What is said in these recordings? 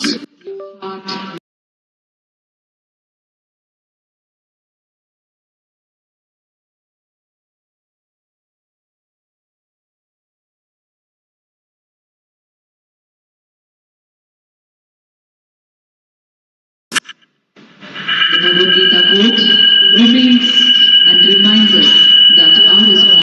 heart. The Bhagavad Gita quote remains and reminds us that our responsibility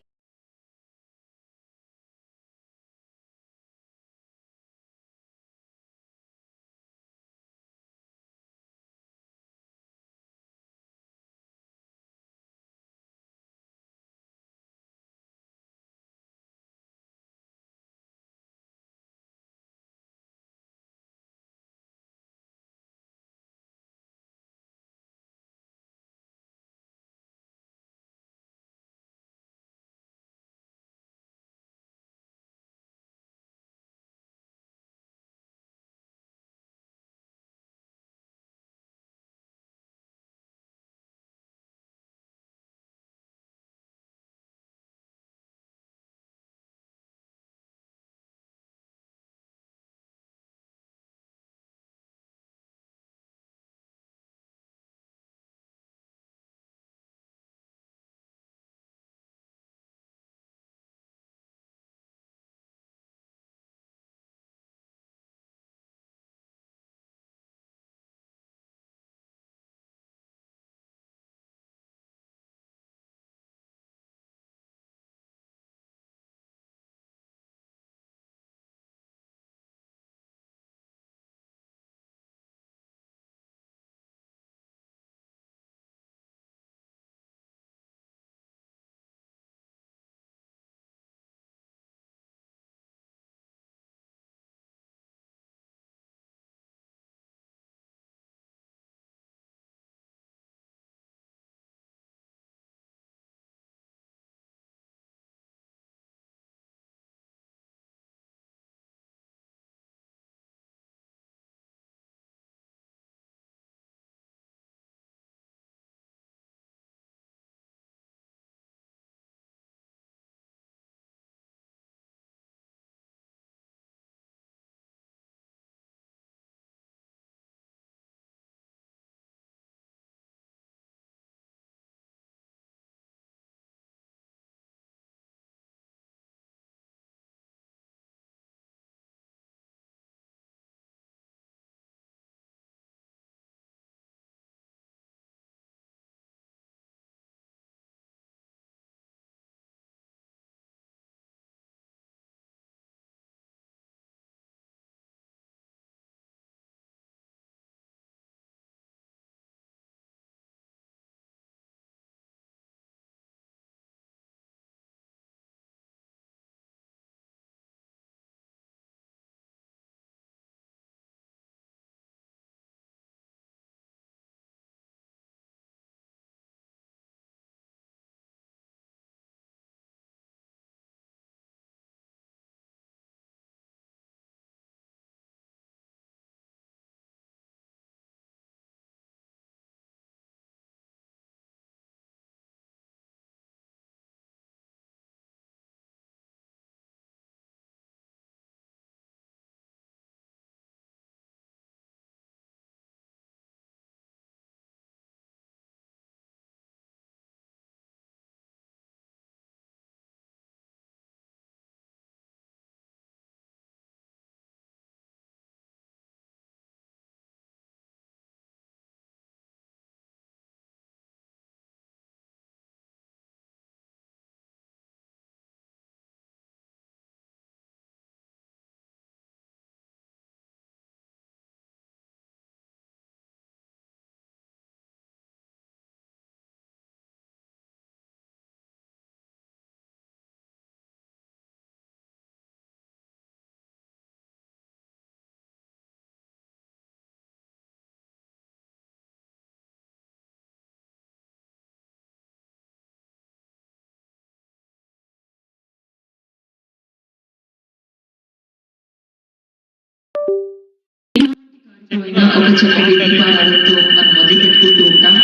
ఒక చక్కటి దీపారాధనతో మనం మొదలు పెట్టుకుంటూ ఉంటాం.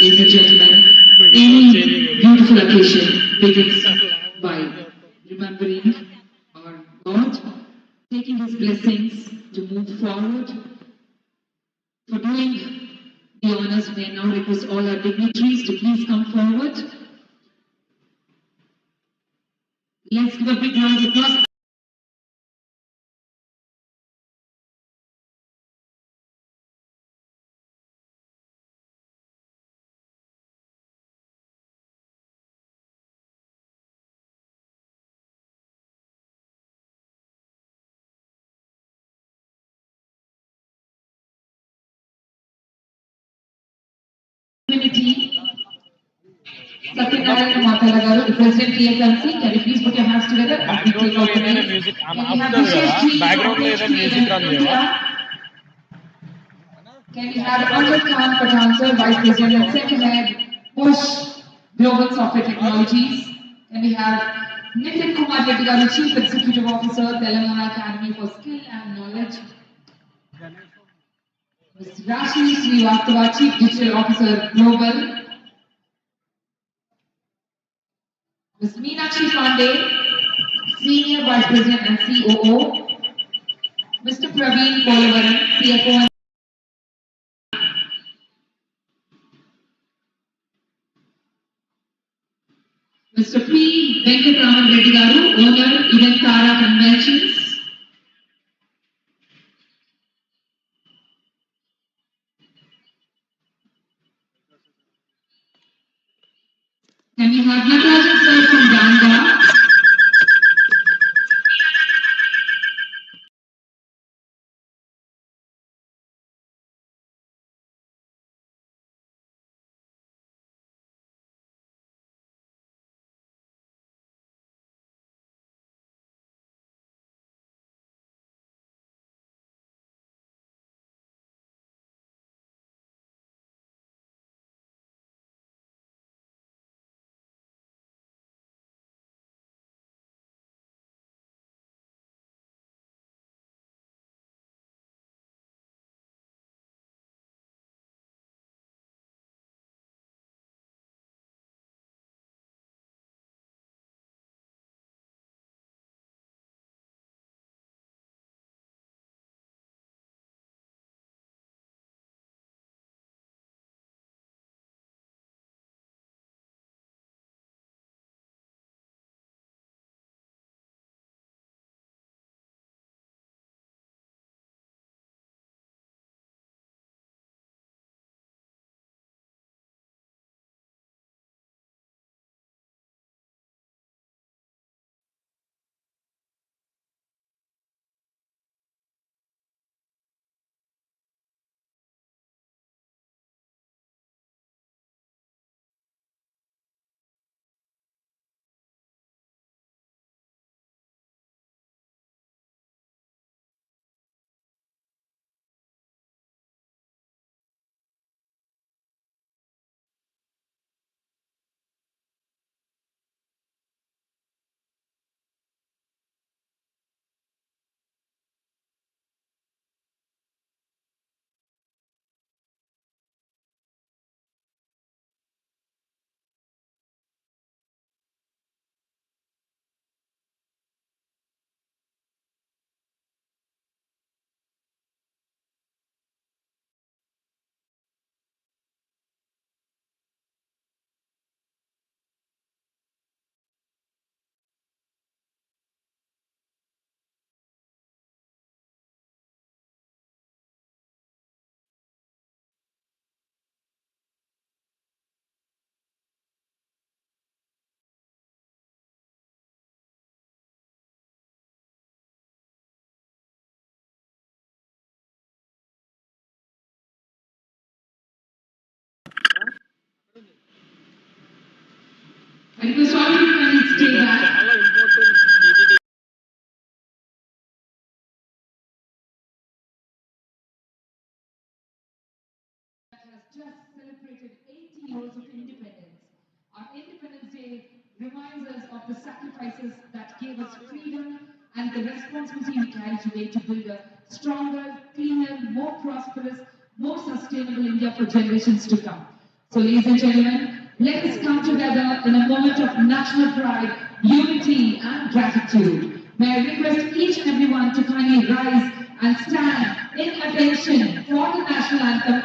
Ladies and gentlemen, any beautiful occasion begins by remembering our God, taking His blessings to move forward for doing the honors. May I now request all our dignitaries to please come forward. Let's give a big round of applause. Community. Satyanaran Matalagaru, the President TFMC, can you please put your hands together as we take out the names? Can we have music from India? Can we have Ajay Khan Pathan sir, Vice President and Second Head, Push Global Software Technologies? Can we have Nitin Kumar Reddy Garu, Chief Executive Officer, Telangana Academy for Skill and Knowledge? Ms. Rashi Srivatava, Chief Digital Officer, Global. Ms. Meenakshi Pandey, Senior Vice President and COO. Mr. Praveen Polavaran, CFO. Mr. P. Venkatraman Reddy Garu, owner, Event Tara Conventions. Can we have Natarajan sir from Ganga? I request all of you kindly stay back. Has just celebrated 80 years of independence. Our Independence Day reminds us of the sacrifices that gave us freedom and the responsibility we carry today to build a stronger, cleaner, more prosperous, more sustainable India for generations to come. So, ladies and gentlemen, let us come together in a moment of national pride, unity, and gratitude. May I request each and everyone to kindly rise and stand in attention for the national anthem.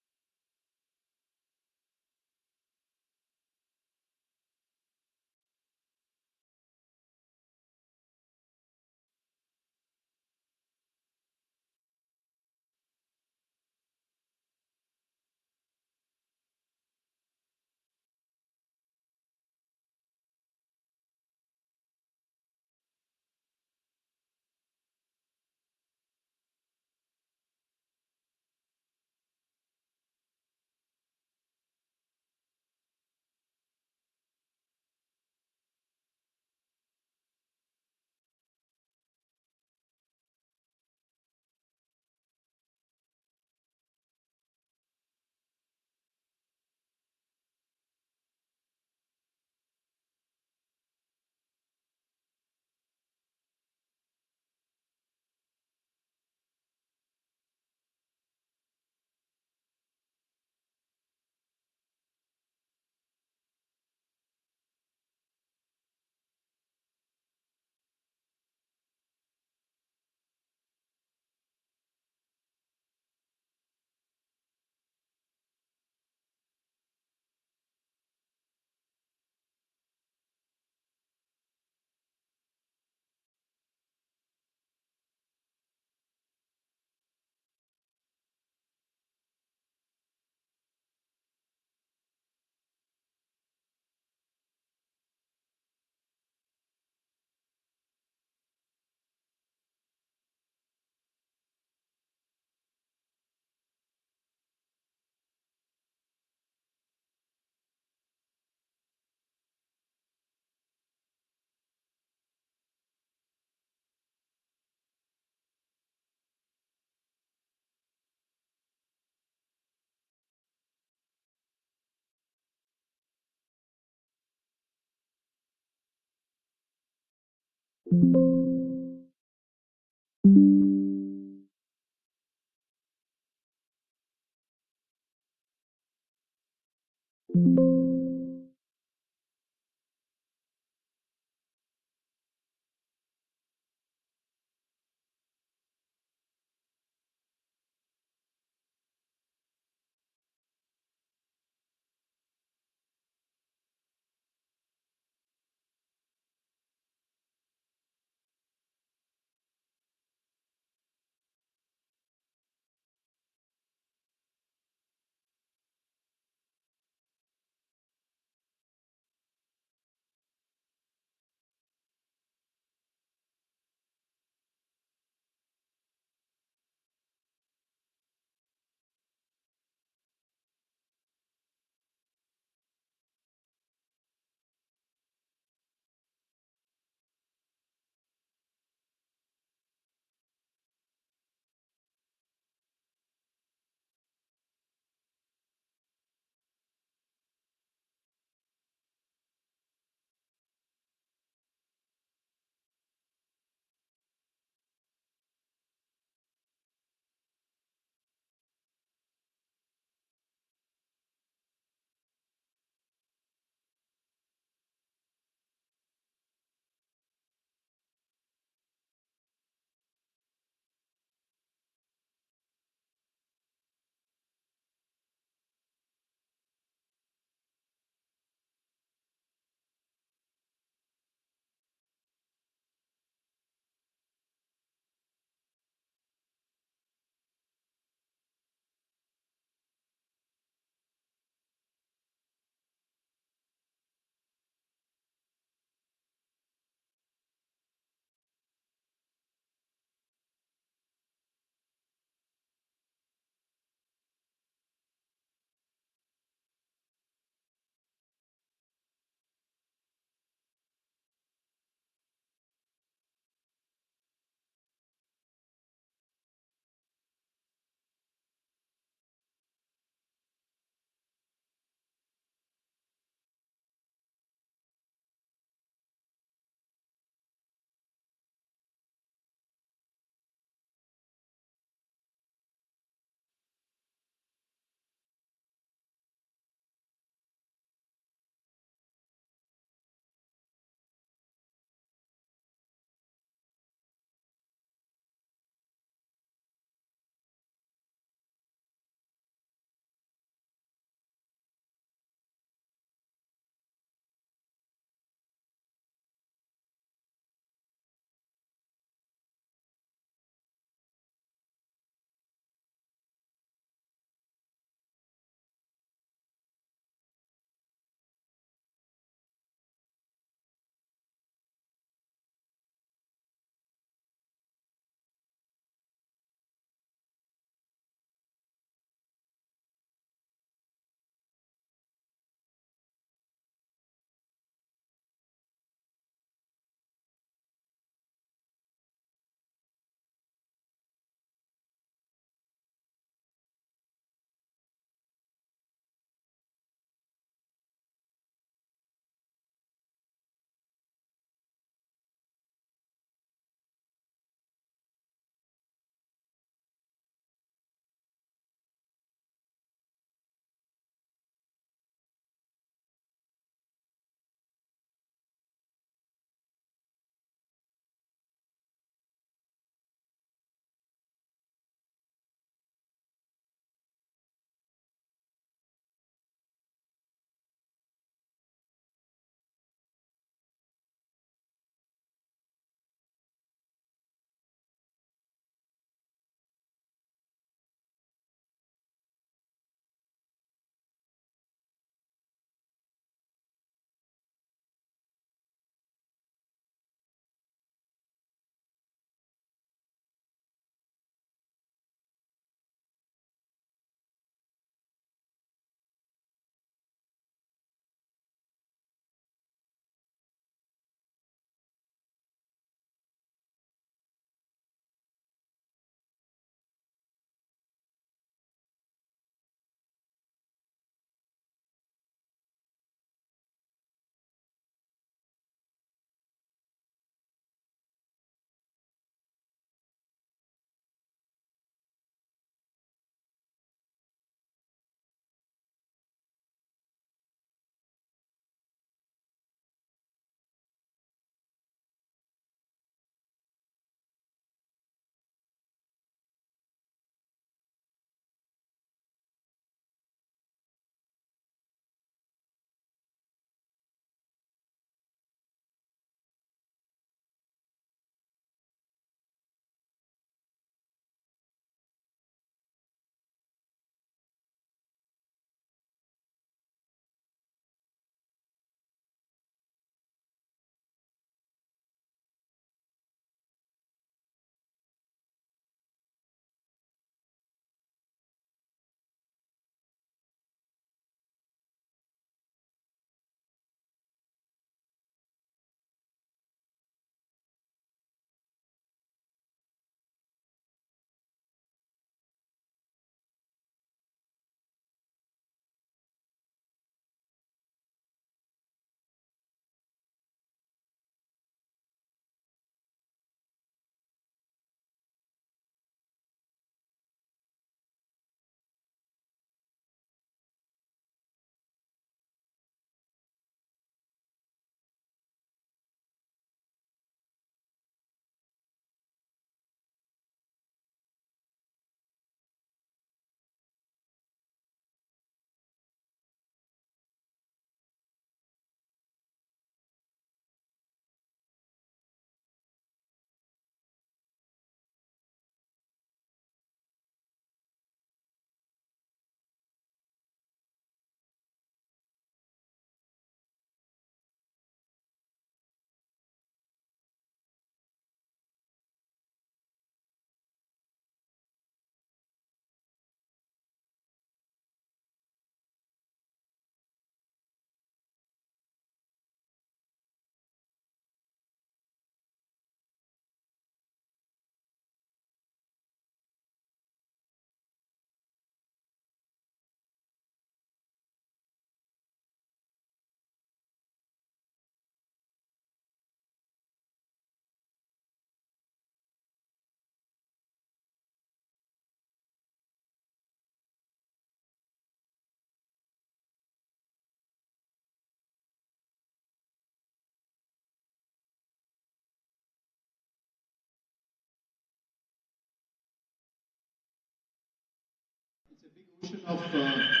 promotion of all the young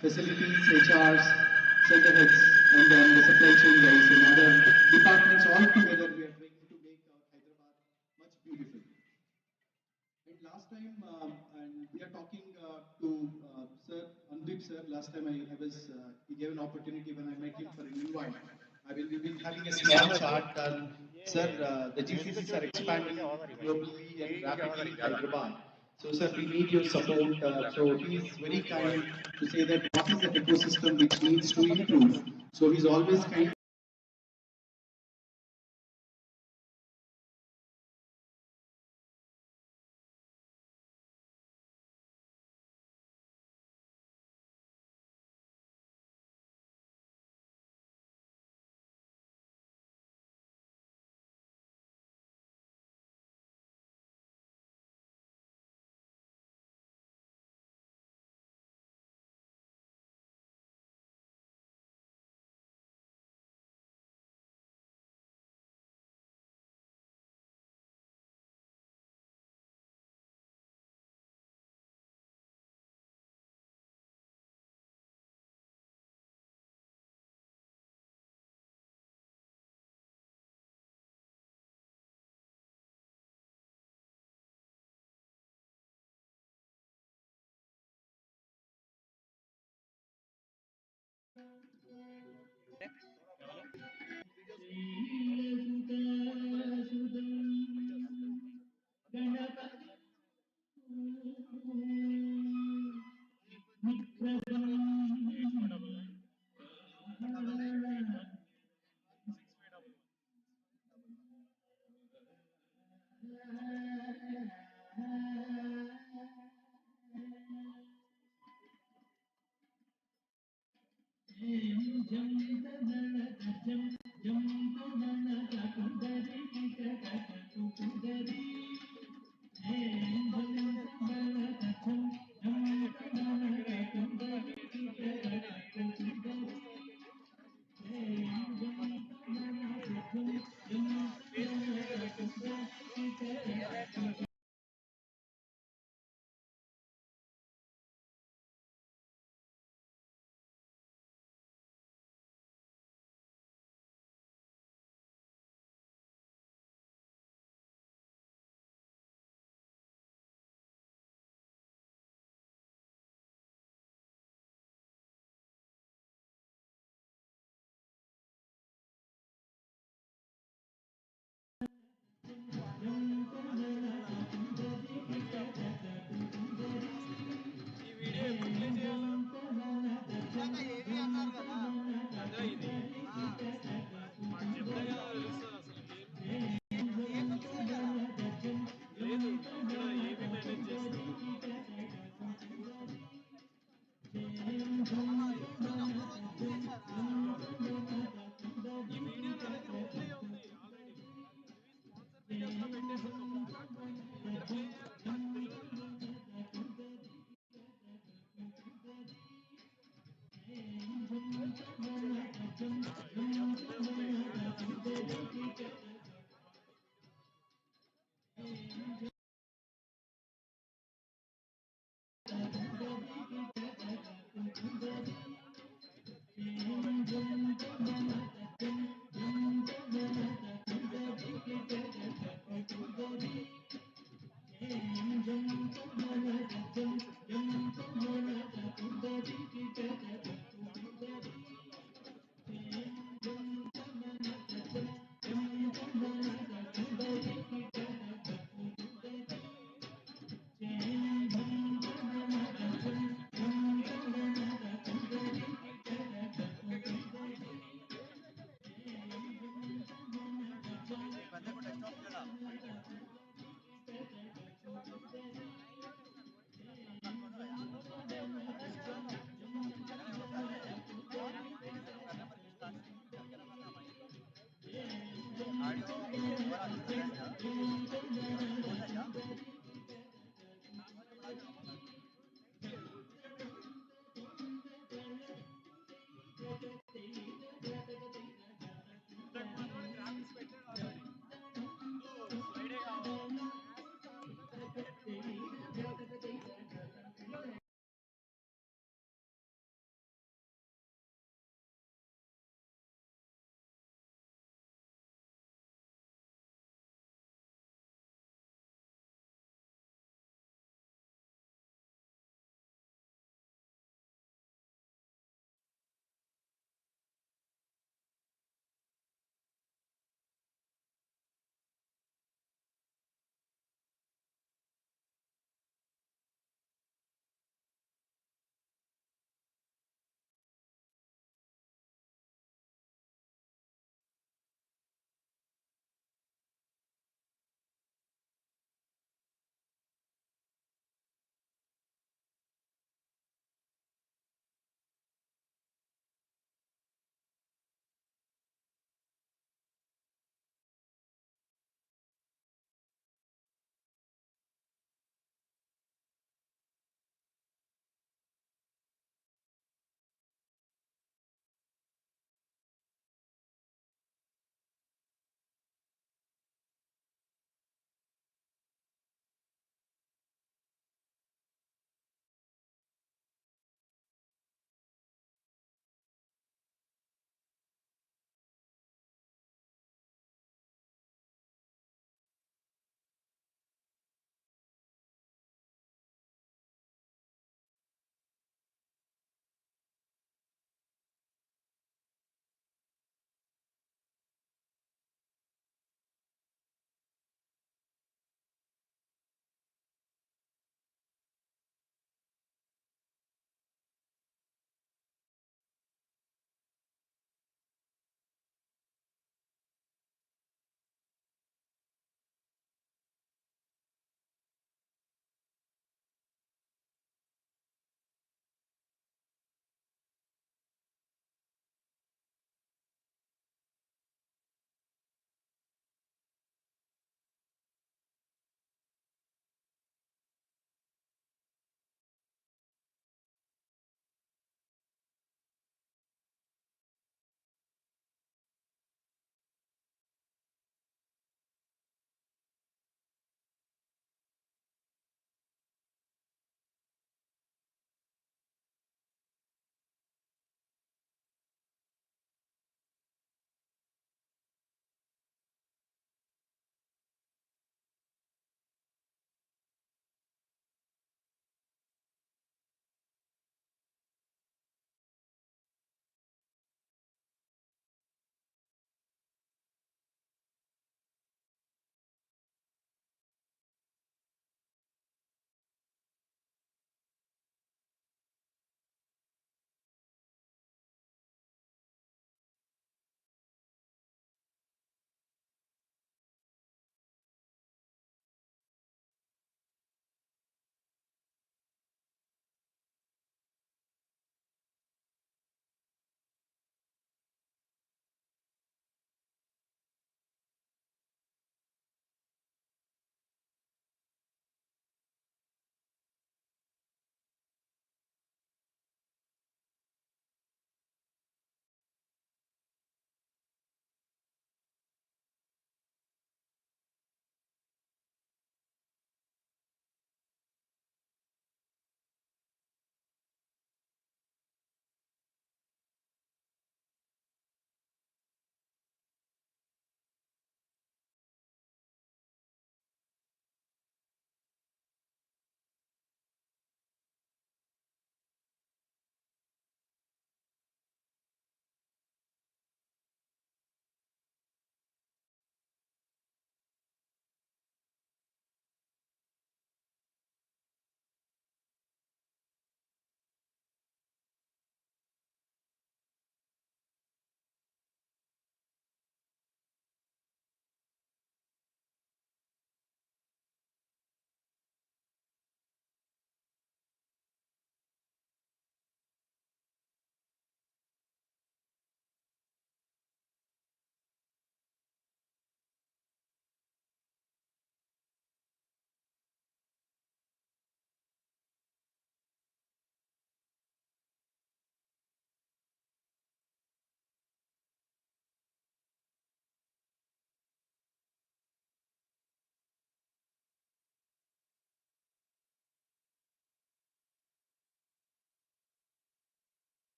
facilities, HRs, center heads, and then the supply chain guys and other departments all together. We are trying to make our Hyderabad much beautiful. And last time, and we are talking to Sir Andip Sir. Last time I was, he gave an opportunity when I met him for an invite. I will be having a small chart. Sir, the GCCs are expanding globally and rapidly in Hyderabad. So, sir, we need your support. So, he is very kind to say that what is the ecosystem which needs to improve. So, he's always kind.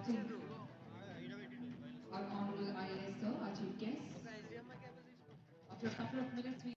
inviting our Honorable IAS Sir, our Chief Guest. After a couple of minutes, we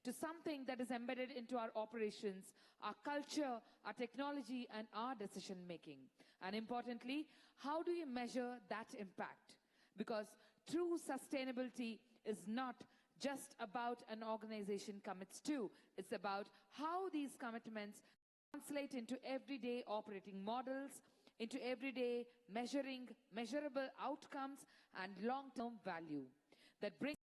To something that is embedded into our operations, our culture, our technology, and our decision making. And importantly, how do you measure that impact? Because true sustainability is not just about an organization commits to, it's about how these commitments translate into everyday operating models, into everyday measurable outcomes, and long-term value. That brings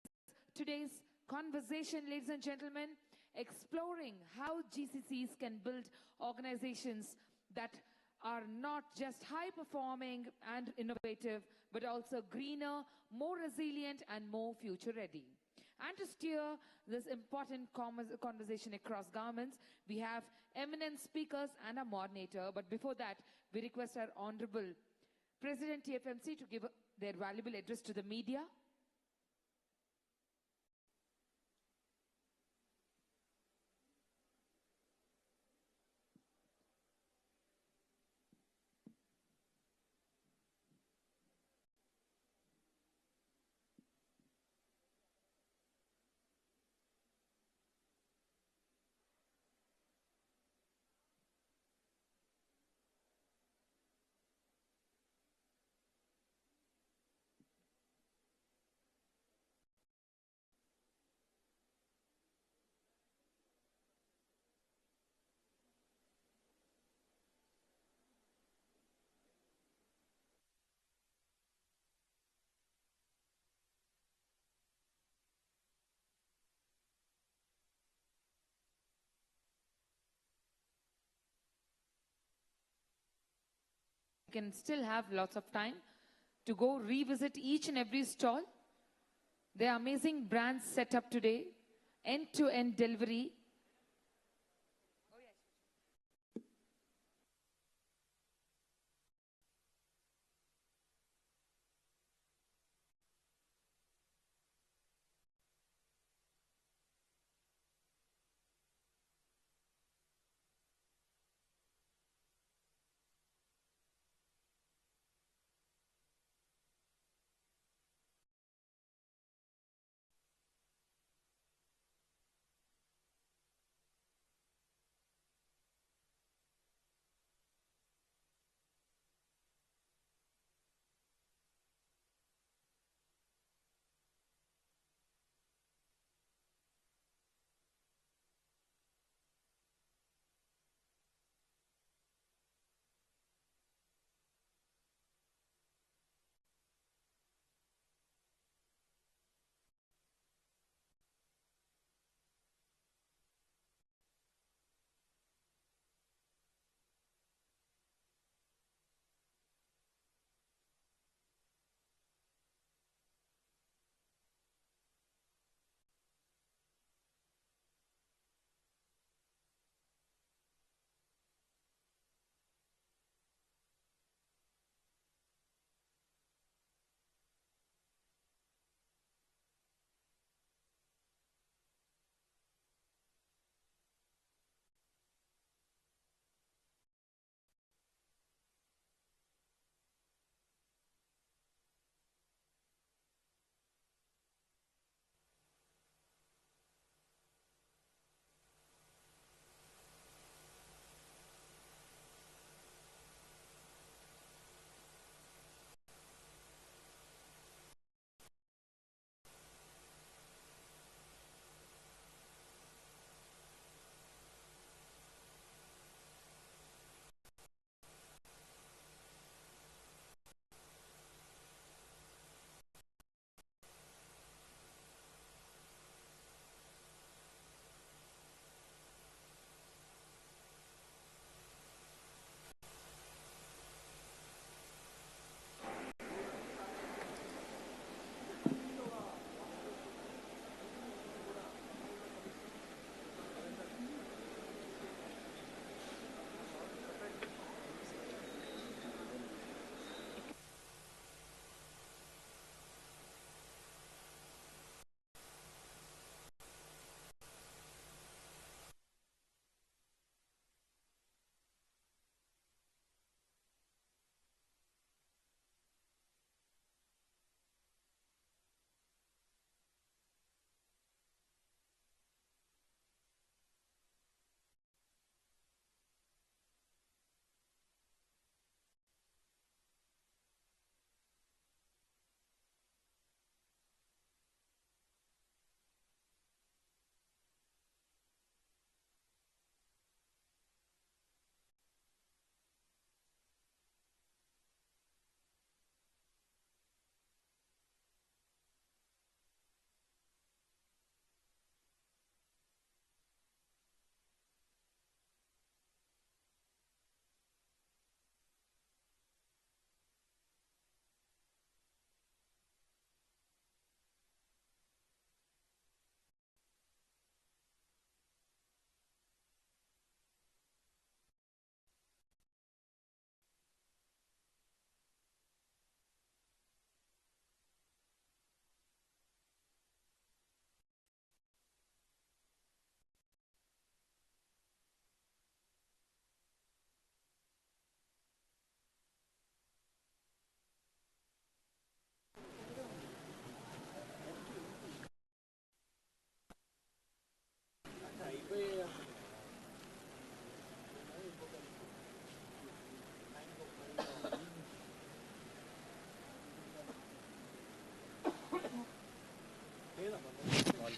today's conversation, ladies and gentlemen, exploring how GCCs can build organizations that are not just high-performing and innovative, but also greener, more resilient, and more future-ready. And to steer this important conversation across governments, we have eminent speakers and a moderator. But before that, we request our Honorable President TFMC to give their valuable address to the media. Can still have lots of time to go revisit each and every stall. There are amazing brands set up today, end-to-end delivery.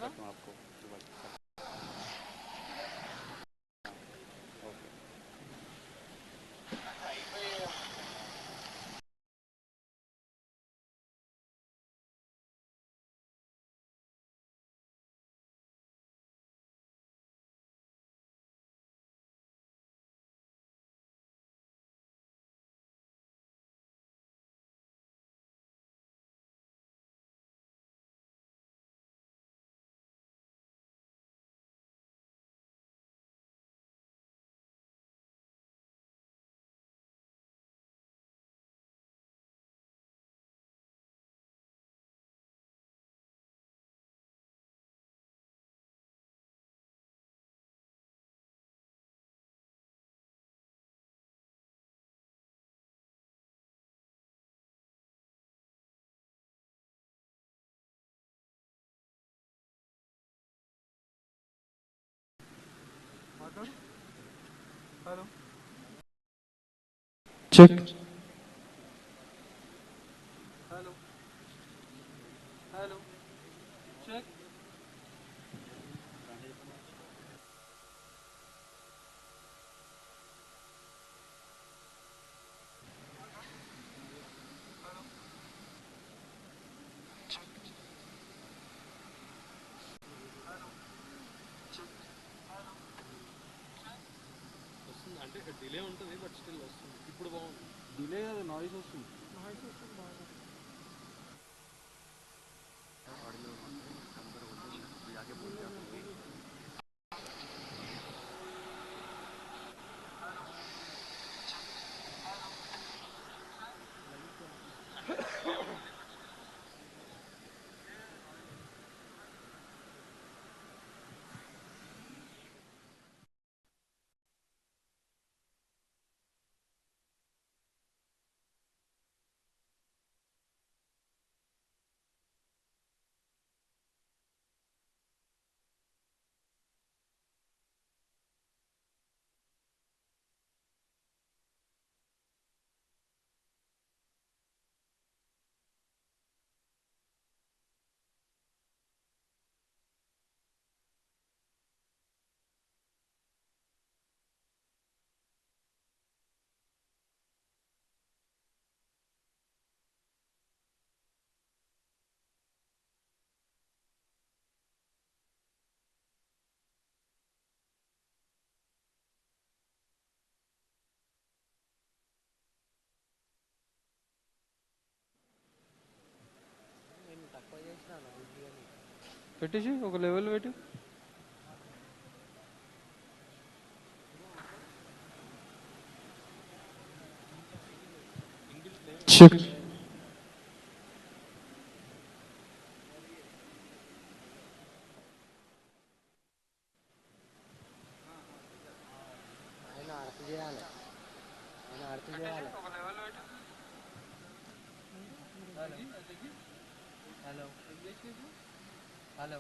करता हूँ आपको okay Check. వస్తుంది అంటే delay ఉంటుంది but still వస్తుంది ఇప్పుడు బాగుంది delay కాదు నాయిస్ వస్తుంది బాగా పెట్టేసి ఒక లెవెల్ పెట్టి Check. Hello hello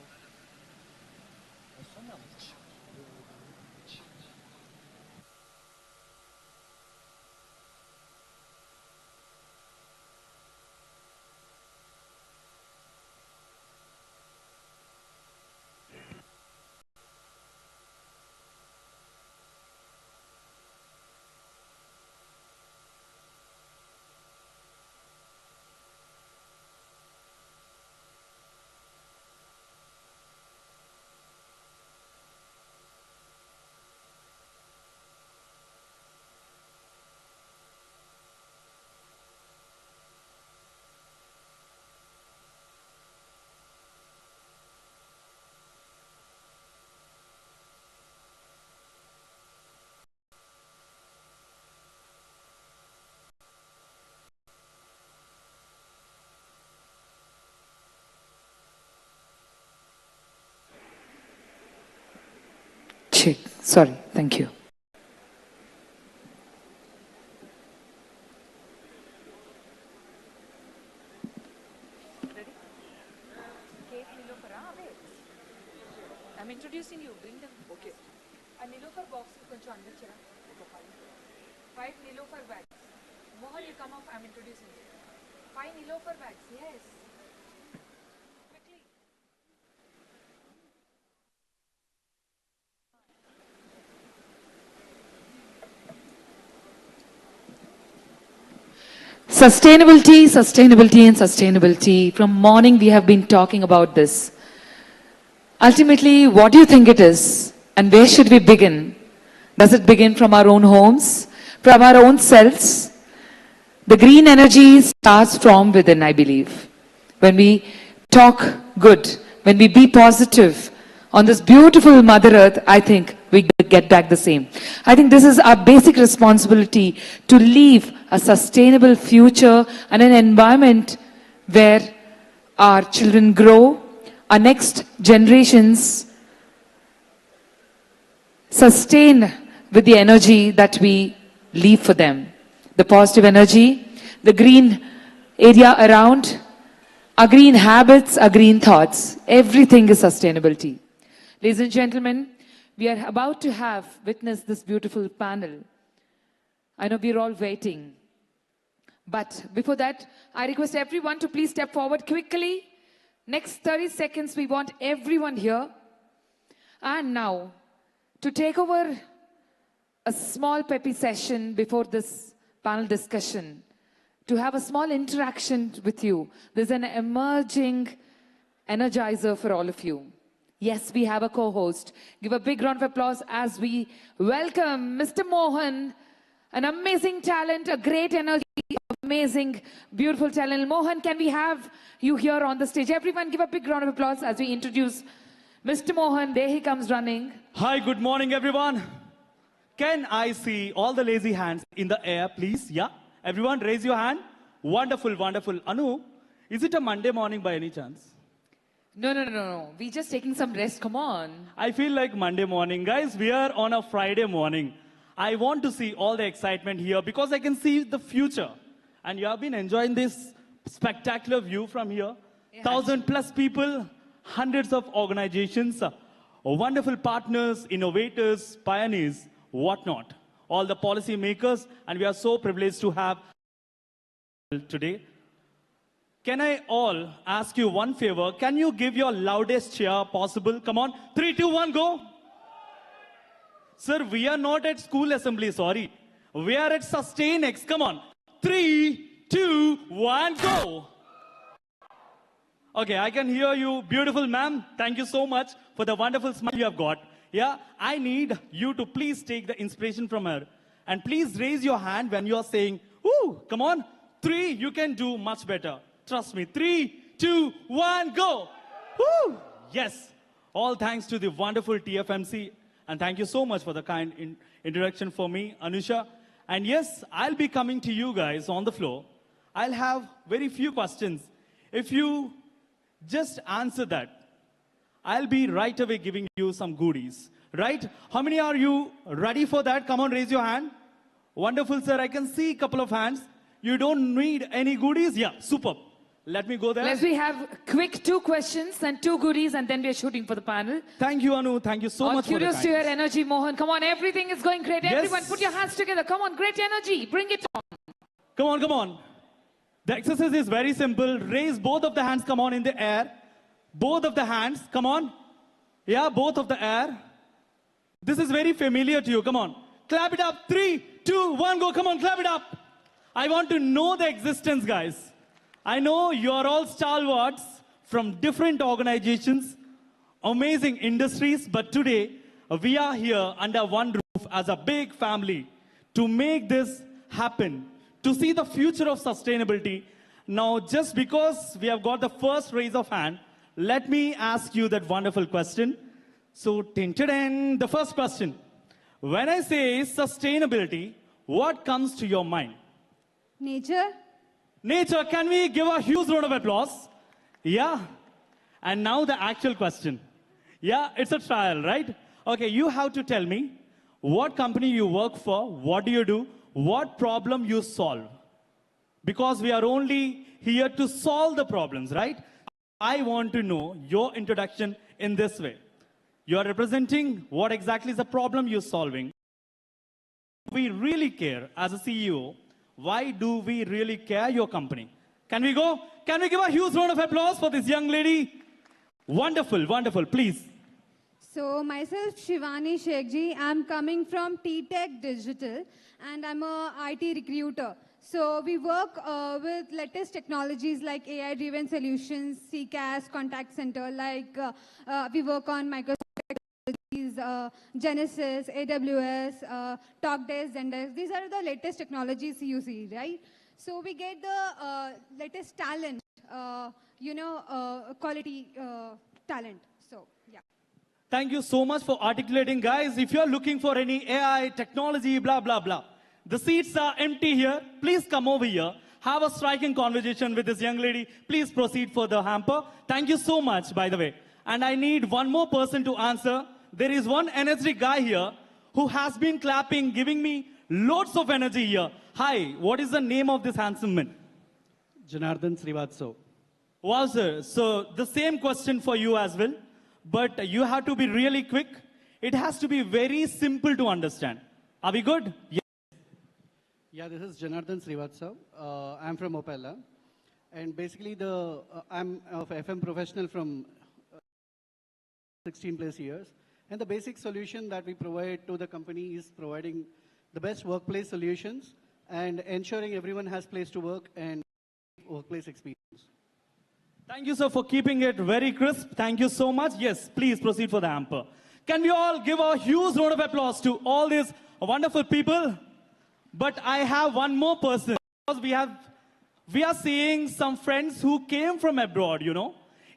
Check. Sorry. Thank you. I'm introducing you. Bring them. Okay. A Nilofer box is going to under five Nilofer bags. Mohan, you come up. I'm introducing you. Five Nilofer bags. Yes. Quickly. Sustainability, sustainability, and sustainability. From morning, we have been talking about this. Ultimately, what do you think it is? And where should we begin? Does it begin from our own homes, from our own selves? The green energy starts from within, I believe. When we talk good, when we be positive on this beautiful Mother Earth, I think we get back the same. I think this is our basic responsibility to leave a sustainable future and an environment where our children grow, our next generations sustain with the energy that we leave for them. The positive energy, the green area around, our green habits, our green thoughts. Everything is sustainability. Ladies and gentlemen, we are about to have witnessed this beautiful panel. I know we're all waiting. But before that, I request everyone to please step forward quickly. Next 30 seconds, we want everyone here. And now, to take over a small peppy session before this panel discussion, to have a small interaction with you, there's an emerging energizer for all of you. Yes, we have a co-host. Give a big round of applause as we welcome Mr. Mohan, an amazing talent, a great energy, amazing, beautiful talent. Mohan, can we have you here on the stage? Everyone give a big round of applause as we introduce Mr. Mohan. There he comes running. Hi, good morning, everyone. Can I see all the lazy hands in the air, please? Yeah? Everyone, raise your hand. Wonderful, wonderful. Anu, is it a Monday morning by any chance? No. We're just taking some rest. Come on. I feel like Monday morning. Guys, we are on a Friday morning. I want to see all the excitement here because I can see the future. And you have been enjoying this spectacular view from here. Yeah. 1,000+ people, hundreds of organizations, wonderful partners, innovators, pioneers, whatnot. All the policy makers, and we are so privileged to have today. Can I all ask you one favor? Can you give your loudest cheer possible? Come on. 3, 2, 1, go. Sir, we are not at school assembly, sorry. We are at Sustainx. Come on. 3, 2, 1, go. Okay, I can hear you. Beautiful, ma'am. Thank you so much for the wonderful smile you have got. Yeah, I need you to please take the inspiration from her. And please raise your hand when you are saying, ooh, come on. 3, you can do much better. Trust me. 3, 2, 1, go. Woo! Yes. All thanks to the wonderful TFMC. And thank you so much for the kind introduction for me, Anusha. And yes, I'll be coming to you guys on the floor. I'll have very few questions. If you just answer that, I'll be right away giving you some goodies. Right? How many are you ready for that? Come on, raise your hand. Wonderful, sir. I can see a couple of hands. You don't need any goodies? Yeah, superb. Let me go there. Let's we have quick 2 questions and 2 goodies, and then we're shooting for the panel. Thank you, Anu. Thank you so much for the curious to your energy, Mohan. Come on, everything is going great. Yes. Everyone, put your hands together. Come on, great energy. Bring it on. Come on, come on. The exercise is very simple. Raise both of the hands, come on, in the air. Both of the hands, come on. Yeah, both of the air. This is very familiar to you. Come on. Clap it up. 3, 2, 1, go. Come on, clap it up. I want to know the existence, guys. I know you're all stalwarts from different organizations, amazing industries, but today we are here under one roof as a big family to make this happen, to see the future of sustainability. Now, just because we have got the first raise of hand, let me ask you that wonderful question. So, the first question. When I say sustainability, what comes to your mind? Nature. Nature, can we give a huge round of applause? Yeah. And now the actual question. Yeah, it's a trial, right? Okay, you have to tell me what company you work for, what do you do, what problem you solve. Because we are only here to solve the problems, right? I want to know your introduction in this way. You are representing what exactly is the problem you're solving. We really care as a CEO. Why do we really care your company? Can we go? Can we give a huge round of applause for this young lady? Wonderful, wonderful, please. So myself, Shivani Shekhji, I'm coming from T-Tech Digital and I'm a IT recruiter. So we work with latest technologies like AI-driven solutions, CCAS, contact center, like we work on Microsoft technologies, Genesis, AWS, TalkDesk, Zendesk. These are the latest technologies you see, right? So we get the latest talent, quality talent. So, yeah. Thank you so much for articulating, guys. If you're looking for any AI, technology, blah, blah, blah, the seats are empty here. Please come over here. Have a striking conversation with this young lady. Please proceed for the hamper. Thank you so much, by the way. And I need one more person to answer. There is one energetic guy here who has been clapping, giving me loads of energy here. Hi, what is the name of this handsome man? Janardhan Srivatsav. Wow, sir. So the same question for you as well. But you have to be really quick. It has to be very simple to understand. Are we good? Yeah. Yeah, this is Janardhan Srivatsav. I'm from Opella. And basically, I'm an FM professional from 16 plus years. And the basic solution that we provide to the company is providing the best workplace solutions and ensuring everyone has place to work and workplace experience. Thank you, sir, for keeping it very crisp. Thank you so much. Yes, please proceed for the hamper. Can we all give a huge round of applause to all these wonderful people? But I have one more person. Because we are seeing some friends who came from abroad,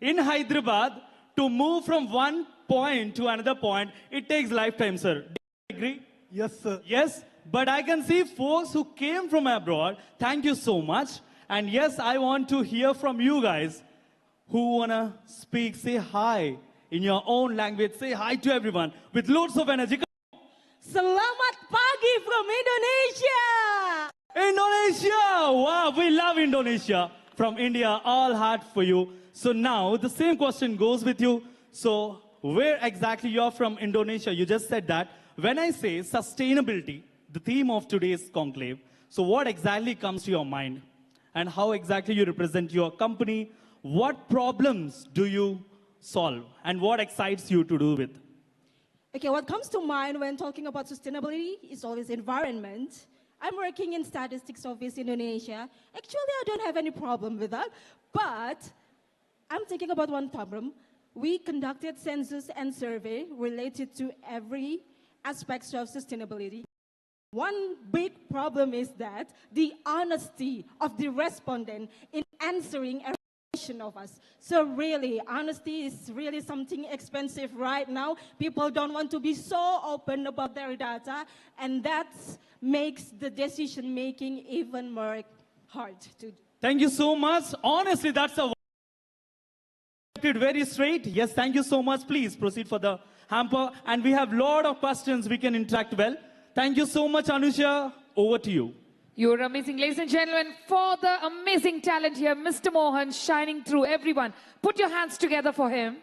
In Hyderabad, to move from one point to another point, it takes lifetime, sir. Do you agree? Yes, sir. Yes, but I can see folks who came from abroad. Thank you so much. And yes, I want to hear from you guys who want to speak. Say hi in your own language. Say hi to everyone with loads of energy. Selamat pagi from Indonesia. Indonesia! Wow, we love Indonesia. From India, all heart for you. So now, the same question goes with you. So, where exactly you're from Indonesia? You just said that. When I say sustainability, the theme of today's conclave, so what exactly comes to your mind? And how exactly you represent your company? What problems do you solve? And what excites you to do with? Okay, what comes to mind when talking about sustainability is always environment. I'm working in statistics office in Indonesia. Actually, I don't have any problem with that, but I'm thinking about one problem. We conducted census and survey related to every aspect of sustainability. One big problem is that the honesty of the respondent in answering a question of us. So really, honesty is really something expensive right now. People don't want to be so open about their data, and that makes the decision making even more hard to do. Thank you so much. Honestly, that's a very straight. Yes, thank you so much. Please proceed for the hamper. And we have a lot of questions we can interact well. Thank you so much, Anusha. Over to you. You're amazing, ladies and gentlemen. For the amazing talent here, Mr. Mohan shining through everyone. Put your hands together for him.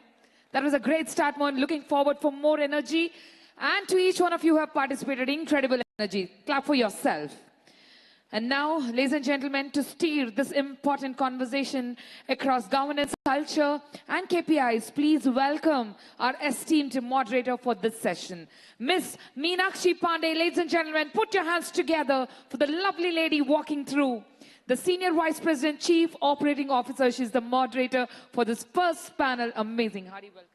That was a great start, Mohan. Looking forward for more energy. And to each one of you who have participated, incredible energy. Clap for yourself. And now, ladies and gentlemen, to steer this important conversation across governance, culture, and KPIs, please welcome our esteemed moderator for this session, Miss Meenakshi Pandey. Ladies and gentlemen, put your hands together for the lovely lady walking through. The Senior Vice President, Chief Operating Officer. She's the moderator for this first panel. Amazing. Hearty welcome.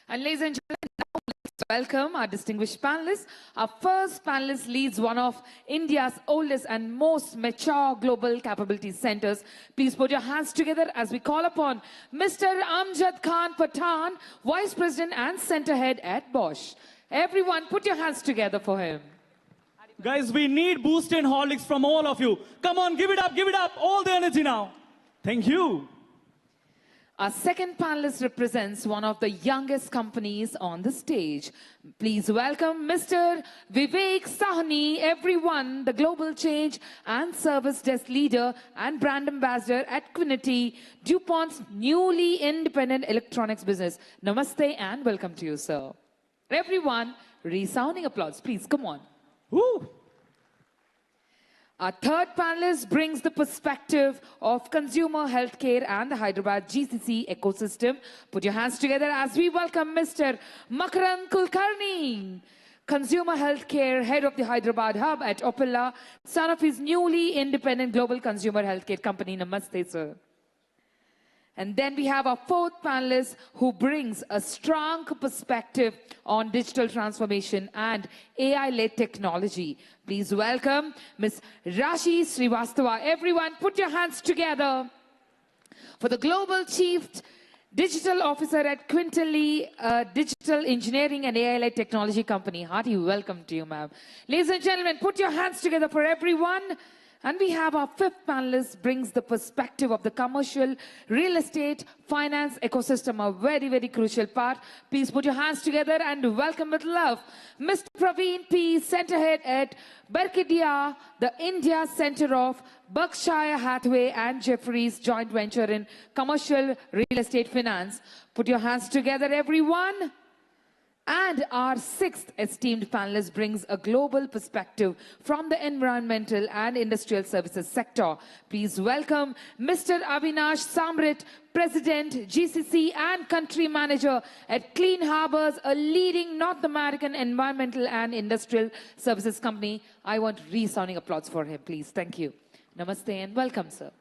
And ladies and gentlemen, now let's welcome our distinguished panelists. Our first panelist leads one of India's oldest and most mature global capability centers. Please put your hands together as we call upon Mr. Amjad Khan Pathan, Vice President and Center Head at Bosch. Everyone, put your hands together for him. Guys, we need boost in Horlicks from all of you. Come on, give it up, all the energy now. Thank you. Our second panelist represents one of the youngest companies on the stage. Please welcome Mr. Vivek Sahni, everyone, the Global Change and Service Desk Leader and Brand Ambassador at Quinity, DuPont's newly independent electronics business. Namaste and welcome to you, sir. Everyone, resounding applause, please, come on. Woo. Our third panelist brings the perspective of consumer healthcare and the Hyderabad GCC ecosystem. Put your hands together as we welcome Mr. Makaran Kulkarni, Consumer Healthcare Head of the Hyderabad Hub at Opella, son of his newly independent global consumer healthcare company. Namaste, sir. And then we have our fourth panelist who brings a strong perspective on digital transformation and AI-led technology. Please welcome Ms. Rashi Srivastava. Everyone, put your hands together for the Global Chief Digital Officer at Quintily Digital Engineering and AI-led Technology Company. Hearty welcome to you, ma'am. Ladies and gentlemen, put your hands together for everyone. And we have our fifth panelist brings the perspective of the commercial real estate finance ecosystem, a very, very crucial part. Please put your hands together and welcome with love Mr. Praveen P, Center Head at Berkidia, the India Center of Berkshire Hathaway and Jefferies joint venture in commercial real estate finance. Put your hands together, everyone. And our sixth esteemed panelist brings a global perspective from the environmental and industrial services sector. Please welcome Mr. Avinash Samrit, President, GCC and Country Manager at Clean Harbors, a leading North American environmental and industrial services company. I want resounding applause for him, please. Thank you. Namaste and welcome, sir.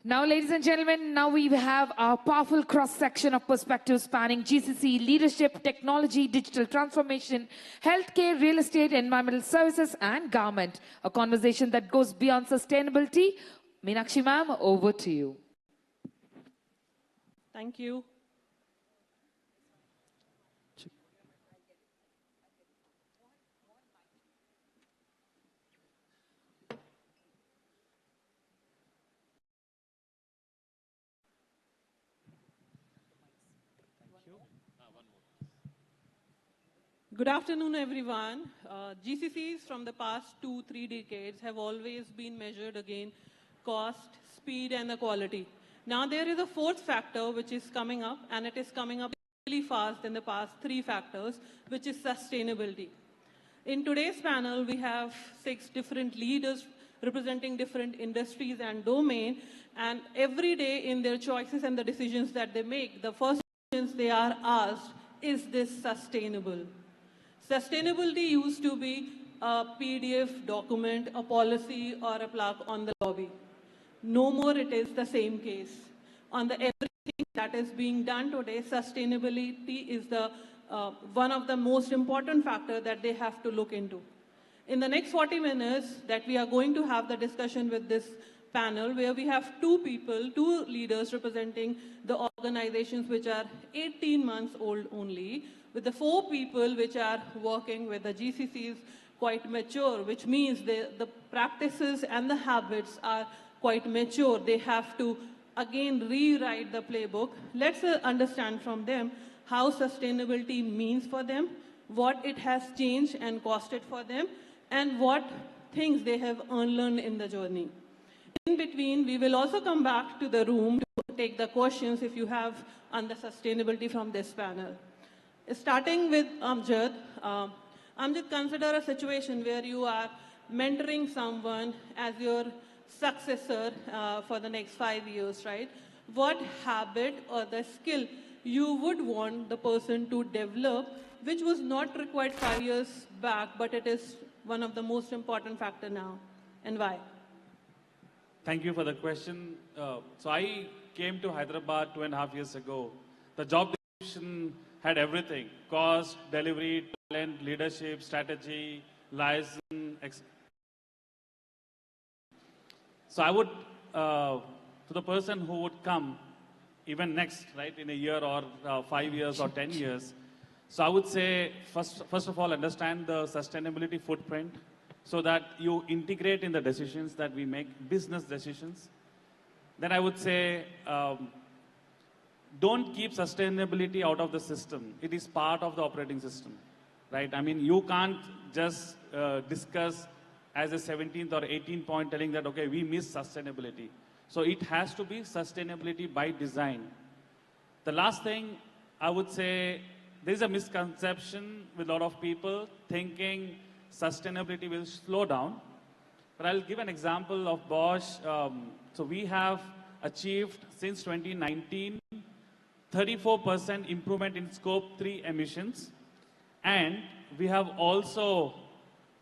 Now, ladies and gentlemen, now we have our powerful cross-section of perspectives spanning GCC, leadership, technology, digital transformation, healthcare, real estate, environmental services, and government. A conversation that goes beyond sustainability. Meenakshi ma'am, over to you. Thank you. Good afternoon, everyone. GCCs from the past 2-3 decades have always been measured against cost, speed, and the quality. Now there is a fourth factor which is coming up, and it is coming up really fast in the past 3 factors, which is sustainability. In today's panel, we have 6 different leaders representing different industries and domain, and every day in their choices and the decisions that they make, the first questions they are asked, is this sustainable? Sustainability used to be a PDF document, a policy, or a plaque on the lobby. No more it is the same case. On the everything that is being done today, sustainability is the one of the most important factors that they have to look into. In the next 40 minutes that we are going to have the discussion with this panel, where we have 2 people, 2 leaders representing the organizations which are 18 months old only, with the 4 people which are working with the GCCs quite mature, which means the practices and the habits are quite mature. They have to, again, rewrite the playbook. Let's understand from them how sustainability means for them, what it has changed and costed for them, and what things they have unlearned in the journey. In between, we will also come back to the room to take the questions if you have on the sustainability from this panel. Starting with Amjad. Amjad, consider a situation where you are mentoring someone as your successor for the next 5 years, right? What habit or the skill you would want the person to develop, which was not required 5 years back, but it is one of the most important factor now, and why? Thank you for the question. So I came to Hyderabad 2.5 years ago. The job description had everything: cost, delivery, talent, leadership, strategy, license. So I would, to the person who would come even next, right, in a year or 5 years or 10 years, so I would say, first of all, understand the sustainability footprint so that you integrate in the decisions that we make, business decisions. Then I would say, don't keep sustainability out of the system. It is part of the operating system, right? I mean, you can't just discuss as a 17th or 18th point telling that, okay, we miss sustainability. So it has to be sustainability by design. The last thing I would say, there's a misconception with a lot of people thinking sustainability will slow down. But I'll give an example of Bosch. So we have achieved since 2019 34% improvement in scope 3 emissions, and we have also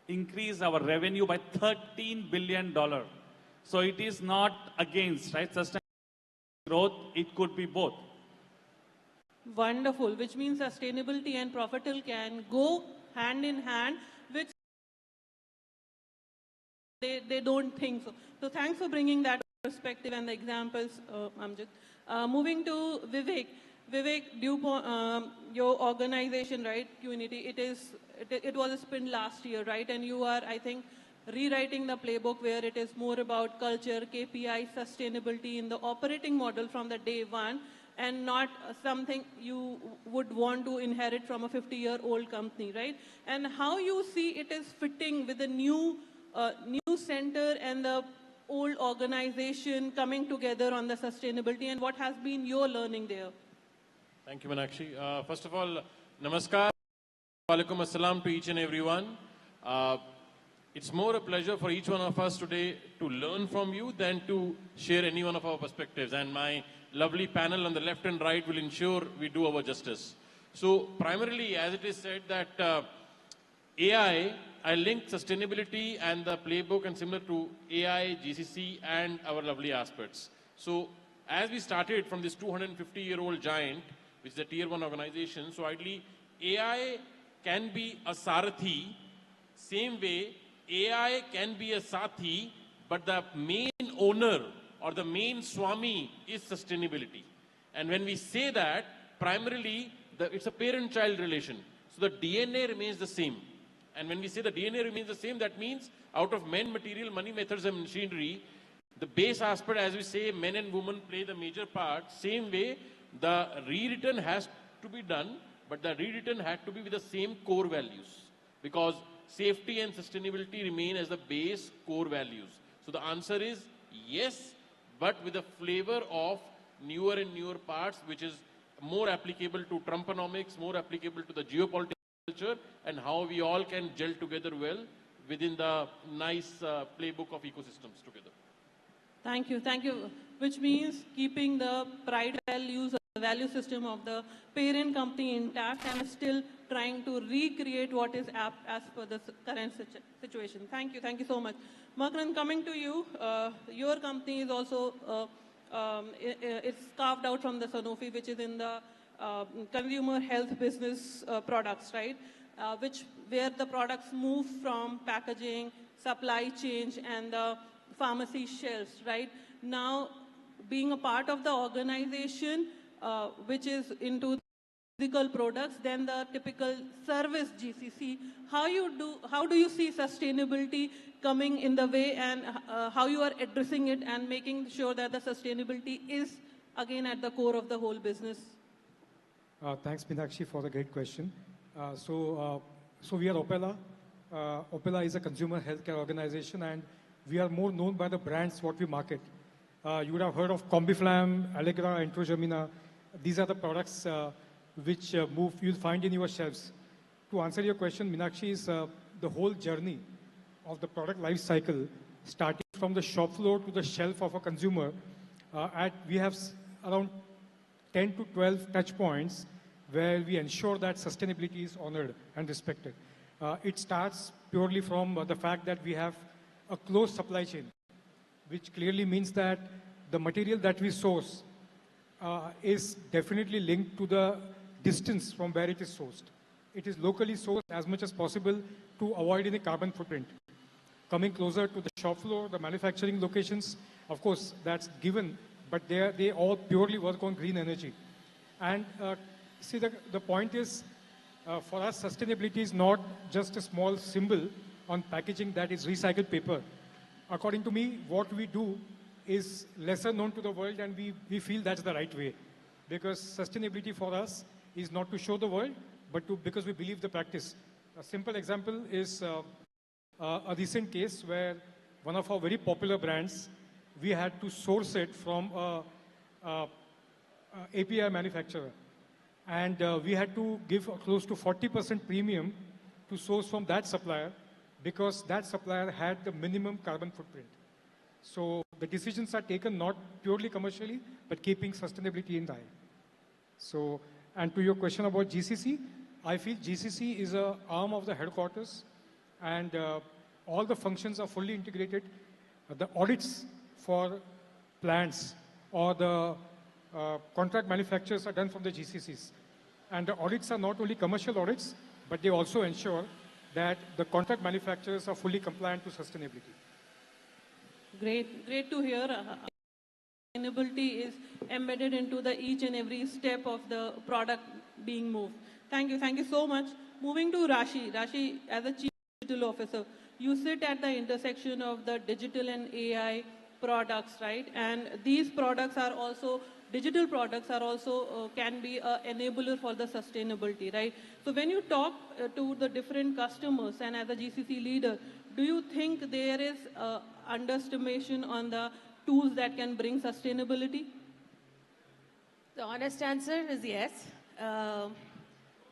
increased our revenue by $13 billion. So it is not against, right, sustainable growth, it could be both. Wonderful, which means sustainability and profitable can go hand in hand, which they don't think so. So thanks for bringing that perspective and the examples, Amjad. Moving to Vivek. Vivek, your organization, right, Unity, it was a spin last year, right? And you are, I think, rewriting the playbook where it is more about culture, KPI, sustainability in the operating model from the day one, and not something you would want to inherit from a 50-year-old company, right? And how you see it is fitting with the new center and the old organization coming together on the sustainability, and what has been your learning there? Thank you, Meenakshi. First of all, namaskar, walaikum assalam to each and everyone. It's more a pleasure for each one of us today to learn from you than to share any one of our perspectives. And my lovely panel on the left and right will ensure we do our justice. So primarily, as it is said that AI, I link sustainability and the playbook and similar to AI, GCC and our lovely aspects. So as we started from this 250-year-old giant, which is a tier 1 organization, so ideally AI can be a Sarathi, same way AI can be a Sathi, but the main owner or the main Swami is sustainability. And when we say that, primarily it's a parent-child relation. So the DNA remains the same. And when we say the DNA remains the same, that means out of men, material, money, methods and machinery, the base aspect, as we say, men and women play the major part. Same way, the rewritten has to be done, but the rewritten had to be with the same core values. Because safety and sustainability remain as the base core values. So the answer is yes, but with a flavor of newer and newer parts, which is more applicable to Trumponomics, more applicable to the geopolitical culture, and how we all can gel together well within the nice playbook of ecosystems together. Thank you, thank you. Which means keeping the pride values, the value system of the parent company intact and still trying to recreate what is apt as per the current situation. Thank you so much. Makran, coming to you, your company is also, it's carved out from the Sanofi, which is in the consumer health business products, right? Where the products move from packaging, supply chain, and the pharmacy shelves, right? Now, being a part of the organization, which is into physical products, then the typical service GCC, how do you see sustainability coming in the way, and how you are addressing it and making sure that the sustainability is again at the core of the whole business? Thanks, Meenakshi, for the great question. So we are Opella. Opella is a consumer healthcare organization, and we are more known by the brands what we market. You would have heard of Combiflam, Allegra, Entrogermina. These are the products which you'll find in your shelves. To answer your question, Meenakshi, is the whole journey of the product life cycle, starting from the shop floor to the shelf of a consumer. We have around 10 to 12 touch points where we ensure that sustainability is honored and respected. It starts purely from the fact that we have a closed supply chain, which clearly means that the material that we source is definitely linked to the distance from where it is sourced. It is locally sourced as much as possible to avoid any carbon footprint. Coming closer to the shop floor, the manufacturing locations, of course, that's given, but they all purely work on green energy. And see, the point is, for us, sustainability is not just a small symbol on packaging that is recycled paper. According to me, what we do is lesser known to the world, and we feel that's the right way. Because sustainability for us is not to show the world, but because we believe the practice. A simple example is a recent case where one of our very popular brands, we had to source it from a API manufacturer. And we had to give close to 40% premium to source from that supplier, because that supplier had the minimum carbon footprint. So the decisions are taken not purely commercially, but keeping sustainability in the eye. So, and to your question about GCC, I feel GCC is an arm of the headquarters, and all the functions are fully integrated. The audits for plants or the contract manufacturers are done from the GCCs. And the audits are not only commercial audits, but they also ensure that the contract manufacturers are fully compliant to sustainability. Great to hear. Sustainability is embedded into the each and every step of the product being moved. Thank you so much. Moving to Rashi. Rashi, as a Chief Digital Officer, you sit at the intersection of the digital and AI products, right? And these products are also, digital products are also, can be an enabler for the sustainability, right? So when you talk to the different customers and as a GCC leader, do you think there is underestimation on the tools that can bring sustainability? The honest answer is yes.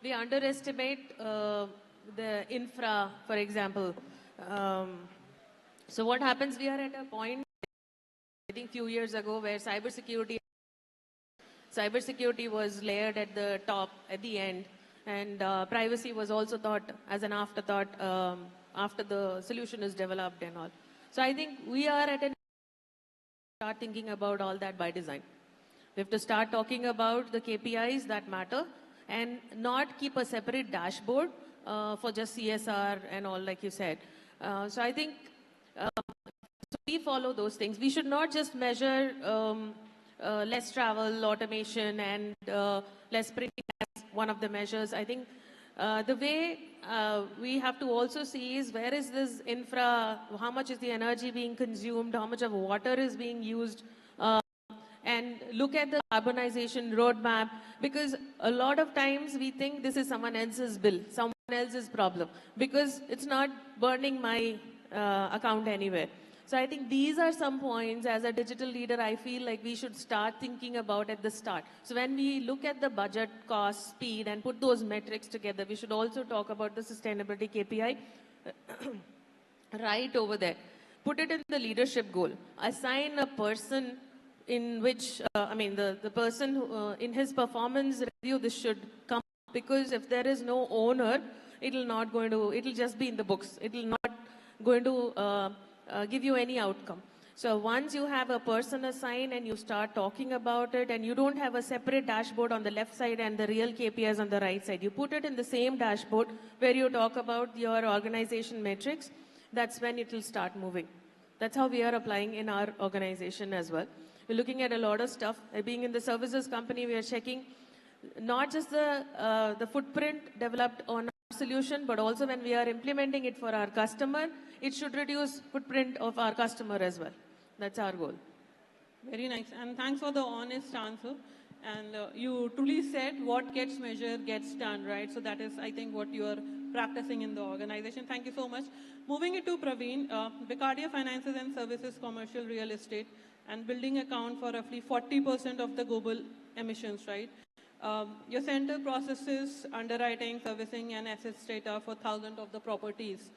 We underestimate the infra, for example. So what happens, we are at a point, I think few years ago, where cybersecurity was layered at the top, at the end, and privacy was also thought as an afterthought after the solution is developed and all. So I think we are at an start thinking about all that by design. We have to start talking about the KPIs that matter and not keep a separate dashboard for just CSR and all, like you said. So I think we follow those things. We should not just measure less travel, automation, and less printing as one of the measures. I think the way we have to also see is where is this infra, how much is the energy being consumed, how much of water is being used, and look at the carbonization roadmap, because a lot of times we think this is someone else's bill, someone else's problem, because it's not burning my account anywhere. So I think these are some points as a digital leader I feel like we should start thinking about at the start. So when we look at the budget, cost, speed, and put those metrics together, we should also talk about the sustainability KPI right over there. Put it in the leadership goal. Assign a person in which, the person who, in his performance review, this should come, because if there is no owner, it'll just be in the books. It'll not going to give you any outcome. So once you have a person assigned and you start talking about it, and you don't have a separate dashboard on the left side and the real KPIs on the right side, you put it in the same dashboard where you talk about your organization metrics, that's when it will start moving. That's how we are applying in our organization as well. We're looking at a lot of stuff. Being in the services company, we are checking not just the footprint developed on our solution, but also when we are implementing it for our customer, it should reduce footprint of our customer as well. That's our goal. Very nice. And thanks for the honest answer. And you truly said what gets measured gets done, right? So that is, I think, what you are practicing in the organization. Thank you so much. Moving it to Praveen, Becardia Finances and Services Commercial Real Estate and building account for roughly 40% of the global emissions, right? Your center processes underwriting, servicing, and assets data for thousands of the properties.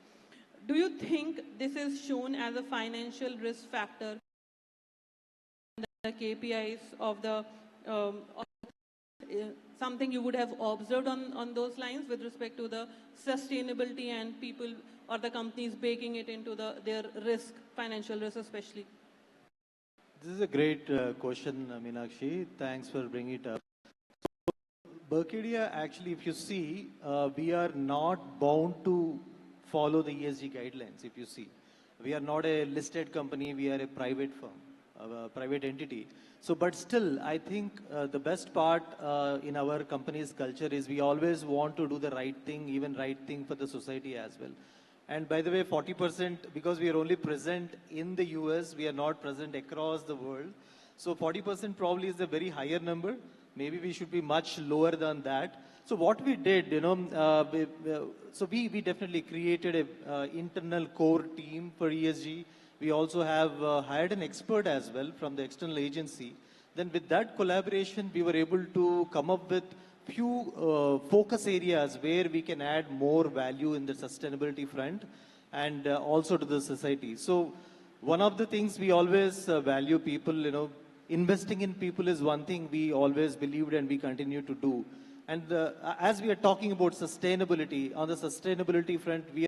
Do you think this is shown as a financial risk factor in the KPIs of the something you would have observed on those lines with respect to the sustainability and people or the companies baking it into their risk, financial risk especially? This is a great question, Meenakshi. Thanks for bringing it up. Becardia, actually, if you see, we are not bound to follow the ESG guidelines, if you see. We are not a listed company, we are a private firm, a private entity. So, but still, I think the best part in our company's culture is we always want to do the right thing, even right thing for the society as well. And by the way, 40%, because we are only present in the US, we are not present across the world. So 40% probably is a very higher number. Maybe we should be much lower than that. So what we did, we definitely created an internal core team for ESG. We also have hired an expert as well from the external agency. Then with that collaboration, we were able to come up with few focus areas where we can add more value in the sustainability front and also to the society. So one of the things we always value people, investing in people is one thing we always believed and we continue to do. And as we are talking about sustainability, on the sustainability front, we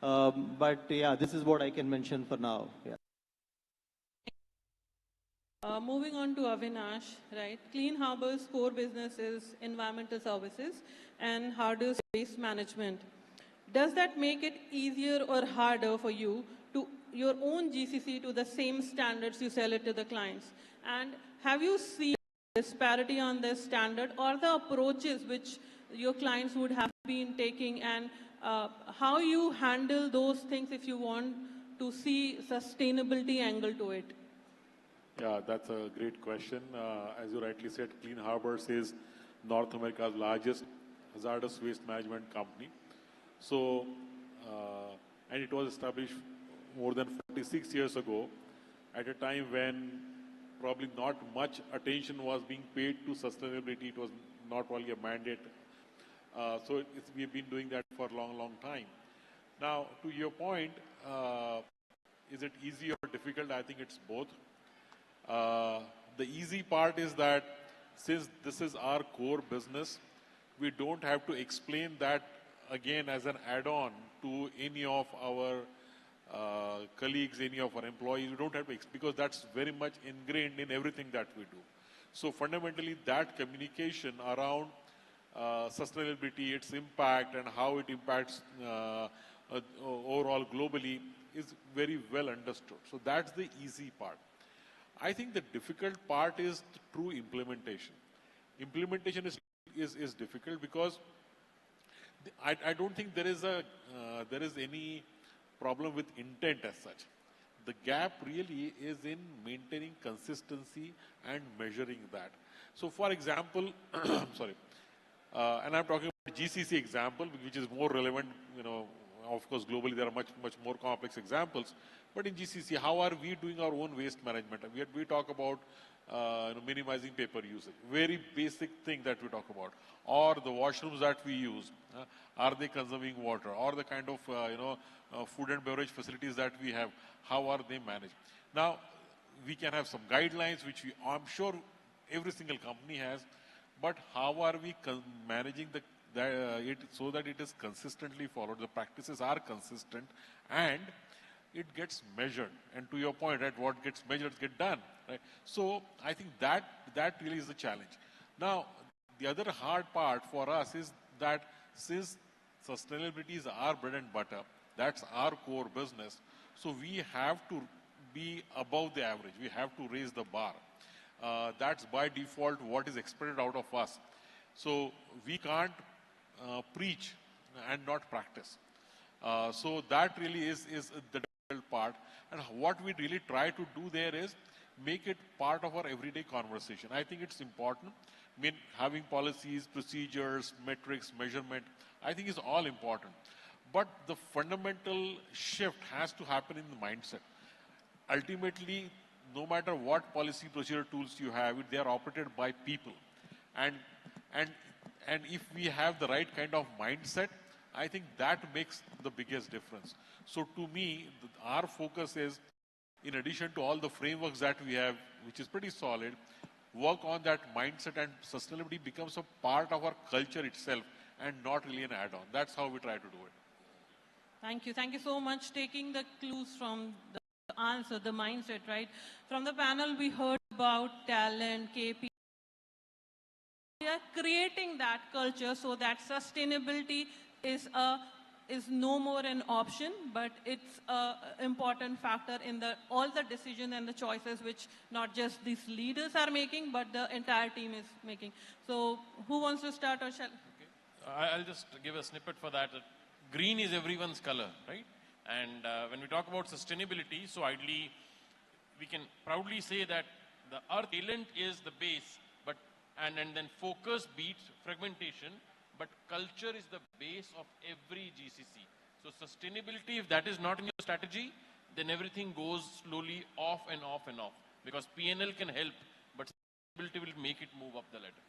but yeah, this is what I can mention for now. Yeah. Moving on to Avinash, right? Clean Harbor's core business is environmental services and Harder's waste management. Does that make it easier or harder for you to your own GCC to the same standards you sell it to the clients? And have you seen disparity on this standard or the approaches which your clients would have been taking, and how you handle those things if you want to see sustainability angle to it? Yeah, that's a great question. As you rightly said, Clean Harbors is North America's largest hazardous waste management company. So, and it was established more than 46 years ago, at a time when probably not much attention was being paid to sustainability. It was not really a mandate. So we've been doing that for a long, long time. Now, to your point, is it easy or difficult? I think it's both. The easy part is that since this is our core business, we don't have to explain that again as an add-on to any of our colleagues, any of our employees. We don't have to, because that's very much ingrained in everything that we do. So fundamentally, that communication around sustainability, its impact, and how it impacts overall globally is very well understood. So that's the easy part. I think the difficult part is the true implementation. Implementation is difficult because I don't think there is any problem with intent as such. The gap really is in maintaining consistency and measuring that. So, for example, sorry, and I'm talking about GCC example, which is more relevant. You know, of course, globally there are much more complex examples. But in GCC, how are we doing our own waste management? We talk about minimizing paper usage, very basic thing that we talk about. Or the washrooms that we use, are they conserving water? Or the kind of food and beverage facilities that we have, how are they managed? Now, we can have some guidelines, which I'm sure every single company has, but how are we managing it so that it is consistently followed? The practices are consistent and it gets measured. And to your point, right, what gets measured gets done. Right? So I think that really is the challenge. Now, the other hard part for us is that since sustainability is our bread and butter, that's our core business, so we have to be above the average. We have to raise the bar. That's by default what is expected out of us. So we can't preach and not practice. So that really is the difficult part. And what we really try to do there is make it part of our everyday conversation. I think it's important. I mean, having policies, procedures, metrics, measurement, I think is all important. But the fundamental shift has to happen in the mindset. Ultimately, no matter what policy, procedure, tools you have, they are operated by people. And if we have the right kind of mindset, I think that makes the biggest difference. So to me, our focus is, in addition to all the frameworks that we have, which is pretty solid, work on that mindset, and sustainability becomes a part of our culture itself and not really an add-on. That's how we try to do it. Thank you. Thank you so much. Taking the clues from the answer, the mindset, right? From the panel, we heard about talent, KP. We are creating that culture so that sustainability is a is no more an option, but it's an important factor in all the decisions and the choices which not just these leaders are making, but the entire team is making. So who wants to start or shall? I'll just give a snippet for that. Green is everyone's color, right? And when we talk about sustainability, so ideally, we can proudly say that the earth talent is the base, but and then focus beats fragmentation, but culture is the base of every GCC. So sustainability, if that is not in your strategy, then everything goes slowly off and off and off, because PNL can help, but sustainability will make it move up the ladder.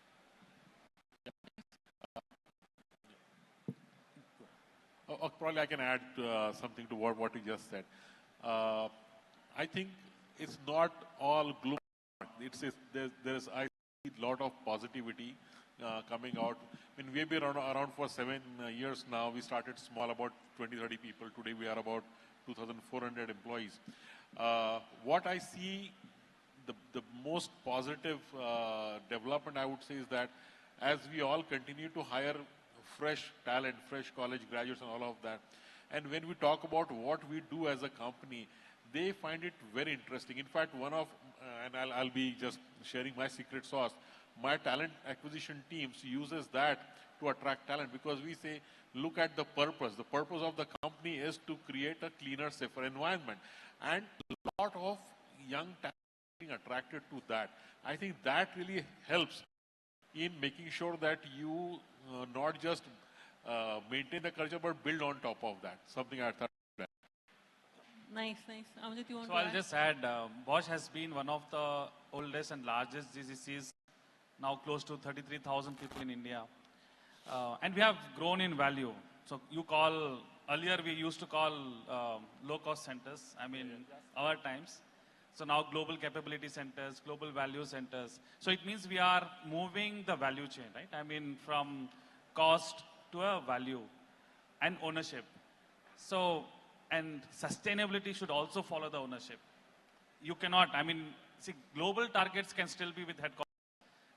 Probably I can add something to what you just said. I think it's not all gloom. There's I see a lot of positivity coming out. I mean, we've been around for 7 years now. We started small, about 20, 30 people. Today we are about 2,400 employees. What I see, the most positive development, I would say, is that as we all continue to hire fresh talent, fresh college graduates and all of that, and when we talk about what we do as a company, they find it very interesting. In fact, one of, and I'll be just sharing my secret sauce, my talent acquisition teams uses that to attract talent, because we say, look at the purpose. The purpose of the company is to create a cleaner, safer environment. And a lot of young talent being attracted to that. I think that really helps in making sure that you not just maintain the culture, but build on top of that. Something I thought. Nice, nice. Amjit, you want So to I'll add? just add, Bosch has been one of the oldest and largest GCCs, now close to 33,000 people in India. And we have grown in value. So you call, earlier we used to call low-cost centers, I mean, our times. So now global capability centers, global value centers. So it means we are moving the value chain, right? I mean, from cost to a value and ownership. So, and sustainability should also follow the ownership. You cannot, I mean, see, global targets can still be with headquarters.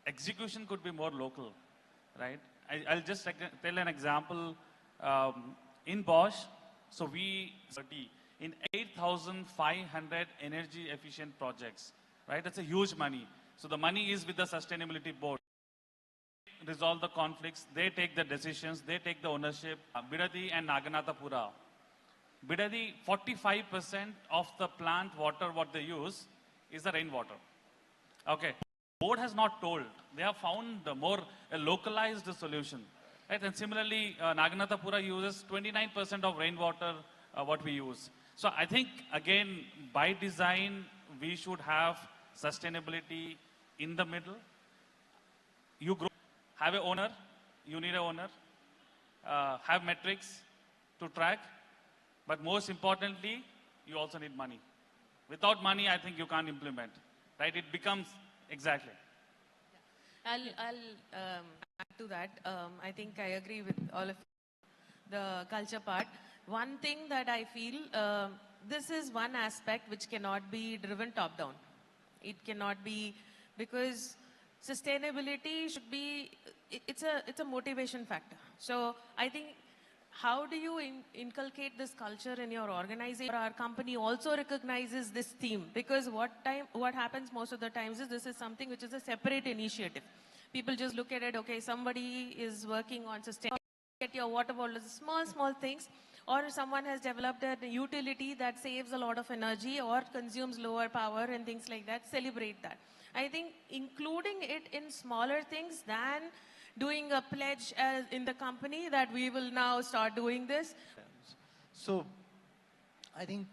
Execution could be more local, right? I'll just tell an example. In Bosch, so we in 8,500 energy efficient projects, right? That's a huge money. So the money is with the sustainability board. Resolve the conflicts, they take the decisions, they take the ownership. Bidadi and Naganathapura. Bidadi, 45% of the plant water what they use is the rainwater. Okay. Board has not told. They have found a more localized solution. Right? And similarly, Naganathapura uses 29% of rainwater what we use. So I think, again, by design, we should have sustainability in the middle. You grow, have an owner, you need an owner, have metrics to track, but most importantly, you also need money. Without money, I think you can't implement, right? It becomes, exactly. I'll add to that. I think I agree with all of the culture part. One thing that I feel, this is one aspect which cannot be driven top down. It cannot be, because sustainability should be, it's a motivation factor. So I think, how do you inculcate this culture in your organization? Our company also recognizes this theme, because what happens most of the times is this is something which is a separate initiative. People just look at it, okay, somebody is working on sustainability, get your water bottles, small things, or someone has developed a utility that saves a lot of energy or consumes lower power and things like that, celebrate that. I think including it in smaller things than doing a pledge in the company that we will now start doing this. So I think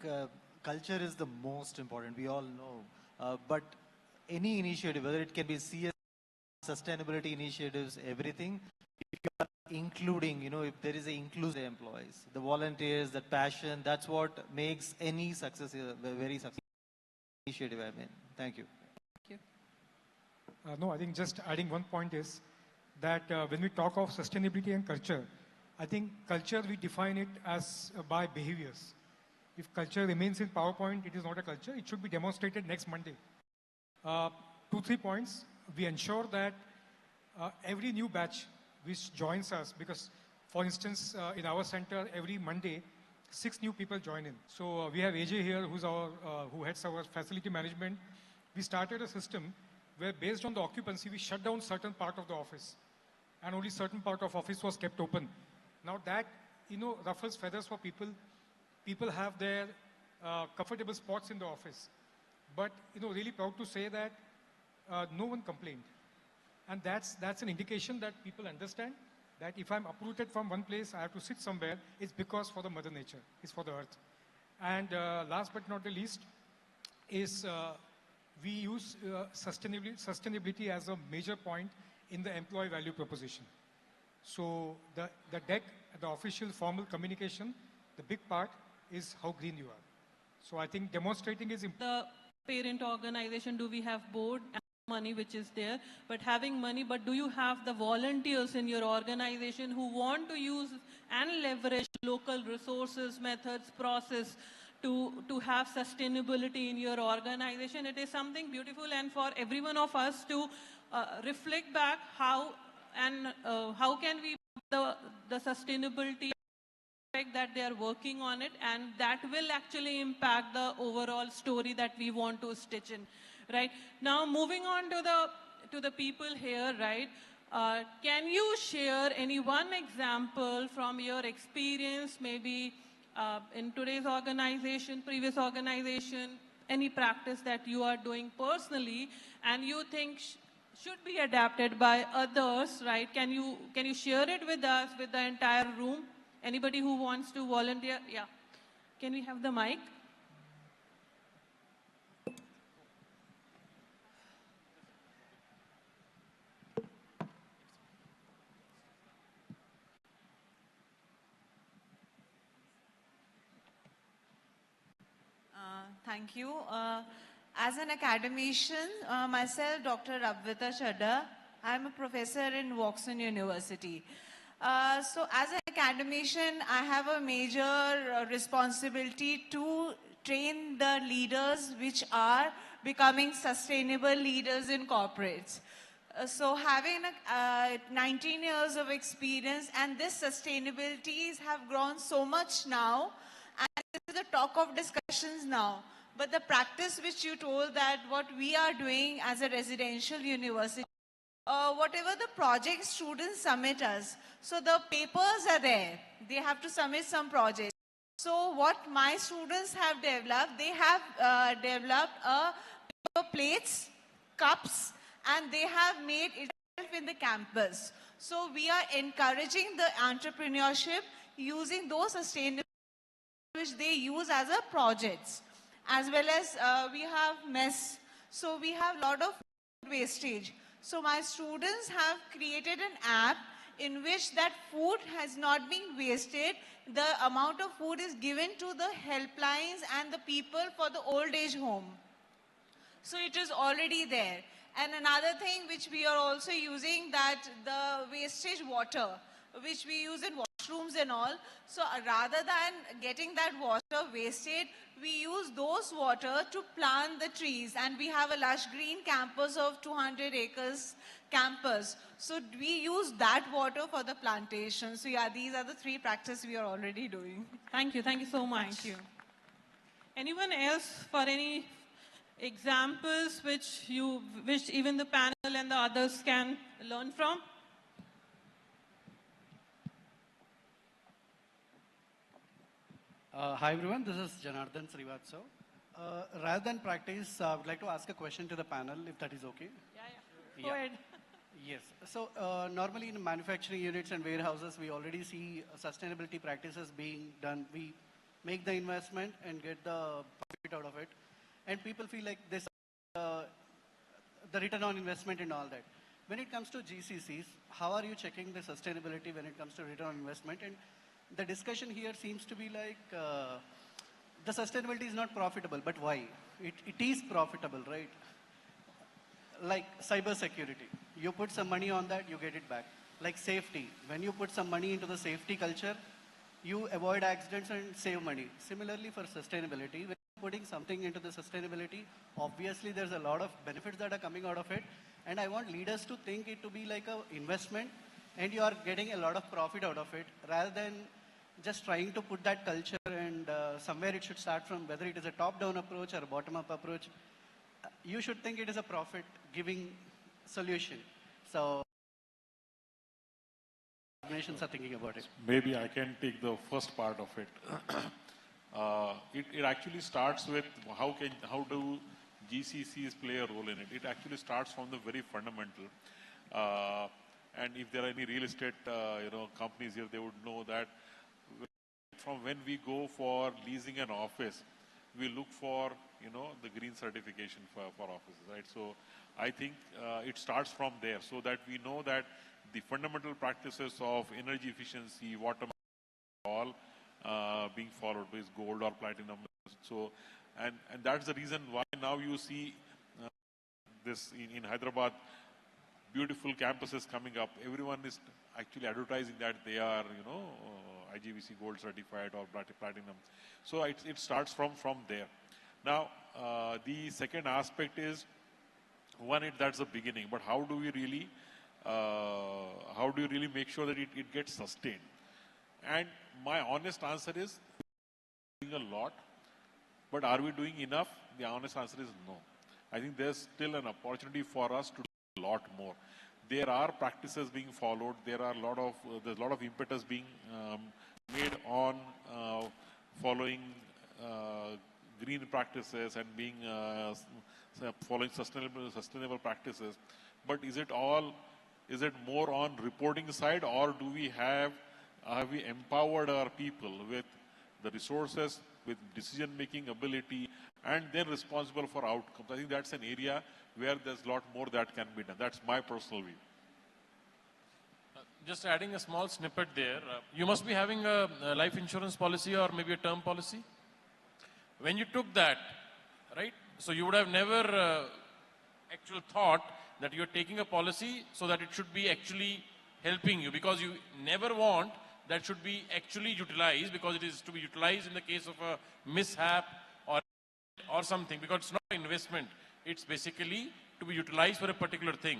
culture is the most important, we all know. But any initiative, whether it can be CS, sustainability initiatives, everything, if you are including, if there is an inclusive employees, the volunteers, that passion, that's what makes any success a very successful initiative, I mean. Thank you. Thank you. No, I think just adding one point is that when we talk of sustainability and culture, I think culture, we define it as by behaviors. If culture remains in PowerPoint, it is not a culture. It should be demonstrated next Monday. 2-3 points. We ensure that every new batch which joins us, because For instance, in our center, every Monday, 6 new people join in. So we have AJ here, who heads our facility management. We started a system where based on the occupancy, we shut down certain part of the office. And only certain part of office was kept open. Now that, ruffles feathers for people. People have their comfortable spots in the office. But, really proud to say that no one complained. And that's an indication that people understand that if I'm uprooted from one place, I have to sit somewhere, it's because for the mother nature, it's for the earth. And last but not the least is we use sustainability as a major point in the employee value proposition. So the deck, the official formal communication, the big part is how green you are. So I think demonstrating is important. The parent organization, do we have board and money which is there, but having money, but do you have the volunteers in your organization who want to use and leverage local resources, methods, process to have sustainability in your organization? It is something beautiful, and for every one of us to reflect back how can we the sustainability that they are working on it, and that will actually impact the overall story that we want to stitch in. Right now, moving on to the people here, right? Can you share any one example from your experience, maybe in today's organization, previous organization, any practice that you are doing personally, and you think should be adapted by others, right? Can you share it with us, with the entire room? Anybody who wants to volunteer? Yeah. Can we have the mic? Thank you. As an academician, myself, Dr. Abvita Chadda, I'm a professor in Woxon University. So as an academician, I have a major responsibility to train the leaders which are becoming sustainable leaders in corporates. So having 19 years of experience, and this sustainabilities have grown so much now, and this is the talk of discussions now. But the practice which you told, that what we are doing as a residential university, whatever the project students submit us, so the papers are there. They have to submit some projects. So what my students have developed, they have developed paper plates, cups, and they have made it in the campus. So we are encouraging the entrepreneurship using those sustainable which they use as a projects. As well as we have mess. So we have a lot of wastage. So my students have created an app in which that food has not been wasted. The amount of food is given to the helplines and the people for the old age home. So it is already there. And another thing which we are also using, that the wastage water, which we use in washrooms and all. So rather than getting that water wasted, we use those water to plant the trees. And we have a lush green campus of 200 acres campus. So we use that water for the plantation. So yeah, these are the 3 practices we are already doing. Thank you. Thank you so much. Thank you. Anyone else for any examples which even the panel and the others can learn from? Hi everyone, this is Janardhan Srivatsav. Rather than practice, I would like to ask a question to the panel, if that is okay. Go ahead. Yes. So normally in manufacturing units and warehouses, we already see sustainability practices being done. We make the investment and get the profit out of it. And people feel like this, the return on investment and all that. When it comes to GCCs, how are you checking the sustainability when it comes to return on investment? And the discussion here seems to be like the sustainability is not profitable, but why? It is profitable, right? Like cyber security. You put some money on that, you get it back. Like safety. When you put some money into the safety culture, you avoid accidents and save money. Similarly for sustainability, when you're putting something into the sustainability, obviously there's a lot of benefits that are coming out of it. And I want leaders to think it to be like an investment and you are getting a lot of profit out of it, rather than just trying to put that culture and somewhere it should start from, whether it is a top-down approach or a bottom-up approach, you should think it is a profit-giving solution. So organizations are thinking about it. Maybe I can take the first part of it. It actually starts with how do GCCs play a role in it. It actually starts from the very fundamental. And if there are any real estate companies here, they would know that from when we go for leasing an office, we look for the green certification for offices, right? So I think it starts from there, so that we know that the fundamental practices of energy efficiency, water, all being followed with gold or platinum. So, and that's the reason why now you see this in Hyderabad, beautiful campuses coming up. Everyone is actually advertising that they are, IGBC gold certified or platinum. So it starts from there. Now, the second aspect is, that's the beginning, but how do you really make sure that it gets sustained? And my honest answer is, doing a lot, but are we doing enough? The honest answer is no. I think there's still an opportunity for us to do a lot more. There are practices being followed. There's a lot of impetus being made on following green practices and following sustainable practices. But is it more on reporting side, or do we have we empowered our people with the resources, with decision-making ability, and then responsible for outcomes? I think that's an area where there's a lot more that can be done. That's my personal view. Just adding a small snippet there. You must be having a life insurance policy or maybe a term policy. When you took that, right? So you would have never actual thought that you're taking a policy so that it should be actually helping you, because you never want that should be actually utilized, because it is to be utilized in the case of a mishap or something, because it's not an investment. It's basically to be utilized for a particular thing.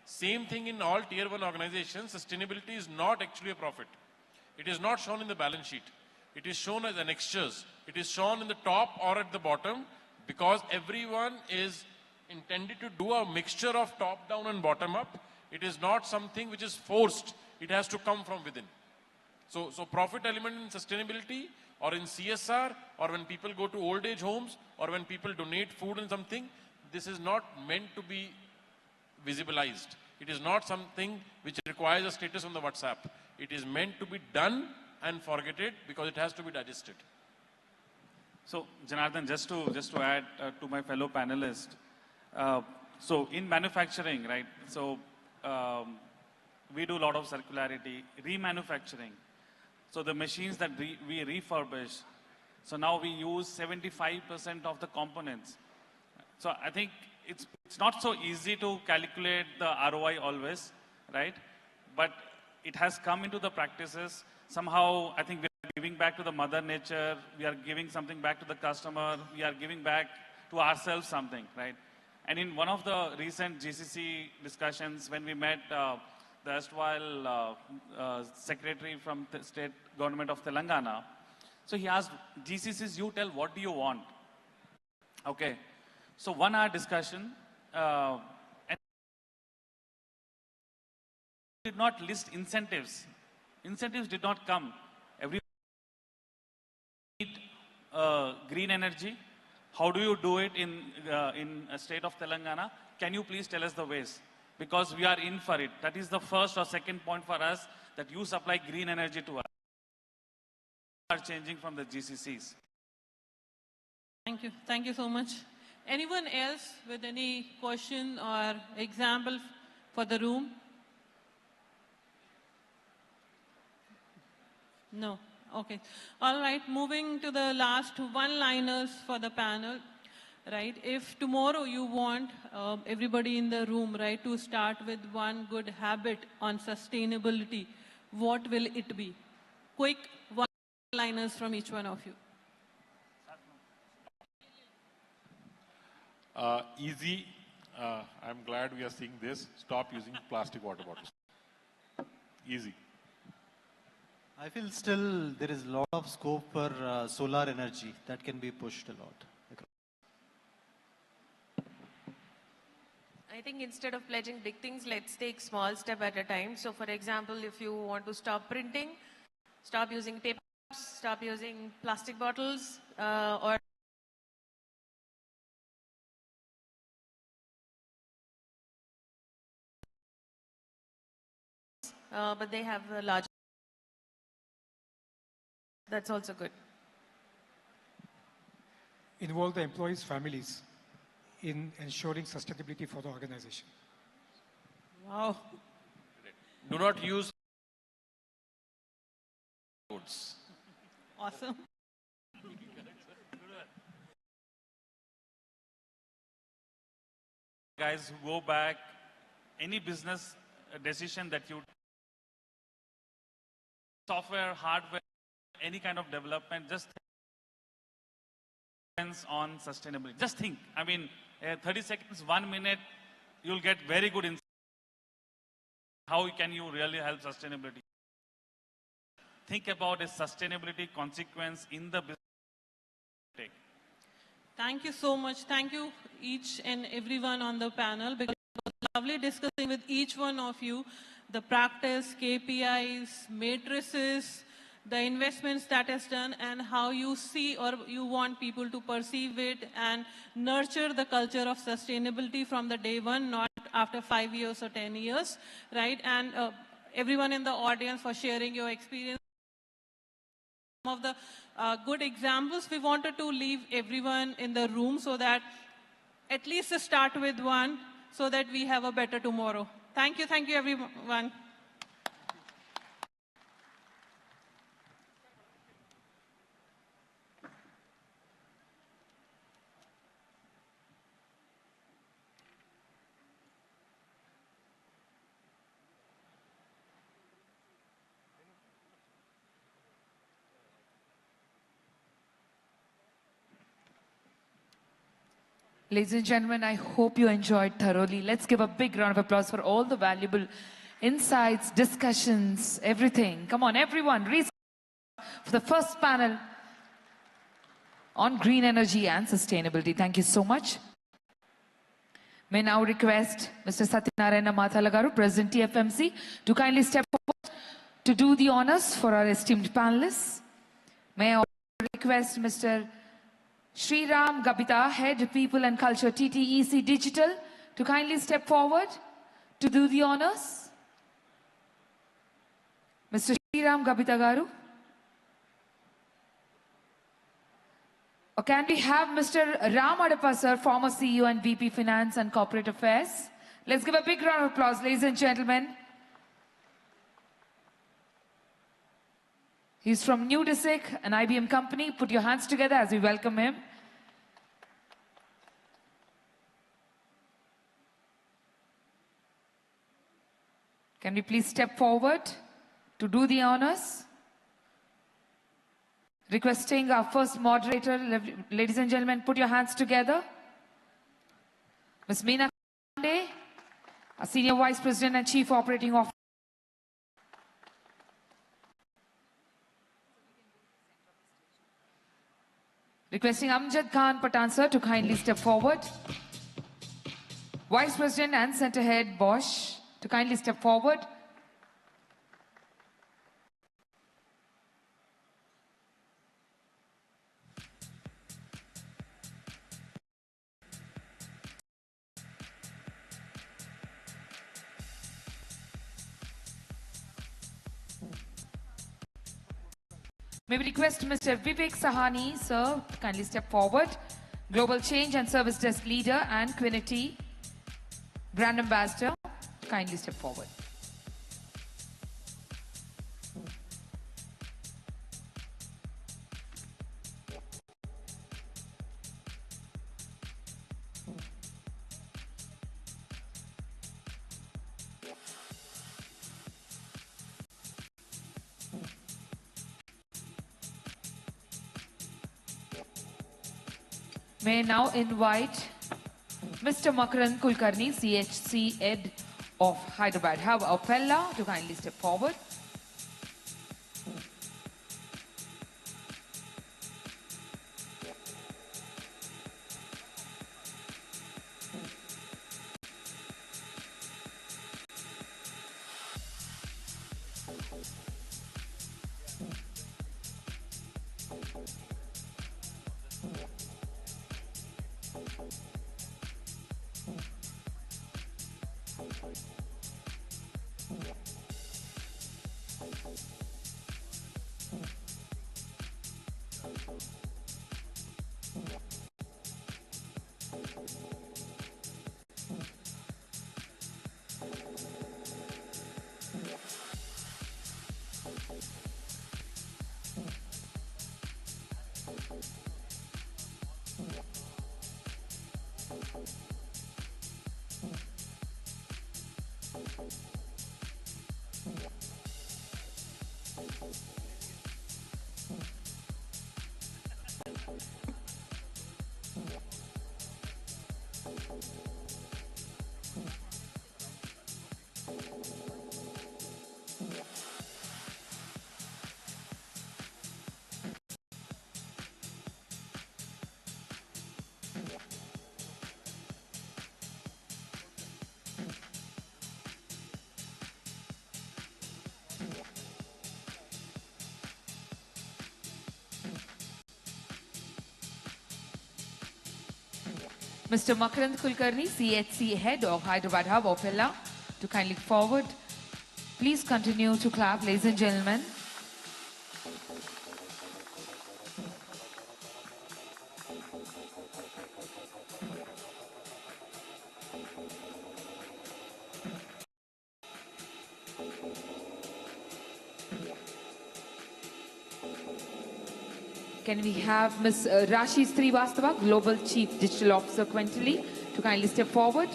Same thing in all tier 1 organizations. Sustainability is not actually a profit. It is not shown in the balance sheet. It is shown as annexures. It is shown in the top or at the bottom, because everyone is intended to do a mixture of top down and bottom up. It is not something which is forced. It has to come from within. So profit element in sustainability or in CSR, or when people go to old age homes, or when people donate food and something, this is not meant to be visibilized. It is not something which requires a status on the WhatsApp. It is meant to be done and forgotten, because it has to be digested. So, Janardhan, just to add to my fellow panelists, so in manufacturing, right? So we do a lot of circularity, remanufacturing. So the machines that we refurbish, so now we use 75% of the components. So I think it's not so easy to calculate the ROI always, right? But it has come into the practices. Somehow, I think we are giving back to the mother nature. We are giving something back to the customer. We are giving back to ourselves something, right? And in one of the recent GCC discussions, when we met the erstwhile secretary from the state government of Telangana, so he asked, GCCs, you tell, what do you want? Okay. So 1 hour discussion, and did not list incentives. Incentives did not come. Everyone need green energy. How do you do it in a state of Telangana? Can you please tell us the ways? Because we are in for it. That is the first or second point for us, that you supply green energy to us. We are changing from the GCCs. Thank you. Thank you so much. Anyone else with any question or example for the room? No. Okay. All right. Moving to the last one-liners for the panel. Right. If tomorrow you want everybody in the room, right, to start with one good habit on sustainability, what will it be? Quick one-liners from each one of you. Easy. I'm glad we are seeing this. Stop using plastic water bottles. easy. I feel still there is a lot of scope for solar energy that can be pushed a lot. I think instead of pledging big things, let's take small step at a time. So for example, if you want to stop printing, stop using paper, stop using plastic bottles, but they have a large. That's also good. Involve the employees' families in ensuring sustainability for the organization. Wow. Do not use foods. Awesome. Guys who go back, any business decision that you, software, hardware, any kind of development, just depends on sustainability. Just think, I mean, 30 seconds, 1 minute, you'll get very good insight. How can you really help sustainability? Think about a sustainability consequence in the business. Thank you so much. Thank you each and everyone on the panel, because it was lovely discussing with each one of you the practice, KPIs, matrices, the investments that is done, and how you see or you want people to perceive it and nurture the culture of sustainability from the day one, not after 5 years or 10 years, right? And everyone in the audience for sharing your experience. Some of the good examples, we wanted to leave everyone in the room so that at least start with one so that we have a better tomorrow. Thank you everyone. Ladies and gentlemen, I hope you enjoyed thoroughly. Let's give a big round of applause for all the valuable insights, discussions, everything. Come on, everyone, for the first panel on green energy and sustainability. Thank you so much. May now request Mr. Satyanarayana Mathalagaru, President TFMC, to kindly step forward to do the honors for our esteemed panelists. May I also request Mr. Sriram Gabita, Head People and Culture, TTEC Digital, to kindly step forward to do the honors. Mr. Sriram Gabita Garu. Or can we have Mr. Ram Adappa, sir, former CEO and VP Finance and Corporate Affairs? Let's give a big round of applause, ladies and gentlemen. He's from New Disick, an IBM company. Put your hands together as we welcome him. Can we please step forward to do the honors? Requesting our first moderator, ladies and gentlemen, put your hands together. Ms. Meena Kande, our Senior Vice President and Chief Operating Officer. Requesting Amjad Khan Patan sir to kindly step forward. Vice President and Center Head Bosch to kindly step forward. May we request Mr. Vivek Sahani, sir, to kindly step forward. Global Change and Service Desk Leader and Quinity Brand Ambassador, to kindly step forward. May I now invite Mr. Makaran Kulkarni, CHC Ed of Hyderabad. Have Opella to kindly step forward. Mr. Makarand Kulkarni, CHC Head of Hyderabad Hub, Opella, to kindly forward. Please continue to clap, ladies and gentlemen. Can we have Ms. Rashi Srivastava, Global Chief Digital Officer, Quintily, to kindly step forward?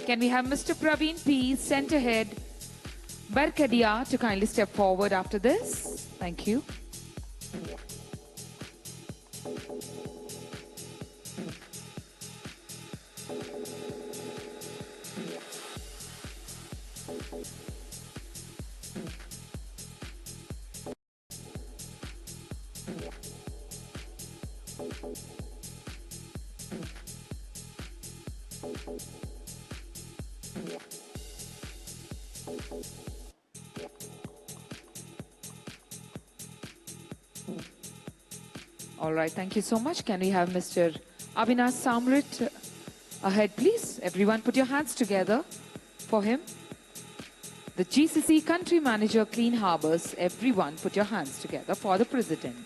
Can we have Mr. Praveen P, Centre Head, Barkadia, to kindly step forward after this? Thank you. All right, thank you so much. Can we have Mr. Avinash Samrit ahead, please? Everyone put your hands together for him. The GCC Country Manager, Clean Harbours. Everyone put your hands together for the President.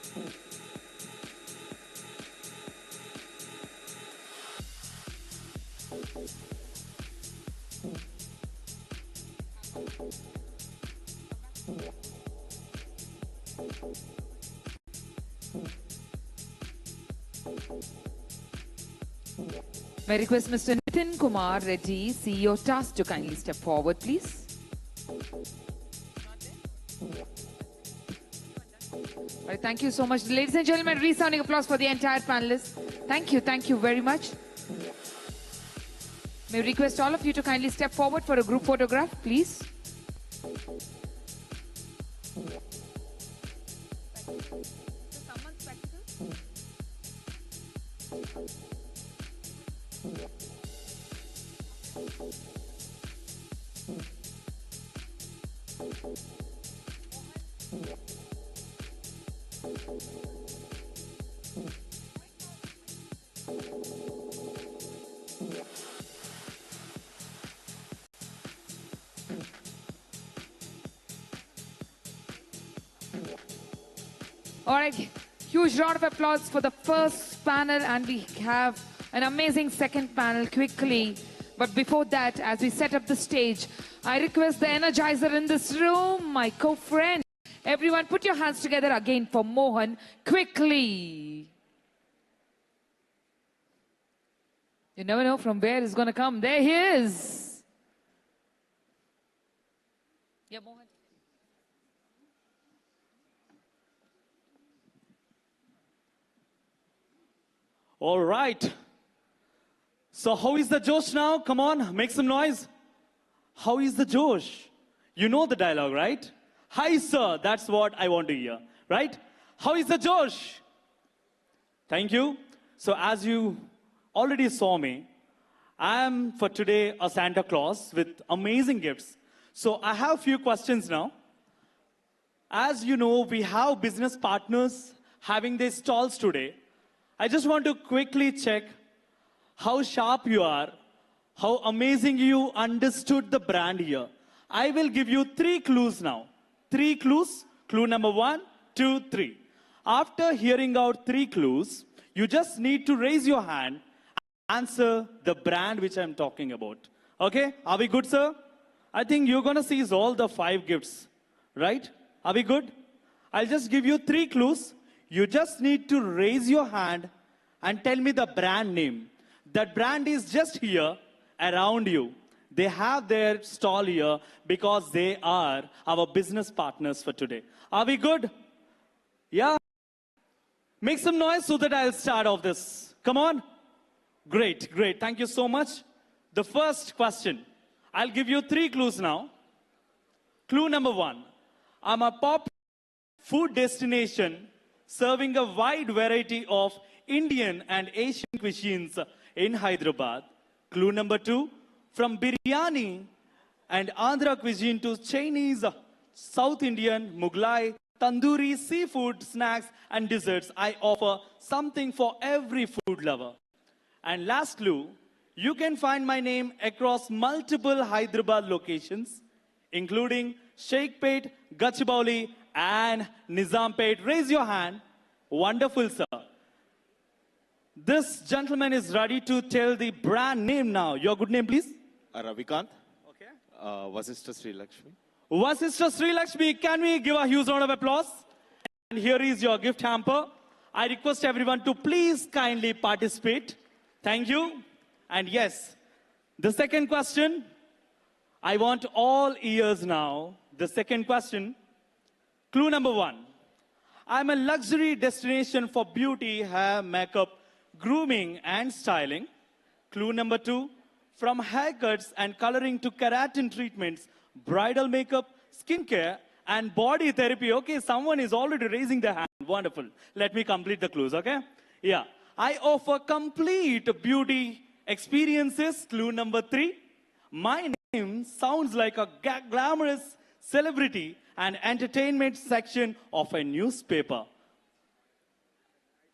May I request Mr. Nitin Kumar Reddy, CEO TAS, to kindly step forward, please. All right, thank you so much. Ladies and gentlemen, resounding applause for the entire panelists. Thank you very much. May I request all of you to kindly step forward for a group photograph, please. All right, huge round of applause for the first panel, and we have an amazing second panel quickly. But before that, as we set up the stage, I request the energizer in this room, my co-friend. Everyone put your hands together again for Mohan, quickly. You never know from where it's going to come. There he is. Yeah, Mohan. All right. So how is the Josh now? Come on, make some noise. How is the Josh? You know the dialogue, right? Hi, sir. That's what I want to hear, right? How is the Josh? Thank you. So as you already saw me, I am for today a Santa Claus with amazing gifts. So I have a few questions now. As you know, we have business partners having their stalls today. I just want to quickly check how sharp you are, how amazing you understood the brand here. I will give you 3 clues now. 3 clues. Clue number 1, 2, 3. After hearing out 3 clues, you just need to raise your hand and answer the brand which I'm talking about. Okay? Are we good, sir? I think you're going to seize all the 5 gifts, right? Are we good? I'll just give you 3 clues. You just need to raise your hand and tell me the brand name. That brand is just here around you. They have their stall here because they are our business partners for today. Are we good? Yeah? Make some noise so that I'll start off this. Come on. Great, great. Thank you so much. The first question. I'll give you 3 clues now. Clue number 1. I'm a pop food destination serving a wide variety of Indian and Asian cuisines in Hyderabad. Clue number 2. From biryani and Andhra cuisine to Chinese, South Indian, Mughlai, tandoori, seafood, snacks and desserts, I offer something for every food lover. And last clue, you can find my name across multiple Hyderabad locations, including Sheikhpet, Gachibowli and Nizampet. Raise your hand. Wonderful, sir. This gentleman is ready to tell the brand name now. Your good name, please? Ravikant. Okay. Vasishtha Sri Lakshmi. Vasishtha Sri Lakshmi, can we give a huge round of applause? And here is your gift hamper. I request everyone to please kindly participate. Thank you. And yes, the second question, I want all ears now. The second question, clue number 1. I'm a luxury destination for beauty, hair, makeup, grooming and styling. Clue number 2, from haircuts and coloring to keratin treatments, bridal makeup, skincare and body therapy. Okay, someone is already raising their hand. Wonderful. Let me complete the clues, okay? Yeah. I offer complete beauty experiences. Clue number 3. My name sounds like a glamorous celebrity and entertainment section of a newspaper.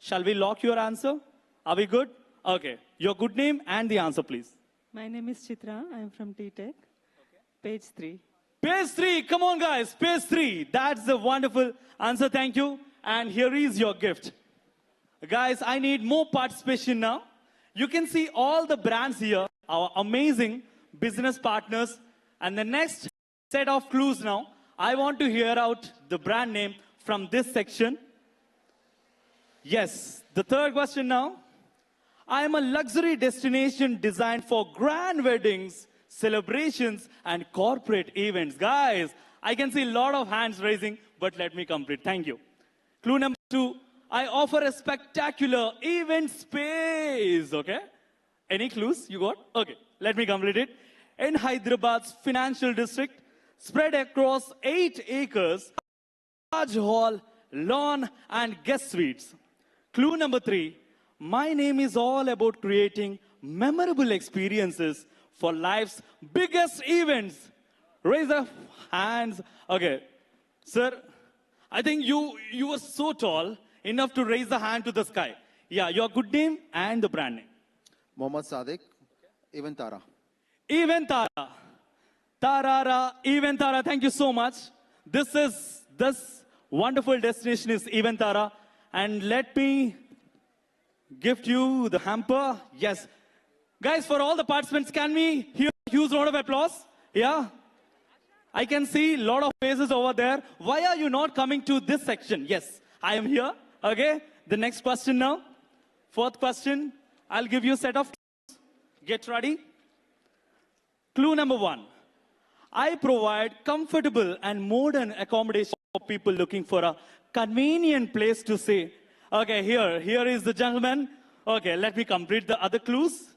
Shall we lock your answer? Are we good? Okay. Your good name and the answer, please. My name is Chitra. I am from T-Tech. Page 3. Page 3. Come on, guys. Page 3. That's a wonderful answer. Thank you. And here is your gift. Guys, I need more participation now. You can see all the brands here, our amazing business partners. And the next set of clues now, I want to hear out the brand name from this section. Yes, the third question now. I am a luxury destination designed for grand weddings, celebrations, and corporate events. Guys, I can see a lot of hands raising, but let me complete. Thank you. Clue number 2. I offer a spectacular event space. Okay? Any clues you got? Okay, let me complete it. In Hyderabad's financial district, spread across 8 acres, large hall, lawn, and guest suites. Clue number 3. My name is all about creating memorable experiences for life's biggest events. Raise the hands. Okay. Sir, I think you were so tall enough to raise the hand to the sky. Yeah, your good name and the brand name. Mohammad Sadiq. Even Tara. Even Tara. Tarara, Even Tara, thank you so much. This wonderful destination is Even Tara. And let me gift you the hamper. Yes. Guys, for all the participants, can we hear a huge round of applause? Yeah. I can see a lot of faces over there. Why are you not coming to this section? Yes, I am here. Okay. The next question now. Fourth question. I'll give you a set of clues. Get ready. Clue number 1. I provide comfortable and modern accommodation for people looking for a convenient place to stay. Okay, here is the gentleman. Okay, let me complete the other clues.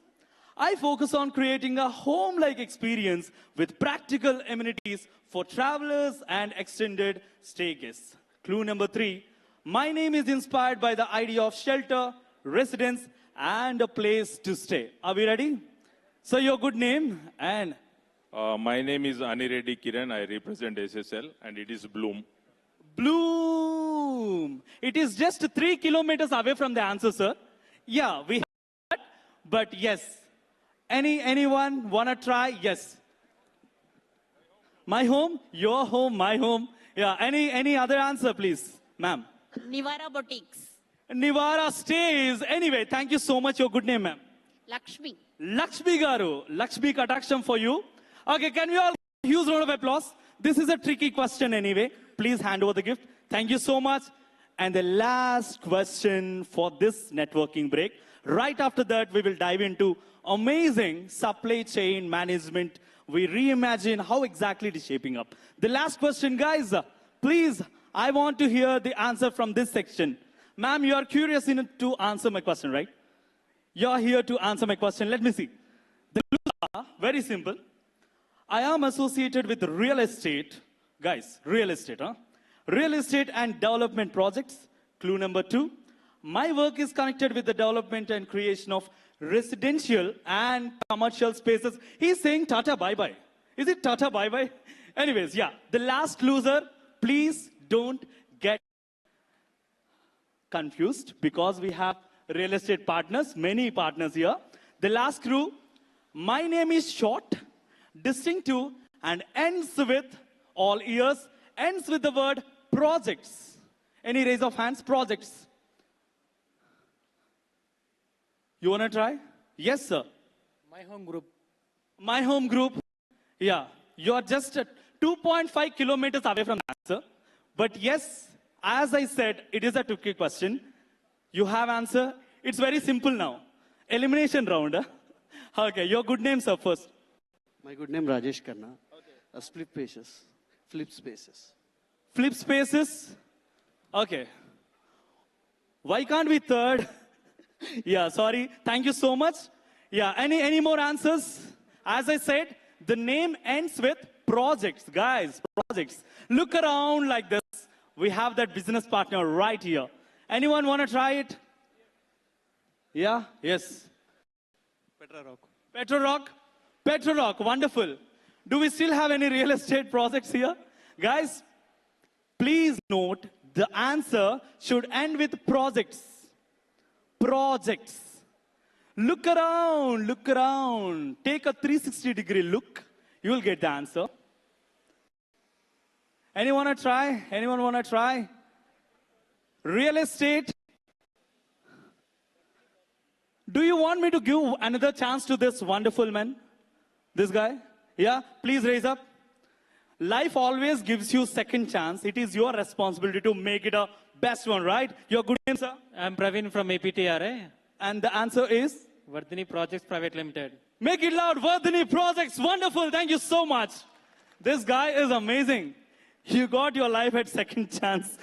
I focus on creating a home-like experience with practical amenities for travelers and extended stay guests. Clue number 3. My name is inspired by the idea of shelter, residence, and a place to stay. Are we ready? So your good name and... My name is Anireddy Kiran. I represent SSL and it is Bloom. Bloom. It is just 3 kilometers away from the answer, sir. Yeah, we have that. But yes. Anyone want to try? Yes. My home, your home, my home. Yeah, any other answer, please, ma'am? Nivara Boutiques. Nivara stays. Anyway, thank you so much. Your good name, ma'am? Lakshmi. Lakshmi Garu. Lakshmi Kataksham for you. Okay, can we all give a huge round of applause? This is a tricky question anyway. Please hand over the gift. Thank you so much. And the last question for this networking break. Right after that, we will dive into amazing supply chain management. We reimagine how exactly it is shaping up. The last question, guys, please, I want to hear the answer from this section. Ma'am, you are curious to answer my question, right? You're here to answer my question. Let me see. The clues are very simple. I am associated with real estate. Guys, real estate, huh? Real estate and development projects. Clue number 2. My work is connected with the development and creation of residential and commercial spaces. He's saying Tata bye-bye. Is it Tata bye-bye? Anyways, yeah. The last loser, please don't get confused because we have real estate partners, many partners here. The last clue, my name is short, distinctive, and ends with, all ears, ends with the word projects. Any raise of hands? Projects. You want to try? Yes, sir. My home group. My home group. Yeah, you are just 2.5 kilometers away from the answer. But yes, as I said, it is a tricky question. You have answer. It's very simple now. Elimination round. Huh? Okay, your good name, sir, first. My good name Rajesh Khanna. Okay. Split spaces. Flip spaces. Flip spaces. Okay. Why can't we third? Yeah, sorry. Thank you so much. Yeah, any more answers? As I said, the name ends with projects. Guys, projects. Look around like this. We have that business partner right here. Anyone want to try it? Yeah? Yes. Petra Rock. Petra Rock. Wonderful. Do we still have any real estate projects here? Guys, please note the answer should end with projects. Projects. Look around, look around. Take a 360-degree look. You will get the answer. Anyone want to try? Anyone want to try? Real estate. Do you want me to give another chance to this wonderful man? This guy? Yeah, please raise up. Life always gives you second chance. It is your responsibility to make it a best one, right? Your good name, sir? I'm Praveen from APTRA. And the answer is? Vardhini Projects Private Limited. Make it loud. Vardhini Projects. Wonderful. Thank you so much. This guy is amazing. You got your life at second chance.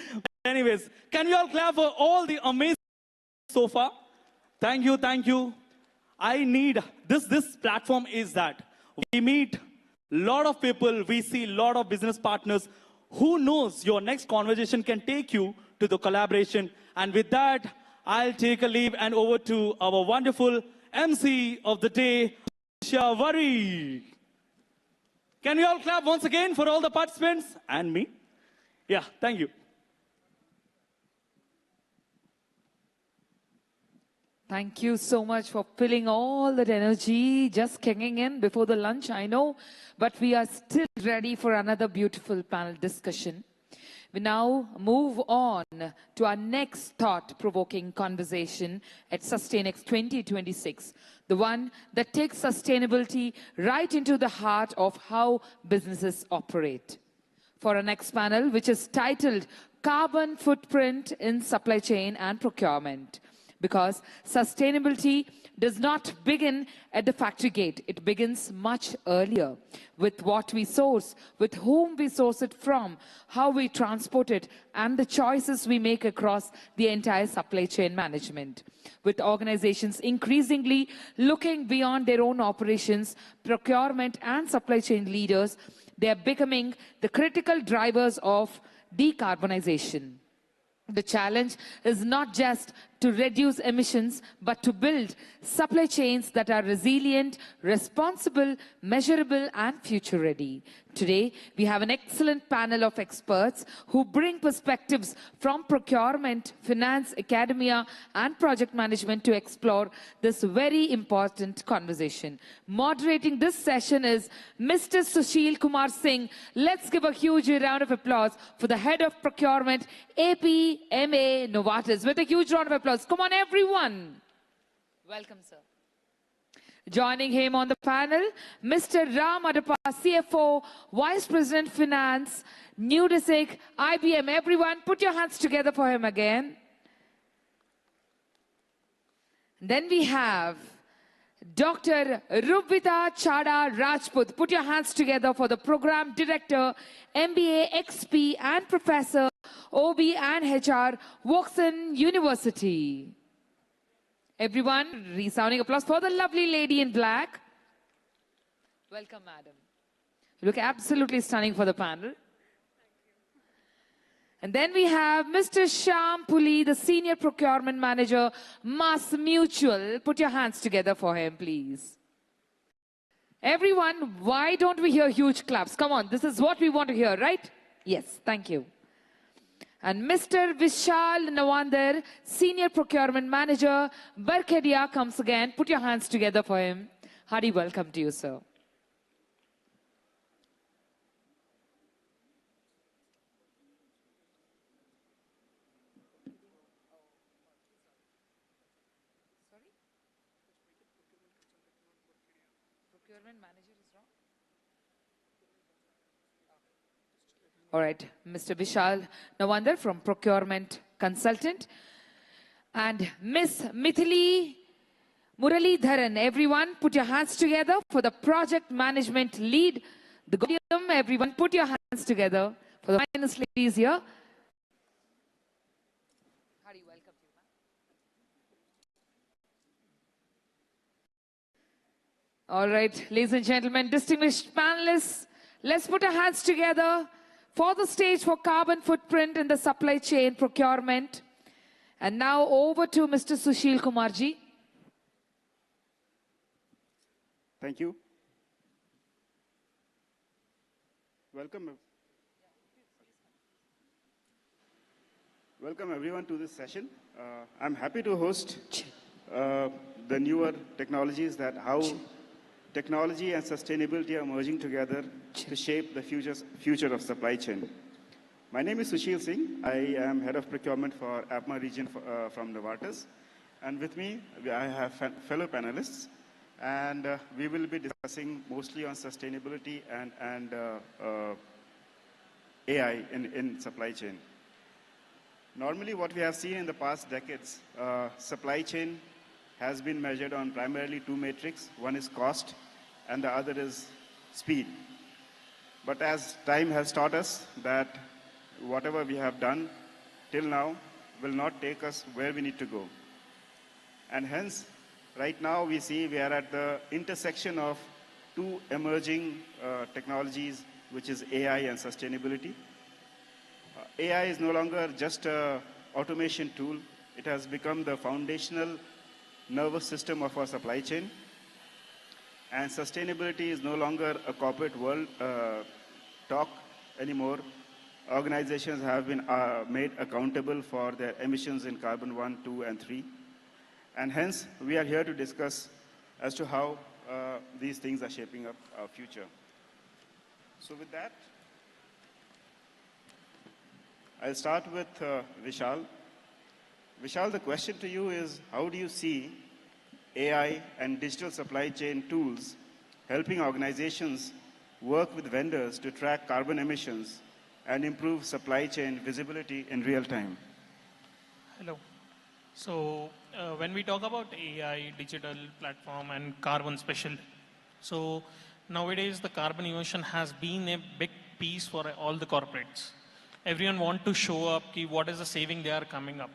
Anyways, can you all clap for all the amazing so far? Thank you, thank you. I need, this platform is that. We meet a lot of people, we see a lot of business partners. Who knows, your next conversation can take you to the collaboration. And with that, I'll take a leave and over to our wonderful MC of the day, Shavari. Can we all clap once again for all the participants and me? Yeah, thank you. Thank you so much for filling all that energy, just kicking in before the lunch, I know. But we are still ready for another beautiful panel discussion. We now move on to our next thought-provoking conversation at Sustainx 2026, the one that takes sustainability right into the heart of how businesses operate. For our next panel, which is titled Carbon Footprint in Supply Chain and Procurement, Because sustainability does not begin at the factory gate. It begins much earlier with what we source, with whom we source it from, how we transport it, and the choices we make across the entire supply chain management. With organizations increasingly looking beyond their own operations, procurement and supply chain leaders, they are becoming the critical drivers of decarbonization. The challenge is not just to reduce emissions, but to build supply chains that are resilient, responsible, measurable, and future-ready. Today, we have an excellent panel of experts who bring perspectives from procurement, finance, academia, and project management to explore this very important conversation. Moderating this session is Mr. Sushil Kumar Singh. Let's give a huge round of applause for the head of procurement, APMA Novartis, with a huge round of applause. Come on, everyone. Welcome, sir. Joining him on the panel, Mr. Ram Adapa, CFO, Vice President Finance, Nudisic, IBM. Everyone, put your hands together for him again. Then we have Dr. Rupita Chada Rajput. Put your hands together for the Program Director, MBA, XP, and Professor, OB and HR, Woxen University. Everyone, resounding applause for the lovely lady in black. Welcome, madam. You look absolutely stunning for the panel. And then we have Mr. Shyam Puli, the Senior Procurement Manager, Mass Mutual. Put your hands together for him, please. Everyone, why don't we hear huge claps? Come on, this is what we want to hear, right? Yes, thank you. And Mr. Vishal Nawandar, Senior Procurement Manager, Barkadia comes again. Put your hands together for him. Hearty welcome to you, sir. Procurement Manager is wrong. All right, Mr. Vishal Nawandar from Procurement Consultant. And Miss Mithili Muralidharan. Everyone, put your hands together for the Project Management Lead. The Gaudium, everyone, put your hands together for the finest ladies here. Hearty welcome to you, ma'am. All right, ladies and gentlemen, distinguished panelists, let's put our hands together for the stage for carbon footprint in the supply chain procurement. And now over to Mr. Sushil Kumarji. Thank you. Welcome everyone to this session. I'm happy to host the newer technologies, that how technology and sustainability are merging together to shape the future of supply chain. My name is Sushil Singh. I am head of procurement for APMA region from Novartis. And with me, I have fellow panelists. And we will be discussing mostly on sustainability and AI in supply chain. Normally, what we have seen in the past decades, supply chain has been measured on primarily two metrics. One is cost, and the other is speed. But as time has taught us that whatever we have done till now will not take us where we need to go. And hence, right now we see we are at the intersection of two emerging technologies, which is AI and sustainability. AI is no longer just an automation tool. It has become the foundational nervous system of our supply chain. And sustainability is no longer a corporate world talk anymore. Organizations have been made accountable for their emissions in carbon 1, 2, and 3. And hence, we are here to discuss as to how these things are shaping up our future. So with that, I'll start with Vishal. Vishal, the question to you is, how do you see AI and digital supply chain tools helping organizations work with vendors to track carbon emissions and improve supply chain visibility in real time? Hello. So when we talk about AI, digital platform, and carbon special, so nowadays the carbon emission has been a big piece for all the corporates. Everyone want to show up what is the saving they are coming up.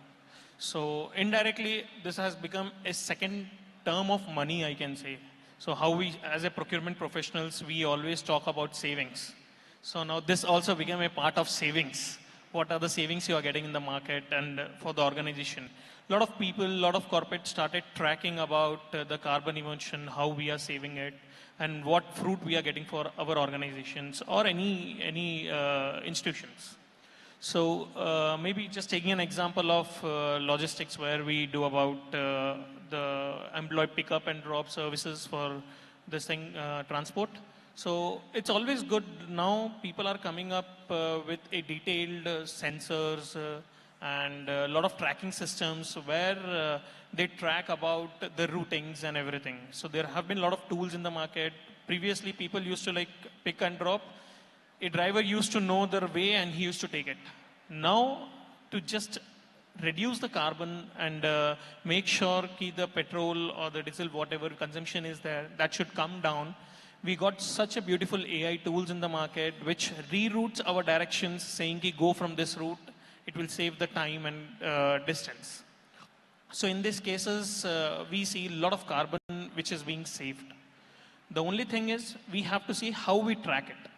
So indirectly, this has become a second term of money, I can say. So how we, as a procurement professionals, we always talk about savings. So now this also became a part of savings. What are the savings you are getting in the market and for the organization? A lot of people, a lot of corporates started tracking about the carbon emission, how we are saving it, and what fruit we are getting for our organizations or any institutions. So maybe just taking an example of logistics where we do about the employee pickup and drop services for this thing, transport. So it's always good now people are coming up with a detailed sensors and a lot of tracking systems where they track about the routings and everything. So there have been a lot of tools in the market. Previously people used to like pick and drop. A driver used to know their way and he used to take it. Now to just reduce the carbon and make sure that the petrol or the diesel, whatever consumption is there, that should come down. We got such a beautiful AI tools in the market which reroutes our directions saying go from this route, it will save the time and distance. So in these cases, we see a lot of carbon which is being saved. The only thing is we have to see how we track it.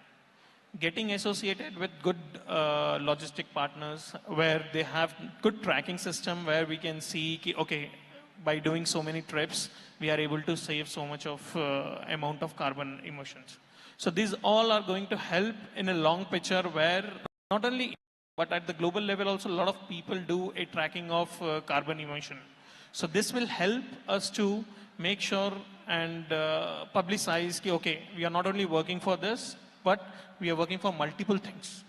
Getting associated with good logistic partners where they have good tracking system where we can see, okay, by doing so many trips, we are able to save so much of amount of carbon emissions. So these all are going to help in a long picture where not only, but at the global level also a lot of people do a tracking of carbon emission. So this will help us to make sure and publicize, okay, we are not only working for this, but we are working for multiple things.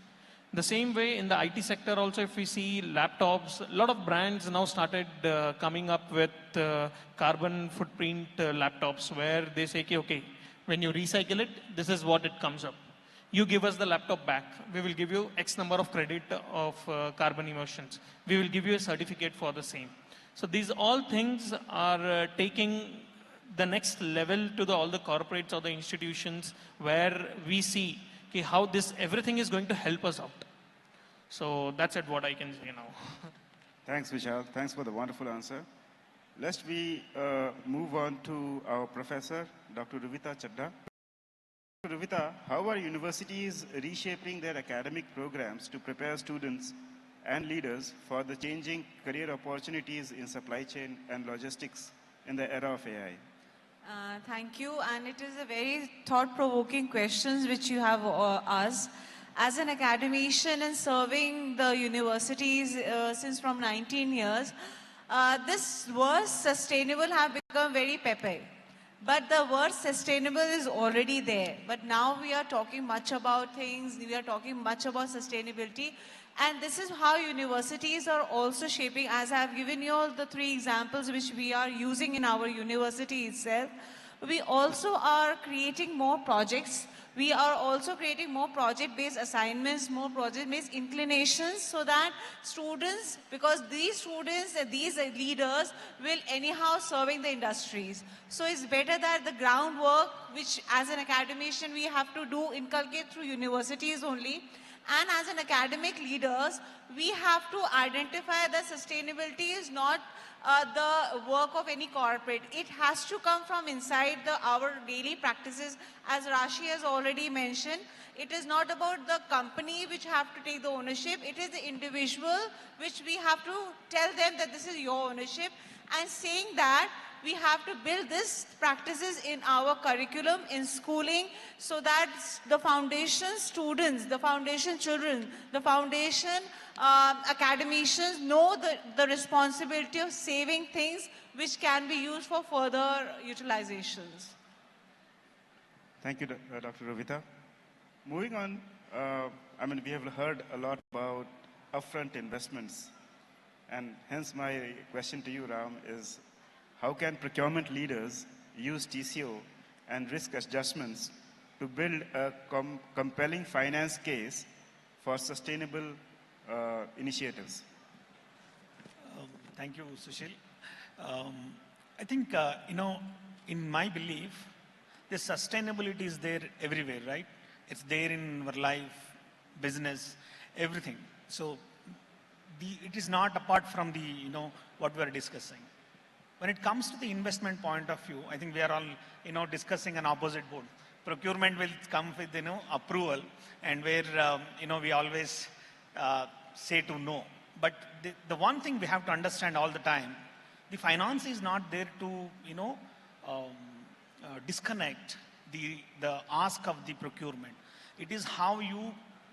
The same way in the IT sector also, if we see laptops, a lot of brands now started coming up with carbon footprint laptops where they say, okay, when you recycle it, this is what it comes up. You give us the laptop back. We will give you X number of credit of carbon emissions. We will give you a certificate for the same. So these all things are taking the next level to all the corporates or the institutions where we see how this everything is going to help us out. So that's it what I can say now. Thanks, Vishal. Thanks for the wonderful answer. Let's move on to our professor, Dr. Ruvita Chadda. Dr. Ruvita, how are universities reshaping their academic programs to prepare students and leaders for the changing career opportunities in supply chain and logistics in the era of AI? Thank you, and it is a very thought-provoking questions which you have asked. As an academician and serving the universities since from 19 years, this word sustainable have become very pepe. But the word sustainable is already there. But now we are talking much about things, we are talking much about sustainability. And this is how universities are also shaping, as I have given you all the 3 examples which we are using in our university itself. We also are creating more projects. We are also creating more project-based assignments, more project-based inclinations so that students, because these students and these leaders will anyhow serving the industries. So it's better that the groundwork, which as an academician we have to do, inculcate through universities only. And as an academic leaders, we have to identify that sustainability is not the work of any corporate. It has to come from inside our daily practices. As Rashi has already mentioned, it is not about the company which have to take the ownership. It is the individual which we have to tell them that this is your ownership. And saying that, we have to build these practices in our curriculum, in schooling, so that the foundation students, the foundation children, the foundation academicians know the responsibility of saving things which can be used for further utilizations. Thank you, Dr. Ruvita. Moving on, we have heard a lot about upfront investments. And hence my question to you, Ram, is how can procurement leaders use TCO and risk adjustments to build a compelling finance case for sustainable initiatives? Thank you, Sushil. I think, in my belief, the sustainability is there everywhere, right? It's there in our life, business, everything. So it is not apart from what we are discussing. When it comes to the investment point of view, I think we are all, discussing an opposite board. Procurement will come with, approval, and where, we always say to no. But the one thing we have to understand all the time, the finance is not there to, disconnect the ask of the procurement. It is how you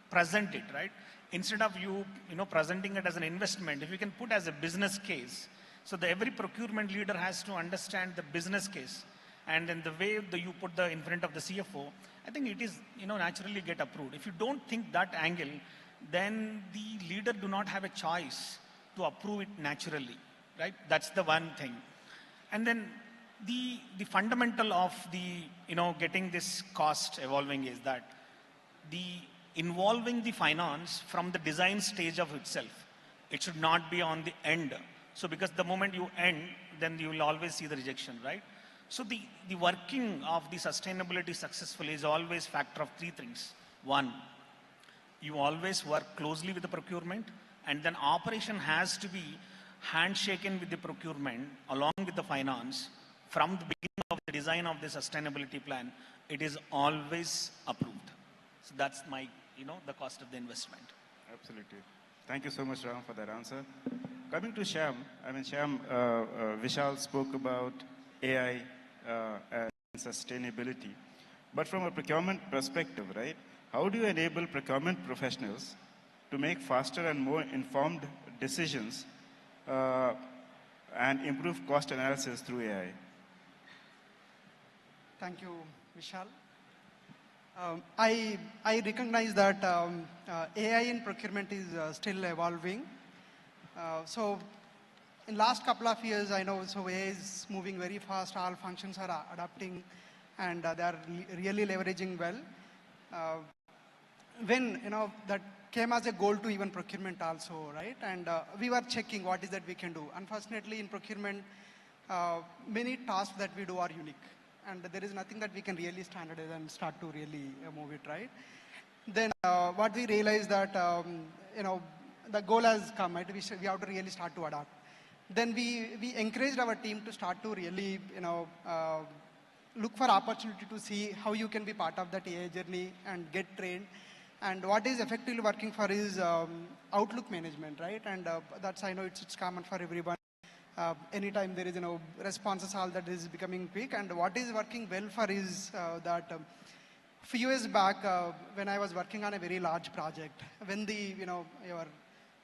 present it, right? Instead of you, presenting it as an investment, if you can put as a business case, so every procurement leader has to understand the business case. And then the way you put in front of the CFO, I think it is, naturally get approved. If you don't think that angle, then the leader do not have a choice to approve it naturally, right? That's the one thing. And then the fundamental of the, getting this cost evolving is that the involving the finance from the design stage of itself. It should not be on the end. So because the moment you end, then you will always see the rejection, right? So the working of the sustainability successfully is always factor of three things. One, you always work closely with the procurement, and then operation has to be handshaken with the procurement along with the finance. From the beginning of the design of the sustainability plan, it is always approved. So that's my, the cost of the investment. Absolutely. Thank you so much, Ram, for that answer. Coming to Shyam, Vishal spoke about AI and sustainability. But from a procurement perspective, right, how do you enable procurement professionals to make faster and more informed decisions and improve cost analysis through AI? Thank you, Vishal. I recognize that AI in procurement is still evolving. So in last couple of years, I know AI is moving very fast. All functions are adapting, and they are really leveraging well. When that came as a goal to even procurement also, right? And we were checking what is that we can do. Unfortunately, in procurement, many tasks that we do are unique. And there is nothing that we can really standardize and start to really move it, right? Then what we realized that, the goal has come, right? We have to really start to adapt. Then we encouraged our team to start to really, look for opportunity to see how you can be part of that AI journey and get trained. And what is effectively working for is outlook management, right? And that's, I know it's common for everyone. Anytime there is, responses, all that is becoming quick. And what is working well for is that a few years back, when I was working on a very large project, when the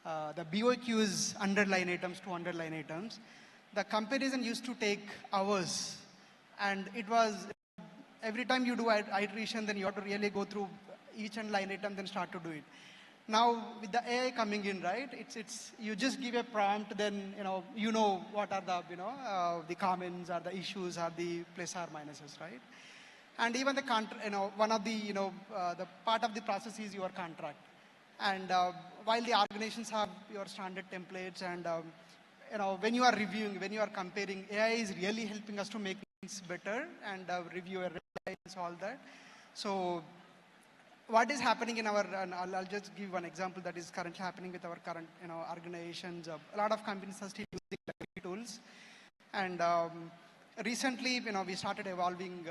BOQs underline items to underline items, the comparison used to take hours. And it was, every time you do iteration, then you have to really go through each and line item, then start to do it. Now, with the AI coming in, right, it's you just give a prompt, then, you know what are the, the comments or the issues or the plus or minuses, right? And even the one of the, the part of the process is your contract. And while the organizations have your standard templates and, when you are reviewing, when you are comparing, AI is really helping us to make things better and review and all that. So what is happening in our, and I'll just give one example that is currently happening with our current, organizations. A lot of companies are still using tools. And recently, we started evolving,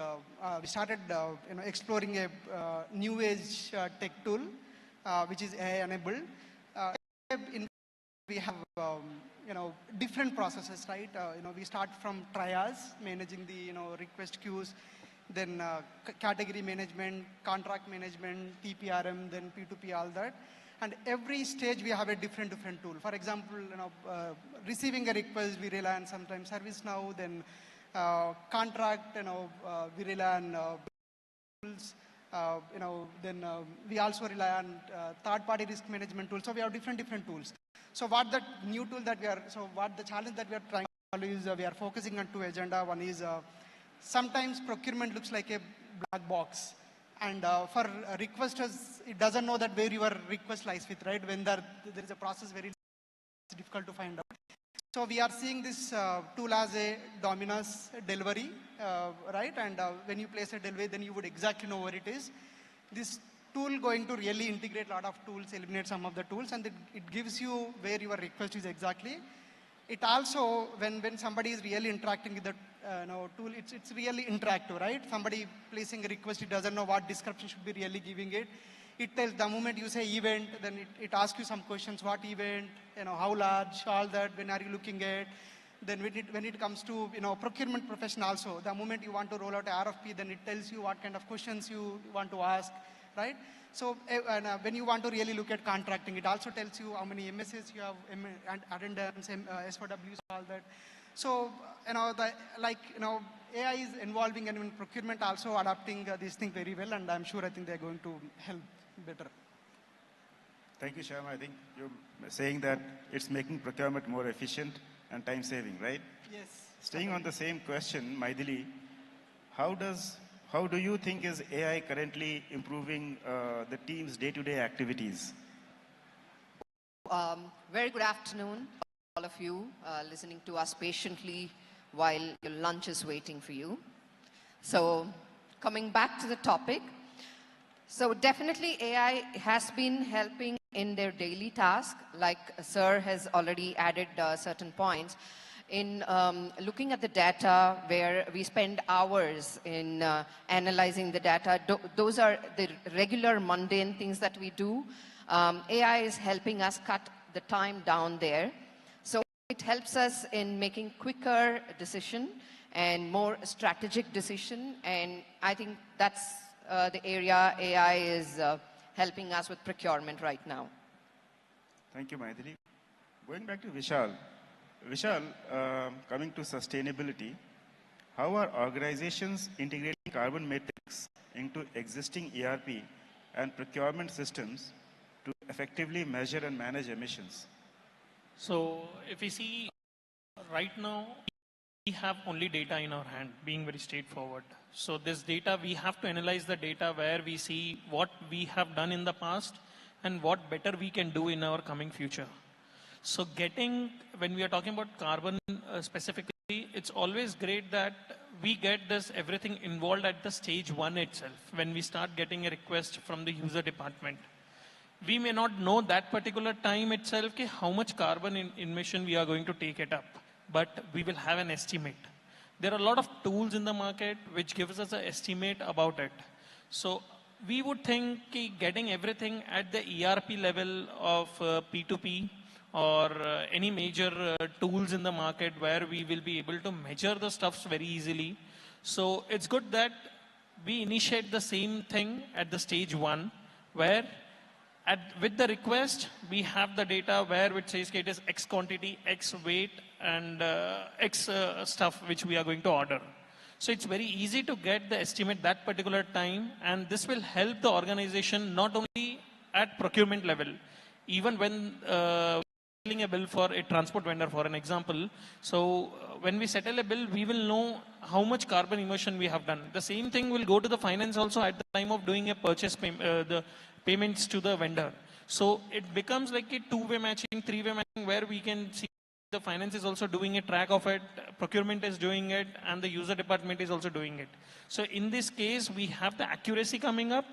we started, exploring a new age tech tool, which is AI enabled. We have, different processes, right? We start from triage, managing the, request queues, then category management, contract management, TPRM, then P2P, all that. And every stage we have a different tool. For example, receiving a request, we rely on sometimes ServiceNow, then contract, we rely on tools, then we also rely on third-party risk management tools. So we have different tools. So what the new tool that what the challenge that we are trying to solve is we are focusing on two agenda. One is sometimes procurement looks like a black box. And for requesters, it doesn't know that where your request lies with, right? When there is a process, very difficult to find out. So we are seeing this tool as a dominance delivery, right? And when you place a delivery, then you would exactly know where it is. This tool going to really integrate a lot of tools, eliminate some of the tools, and it gives you where your request is exactly. It also, when somebody is really interacting with the tool, it's really interactive, right? Somebody placing a request, it doesn't know what description should be really giving it. It tells the moment you say event, then it asks you some questions, what event, how large, all that, when are you looking at. Then when it comes to procurement profession also, the moment you want to roll out a RFP, then it tells you what kind of questions you want to ask, right? So when you want to really look at contracting, it also tells you how many MSs you have, addendums, S4Ws, all that. So AI is involving, and in procurement also adapting this thing very well, and I'm sure I think they're going to help better. Thank you, Shyam. I think you're saying that it's making procurement more efficient and time saving, right? Yes. Staying on the same question, Maithili, how do you think is AI currently improving the team's day-to-day activities? Very good afternoon, all of you listening to us patiently while your lunch is waiting for you. So coming back to the topic, so definitely AI has been helping in their daily task, like Sir has already added certain points. In looking at the data where we spend hours in analyzing the data, those are the regular mundane things that we do. AI is helping us cut the time down there. So it helps us in making quicker decision and more strategic decision. And I think that's the area AI is helping us with procurement right now. Thank you, Maithili. Going back to Vishal. Vishal, coming to sustainability, how are organizations integrating carbon metrics into existing ERP and procurement systems to effectively measure and manage emissions? So if we see right now, we have only data in our hand, being very straightforward. So this data, we have to analyze the data where we see what we have done in the past and what better we can do in our coming future. So when we are talking about carbon specifically, it's always great that we get this everything involved at the stage 1 itself. When we start getting a request from the user department, we may not know that particular time itself how much carbon emission we are going to take it up, but we will have an estimate. There are a lot of tools in the market which gives us an estimate about it. So we would think getting everything at the ERP level of P2P or any major tools in the market where we will be able to measure the stuffs very easily. So it's good that we initiate the same thing at the stage 1 where with the request, we have the data where it says it is X quantity, X weight, and X stuff which we are going to order. So it's very easy to get the estimate that particular time, and this will help the organization not only at procurement level, even when settling a bill for a transport vendor, for an example. So when we settle a bill, we will know how much carbon emission we have done. The same thing will go to the finance also at the time of doing a purchase the payments to the vendor. So it becomes like a two-way matching, three-way matching, where we can see the finance is also doing a track of it, procurement is doing it, and the user department is also doing it. So in this case, we have the accuracy coming up,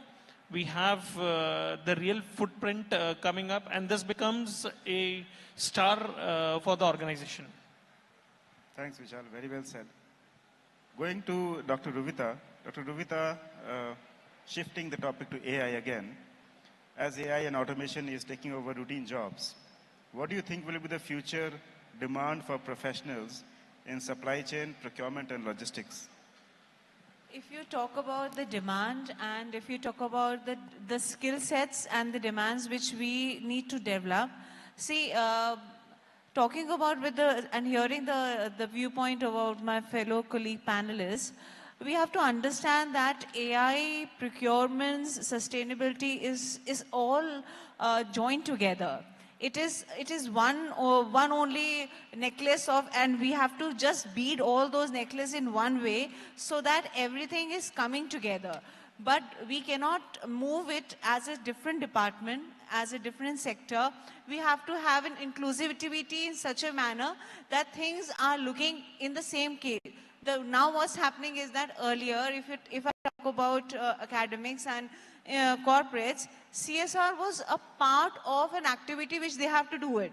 we have the real footprint coming up, and this becomes a star for the organization. Thanks, Vishal. Very well said. Going to Dr. Ruvita. Dr. Ruvita, shifting the topic to AI again. As AI and automation is taking over routine jobs, what do you think will be the future demand for professionals in supply chain, procurement, and logistics? If you talk about the demand and if you talk about the skill sets and the demands which we need to develop, see, talking about and hearing the viewpoint about my fellow colleague panelists, we have to understand that AI, procurements, sustainability is all joined together. It is one only necklace of, and we have to just bead all those necklaces in one way so that everything is coming together. but we cannot move it as a different department, as a different sector. We have to have an inclusivity in such a manner that things are looking in the same case. Now what's happening is that earlier, if I talk about academics and corporates, CSR was a part of an activity which they have to do it.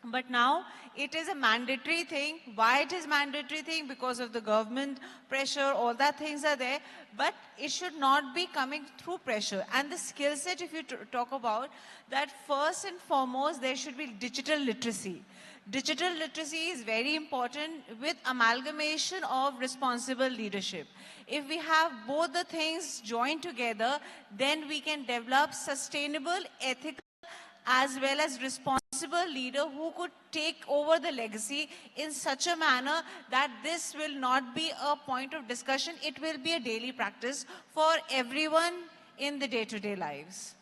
But now it is a mandatory thing. Why it is mandatory thing? Because of the government pressure, all that things are there. But it should not be coming through pressure. And the skill set, if you talk about, that first and foremost, there should be digital literacy. Digital literacy is very important with amalgamation of responsible leadership. If we have both the things joined together, then we can develop sustainable, ethical, as well as responsible leader who could take over the legacy in such a manner that this will not be a point of discussion, it will be a daily practice for everyone in the day-to-day lives.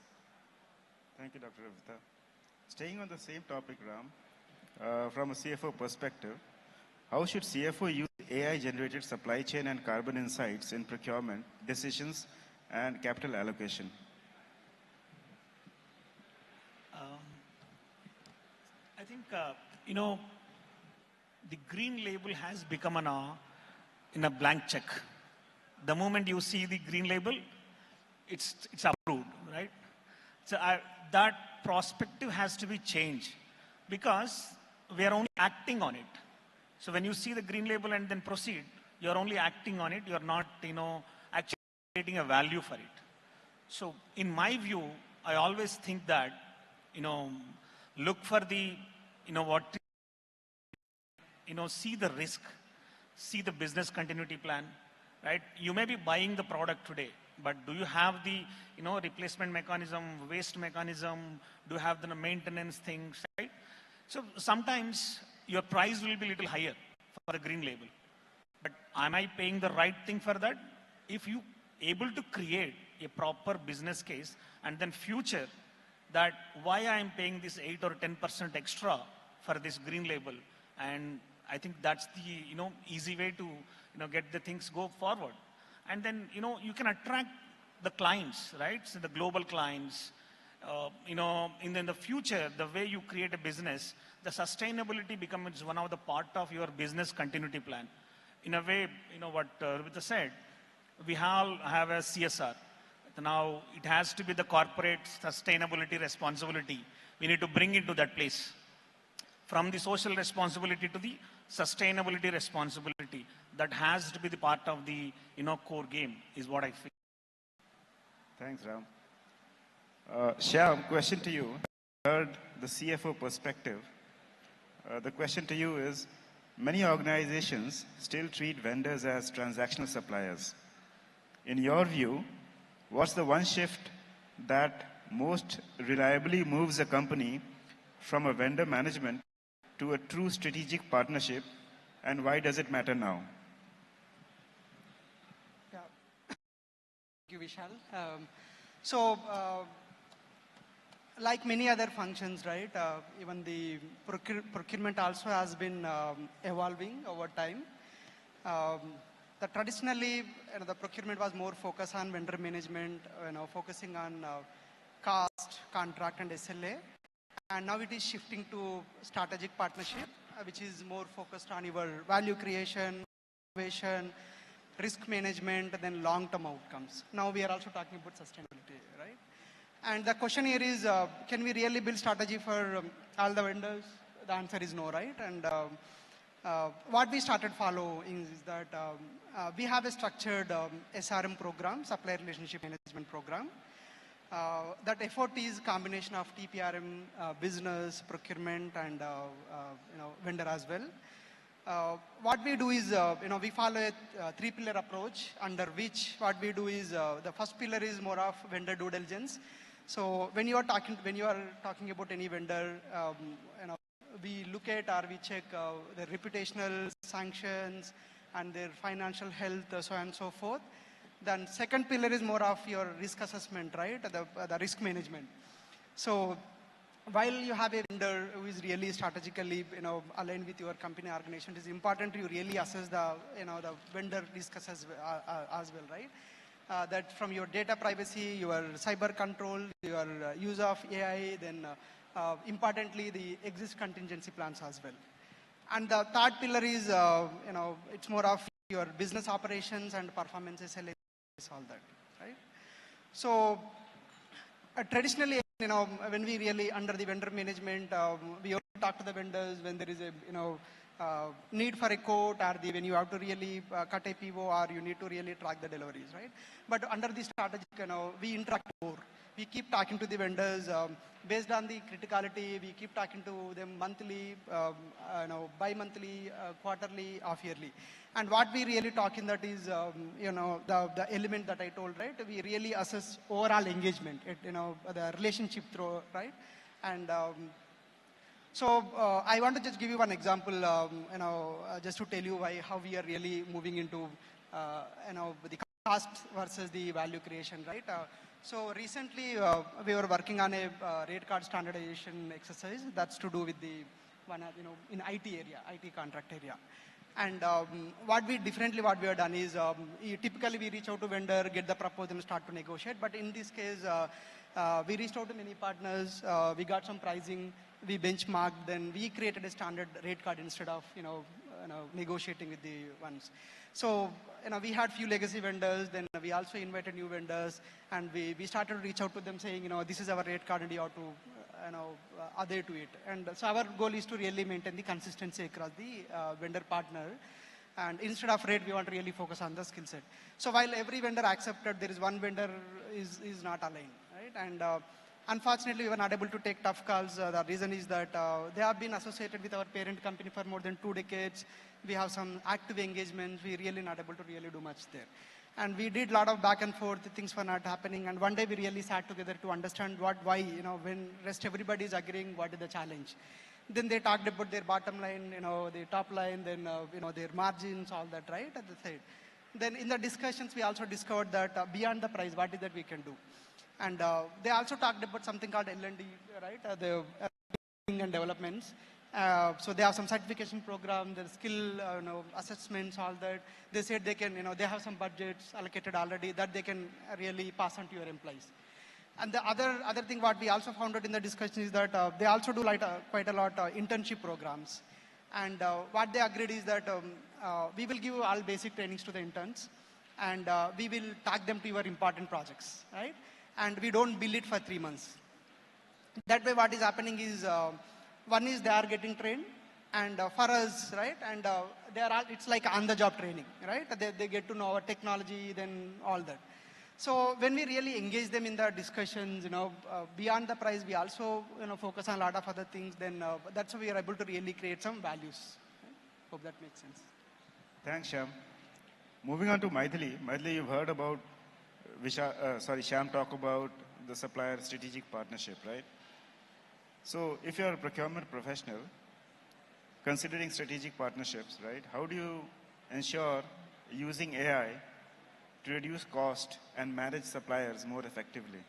Thank you, Dr. Ravita. Staying on the same topic, Ram, from a CFO perspective, how should CFO use AI-generated supply chain and carbon insights in procurement, decisions, and capital allocation? I think, the green label has become in a blank check. The moment you see the green label, it's approved, right? So that perspective has to be changed because we are only acting on it. So when you see the green label and then proceed, you're only acting on it. You're not, actually creating a value for it. So in my view, I always think that, look for the, see the risk, see the business continuity plan, right? You may be buying the product today, but do you have the, replacement mechanism, waste mechanism? Do you have the maintenance things, right? So sometimes your price will be a little higher for the green label. But am I paying the right thing for that? If you able to create a proper business case and then future that why I am paying this 8 or 10% extra for this green label, and I think that's the easy way to get the things go forward. And then you can attract the clients, right? So the global clients. In the future, the way you create a business, the sustainability becomes one of the part of your business continuity plan. In a way, what Ravita said, we all have a CSR. Now it has to be the corporate sustainability responsibility. We need to bring it to that place. From the social responsibility to the sustainability responsibility. That has to be the part of the core game, is what I feel. Thanks, Ram. Shyam, question to you. Heard the CFO perspective. The question to you is, many organizations still treat vendors as transactional suppliers. In your view, what's the one shift that most reliably moves a company from a vendor management to a true strategic partnership, and why does it matter now? Yeah. Thank you, Vishal. Like many other functions, right, even the procurement also has been evolving over time. Traditionally, the procurement was more focused on vendor management, focusing on cost, contract, and SLA. And now it is shifting to strategic partnership, which is more focused on your value creation, innovation, risk management, and then long-term outcomes. Now we are also talking about sustainability, right? And the question here is, can we really build strategy for all the vendors? The answer is no, right? And what we started following is that we have a structured SRM program, Supplier Relationship Management Program. That effort is combination of TPRM, business, procurement, and vendor as well. What we do is, we follow a three-pillar approach, under which what we do is, the first pillar is more of vendor due diligence. So when you are talking about any vendor, we look at or we check their reputational sanctions and their financial health, so on and so forth. Then second pillar is more of your risk assessment, right? The risk management. So while you have a vendor who is really strategically, aligned with your company organization, it is important to really assess the vendor risk as well, right? that from your data privacy, your cyber control, your use of AI, then importantly, the exist contingency plans as well. And the third pillar is, it's more of your business operations and performance SLA, all that, right? So traditionally, when we really under the vendor management, we only talk to the vendors when there is a, need for a quote or when you have to really cut a PO or you need to really track the deliveries, right? But under the strategic, we interact more. We keep talking to the vendors based on the criticality. We keep talking to them monthly, bi-monthly, quarterly, half-yearly. And what we really talk in that is, the element that I told, right? We really assess overall engagement, the relationship through, right? And so I want to just give you one example, just to tell you how we are really moving into, the cost versus the value creation, right? So recently we were working on a rate card standardization exercise that's to do with the one, in IT area, IT contract area. And what we have done is typically we reach out to vendor, get the proposal, start to negotiate. But in this case, we reached out to many partners. We got some pricing. We benchmarked. Then we created a standard rate card instead of negotiating with the ones. So we had few legacy vendors. Then we also invited new vendors, and we started to reach out to them saying, this is our rate card, and you have to adhere to it. And so our goal is to really maintain the consistency across the vendor partner. And instead of rate, we want to really focus on the skill set. So while every vendor accepted, there is one vendor is not aligned, right? And unfortunately, we were not able to take tough calls. The reason is that they have been associated with our parent company for more than 2 decades. We have some active engagements. We really not able to really do much there. And we did a lot of back and forth, things were not happening. And one day we really sat together to understand why, when rest everybody is agreeing, what is the challenge. Then they talked about their bottom line, their top line, then, their margins, all that, right, at the side. Then in the discussions, we also discovered that beyond the price, what is that we can do? And they also talked about something called L&D, right, the and developments. So they have some certification program, their skill assessments, all that. They said they can, they have some budgets allocated already that they can really pass on to your employees. And the other thing what we also found out in the discussion is that they also do quite a lot internship programs. And what they agreed is that we will give all basic trainings to the interns, and we will tag them to your important projects, right? And we don't bill it for 3 months. That way what is happening is, one is they are getting trained, and for us, right, and it's like on-the-job training, right? They get to know our technology, then all that. So when we really engage them in the discussions, beyond the price, we also focus on a lot of other things. Then that's how we are able to really create some values. Right? Hope that makes sense. Thanks, Shyam. Moving on to Maithili. Maithili, you've heard about Shyam talk about the supplier strategic partnership, right? So if you're a procurement professional, considering strategic partnerships, right, how do you ensure using AI to reduce cost and manage suppliers more effectively?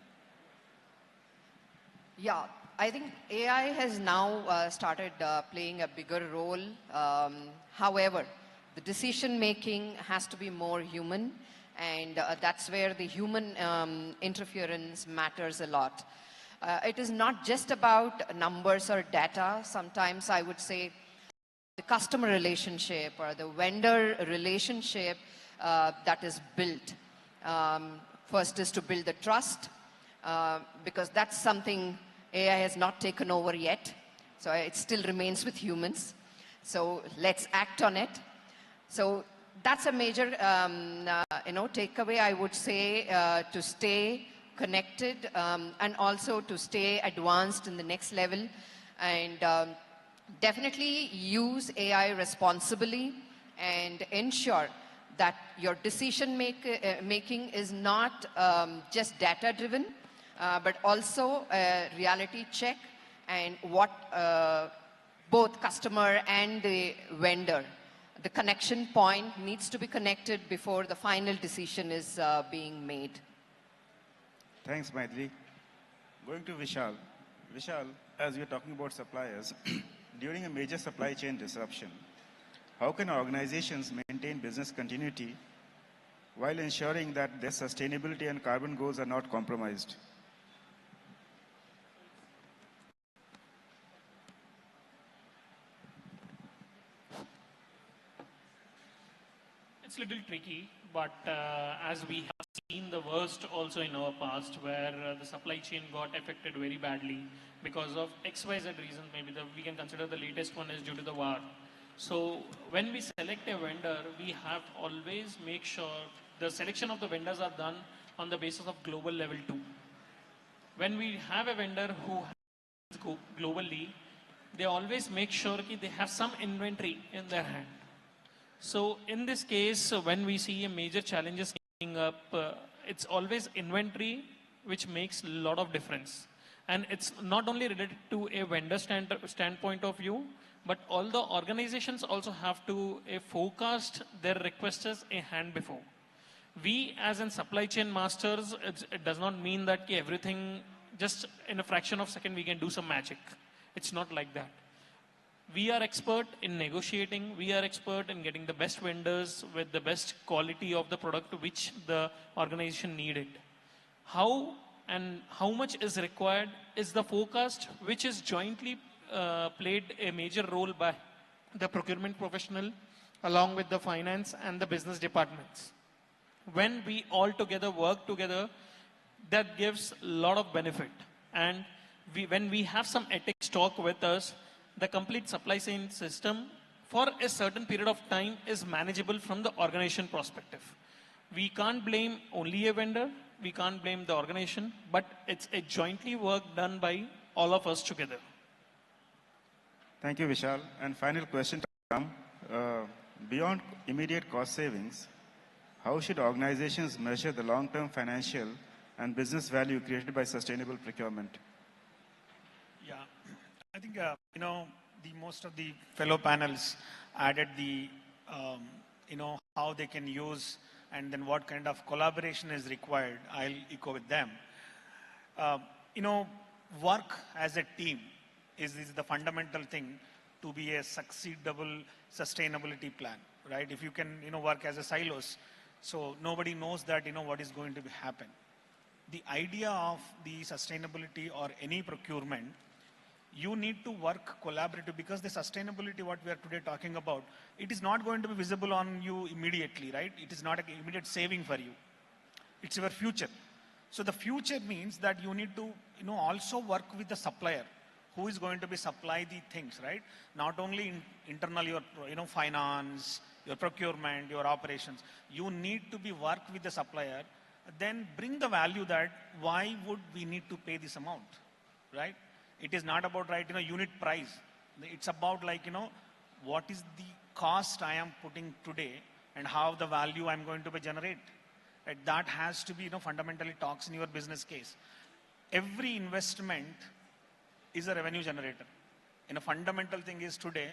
Yeah, I think AI has now started playing a bigger role. However, the decision making has to be more human, and that's where the human interference matters a lot. It is not just about numbers or data. Sometimes I would say the customer relationship or the vendor relationship that is built. First is to build the trust, because that's something AI has not taken over yet. So it still remains with humans. So let's act on it. So that's a major takeaway, I would say, to stay connected and also to stay advanced in the next level, and definitely use AI responsibly and ensure that your decision making is not just data driven, but also a reality check, and what both customer and the vendor, the connection point needs to be connected before the final decision is being made. Thanks, Maithili. Going to Vishal. Vishal, as you're talking about suppliers, during a major supply chain disruption, how can organizations maintain business continuity while ensuring that their sustainability and carbon goals are not compromised? It's a little tricky, but as we have seen the worst also in our past, where the supply chain got affected very badly because of XYZ reasons. Maybe we can consider the latest one is due to the war. So when we select a vendor, we have always make sure the selection of the vendors are done on the basis of global level too. When we have a vendor who has go globally, they always make sure that they have some inventory in their hand. So in this case, when we see a major challenges coming up, it's always inventory which makes a lot of difference. And it's not only related to a vendor standpoint of view, but all the organizations also have to forecast their requests a hand before. We as in supply chain masters, it does not mean that everything just in a fraction of a second we can do some magic. It's not like that. We are expert in negotiating. We are expert in getting the best vendors with the best quality of the product which the organization needed. How and how much is required is the forecast, which is jointly played a major role by the procurement professional along with the finance and the business departments. When we all together work together, that gives a lot of benefit. And when we have some ethics talk with us, the complete supply chain system for a certain period of time is manageable from the organization perspective. We can't blame only a vendor, we can't blame the organization, but it's a jointly work done by all of us together. Thank you, Vishal. And final question to Ram. Beyond immediate cost savings, how should organizations measure the long-term financial and business value created by sustainable procurement? Yeah, I think, most of the fellow panels added how they can use and then what kind of collaboration is required. I'll echo with them. Work as a team is the fundamental thing to be a succeedable sustainability plan, right? If you can, work as a silos, so nobody knows that, what is going to happen. The idea of the sustainability or any procurement, you need to work collaboratively because the sustainability, what we are today talking about, it is not going to be visible on you immediately, right? It is not an immediate saving for you. It's your future. So the future means that you need to, also work with the supplier who is going to be supply the things, right? Not only internal, your, finance, your procurement, your operations. You need to be work with the supplier, then bring the value that why would we need to pay this amount, right? It is not about, right, unit price. It's about what is the cost I am putting today and how the value I'm going to be generate. Right? That has to be, fundamentally talks in your business case. Every investment is a revenue generator. And a fundamental thing is today,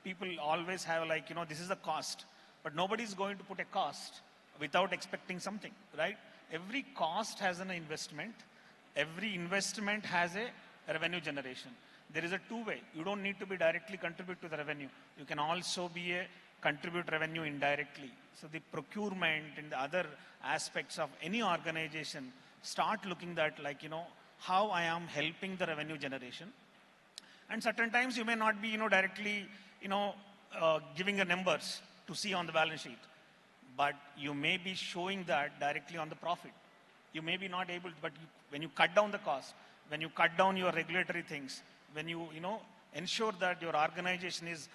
people always have this is a cost, but nobody is going to put a cost without expecting something, right? Every cost has an investment. Every investment has a revenue generation. There is a two-way. You don't need to be directly contribute to the revenue. You can also be a contribute revenue indirectly. So the procurement and the other aspects of any organization start looking at how I am helping the revenue generation. And certain times you may not be, directly, giving the numbers to see on the balance sheet, but you may be showing that directly on the profit. You may be not able to, but when you cut down the cost, when you cut down your regulatory things, when you, ensure that your organization is,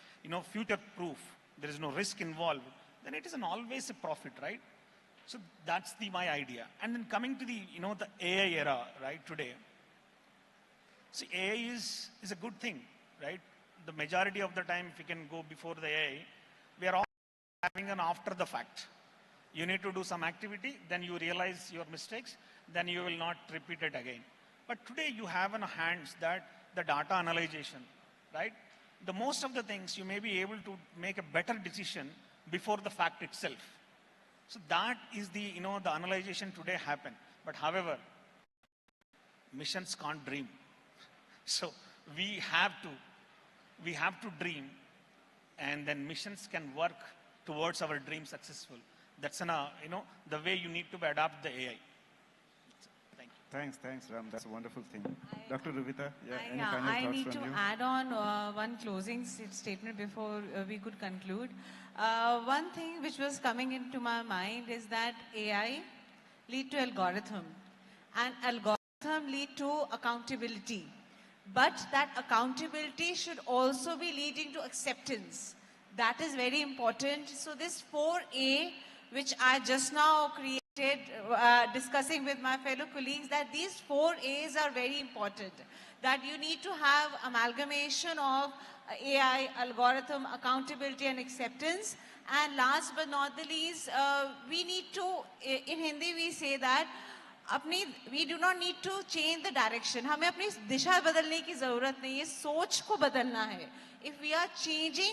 future-proof, there is no risk involved, then it is always a profit, right? So that's my idea. And then coming to the, the AI era, right, today. See, AI is a good thing, right? The majority of the time, if you can go before the AI, we are all having an after the fact. You need to do some activity, then you realize your mistakes, then you will not repeat it again. But today you have in hands that the data analyzation, right? The most of the things you may be able to make a better decision before the fact itself. So that is the, the analyzation today happen. But however, missions can't dream. So we have to dream, and then missions can work towards our dream successful. That's the way you need to adapt the AI. Thanks, Ram. That's a wonderful thing. Dr. Ruvita, any I final thoughts need from to you? add on one closing statement before we could conclude. One thing which was coming into my mind is that AI lead to algorithm, and algorithm lead to accountability. But that accountability should also be leading to acceptance. That is very important. So this 4A, which I just now created, discussing with my fellow colleagues, that these 4A's are very important. That you need to have amalgamation of AI, algorithm, accountability and acceptance. And last but not the least, we need to, in Hindi we say that, we do not need to change the direction. हमें अपनी दिशा बदलने की ज़रूरत नहीं है, सोच को बदलना है. If we are changing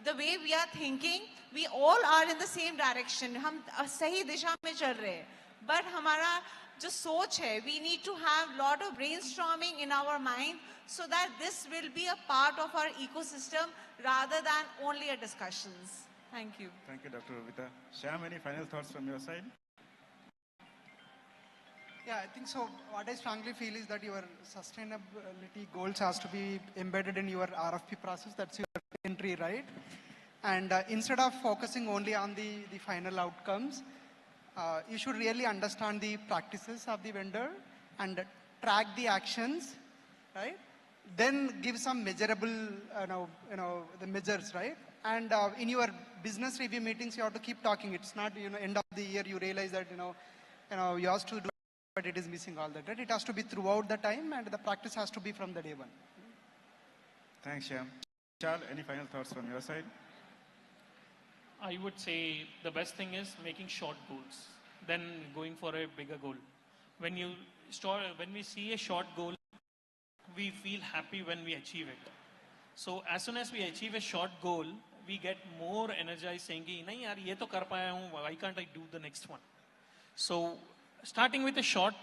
the way we are thinking, we all are in the same direction. हम सही दिशा में चल रहे हैं. But हमारा जो सोच है, we need to have lot of brainstorming in our mind so that this will be a part of our ecosystem rather than only a discussions. Thank you. Thank you, Dr. Ruvita. Shyam, any final thoughts from your side? Yeah, I think so. What I strongly feel is that your sustainability goals has to be embedded in your RFP process. That's your entry, right? And instead of focusing only on the final outcomes, you should really understand the practices of the vendor and track the actions, right? Then give some measurable, the measures, right? And in your business review meetings, you have to keep talking. It's not, end of the year you realize that, you have to do, but it is missing all that, right? It has to be throughout the time, and the practice has to be from the day one. Thanks, Shyam. Charles, any final thoughts from your side? I would say the best thing is making short goals, then going for a bigger goal. When we see a short goal, we feel happy when we achieve it. So as soon as we achieve a short goal, we get more energized saying, "Nahi yaar, ye to kar paya hu, why can't I do the next one?" So starting with a short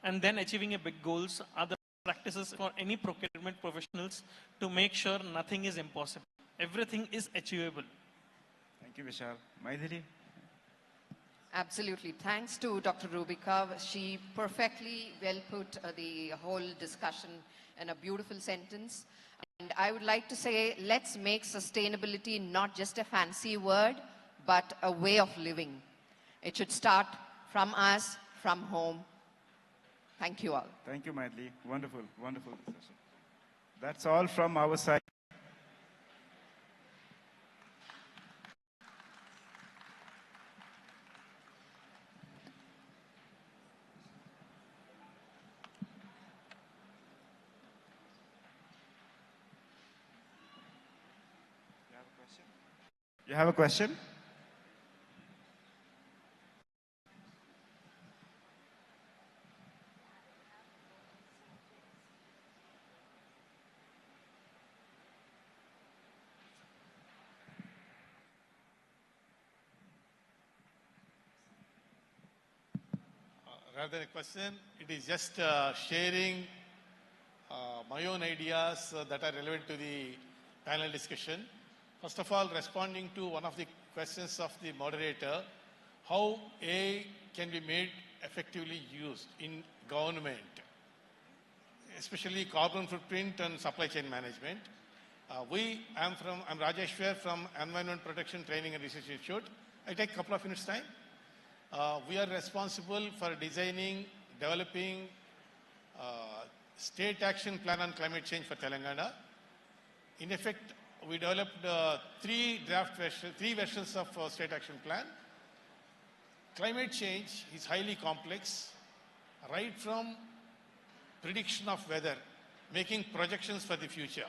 and then achieving a big goals are the practices for any procurement professionals to make sure nothing is impossible. Everything is achievable. Thank you, Vishal. Maithili? Absolutely. Thanks to Dr. Rubika. She perfectly well put the whole discussion in a beautiful sentence. And I would like to say, let's make sustainability not just a fancy word, but a way of living. It should start from us, from home. Thank you all. Thank you, Maithili. Wonderful, wonderful session. That's all from our side. You have a question? Rather than a question, it is just sharing my own ideas that are relevant to the panel discussion. First of all, responding to one of the questions of the moderator, how AI can be made effectively used in government, especially carbon footprint and supply chain management. I'm Rajeshwar from Environment Protection Training and Research Institute. I take a couple of minutes time. We are responsible for designing, developing state action plan on climate change for Telangana. In effect, we developed three versions of state action plan. Climate change is highly complex, right from prediction of weather, making projections for the future,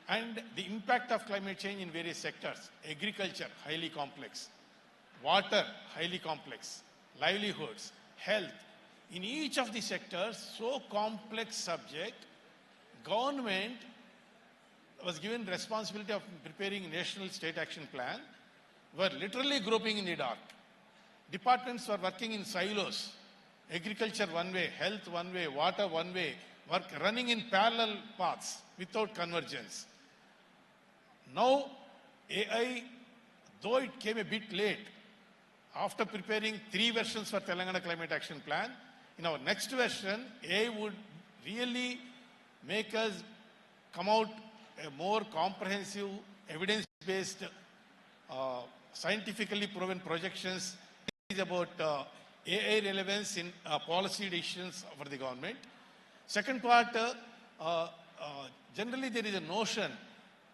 and the impact of climate change in various sectors. Agriculture, highly complex. Water, highly complex. Livelihoods, health. In each of the sectors, so complex subject, government was given responsibility of preparing national state action plan, were literally groping in the dark. Departments were working in silos. Agriculture one way, health one way, water one way, running in parallel paths without convergence. Now, AI, though it came a bit late, after preparing 3 versions for Telangana Climate Action Plan, in our next version, AI would really make us come out a more comprehensive, evidence-based, scientifically proven projections about AI relevance in policy decisions for the government. Second part, generally there is a notion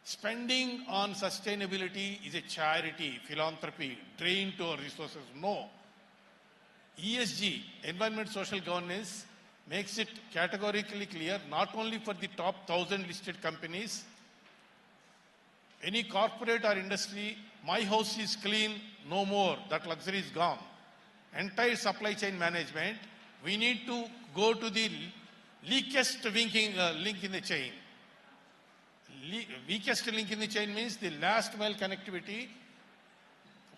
spending on sustainability is a charity, philanthropy, drain to our resources. No. ESG, environment social governance, makes it categorically clear, not only for the top 1,000 listed companies, any corporate or industry, my house is clean, no more, that luxury is gone. Entire supply chain management, we need to go to the weakest link in the chain. Weakest link in the chain means the last mile connectivity.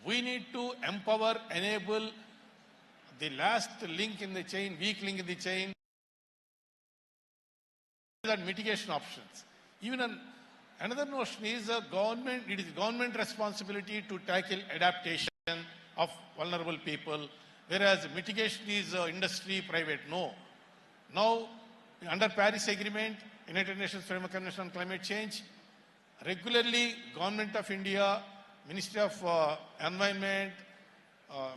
We need to empower, enable the last link in the chain, weak link in the chain, that mitigation options. Even another notion is government, it is government responsibility to tackle adaptation of vulnerable people, whereas mitigation is industry, private. No. Now, under Paris Agreement, United Nations Framework Convention on Climate Change, regularly Government of India, Ministry of Environment,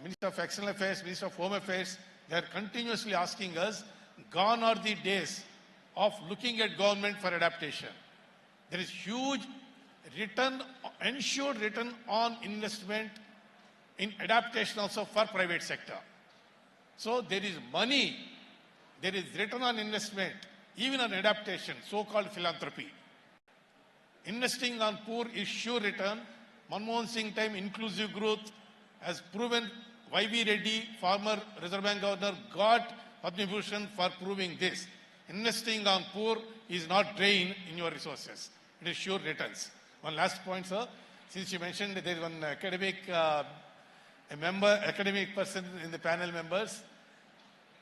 Minister of External Affairs, Minister of Home Affairs, they are continuously asking us, gone are the days of looking at government for adaptation. There is huge return, ensured return on investment in adaptation also for private sector. So there is money, there is return on investment, even on adaptation, so-called philanthropy. Investing on poor is sure return. Manmohan Singh time inclusive growth has proven. Y.V. Reddy, former Reserve Bank Governor, got Padma Bhushan for proving this. Investing on poor is not drain in your resources. It is sure returns. One last point, sir. Since you mentioned that there is one academic, academic person in the panel members,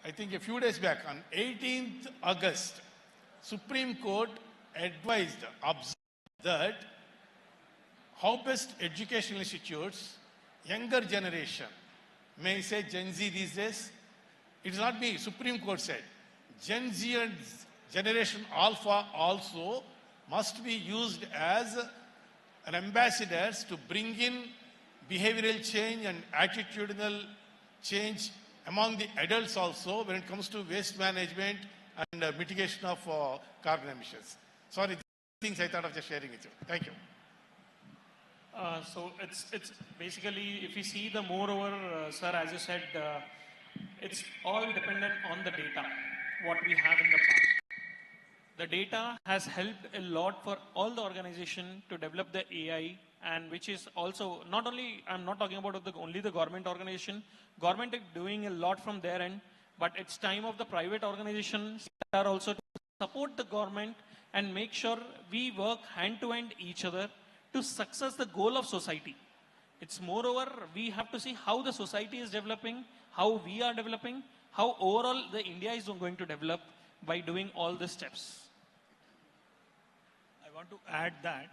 I think a few days back, on 18th August, Supreme Court advised, observed that how best educational institutes, younger generation, may say Gen Z these days, it is not me, Supreme Court said, Gen Z and Generation Alpha also must be used as an ambassadors to bring in behavioral change and attitudinal change among the adults also when it comes to waste management and mitigation of carbon emissions. Sorry, things I thought of just sharing with you. Thank you. So it's basically, if you see the moreover, sir, as you said, it's all dependent on the data, what we have in the past. The data has helped a lot for all the organization to develop the AI, and which is also not only, I'm not talking about only the government organization. Government is doing a lot from their end, but it's time of the private organizations that are also to support the government and make sure we work hand to hand each other to success the goal of society. It's moreover, we have to see how the society is developing, how we are developing, how overall the India is going to develop by doing all the steps. I want to add that,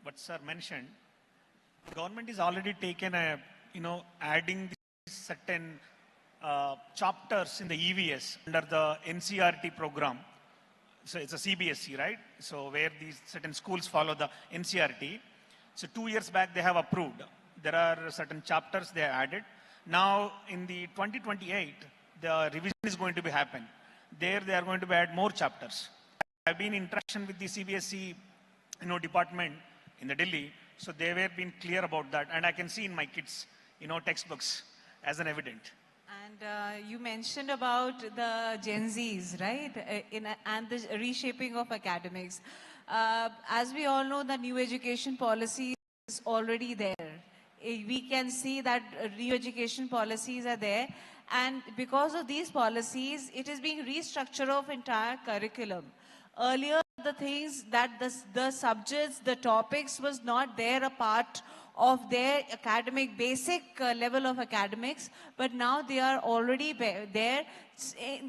what sir mentioned, government is already taken a, adding certain chapters in the EVS under the NCRT program. So it's a CBSE, right? So where these certain schools follow the NCRT. So 2 years back they have approved. There are certain chapters they have added. Now in the 2028, the revision is going to be happen. There they are going to add more chapters. I've been in interaction with the CBSE, department in the Delhi. So they were being clear about that. And I can see in my kids, textbooks as an evident. And you mentioned about the Gen Zs, right? And the reshaping of academics. As we all know, the new education policy is already there. We can see that new education policies are there. And because of these policies, it is being restructured of entire curriculum. Earlier, the things that the subjects, the topics was not there a part of their academic, basic level of academics, but now they are already there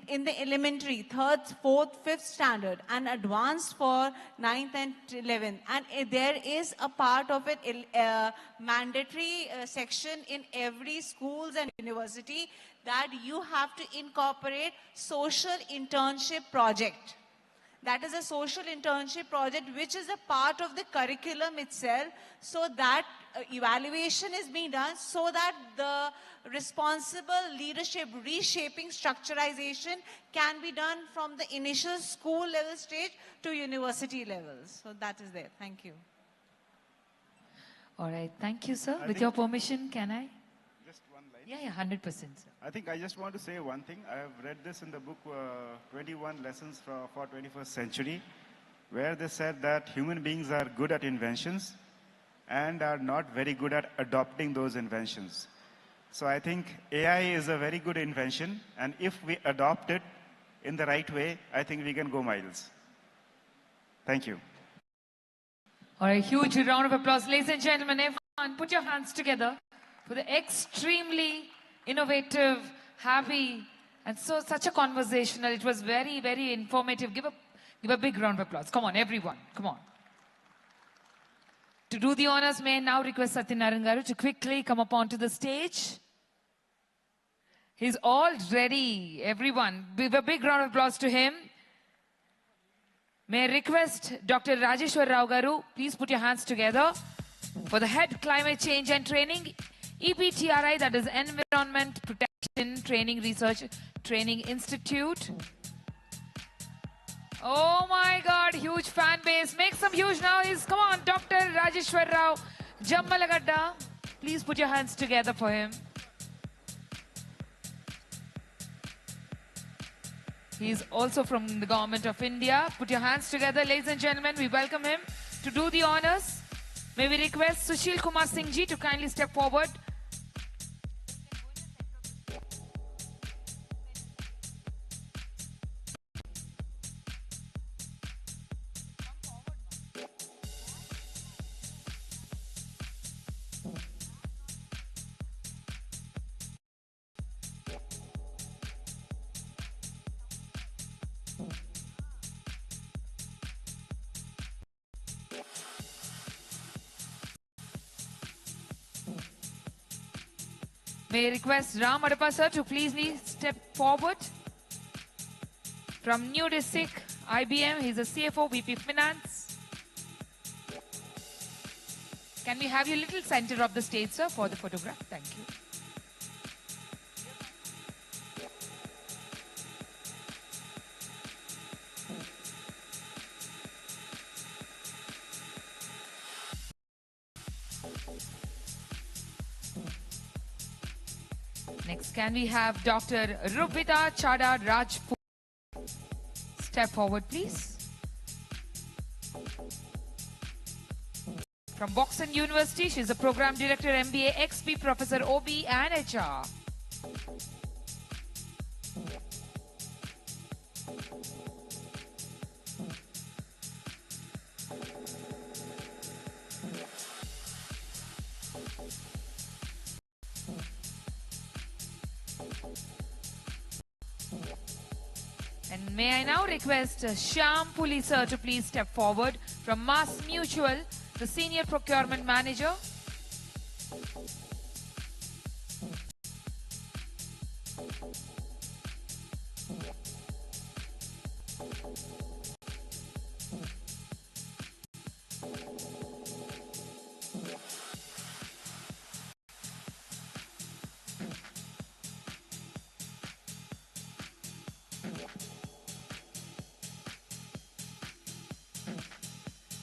in the elementary, 3rd, 4th, 5th standard, and advanced for 9th and 11th. And there is a part of it, mandatory section in every schools and university, that you have to incorporate social internship project. That is a social internship project which is a part of the curriculum itself, so that evaluation is being done, so that the responsible leadership reshaping structurization can be done from the initial school level stage to university levels. So that is there. Thank you. All right. Thank you, sir. With your permission, can I? Just one line. Yeah, 100%, sir. I think I just want to say one thing. I have read this in the book 21 Lessons for 21st Century, where they said that human beings are good at inventions and are not very good at adopting those inventions. So I think AI is a very good invention, and if we adopt it in the right way, I think we can go miles. Thank you. All right, huge round of applause. Ladies and gentlemen, everyone, put your hands together for the extremely innovative, happy, and such a conversational. It was very, very informative. Give a big round of applause. Come on, everyone. Come on. To do the honors, may I now request Satyanarayan Garu to quickly come up onto the stage. He's all ready. Everyone, give a big round of applause to him. May I request Dr. Rajeshwar Rao Garu, please put your hands together for the Head Climate Change and Training, EPTRI, that is Environment Protection Training Research Training Institute. Oh my God, huge fan base. Make some huge noise. Come on, Dr. Rajeshwar Rao Jammalagadda. Please put your hands together for him. He's also from the Government of India. Put your hands together, ladies and gentlemen. We welcome him to do the honors. May we request Sushil Kumar Singh ji to kindly step forward. May I request Ram Adapa sir to please step forward. From New District, IBM, he's a CFO, VP Finance. Can we have you a little center of the stage, sir, for the photograph? Thank you. Next, can we have Dr. Rupita Chada Rajput step forward, please? From Boxon University, she's a Program Director, MBA, XP Professor, OB and HR. And may I now request Shyam Puli sir to please step forward from Mass Mutual, the Senior Procurement Manager.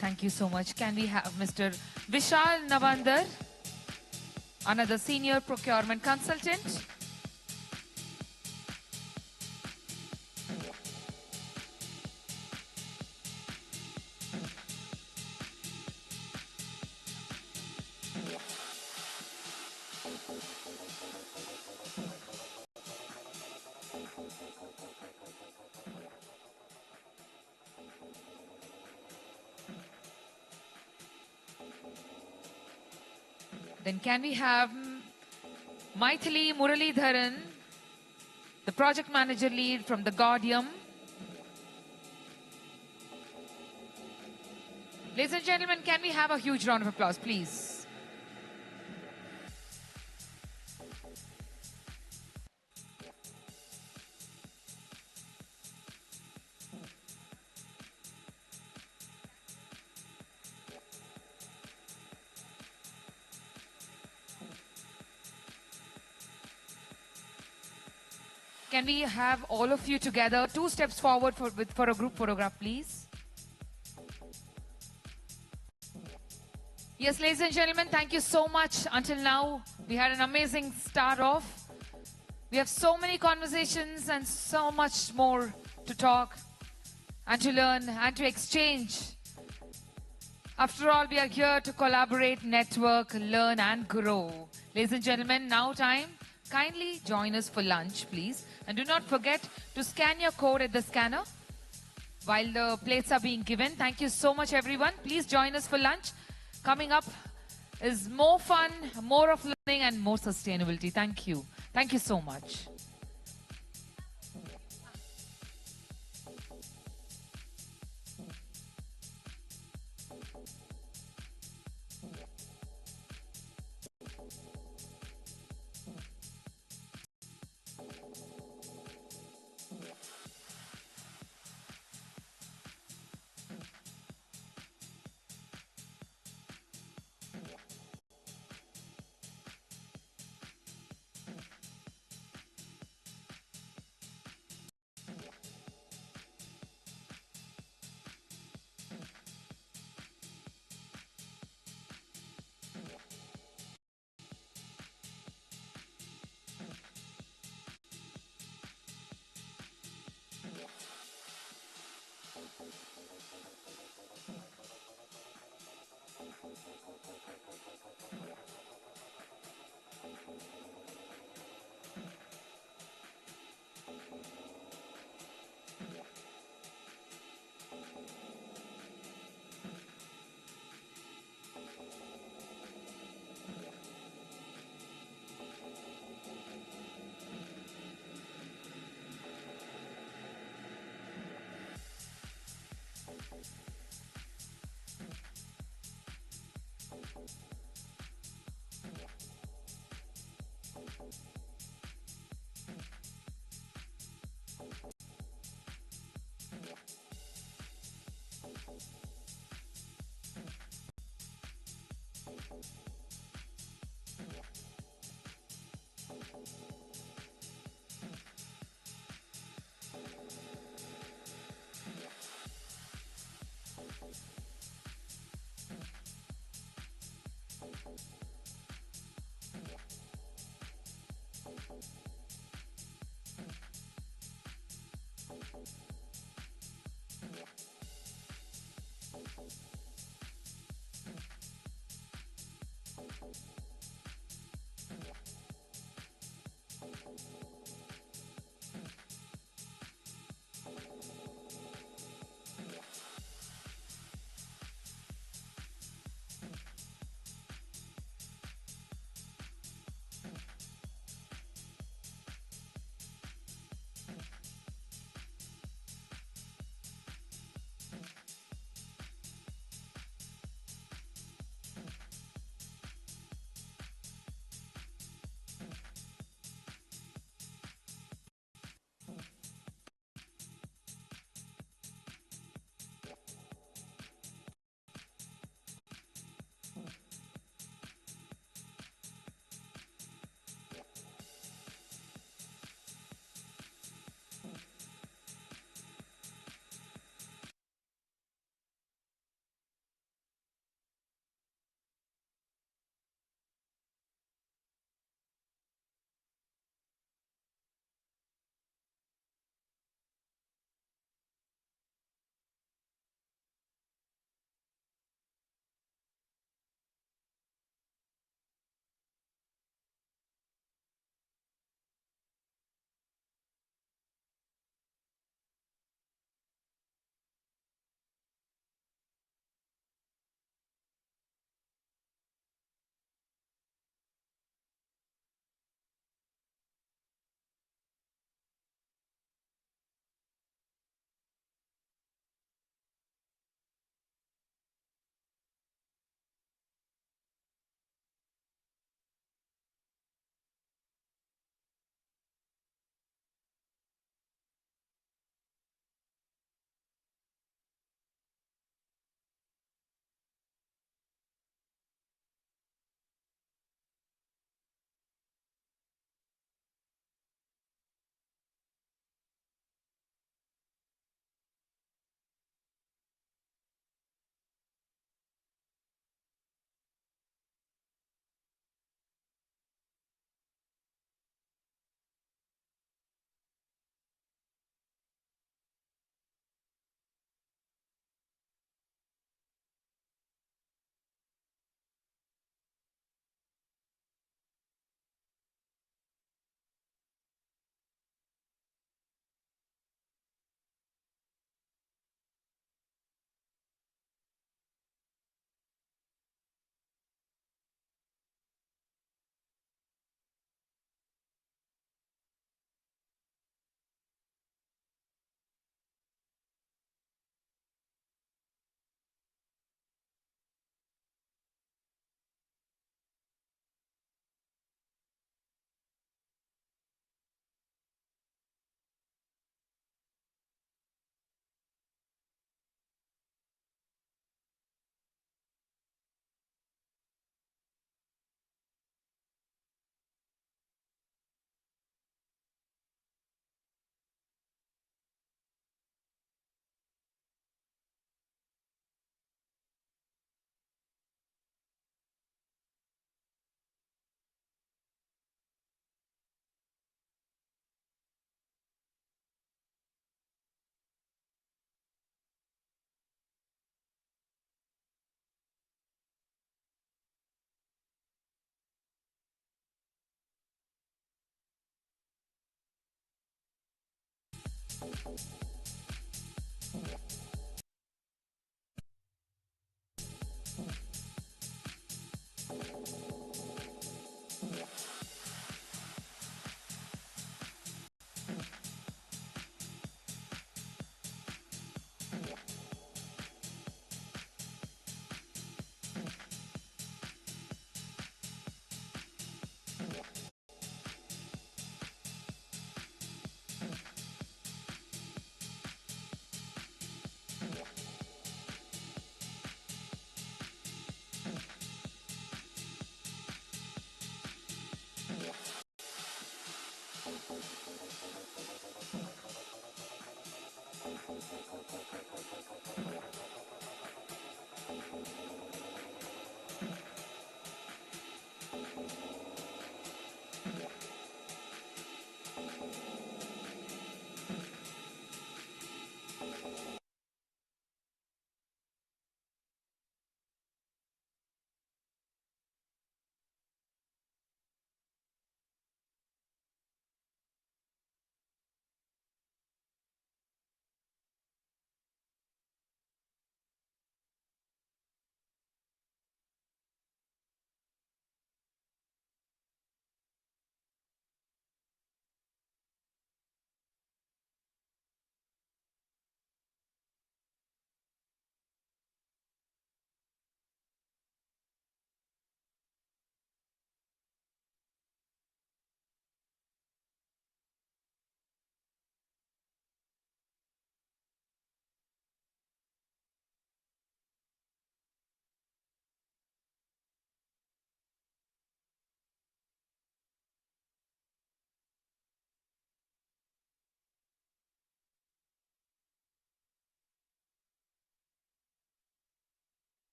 Thank you so much. Can we have Mr. Vishal Navandar, another Senior Procurement Consultant? Then can we have Maithili Muralidharan, the project manager lead from the Guardium. Ladies and gentlemen, can we have a huge round of applause, please? Can we have all of you together? 2 steps forward for a group photograph, please. Yes, ladies and gentlemen, thank you so much. Until now, we had an amazing start off. We have so many conversations and so much more to talk and to learn and to exchange. After all, we are here to collaborate, network, learn and grow. Ladies and gentlemen, now time. Kindly join us for lunch, please. And do not forget to scan your code at the scanner while the plates are being given. Thank you so much, everyone. Please join us for lunch. Coming up is more fun, more of learning, and more sustainability. Thank you. Thank you so much.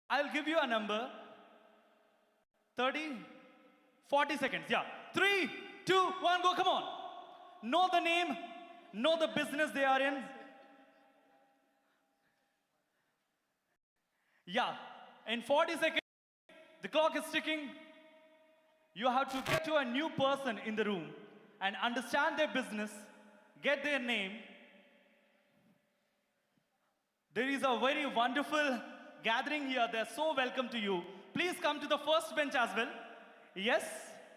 I'll give you a number. 30, 40 seconds. Yeah. 3, 2, 1, go. Come on. Know the name, know the business they are in. Yeah. In 40 seconds, the clock is ticking. You have to get to a new person in the room and understand their business, get their name. There is a very wonderful gathering here. They're so welcome to you. Please come to the first bench as well. Yes,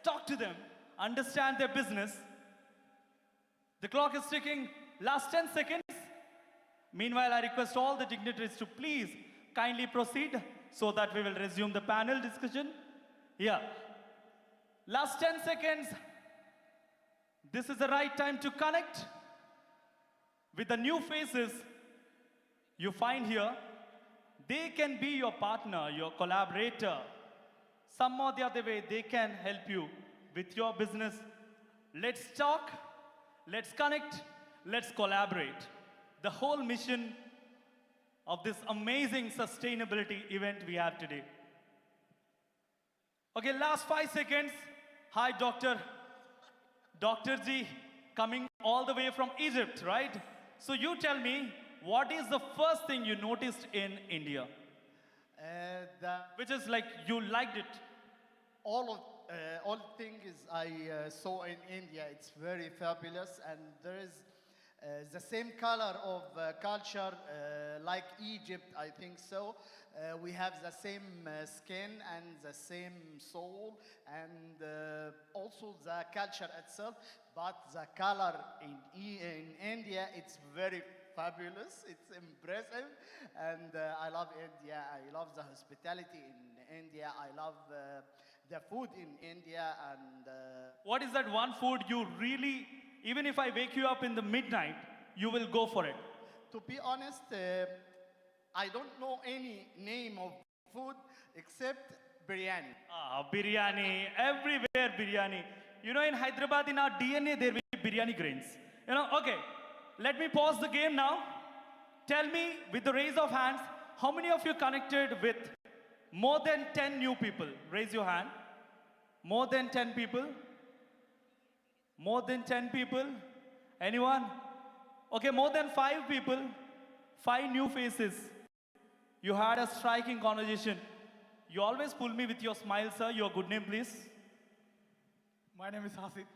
talk to them, understand their business. The clock is ticking. Last 10 seconds. Meanwhile, I request all the dignitaries to please kindly proceed so that we will resume the panel discussion. Yeah. Last 10 seconds. This is the right time to connect with the new faces you find here. They can be your partner, your collaborator. Some or the other way, they can help you with your business. Let's talk, let's connect, let's collaborate. The whole mission of this amazing sustainability event we have today. Okay, last 5 seconds. Hi, Doctor. Dr. Ji, coming all the way from Egypt, right? So you tell me, what is the first thing you noticed in India? Which is like, you liked it. All thing is I saw in India, it's very fabulous, and there is the same color of culture like Egypt, I think so. We have the same skin and the same soul, and also the culture itself, but the color in India, it's very fabulous, it's impressive, and I love India. I love the hospitality in India. I love the food in India. And what is that one food you really, even if I wake you up in the midnight, you will go for it? To be honest, I don't know any name of food except biryani. Biryani, everywhere biryani. You know, in Hyderabad, in our DNA, there will be biryani grains. You know, okay, let me pause the game now. Tell me, with the raise of hands, how many of you connected with more than 10 new people? Raise your hand. More than 10 people? More than 10 people? Anyone? Okay, more than 5 people, 5 new faces. You had a striking conversation. You always pull me with your smile, sir. Your good name, please. My name is Hasik.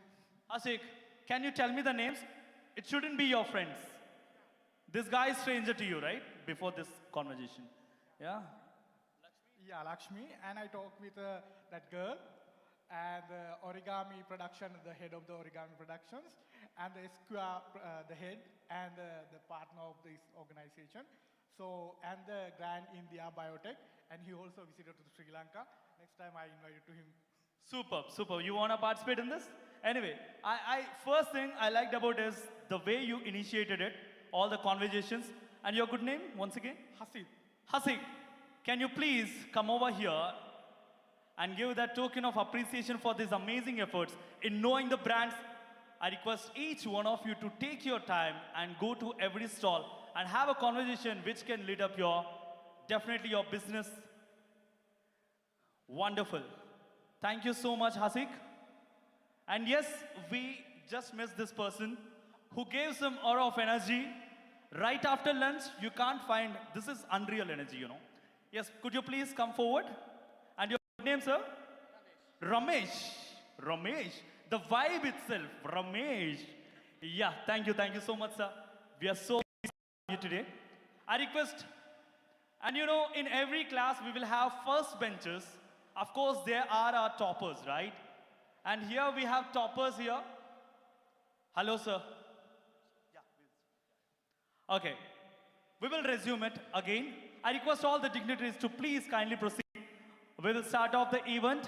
Hasik, can you tell me the names? It shouldn't be your friends. This guy is stranger to you, right? Before this conversation. Yeah? Yeah, Lakshmi. And I talked with that girl and origami production, the head of the origami productions, and the Square, the head and the partner of this organization. So, and the Grand India Biotech, and he also visited to Sri Lanka. Next time I invited to him. Superb, superb. You want to participate in this? Anyway, first thing I liked about is the way you initiated it, all the conversations. And your good name, once again? Hasik. Hasik, can you please come over here and give that token of appreciation for these amazing efforts in knowing the brands? I request each one of you to take your time and go to every stall and have a conversation which can lead up definitely your business. Wonderful. Thank you so much, Hasik. And yes, we just missed this person who gave some aura of energy. Right after lunch, you can't find, this is unreal energy, you know. Yes, could you please come forward? And your name, sir? Ramesh. Ramesh. The vibe itself, Ramesh. Yeah, thank you so much, sir. We are so pleased to have you today. I request, and you know, in every class we will have first benchers. Of course, there are our toppers, right? And here we have toppers here. Hello, sir. Yeah. Okay. We will resume it again. I request all the dignitaries to please kindly proceed. We will start off the event.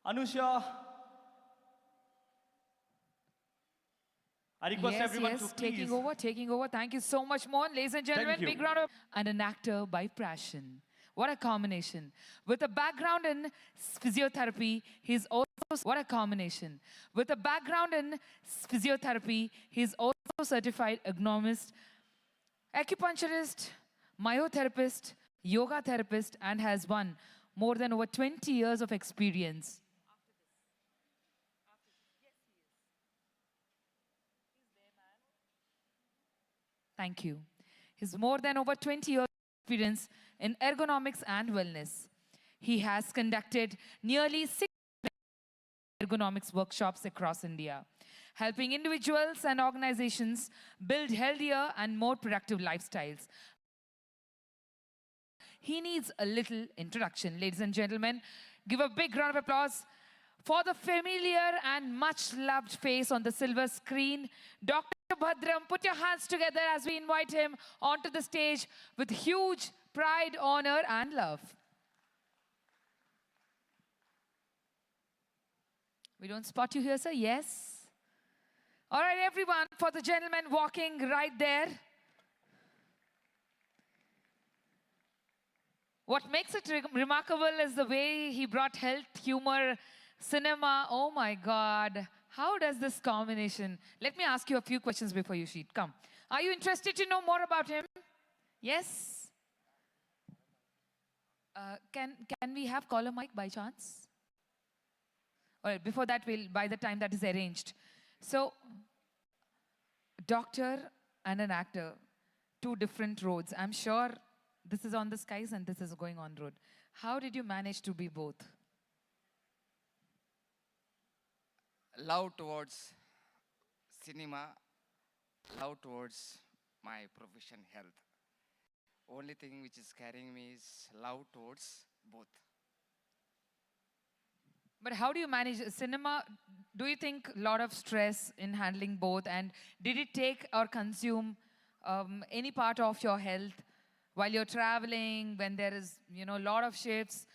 Anusha. I request everyone to please. Taking over. Thank you so much, Mohan. Ladies and gentlemen, big round of... And an actor by passion. What a combination. With a background in physiotherapy, he's also... What a combination. With a background in physiotherapy, he's also certified ergonomist, acupuncturist, myotherapist, yoga therapist, and has won more than over 20 years of experience. Thank you. He's more than over 20 years of experience in ergonomics and wellness. He has conducted nearly 6 ergonomics workshops across India, helping individuals and organizations build healthier and more productive lifestyles. He needs a little introduction. Ladies and gentlemen, give a big round of applause for the familiar and much loved face on the silver screen, Dr. Bhadram. Put your hands together as we invite him onto the stage with huge pride, honor, and love. We don't spot you here, sir? Yes? All right, everyone, for the gentleman walking right there. What makes it remarkable is the way he brought health, humor, cinema. Oh my God. How does this combination? Let me ask you a few questions before you shoot. Come. Are you interested to know more about him? Yes? Can we have caller mic by chance? All right, before that, by the time that is arranged. So, doctor and an actor, two different roads. I'm sure this is on the skies and this is going on road. How did you manage to be both? Love towards cinema, love towards my profession, health. Only thing which is carrying me is love towards both. But how do you manage cinema? Do you think a lot of stress in handling both? And did it take or consume any part of your health while you're traveling, when there is, a lot of shifts,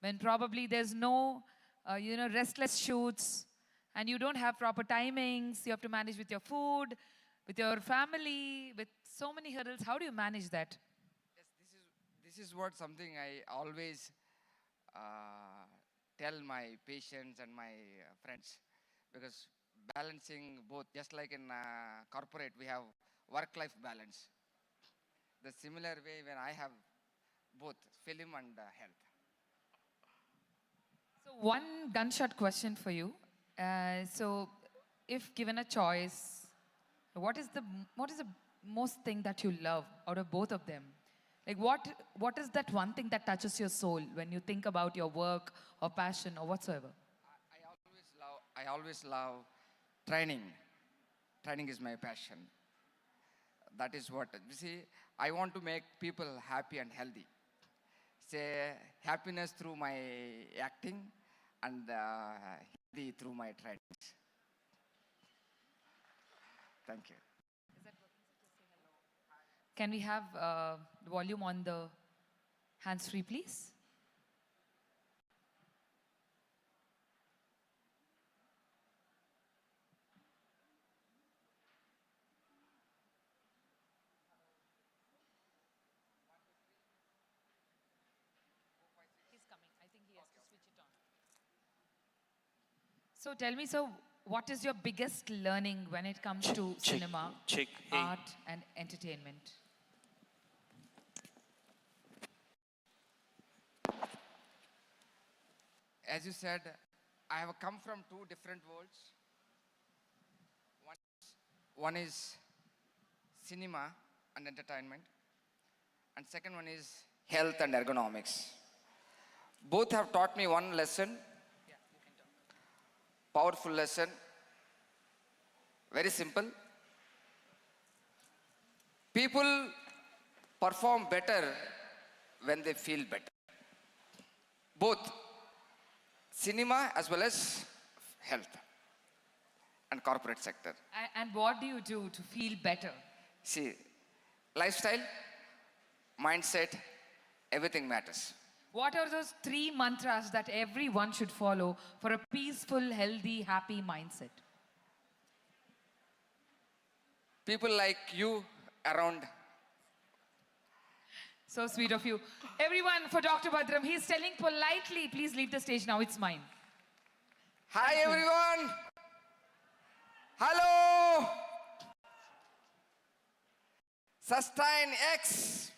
when probably there's no, restless shoots, and you don't have proper timings, you have to manage with your food, with your family, with so many hurdles. How do you manage that? Yes, this is what something I always tell my patients and my friends, because balancing both, just like in corporate, we have work-life balance. The similar way when I have both film and health. So one gunshot question for you. So if given a choice, what is the most thing that you love out of both of them? Like what is that one thing that touches your soul when you think about your work or passion or whatsoever? I always love training. Training is my passion. That is what, you see, I want to make people happy and healthy. Say happiness through my acting and healthy through my trainings. Thank you. Can we have the volume on the hands-free, please? He's coming. I think he has to switch it on. So tell me, so what is your biggest learning when it comes to cinema, art, and entertainment? As you said, I have come from two different worlds. One is cinema and entertainment, and second one is health and ergonomics. Both have taught me one lesson, powerful lesson, very simple. People perform better when they feel better. Both cinema as well as health and corporate sector. And what do you do to feel better? See, lifestyle, mindset, everything matters. What are those 3 mantras that everyone should follow for a peaceful, healthy, happy mindset? People like you around. So sweet of you. Everyone, for Dr. Bhadram, he's telling politely, please leave the stage now, it's mine. Hi everyone. Hello. Sustainx.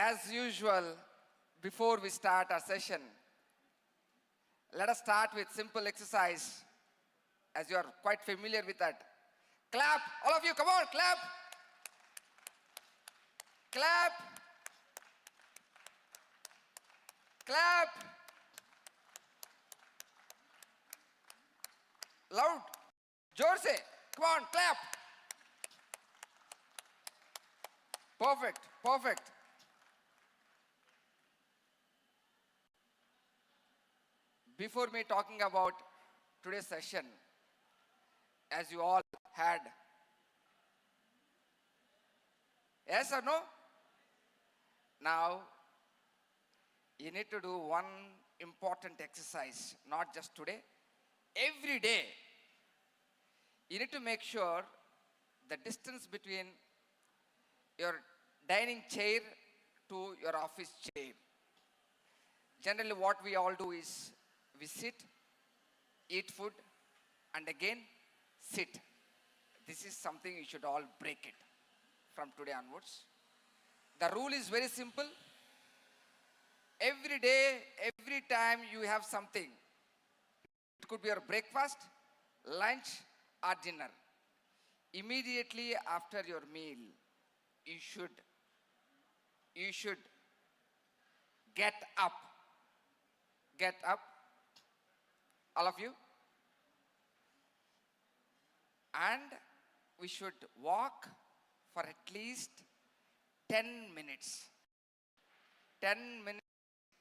As usual, before we start our session, let us start with simple exercise, as you are quite familiar with that. Clap, all of you, come on, clap. Clap. Clap. Loud. जोर से. Come on, clap. Perfect, perfect. Before me talking about today's session, as you all had, yes or no? Now, you need to do one important exercise, not just today, every day. You need to make sure the distance between your dining chair to your office chair. Generally, what we all do is we sit, eat food, and again sit. This is something you should all break it from today onwards. The rule is very simple. Every day, every time you have something, it could be your breakfast, lunch, or dinner. Immediately after your meal, you should get up. Get up, all of you. And we should walk for at least 10 minutes. 10 minutes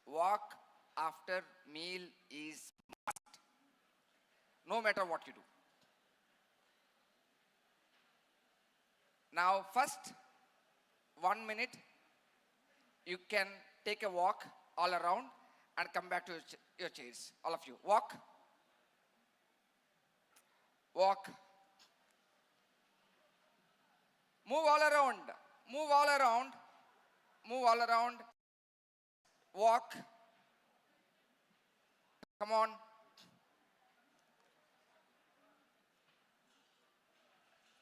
walk after meal is must, no matter what you do. Now, first 1 minute, you can take a walk all around and come back to your chairs. All of you, walk. Walk. Move all around. Move all around. Move all around. Walk. Come on.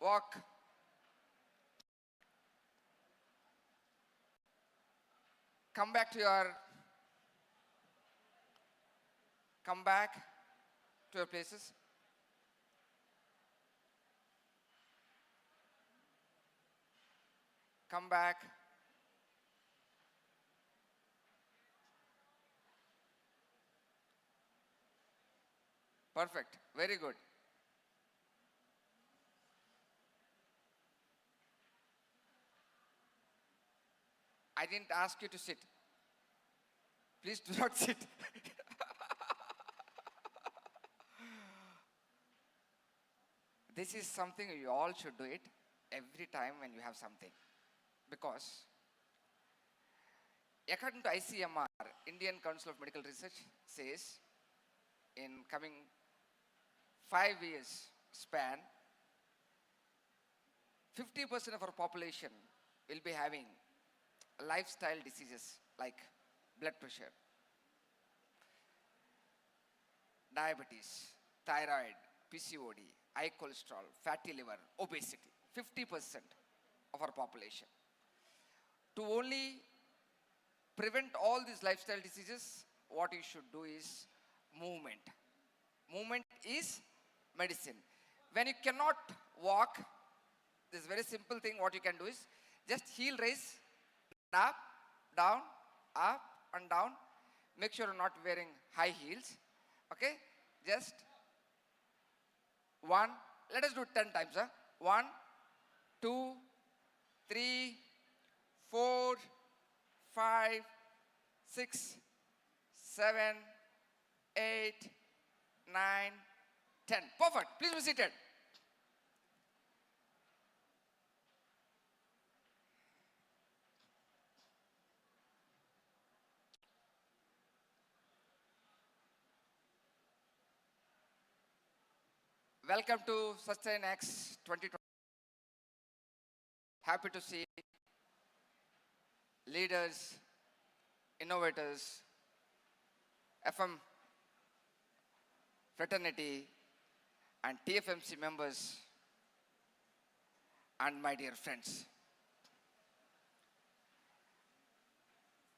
Walk. Come back to your places. Come back. Perfect. Very good. I didn't ask you to sit. Please do not sit. This is something you all should do it every time when you have something. Because according to ICMR, Indian Council of Medical Research, says in coming 5 years span, 50% of our population will be having lifestyle diseases like blood pressure, diabetes, thyroid, PCOD, high cholesterol, fatty liver, obesity. 50% of our population. To only prevent all these lifestyle diseases, what you should do is movement. Movement is medicine. When you cannot walk, this very simple thing what you can do is just heel raise, up, down, up and down. Make sure you're not wearing high heels. Okay? Just 1, let us do 10 times. 1, 2, 3, 4, 5, 6, 7, 8, 9, 10. Perfect. Please be seated. Welcome to Sustainx 2020. Happy to see leaders, innovators, FM fraternity, and TFMC members, and my dear friends.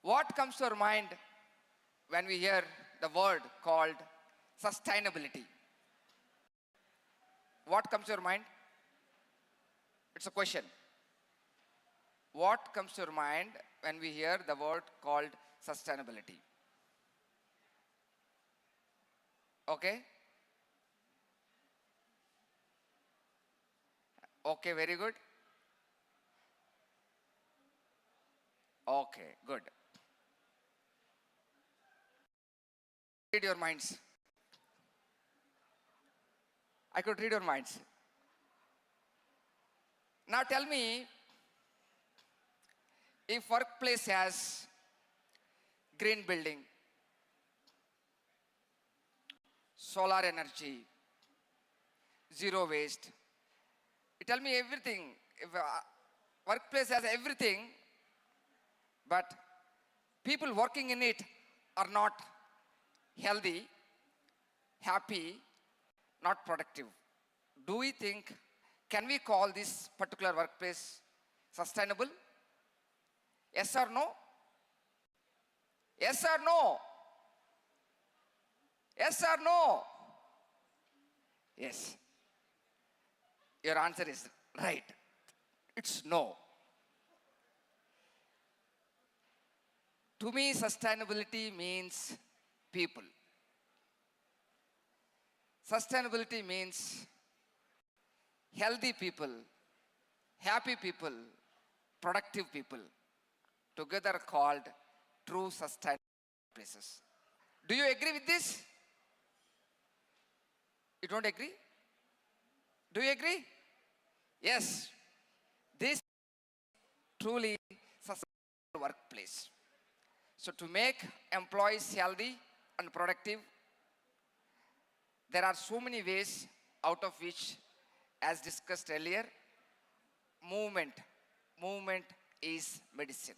What comes to our mind when we hear the word called sustainability? What comes to your mind? It's a question. What comes to your mind when we hear the word called sustainability? Okay? Okay, very good. Okay, good. Read your minds. I could read your minds. Now tell me, if workplace has green building, solar energy, zero waste, you tell me everything. If workplace has everything, but people working in it are not healthy, happy, not productive. Do we think, can we call this particular workplace sustainable? Yes or no? Yes or no? Yes or no? Yes. Your answer is right. It's no. To me, sustainability means people. Sustainability means healthy people, happy people, productive people, together called true sustainable places. Do you agree with this? You don't agree? Do you agree? Yes. This truly sustainable workplace. So to make employees healthy and productive, there are so many ways, out of which, as discussed earlier, movement is medicine.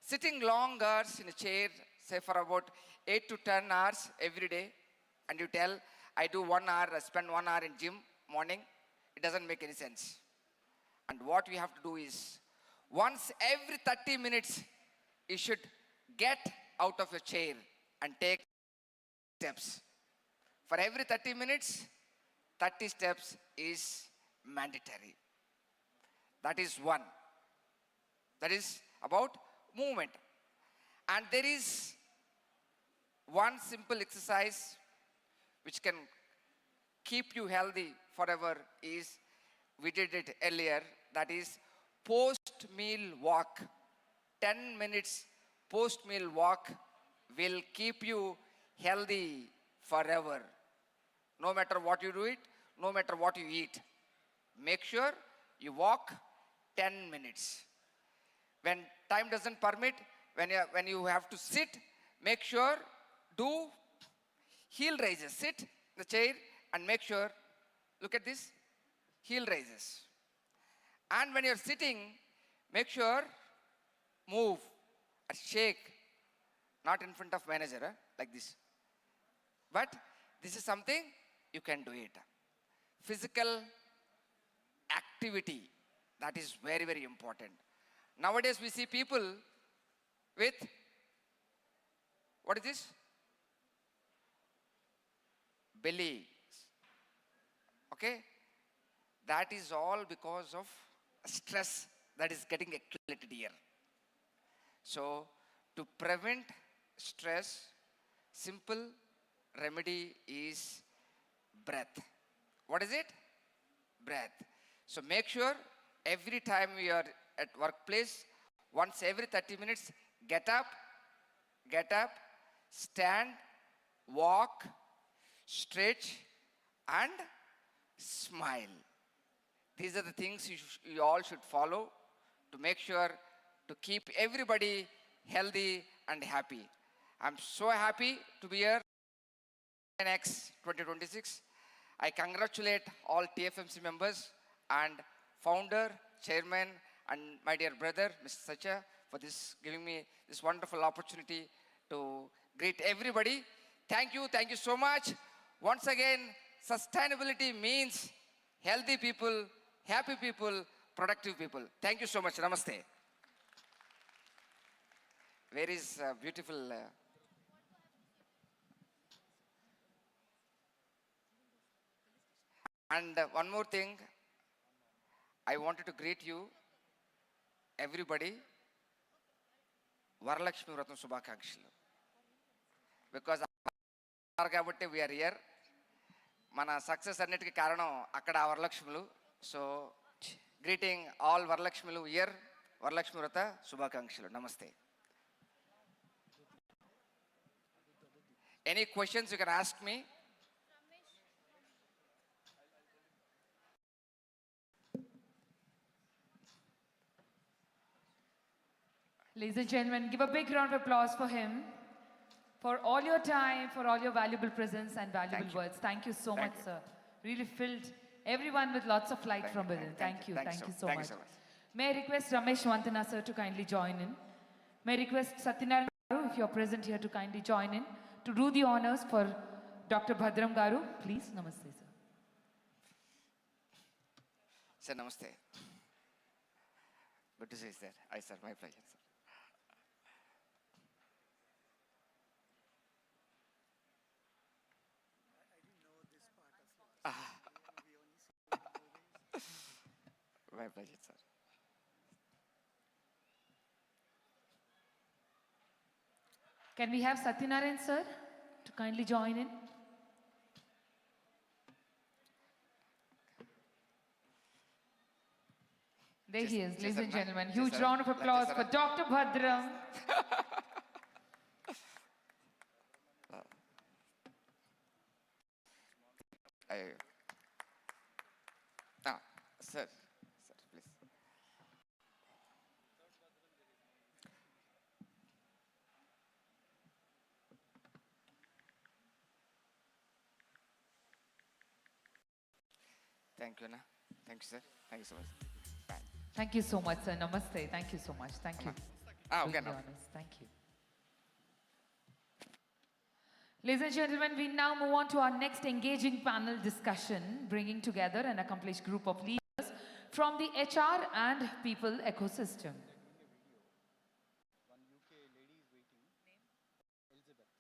Sitting long hours in a chair, say for about 8 to 10 hours every day, and you tell, I do 1 hour, I spend 1 hour in gym morning, it doesn't make any sense. And what we have to do is, once every 30 minutes, you should get out of your chair and take steps. For every 30 minutes, 30 steps is mandatory. That is one. That is about movement. And there is one simple exercise which can keep you healthy forever is, we did it earlier, that is post-meal walk. 10 minutes post-meal walk will keep you healthy forever. No matter what you do it, no matter what you eat. Make sure you walk 10 minutes. When time doesn't permit, when you have to sit, make sure do heel raises. Sit in the chair and make sure, look at this, heel raises. And when you're sitting, make sure move or shake, not in front of manager, like this. But this is something you can do it. Physical activity, that is very, very important. Nowadays we see people with, what is this? Belly. Okay? That is all because of stress that is getting accumulated here. So, to prevent stress, simple remedy is breath. What is it? Breath. So make sure every time we are at workplace, once every 30 minutes, get up, stand, walk, stretch, and smile. These are the things you all should follow to make sure to keep everybody healthy and happy. I'm so happy to be here. Next 2026. I congratulate all TFMC members and founder, chairman, and my dear brother, Mr. Sacha, for this giving me this wonderful opportunity to greet everybody. Thank you so much. Once again, sustainability means healthy people, happy people, productive people. Thank you so much. Namaste. Where is beautiful? And one more thing, I wanted to greet you, everybody, Varalakshmi Vratam Subhakankshulu. Because we are here. Mana success annitiki karanam akkada Varalakshmulu. So greeting all Varalakshmulu here. Varalakshmi Vrata Subhakankshulu. Namaste. Any questions you can ask me? Ladies and gentlemen, give a big round of applause for him, for all your time, for all your valuable presence and valuable words. Thank you so much, sir. Really filled everyone with lots of light from within. Thank you so much. May I request Ramesh Vantana, sir, to kindly join in. May I request Satyanarayan Garu, if you're present here, to kindly join in, to do the honors for Dr. Bhadram Garu. Please, namaste, sir. Sir, namaste. Good to see you, sir. Hi, sir. My pleasure, sir. My pleasure, sir. Can we have Satyanarayan, sir, to kindly join in? There he is, ladies and gentlemen. Huge round of applause for Dr. Bhadram. Sir, please. Thank you, Anna. Thank you, sir. Thank you so much. Bye. Thank you so much, sir. Namaste. Thank you so much. Thank you. Okay, now. Thank you. Ladies and gentlemen, we now move on to our next engaging panel discussion, bringing together an accomplished group of leaders from the HR and people ecosystem. One UK lady is waiting. Elizabeth.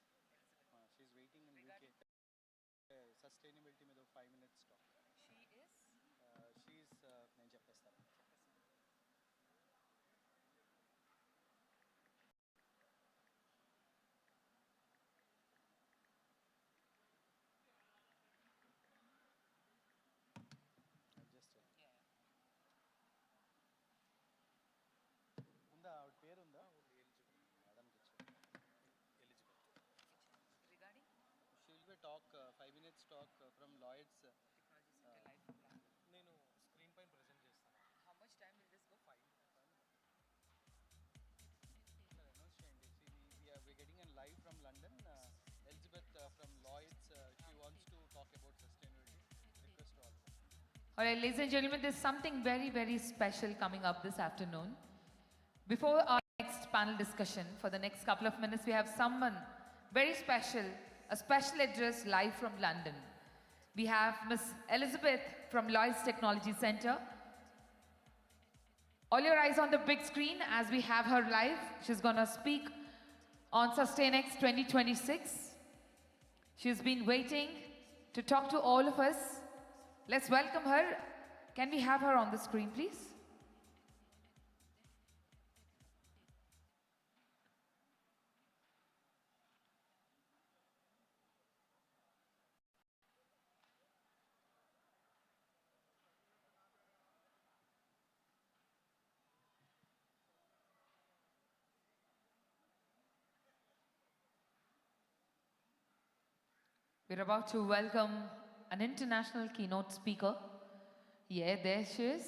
She's waiting in UK. Sustainability మీద 5 minutes talk. She is నేను చెప్పేస్తాను. ఉందా ఆవిడ పేరు ఉందా? She'll be talk 5 minutes talk from Lloyd's. నేను screen పైన present చేస్తాను. How much time will this go? 5. Announce చేయండి. We're getting in live from London. Elizabeth from Lloyd's. She wants to talk about sustainability. Request all. All right, ladies and gentlemen, there's something very, very special coming up this afternoon. Before our next panel discussion, for the next couple of minutes, we have someone very special, a special address live from London. We have Miss Elizabeth from Lloyd's Technology Center. All your eyes on the big screen as we have her live. She's going to speak on Sustainx 2026. She's been waiting to talk to all of us. Let's welcome her. Can we have her on the screen, please? We're about to welcome an international keynote speaker. Yeah, there she is,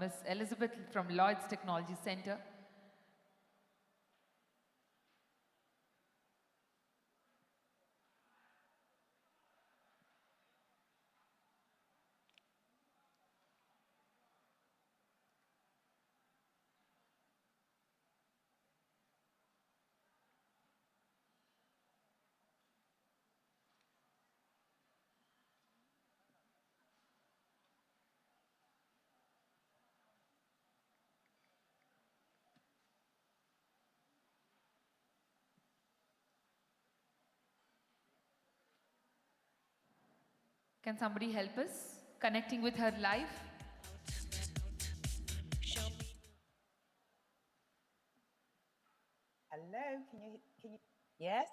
Miss Elizabeth from Lloyd's Technology Center. Can somebody help us connecting with her live? Hello, can you, yes?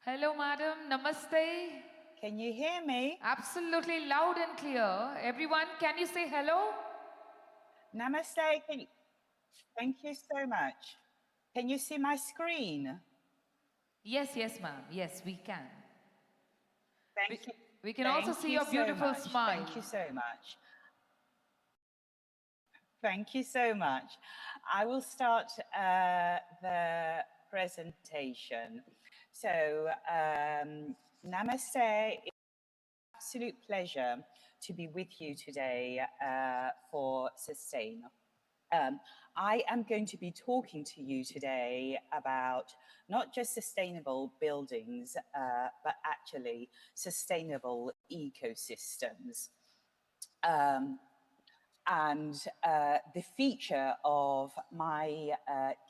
Hello, madam. Namaste. Can you hear me? Absolutely loud and clear. Everyone, can you say hello? Namaste, thank you so much. Can you see my screen? Yes, yes, ma'am. Yes, we can. Thank you. We can also see your beautiful smile. Thank you so much. Thank you so much. I will start the presentation. So, namaste. It's an absolute pleasure to be with you today for Sustain. I am going to be talking to you today about not just sustainable buildings, but actually sustainable ecosystems. The feature of my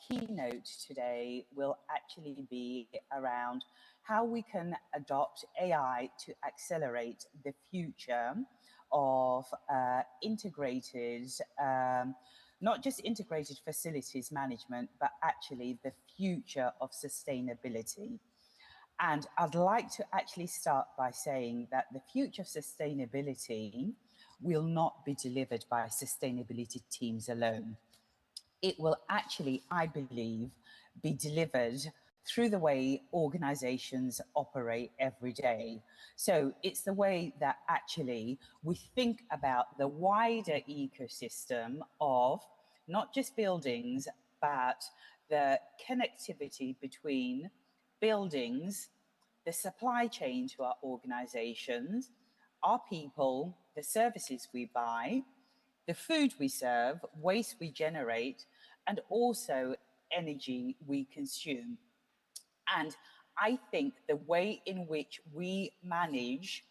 keynote today will actually be around how we can adopt AI to accelerate the future of integrated, not just integrated facilities management, but actually the future of sustainability. And I'd like to actually start by saying that the future of sustainability will not be delivered by sustainability teams alone. It will actually, I believe, be delivered through the way organizations operate every day. So it's the way that actually we think about the wider ecosystem of not just buildings, but the connectivity between buildings, the supply chain to our organizations, our people, the services we buy, the food we serve, waste we generate, and also energy we consume. And I think the way in which we manage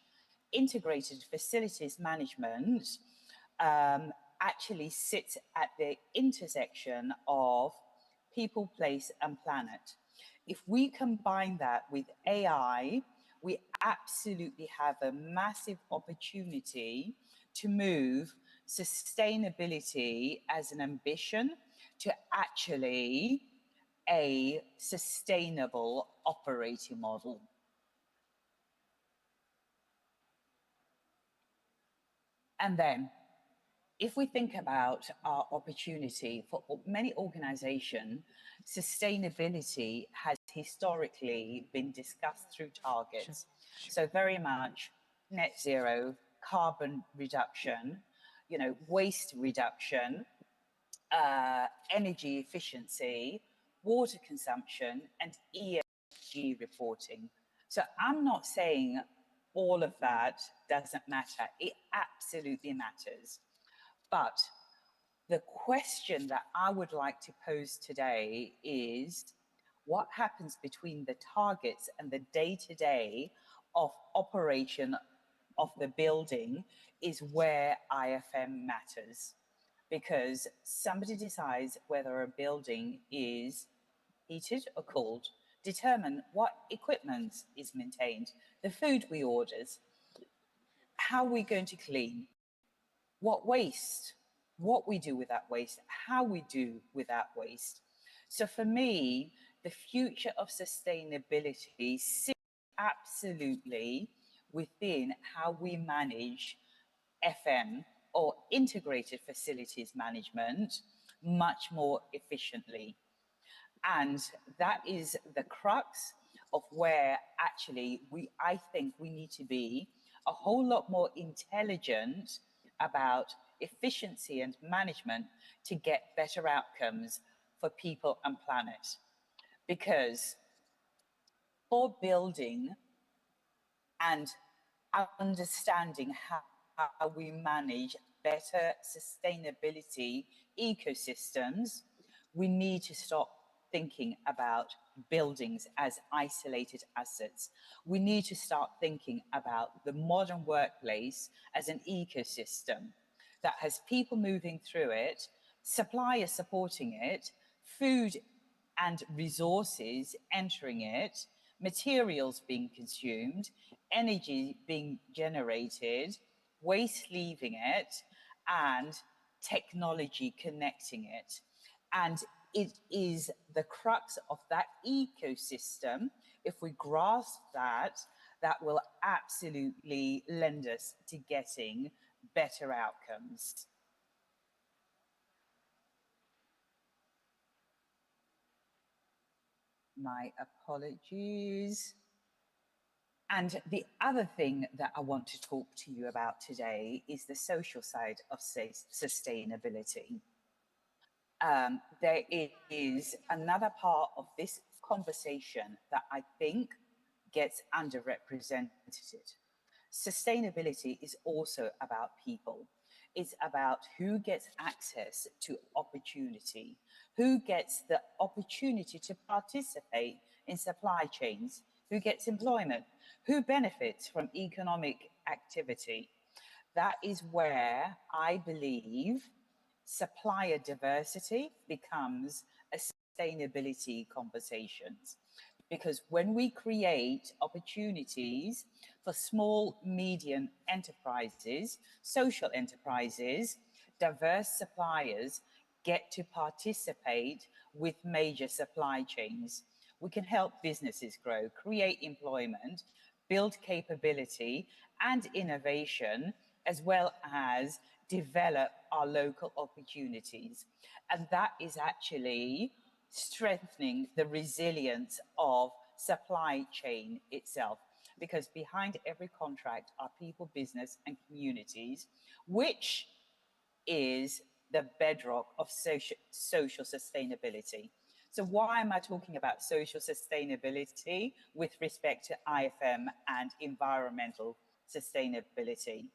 integrated facilities management actually sits at the intersection of people, place, and planet. If we combine that with AI, we absolutely have a massive opportunity to move sustainability as an ambition to actually a sustainable operating model. And then, if we think about our opportunity for many organizations, sustainability has historically been discussed through targets. So very much net zero, carbon reduction, waste reduction, energy efficiency, water consumption, and ESG reporting. So I'm not saying all of that doesn't matter. It absolutely matters. But the question that I would like to pose today is, what happens between the targets and the day-to-day of operation of the building is where IFM matters. Because somebody decides whether a building is heated or cooled, determine what equipment is maintained, the food we order, how we're going to clean, what waste, what we do with that waste, how we do with that waste. So for me, the future of sustainability sits absolutely within how we manage FM or integrated facilities management much more efficiently. And that is the crux of where actually I think we need to be a whole lot more intelligent about efficiency and management to get better outcomes for people and planet. Because for building and understanding how we manage better sustainability ecosystems, we need to stop thinking about buildings as isolated assets. We need to start thinking about the modern workplace as an ecosystem that has people moving through it, suppliers supporting it, food and resources entering it, materials being consumed, energy being generated, waste leaving it, and technology connecting it. And it is the crux of that ecosystem. If we grasp that, that will absolutely lend us to getting better outcomes. My apologies. And the other thing that I want to talk to you about today is the social side of sustainability. There is another part of this conversation that I think gets underrepresented. Sustainability is also about people. It's about who gets access to opportunity, who gets the opportunity to participate in supply chains, who gets employment, who benefits from economic activity. That is where I believe supplier diversity becomes a sustainability conversations. Because when we create opportunities for small, medium enterprises, social enterprises, diverse suppliers get to participate with major supply chains. We can help businesses grow, create employment, build capability and innovation, as well as develop our local opportunities. And that is actually strengthening the resilience of supply chain itself. Because behind every contract are people, business and communities, which is the bedrock of social sustainability. So why am I talking about social sustainability with respect to IFM and environmental sustainability?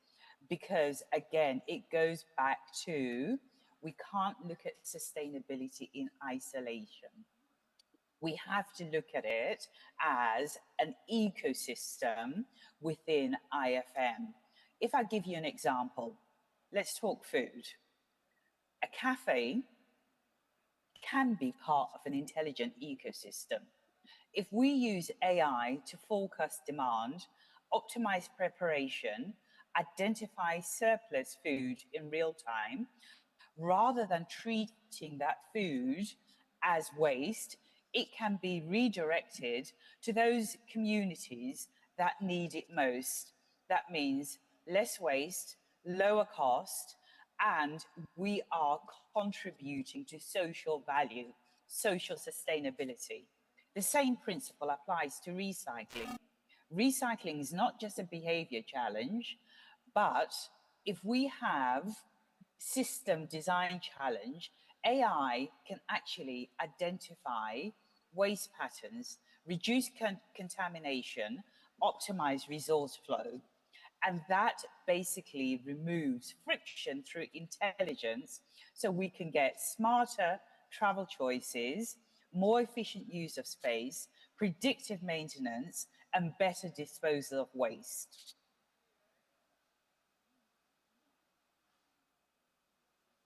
Because again, it goes back to, we can't look at sustainability in isolation. We have to look at it as an ecosystem within IFM. If I give you an example, let's talk food. A cafe can be part of an intelligent ecosystem. If we use AI to forecast demand, optimize preparation, identify surplus food in real time, rather than treating that food as waste, it can be redirected to those communities that need it most. That means less waste, lower cost, and we are contributing to social value, social sustainability. The same principle applies to recycling. Recycling is not just a behavior challenge, but if we have system design challenge, AI can actually identify waste patterns, reduce contamination, optimize resource flow. And that basically removes friction through intelligence, so we can get smarter travel choices, more efficient use of space, predictive maintenance, and better disposal of waste.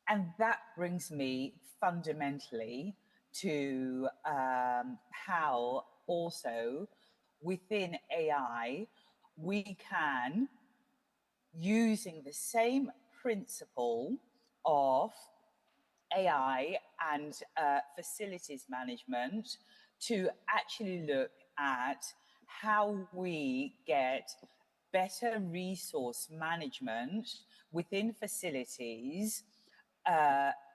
And that brings me fundamentally to how also within AI, we can, using the same principle of AI and facilities management, to actually look at how we get better resource management within facilities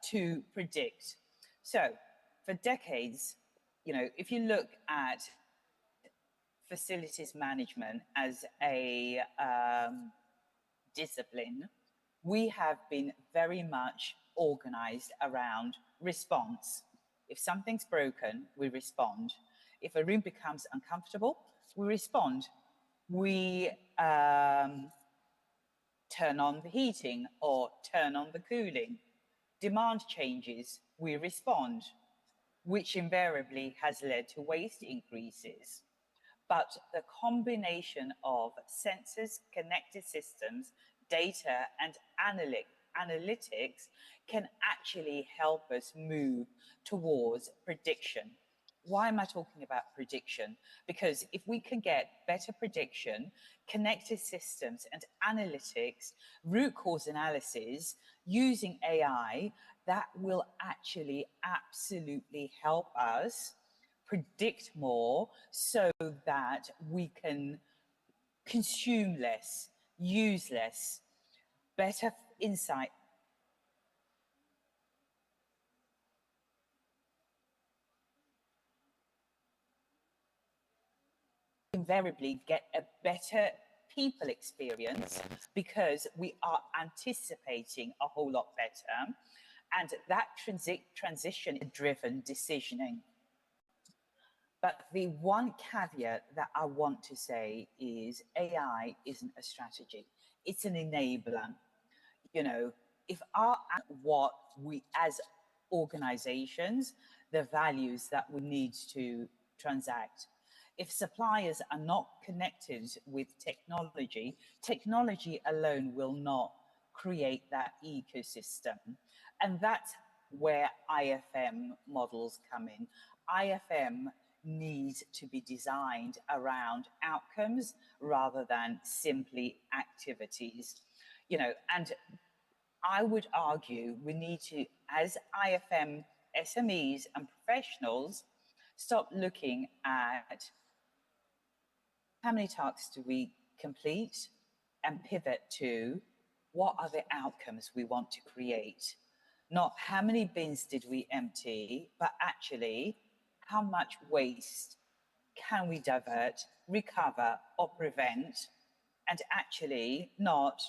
to predict. So for decades, you know, if you look at facilities management as a discipline, we have been very much organized around response. If something's broken, we respond. If a room becomes uncomfortable, we respond. We turn on the heating or turn on the cooling. Demand changes, we respond, which invariably has led to waste increases. But the combination of sensors, connected systems, data, and analytics can actually help us move towards prediction. Why am I talking about prediction? Because if we can get better prediction, connected systems and analytics, root cause analysis using AI, that will actually absolutely help us predict more so that we can consume less, use less, better insight. Invariably get a better people experience because we are anticipating a whole lot better. And that transition-driven decisioning. But the one caveat that I want to say is AI isn't a strategy. It's an enabler. You know, if what we as organizations, the values that we need to transact. If suppliers are not connected with technology, technology alone will not create that ecosystem. And that's where IFM models come in. IFM needs to be designed around outcomes rather than simply activities. You know, and I would argue we need to, as IFM SMEs and professionals, stop looking at how many tasks do we complete and pivot to what are the outcomes we want to create. Not how many bins did we empty, but actually how much waste can we divert, recover, or prevent, and actually not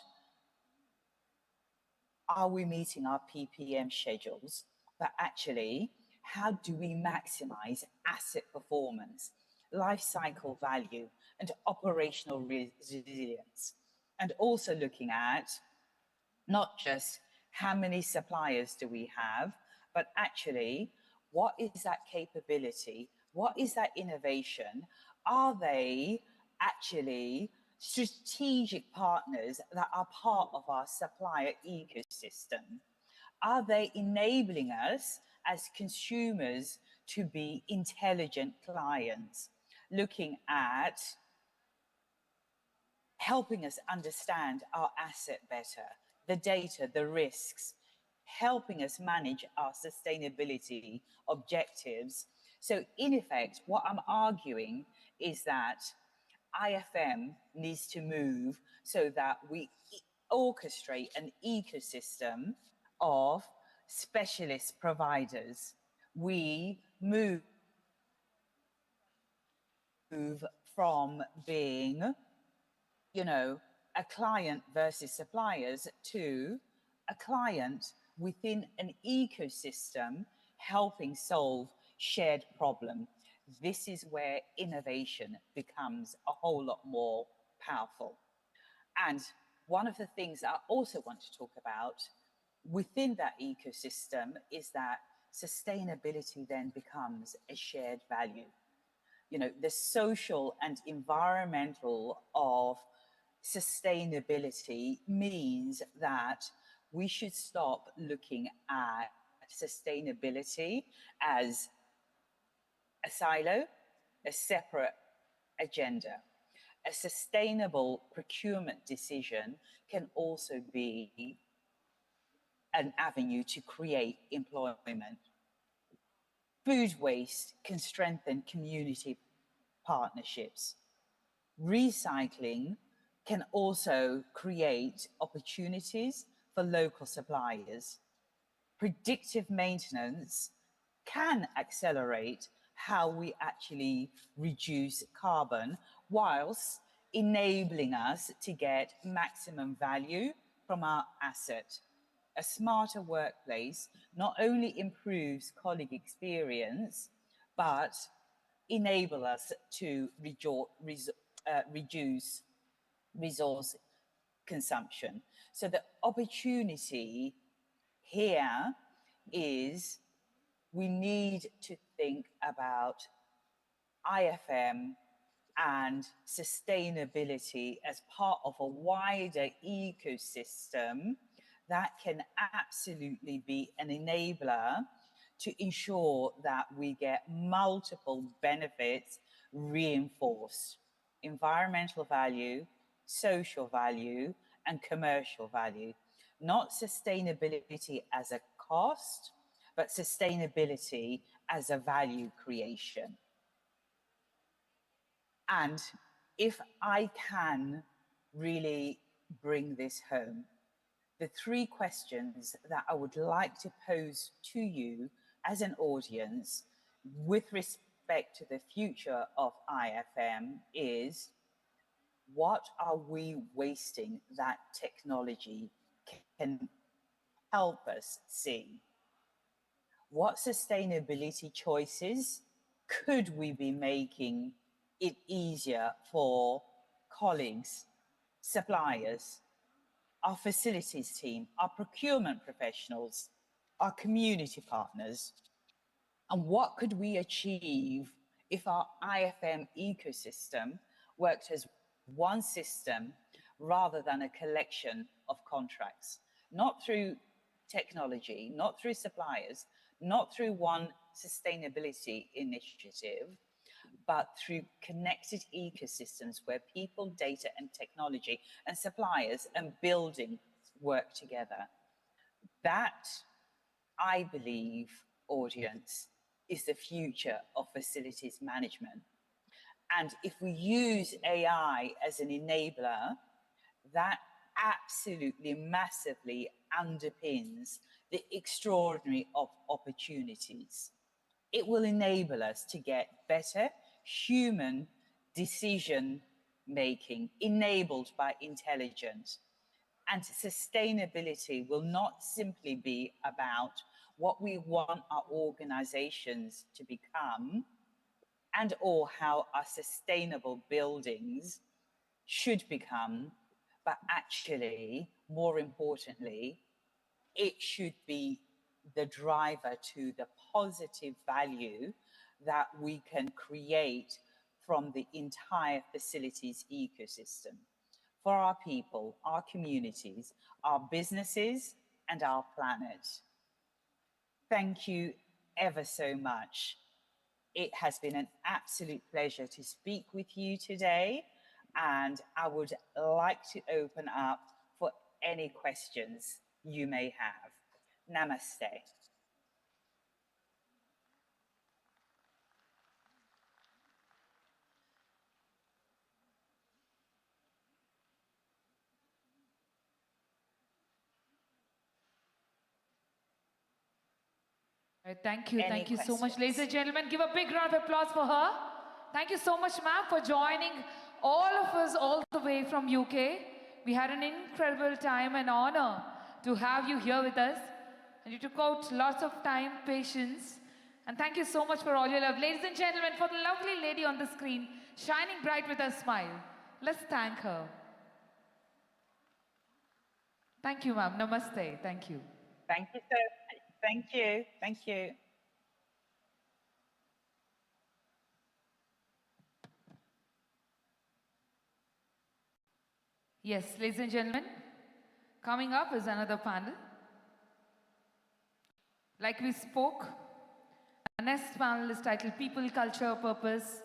are we meeting our PPM schedules, but actually how do we maximize asset performance, life cycle value, and operational resilience, and also looking at not just how many suppliers do we have, but actually what is that capability, what is that innovation, are they actually strategic partners that are part of our supplier ecosystem? Are they enabling us as consumers to be intelligent clients, looking at helping us understand our asset better, the data, the risks, helping us manage our sustainability objectives? So in effect, what I'm arguing is that IFM needs to move so that we orchestrate an ecosystem of specialist providers. We move from being, you know, a client versus suppliers to a client within an ecosystem helping solve shared problem. This is where innovation becomes a whole lot more powerful. And one of the things I also want to talk about within that ecosystem is that sustainability then becomes a shared value. You know, the social and environmental of sustainability means that we should stop looking at sustainability as a silo, a separate agenda. A sustainable procurement decision can also be an avenue to create employment. Food waste can strengthen community partnerships. Recycling can also create opportunities for local suppliers. Predictive maintenance can accelerate how we actually reduce carbon whilst enabling us to get maximum value from our asset. A smarter workplace not only improves colleague experience, but enable us to reduce resource consumption. So the opportunity here is we need to think about IFM and sustainability as part of a wider ecosystem that can absolutely be an enabler to ensure that we get multiple benefits reinforced: environmental value, social value, and commercial value. Not sustainability as a cost, but sustainability as a value creation. And if I can really bring this home, the three questions that I would like to pose to you as an audience with respect to the future of IFM is: what are we wasting that technology can help us see? What sustainability choices could we be making it easier for colleagues, suppliers, our facilities team, our procurement professionals, our community partners? And what could we achieve if our IFM ecosystem worked as one system rather than a collection of contracts? Not through technology, not through suppliers, not through one sustainability initiative, but through connected ecosystems where people, data and technology and suppliers and building work together. That, I believe, audience, is the future of facilities management. And if we use AI as an enabler, that absolutely massively underpins the extraordinary opportunities. It will enable us to get better human decision making enabled by intelligence. And sustainability will not simply be about what we want our organizations to become and or how our sustainable buildings should become, but actually, more importantly, it should be the driver to the positive value that we can create from the entire facilities ecosystem for our people, our communities, our businesses, and our planet. Thank you ever so much. It has been an absolute pleasure to speak with you today, and I would like to open up for any questions you may have. Namaste. Thank you. Any Thank you so much, questions? ladies and gentlemen. Give a big round of applause for her. Thank you so much, ma'am, for joining all of us all the way from UK. We had an incredible time and honor to have you here with us. And you took out lots of time, patience. And thank you so much for all your love. Ladies and gentlemen, for the lovely lady on the screen, shining bright with a smile, let's thank her. Thank you, ma'am. Namaste. Thank you. Thank you so much. Thank you. Thank you. Yes, ladies and gentlemen, coming up is another panel. Like we spoke, our next panel is titled People, Culture, Purpose.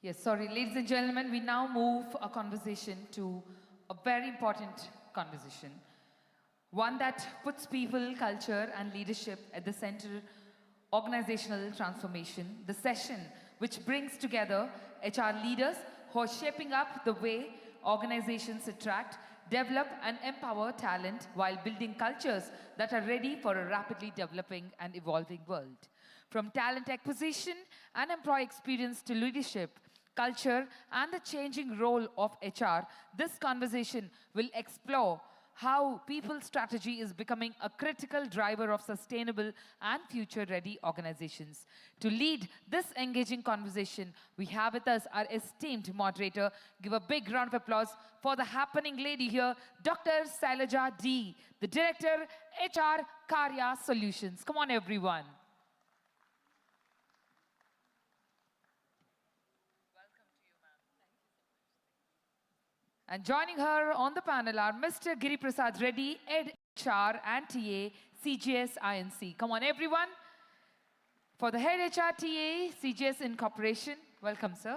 Yes, sorry, ladies and gentlemen, we now move our conversation to a very important conversation. One that puts people, culture, and leadership at the center, organizational transformation. The session which brings together HR leaders who are shaping up the way organizations attract, develop, and empower talent while building cultures that are ready for a rapidly developing and evolving world. From talent acquisition and employee experience to leadership, culture, and the changing role of HR, this conversation will explore how people strategy is becoming a critical driver of sustainable and future-ready organizations. To lead this engaging conversation, we have with us our esteemed moderator. Give a big round of applause for the happening lady here, Dr. Sailaja D, the Director, HR Karya Solutions. Come on, everyone. And joining her on the panel are Mr. Giri Prasad Reddy, Ed HR and TA, CGS INC. Come on, everyone. For the head HR TA, CGS Incorporation, welcome, sir.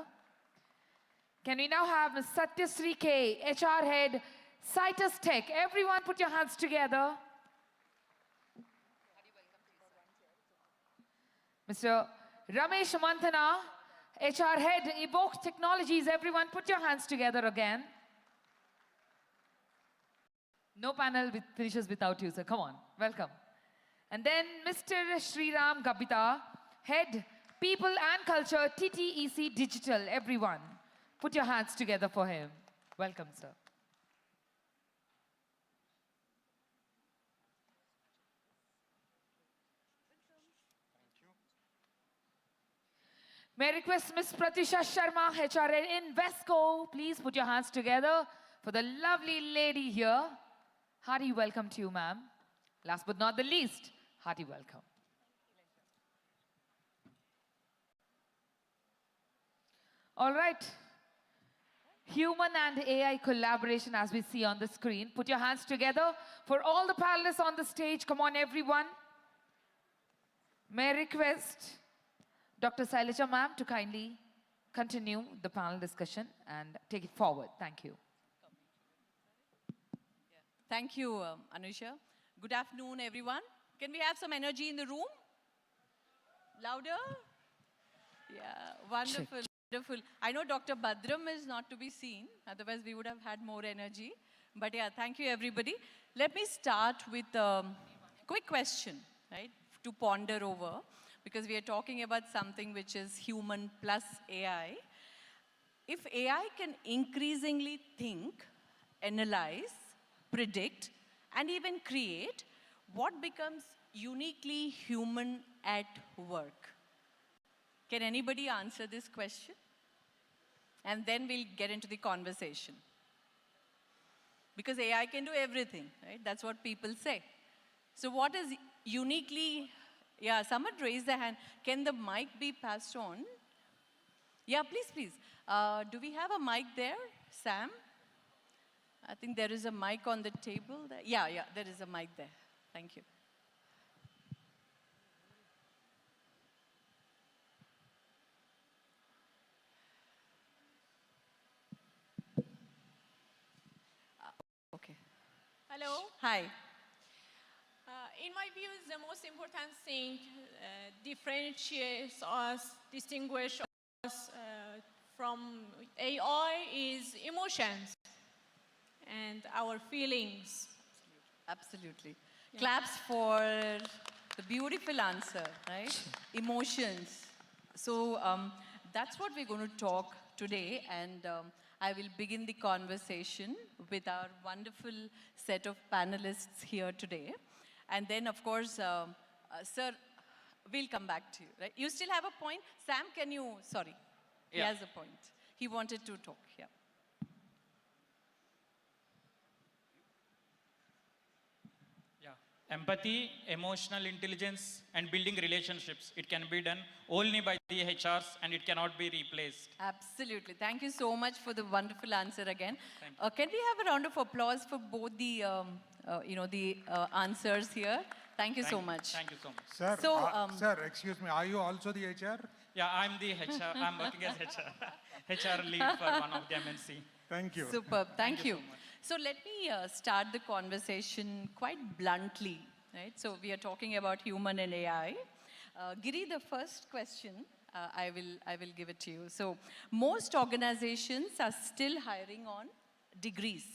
Can we now have Ms. Satyasree K, HR head, Citus Tech. Everyone put your hands together. Mr. Ramesh Manthana, HR head, Evoke Technologies. Everyone put your hands together again. No panel finishes without you, sir. Come on, welcome. And then Mr. Sriram Gabita, Head, People and Culture, TTEC Digital. Everyone, put your hands together for him. Welcome, sir. May I request Ms. Pratisha Sharma, HR in Vesco. Please put your hands together for the lovely lady here. Hearty welcome to you, ma'am. Last but not the least, hearty welcome. All right. Human and AI collaboration as we see on the screen. Put your hands together for all the panelists on the stage. Come on, everyone. May I request Dr. Sailaja, ma'am, to kindly continue the panel discussion and take it forward. Thank you. Thank you, Anusha. Good afternoon, everyone. Can we have some energy in the room? Louder? Yeah, wonderful, wonderful. I know Dr. Badram is not to be seen, otherwise we would have had more energy. But yeah, thank you, everybody. Let me start with a quick question, right, to ponder over, because we are talking about something which is human plus AI. If AI can increasingly think, analyze, predict, and even create, what becomes uniquely human at work? Can anybody answer this question? And then we'll get into the conversation. Because AI can do everything, right? That's what people say. So what is uniquely, yeah, someone raised their hand. Can the mic be passed on? Yeah, please, please. Do we have a mic there, Sam? I think there is a mic on the table there. Yeah, yeah, there is a mic there. Thank you. Okay. Hello. Hi. In my view, the most important thing differentiates us, distinguishes us from AI is emotions and our feelings. Absolutely. Yeah. Claps for the beautiful answer, right? Emotions. So that's what we're going to talk today, and I will begin the conversation with our wonderful set of panelists here today. And then, of course, sir, we'll come back to you, right? You still have a point? Sam, can you, sorry. Yeah. He has a point. He wanted to talk, yeah. Empathy, emotional intelligence, and building relationships. It can be done only by the HRs, and it cannot be replaced. Absolutely. Thank you so much for the wonderful answer again. Can we have a round of applause for both the, answers here? Thank you so much. Thank you so much. Sir, So, sir, excuse me, are you also the HR? Yeah, I'm the HR. I'm working as HR lead for one of the MNC. Thank you. Superb. Thank you. so much. So let me start the conversation quite bluntly, right? So we are talking about human and AI. Giri, the first question, I will give it to you. So most organizations are still hiring on degrees,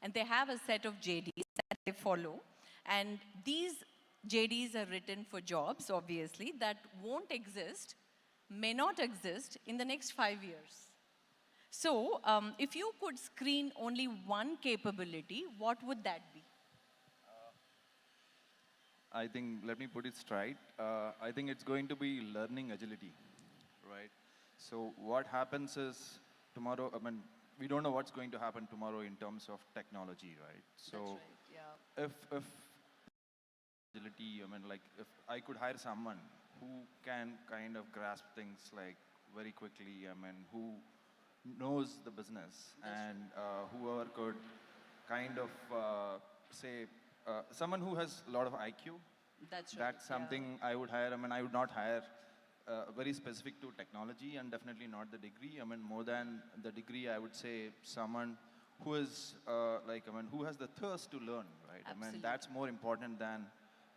and they have a set of JDs that they follow, and these JDs are written for jobs, obviously, that won't exist, may not exist in the next 5 years. So, if you could screen only one capability, what would that be? I think, let me put it straight. I think it's going to be learning agility, right? So what happens is tomorrow, I mean, we don't know what's going to happen tomorrow in terms of technology, right? So That's right, yeah. if agility, I mean, like if I could hire someone who can kind of grasp things like very quickly, I mean, who knows the business and whoever could kind of say, someone who has a lot of IQ, That's right, that's something I would hire. I mean, I would not hire very specific to technology and definitely not the degree. I mean, more than the degree, I would say someone who is who has the thirst to learn, right? I mean, that's more important than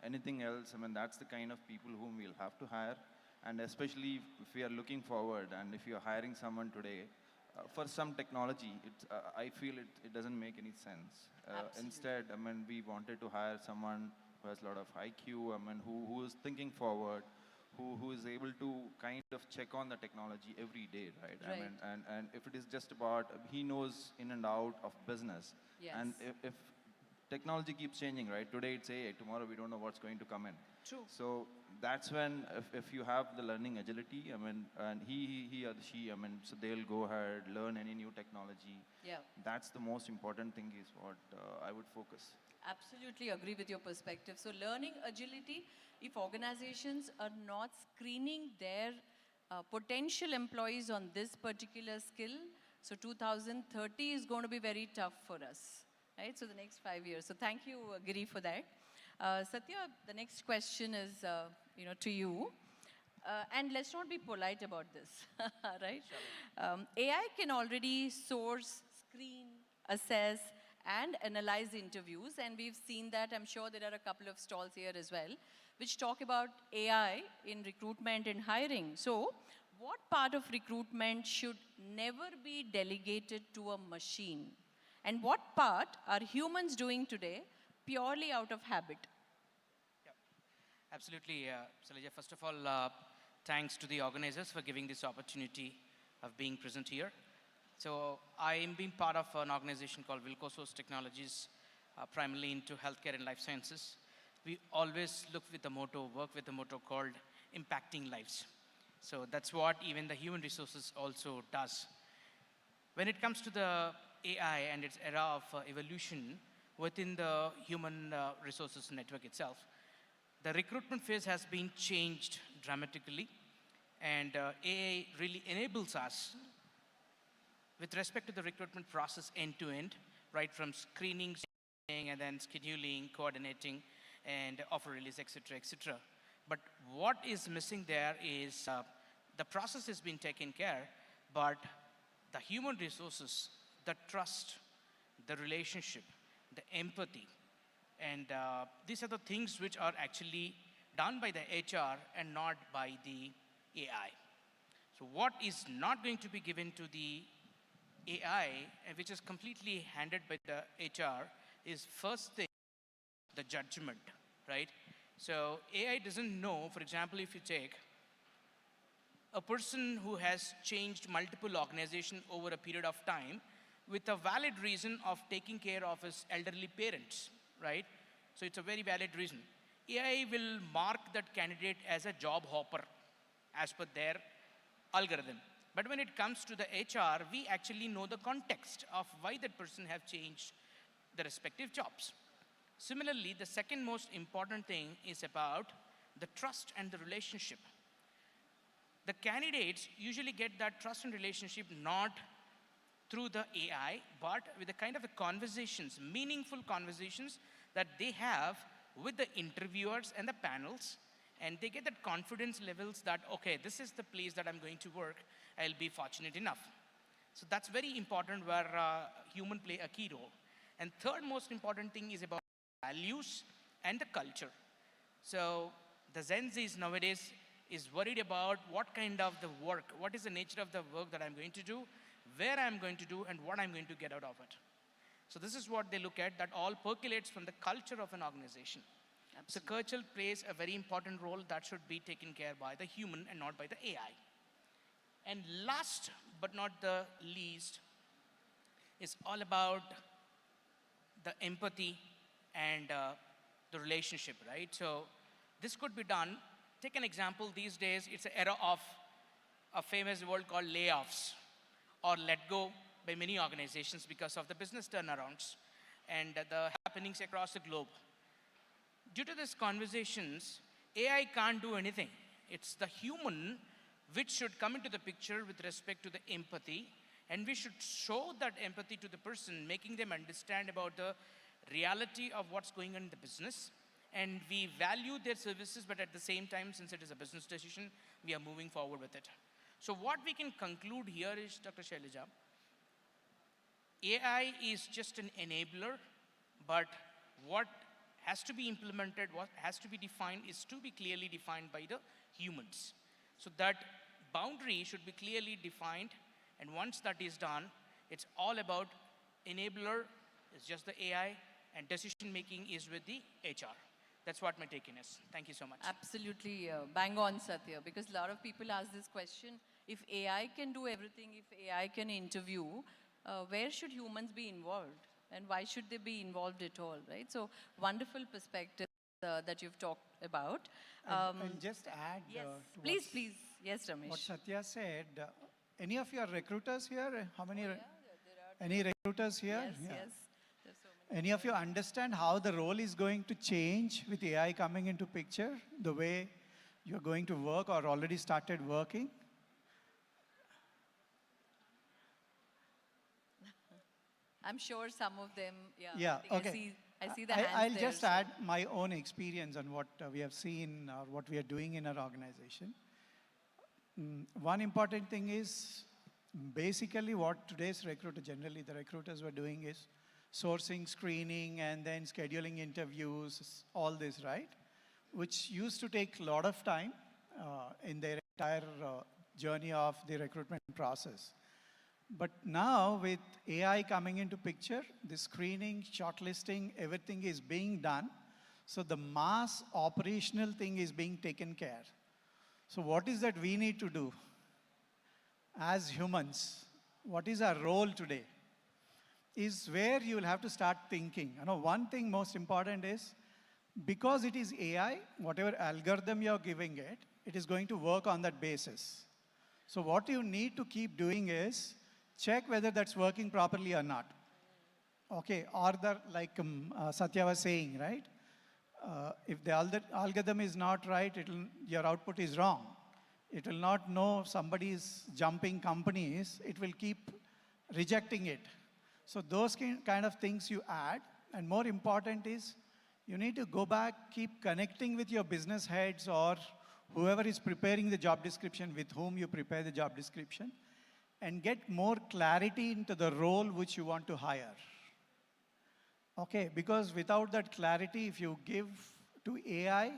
anything else. I mean, that's the kind of people whom we'll have to hire. And especially if we are looking forward and if you're hiring someone today, for some technology, I feel it doesn't make any sense. Instead, I mean, we wanted to hire someone who has a lot of IQ, I mean, who is thinking forward, who is able to kind of check on the technology every day, right? I mean, and if it is just about, he knows in and out of business. Yes. And if technology keeps changing, right? Today it's AI, tomorrow we don't know what's going to come in. True. So that's when, if you have the learning agility, I mean, and he or she, I mean, so they'll go ahead, learn any new technology. Yeah. That's the most important thing is what I would focus. Absolutely agree with your perspective. So learning agility, if organizations are not screening their potential employees on this particular skill, so 2030 is going to be very tough for us, right? So the next 5 years. So thank you, Giri, for that. Satya, the next question is, to you. And let's not be polite about this, right? AI can already source, screen, assess, and analyze interviews, and we've seen that. I'm sure there are a couple of stalls here as well, which talk about AI in recruitment and hiring. So, what part of recruitment should never be delegated to a machine? And what part are humans doing today purely out of habit? Absolutely, Salija. First of all, thanks to the organizers for giving this opportunity of being present here. So I am being part of an organization called Wilcosource Technologies, primarily into healthcare and life sciences. We always look with the motto, work with the motto called impacting lives. So that's what even the human resources also does. When it comes to the AI and its era of evolution within the human resources network itself, the recruitment phase has been changed dramatically, and AI really enables us with respect to the recruitment process end to end, right from screening and then scheduling, coordinating, and offer release, etc., etc. But what is missing there is the process has been taken care, but the human resources, the trust, the relationship, the empathy, and these are the things which are actually done by the HR and not by the AI. So what is not going to be given to the AI, and which is completely handed by the HR, is first thing, the judgment, right? So AI doesn't know, for example, if you take a person who has changed multiple organizations over a period of time with a valid reason of taking care of his elderly parents, right? So it's a very valid reason. AI will mark that candidate as a job hopper as per their algorithm. But when it comes to the HR, we actually know the context of why that person have changed the respective jobs. Similarly, the second most important thing is about the trust and the relationship. The candidates usually get that trust and relationship not through the AI, but with the kind of the conversations, meaningful conversations that they have with the interviewers and the panels, and they get that confidence levels that, okay, this is the place that I'm going to work, I'll be fortunate enough. So that's very important where human play a key role. And third most important thing is about values and the culture. So the Gen Zs nowadays is worried about what kind of the work, what is the nature of the work that I'm going to do, where I'm going to do, and what I'm going to get out of it. So this is what they look at, that all percolates from the culture of an organization. So culture plays a very important role that should be taken care by the human and not by the AI. And last but not the least is all about the empathy and the relationship, right? So this could be done. Take an example, these days, it's an era of a famous word called layoffs or let go by many organizations because of the business turnarounds and the happenings across the globe. Due to these conversations, AI can't do anything. It's the human which should come into the picture with respect to the empathy, and we should show that empathy to the person, making them understand about the reality of what's going on in the business. And we value their services, but at the same time, since it is a business decision, we are moving forward with it. So what we can conclude here is, Dr. Shailaja, AI is just an enabler, but what has to be implemented, what has to be defined is to be clearly defined by the humans. So that boundary should be clearly defined, and once that is done, it's all about enabler is just the AI, and decision making is with the HR. That's what my take in is. Thank you so much. Absolutely bang on, Satya, because a lot of people ask this question, if AI can do everything, if AI can interview, where should humans be involved? And why should they be involved at all, right? So wonderful perspective that you've talked about. I'll just add yes, to please, please. Yes, Ramesh. what Satya said. Any of your recruiters here? How many? Any recruiters here? Yes, Yeah. yes. There's so many. Any of you understand how the role is going to change with AI coming into picture? The way you're going to work or already started working? I'm sure some of them, Yeah, I think okay. I see the hands I'll there, just so- add my own experience on what we have seen or what we are doing in our organization. One important thing is basically what today's recruiter, generally the recruiters were doing is sourcing, screening, and then scheduling interviews, all this, right? Which used to take a lot of time in their entire journey of the recruitment process. But now with AI coming into picture, the screening, shortlisting, everything is being done. So the mass operational thing is being taken care. So what is that we need to do as humans? What is our role today? Is where you will have to start thinking. You know, one thing most important is, because it is AI, whatever algorithm you're giving it, it is going to work on that basis. So what you need to keep doing is, check whether that's working properly or not. Okay, or the, like Satya was saying, right? If the algorithm is not right, your output is wrong. It will not know somebody is jumping companies. It will keep rejecting it. So those kind of things you add. And more important is, you need to go back, keep connecting with your business heads or whoever is preparing the job description, with whom you prepare the job description, and get more clarity into the role which you want to hire. Okay, because without that clarity, if you give to AI,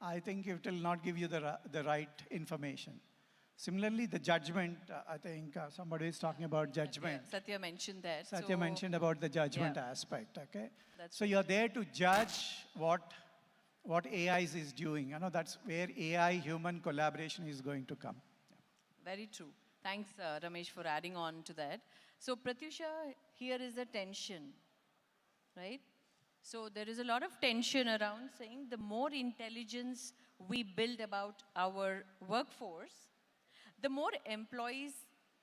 I think it will not give you the right information. Similarly, the judgment, I think somebody is talking about judgment. Satya mentioned that. Satya mentioned about the judgment aspect, okay? That's So you're there to judge what AI is doing. You know, that's where AI-human collaboration is going to come. Very true. Thanks, Ramesh, for adding on to that. So, Pratyusha, here is the tension, right? So, there is a lot of tension around saying the more intelligence we build about our workforce, the more employees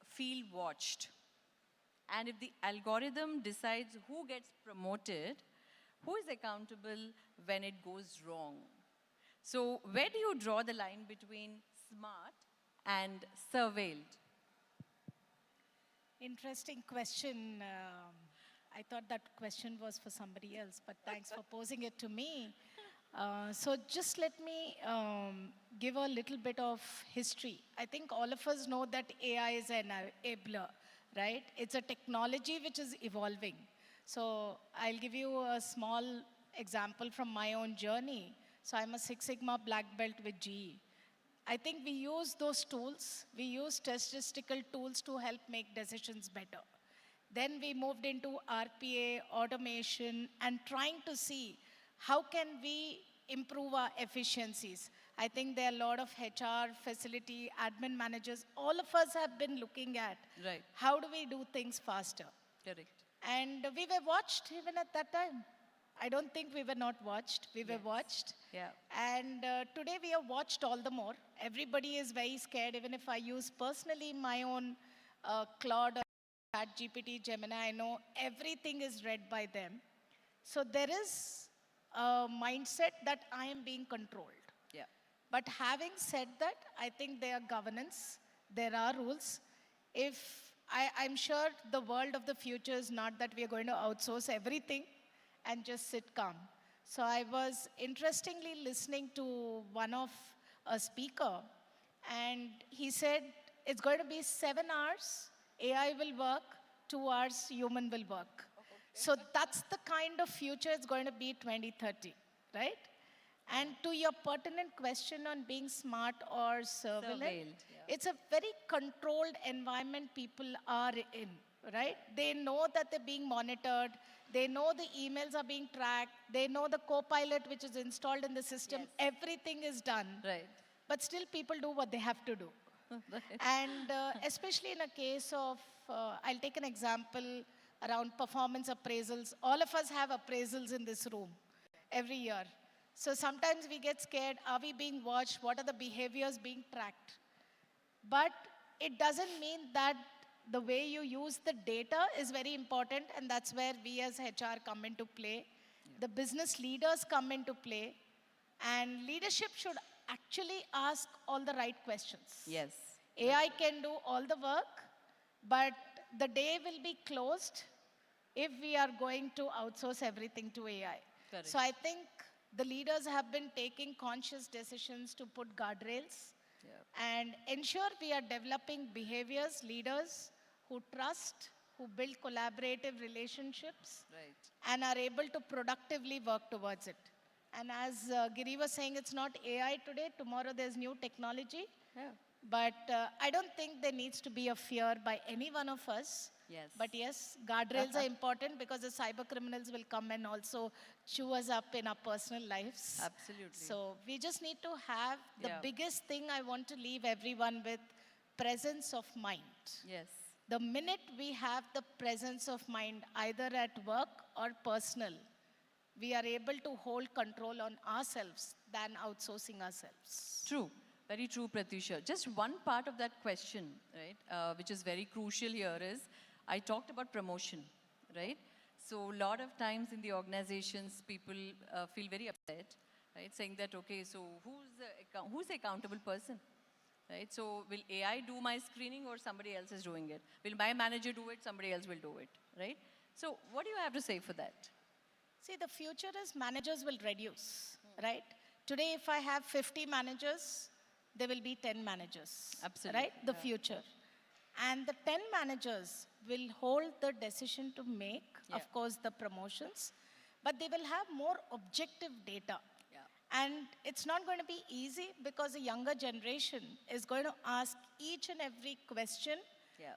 feel watched. And if the algorithm decides who gets promoted, who is accountable when it goes wrong? So, where do you draw the line between smart and surveilled? Interesting question. I thought that question was for somebody else, but thanks for posing it to me. So just let me give a little bit of history. I think all of us know that AI is an enabler, right? It's a technology which is evolving. So I'll give you a small example from my own journey. So I'm a Six Sigma black belt with GE. I think we use those tools. We use statistical tools to help make decisions better. Then we moved into RPA, automation, and trying to see how can we improve our efficiencies. I think there are a lot of HR, facility, admin managers, all of us have been looking at how do we do things faster. Correct. And we were watched even at that time. I don't think we were not watched. We were watched. Yeah. And today we are watched all the more. Everybody is very scared. Even if I use personally my own Claude or ChatGPT, Gemini, I know everything is read by them. So there is a mindset that I am being controlled. Yeah. But having said that, I think there are governance, there are rules. I'm sure the world of the future is not that we are going to outsource everything and just sit calm. So I was interestingly listening to one of a speaker, and he said it's going to be 7 hours, AI will work, 2 hours, human will work. So that's the kind of future it's going to be 2030, right? And to your pertinent question on being smart or surveillant, it's a very controlled environment people are in, right? They know that they're being monitored. They know the emails are being tracked. They know the co-pilot which is installed in the system. Everything is done. Right. But still people do what they have to do. And especially in a case of, I'll take an example around performance appraisals. All of us have appraisals in this room every year. So sometimes we get scared, are we being watched? What are the behaviors being tracked? But it doesn't mean that the way you use the data is very important, and that's where we as HR come into play. The business leaders come into play, and leadership should actually ask all the right questions. Yes. AI can do all the work, but the day will be closed if we are going to outsource everything to AI. Correct. So I think the leaders have been taking conscious decisions to put guardrails and ensure we are developing behaviors, leaders who trust, who build collaborative relationships, and are able to productively work towards it. And as Giri was saying, it's not AI today. Tomorrow there's new technology. But I don't think there needs to be a fear by any one of us. Yes. But yes, guardrails are important because the cyber criminals will come and also chew us up in our personal lives. Absolutely. So we just need to have the biggest thing I want to leave everyone with, presence of mind. Yes. The minute we have the presence of mind, either at work or personal, we are able to hold control on ourselves than outsourcing ourselves. True. Very true, Pratyusha. Just one part of that question, right, which is very crucial here is, I talked about promotion, right? So a lot of times in the organizations, people feel very upset, right, saying that, okay, so who's the accountable person, right? So will AI do my screening or somebody else is doing it? Will my manager do it? Somebody else will do it, right? So what do you have to say for that? See, the future is managers will reduce, right? Today, if I have 50 managers, there will be 10 managers, Absolutely. right? The future. And the 10 managers will hold the decision to make, of course, the promotions, but they will have more objective data. And it's not going to be easy because the younger generation is going to ask each and every question.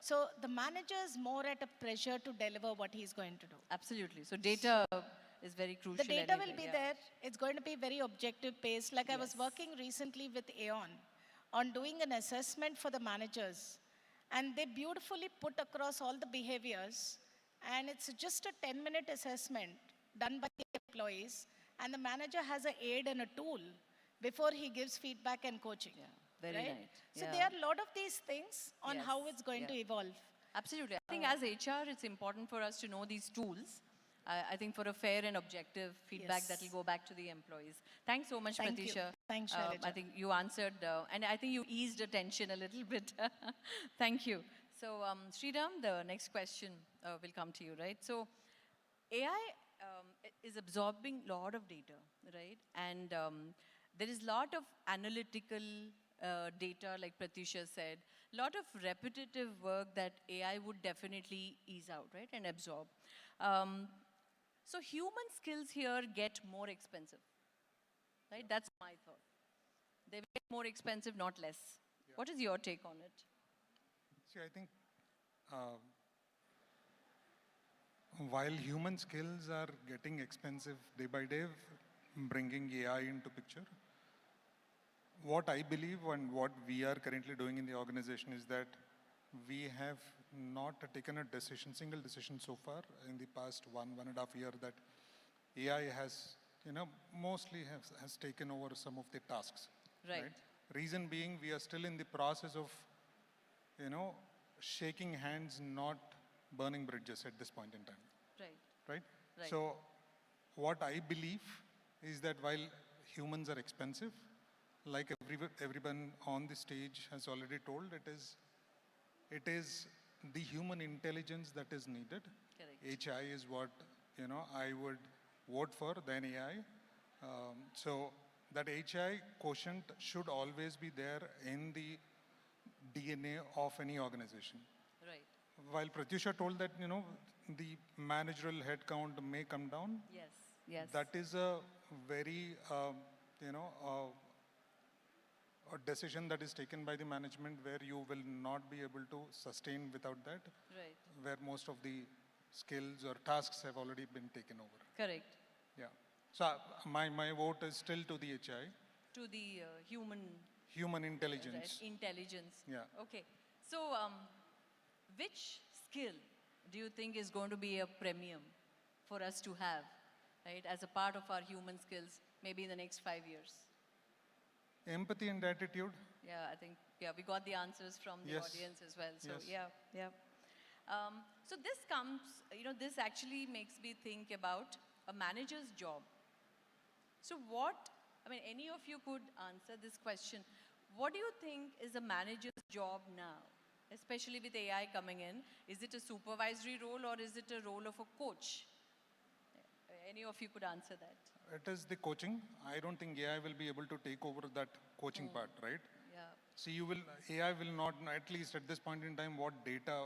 So the manager is more at a pressure to deliver what he's going to do. Absolutely. So data is very crucial. The data anyway, will be there. It's going to be very objective based. Like I was working recently with Aon on doing an assessment for the managers. And they beautifully put across all the behaviors. And it's just a 10-minute assessment done by the employees. And the manager has an aid and a tool before he gives feedback and coaching. Very right? right. So there are a lot of these things on how it's going to evolve. Absolutely. I think as HR, it's important for us to know these tools. I think for a fair and objective feedback that will go back to the employees. Thanks so much, Thank you. Pratisha. Thanks, I Shailaja. think you answered, and I think you eased the tension a little bit. Thank you. So, Sriram, the next question will come to you, right? So, AI is absorbing a lot of data, right? And there is a lot of analytical data, like Pratyusha said, a lot of repetitive work that AI would definitely ease out, right, and absorb. So human skills here get more expensive, right? That's my thought. They get more expensive, not less. What is your take on it? See, I think while human skills are getting expensive day by day, bringing AI into picture, what I believe and what we are currently doing in the organization is that we have not taken a decision, single decision so far in the past 1.5 year that AI has, mostly has taken over some of the tasks. Right. Reason being, we are still in the process of, shaking hands, not burning bridges at this point in time. Right? Right. So what I believe is that while humans are expensive, like everyone on the stage has already told, it is the human intelligence that is needed. Correct. HI is what I would vote for than AI. So that HI quotient should always be there in the DNA of any organization. Right. While Pratyusha told that the managerial headcount may come down, Yes. Yes. that is a very a decision that is taken by the management where you will not be able to sustain without that, Right. where most of the skills or tasks have already been taken over. Correct. Yeah. So my vote is still to the HI. To the Human intelligence. Intelligence. Yeah. Okay. So, which skill do you think is going to be a premium for us to have, right, as a part of our human skills, maybe in the next 5 years? Empathy and attitude. Yeah, I think, we got the answers from the Yes. audience as well. So, Yes. yeah. So this comes, this actually makes me think about a manager's job. So any of you could answer this question. What do you think is a manager's job now, especially with AI coming in? Is it a supervisory role or is it a role of a coach? Any of you could answer that. It is the coaching. I don't think AI will be able to take over that coaching part, right? Yeah. So AI will not, at least at this point in time, what data,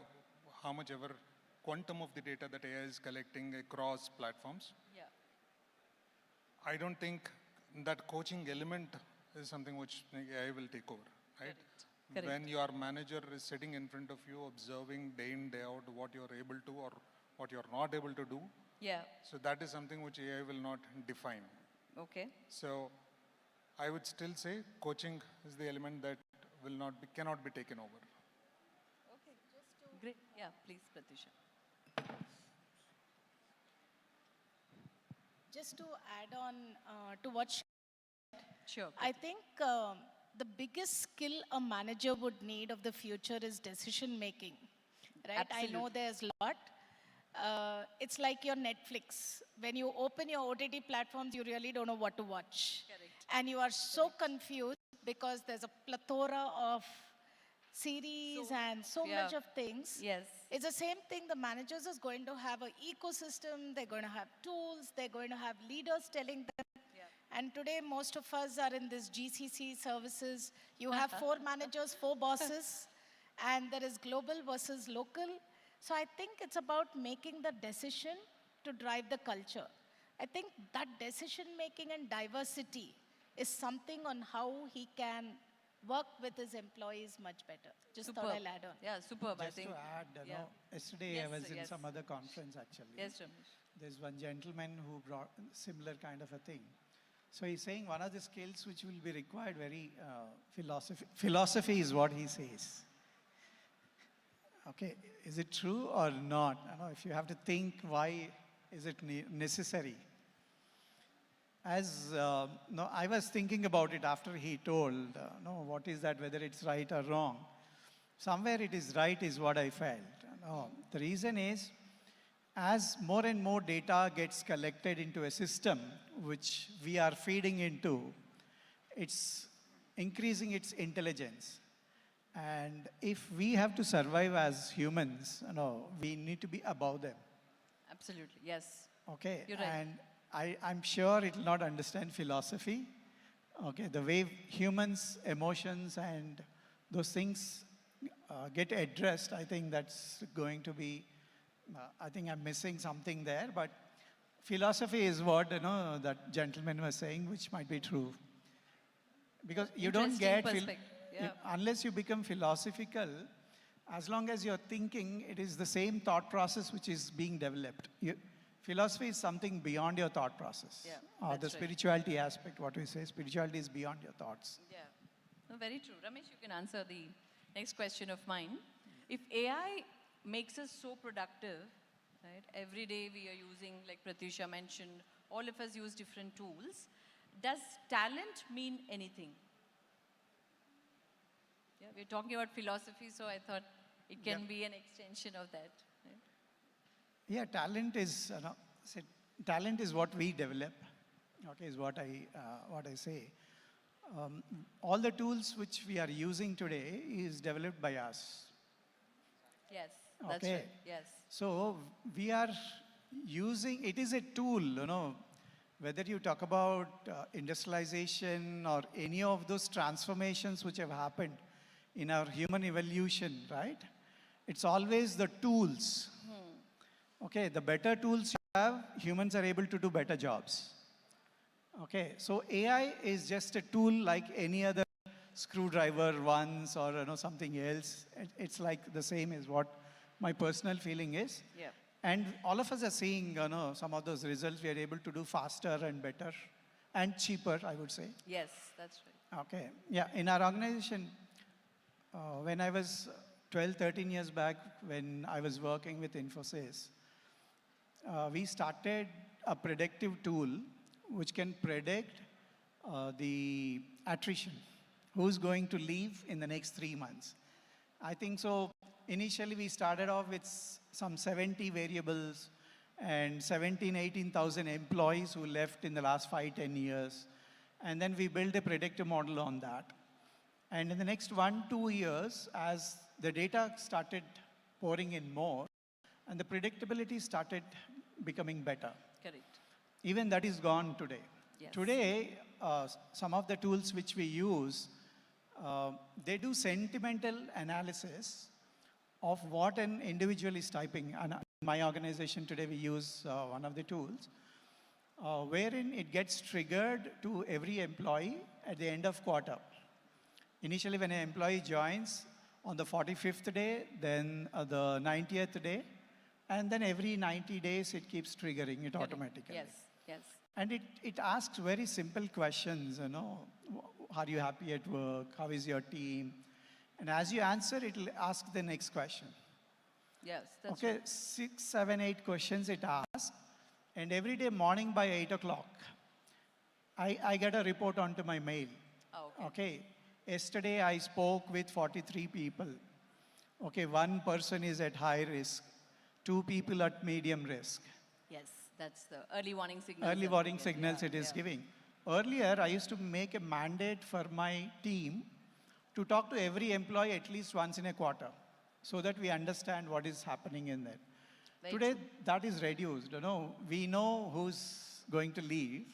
how much ever quantum of the data that AI is collecting across platforms. Yeah. I don't think that coaching element is something which AI will take over, right? Correct. When your manager is sitting in front of you, observing day in, day out what you're able to or what you're not able to do. Yeah. So that is something which AI will not define. Okay. So I would still say coaching is the element that cannot be taken over. Okay. Great. Yeah, please, Pratyusha. Just to add on to what Sure. I think the biggest skill a manager would need of the future is decision making, right? I know Absolutely. there's a lot. It's like your Netflix. When you open your OTT platforms, you really don't know what to watch. Correct. And you are so confused because there's a plethora of series and so much of things. Yes. It's the same thing. The managers is going to have an ecosystem. They're going to have tools. They're going to have leaders telling them. And today, most of us are in this GCC services. You have 4 managers, 4 bosses, and there is global versus local. So I think it's about making the decision to drive the culture. I think that decision making and diversity is something on how he can work with his employees much better. Just thought I'll add on. Yeah, superb, I Just think. to add, yesterday Yes, I was in yes. some other conference actually. Yes, Ramesh. There's one gentleman who brought similar kind of a thing. So he's saying one of the skills which will be required, very philosophy is what he says. Okay, is it true or not? If you have to think why is it necessary? As I was thinking about it after he told, what is that, whether it's right or wrong. Somewhere it is right is what I felt. The reason is, as more and more data gets collected into a system which we are feeding into, it's increasing its intelligence. And if we have to survive as humans, we need to be above them. Absolutely, yes. Okay, You're right. and I'm sure it will not understand philosophy. Okay, the way humans, emotions, and those things get addressed, I think that's going to be, I think I'm missing something there, but philosophy is what, that gentleman was saying, which might be true. Because you don't Interesting get, perspective. Yeah. unless you become philosophical, as long as you're thinking, it is the same thought process which is being developed. Philosophy is something beyond your thought process. Yeah, The that's right. spirituality aspect, what we say, spirituality is beyond your thoughts. Yeah, no, very true. Ramesh, you can answer the next question of mine. If AI makes us so productive, right? Every day we are using, like Pratyusha mentioned, all of us use different tools. Does talent mean anything? Yeah, we're talking about philosophy, so I thought it can be an extension of that. Right? Yeah, talent is what we develop. Okay, is what I say. All the tools which we are using today is developed by us. Yes, that's Okay. right. Yes. So we are using, it is a tool, whether you talk about industrialization or any of those transformations which have happened in our human evolution, right? It's always the tools. Okay, the better tools you have, humans are able to do better jobs. Okay, so AI is just a tool like any other screwdriver once or something else. It's like the same as what my personal feeling is. Yeah. And all of us are seeing some of those results. We are able to do faster and better and cheaper, I would say. Yes, that's right. Okay, yeah, in our organization, when I was 12, 13 years back, when I was working with Infosys, we started a predictive tool which can predict the attrition, who's going to leave in the next 3 months. I think so. Initially, we started off with some 70 variables and 17, 18,000 employees who left in the last 5, 10 years. And then we built a predictive model on that. And in the next 1, 2 years, as the data started pouring in more, and the predictability started becoming better. Correct. Even that is gone today. Yes. Today, some of the tools which we use, they do sentimental analysis of what an individual is typing. And in my organization today, we use one of the tools, wherein it gets triggered to every employee at the end of quarter. Initially, when an employee joins on the 45th day, then the 90th day, and then every 90 days, it keeps triggering it automatically. Yes, yes. And it asks very simple questions, are you happy at work? How is your team? And as you answer, it will ask the next question. Yes, that's okay, right. 6, 7, 8 questions it asks. And every day morning by 8 o'clock, I get a report onto my mail. Oh, okay. Yesterday, I spoke with 43 people. Okay, 1 person is at high risk, 2 people at medium risk. Yes, that's the early warning signals. Early warning signals it is giving. Earlier, I used to make a mandate for my team to talk to every employee at least once in a quarter so that we understand what is happening in there. Very Today, true. that is reduced. We know who's going to leave.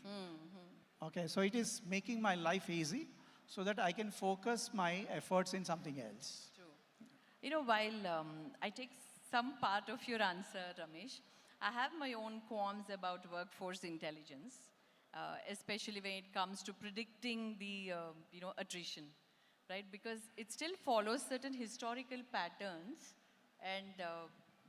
Okay, so it is making my life easy so that I can focus my efforts in something else. True. While I take some part of your answer, Ramesh, I have my own qualms about workforce intelligence, especially when it comes to predicting the, attrition, right? Because it still follows certain historical patterns, and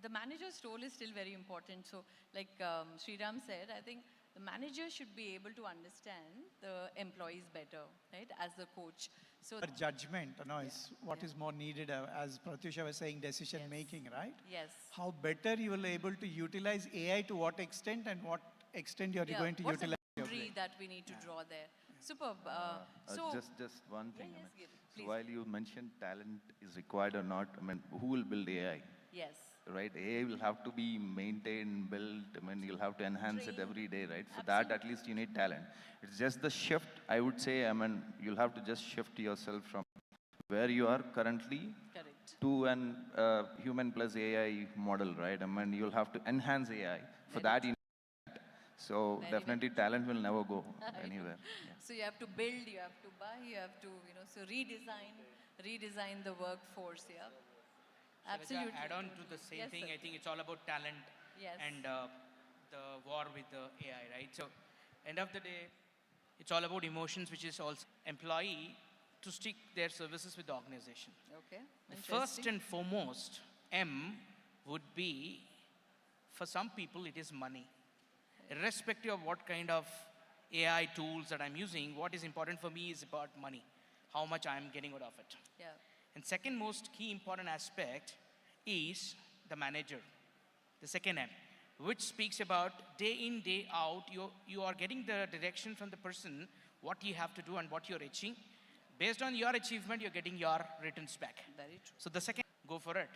the manager's role is still very important. So, like Sriram said, I think the manager should be able to understand the employees better, right, as the coach. So judgment, is what is more needed, as Pratyusha was saying, decision making, right? Yes. How better you will be able to utilize AI to what extent and what extent you're going to what's utilize the your boundary brain. that we need to draw there? Superb. Just one thing. yes, So please. while you mentioned talent is required or not, who will build AI? Yes. Right, AI will have to be maintained, built. You'll have to enhance it every day, right? For that, at least you need talent. It's just the shift. I would say, you'll have to just shift yourself from where you are currently to an human plus AI model, right? You'll have to enhance AI. For that, you need So Very, definitely talent will never go anywhere. Yeah. So you have to build, you have to buy, you have to, so redesign the workforce, yeah. Absolutely. Add on to the same Yes, thing, sir. I think it's all about talent Yes. and the war with the AI, right? So end of the day, it's all about emotions, which is also employee to stick their services with the organization. Okay. The first Interesting. and foremost, M would be, for some people, it is money. Irrespective of what kind of AI tools that I'm using, what is important for me is about money, how much I'm getting out of it. Yeah. And second most key important aspect is the manager, the second M, which speaks about day in, day out, you are getting the direction from the person, what you have to do and what you're achieving. Based on your achievement, you're getting your returns back. Very true. So the second, go for it,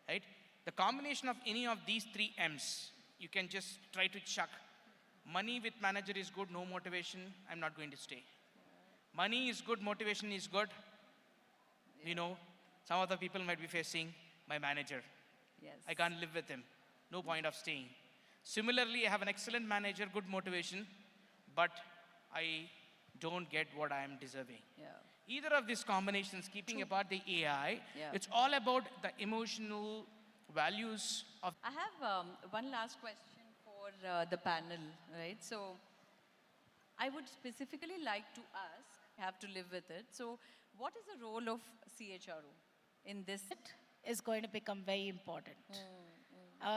right? The combination of any of these three M's, you can just try to chuck. Money with manager is good, no motivation, I'm not going to stay. Money is good, motivation is good. You know, some of the people might be facing my manager. Yes. I can't live with him. No point of staying. Similarly, I have an excellent manager, good motivation, but I don't get what I am deserving. Yeah. Either of these combinations, keeping apart the AI, Yeah. it's all about the emotional values of. I have one last question for the panel, right? So I would specifically like to ask, have to live with it. So what is the role of CHRO in this? Is going to become very important.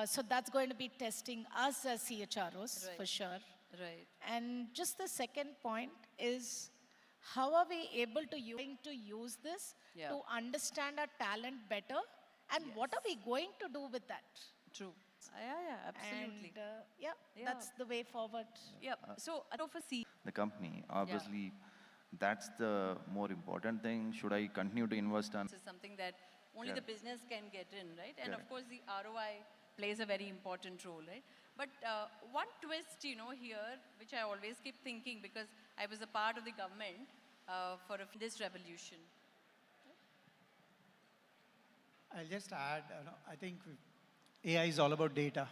So that's going to be testing us as CHROs Right. for sure. Right. And just the second point is, how are we able to use this Yeah. to understand our talent better, and what are we going to do with that? True. Yeah, absolutely. And, that's the way forward. Yeah. So for C. The company, obviously, that's the more important thing. Should I continue to invest on? This is something that only Yeah. the business can get in, right? And of Correct. course, the ROI plays a very important role, right? But one twist, here, which I always keep thinking, because I was a part of the government for this revolution. I'll just add, I think AI is all about data.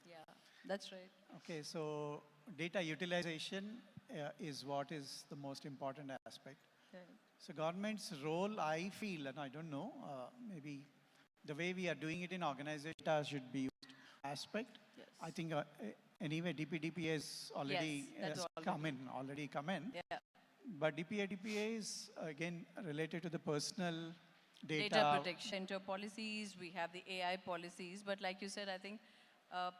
Yeah, that's right. Okay, so data utilization is what is the most important aspect. Right. So government's role, I feel, and I don't know, maybe the way we are doing it in organization should be used aspect. Yes. I think anyway, DPDPA is already Yes, that's already come in. Yeah. But DPA is again related to the personal Data protection policies, we have the AI policies, but like you said, I think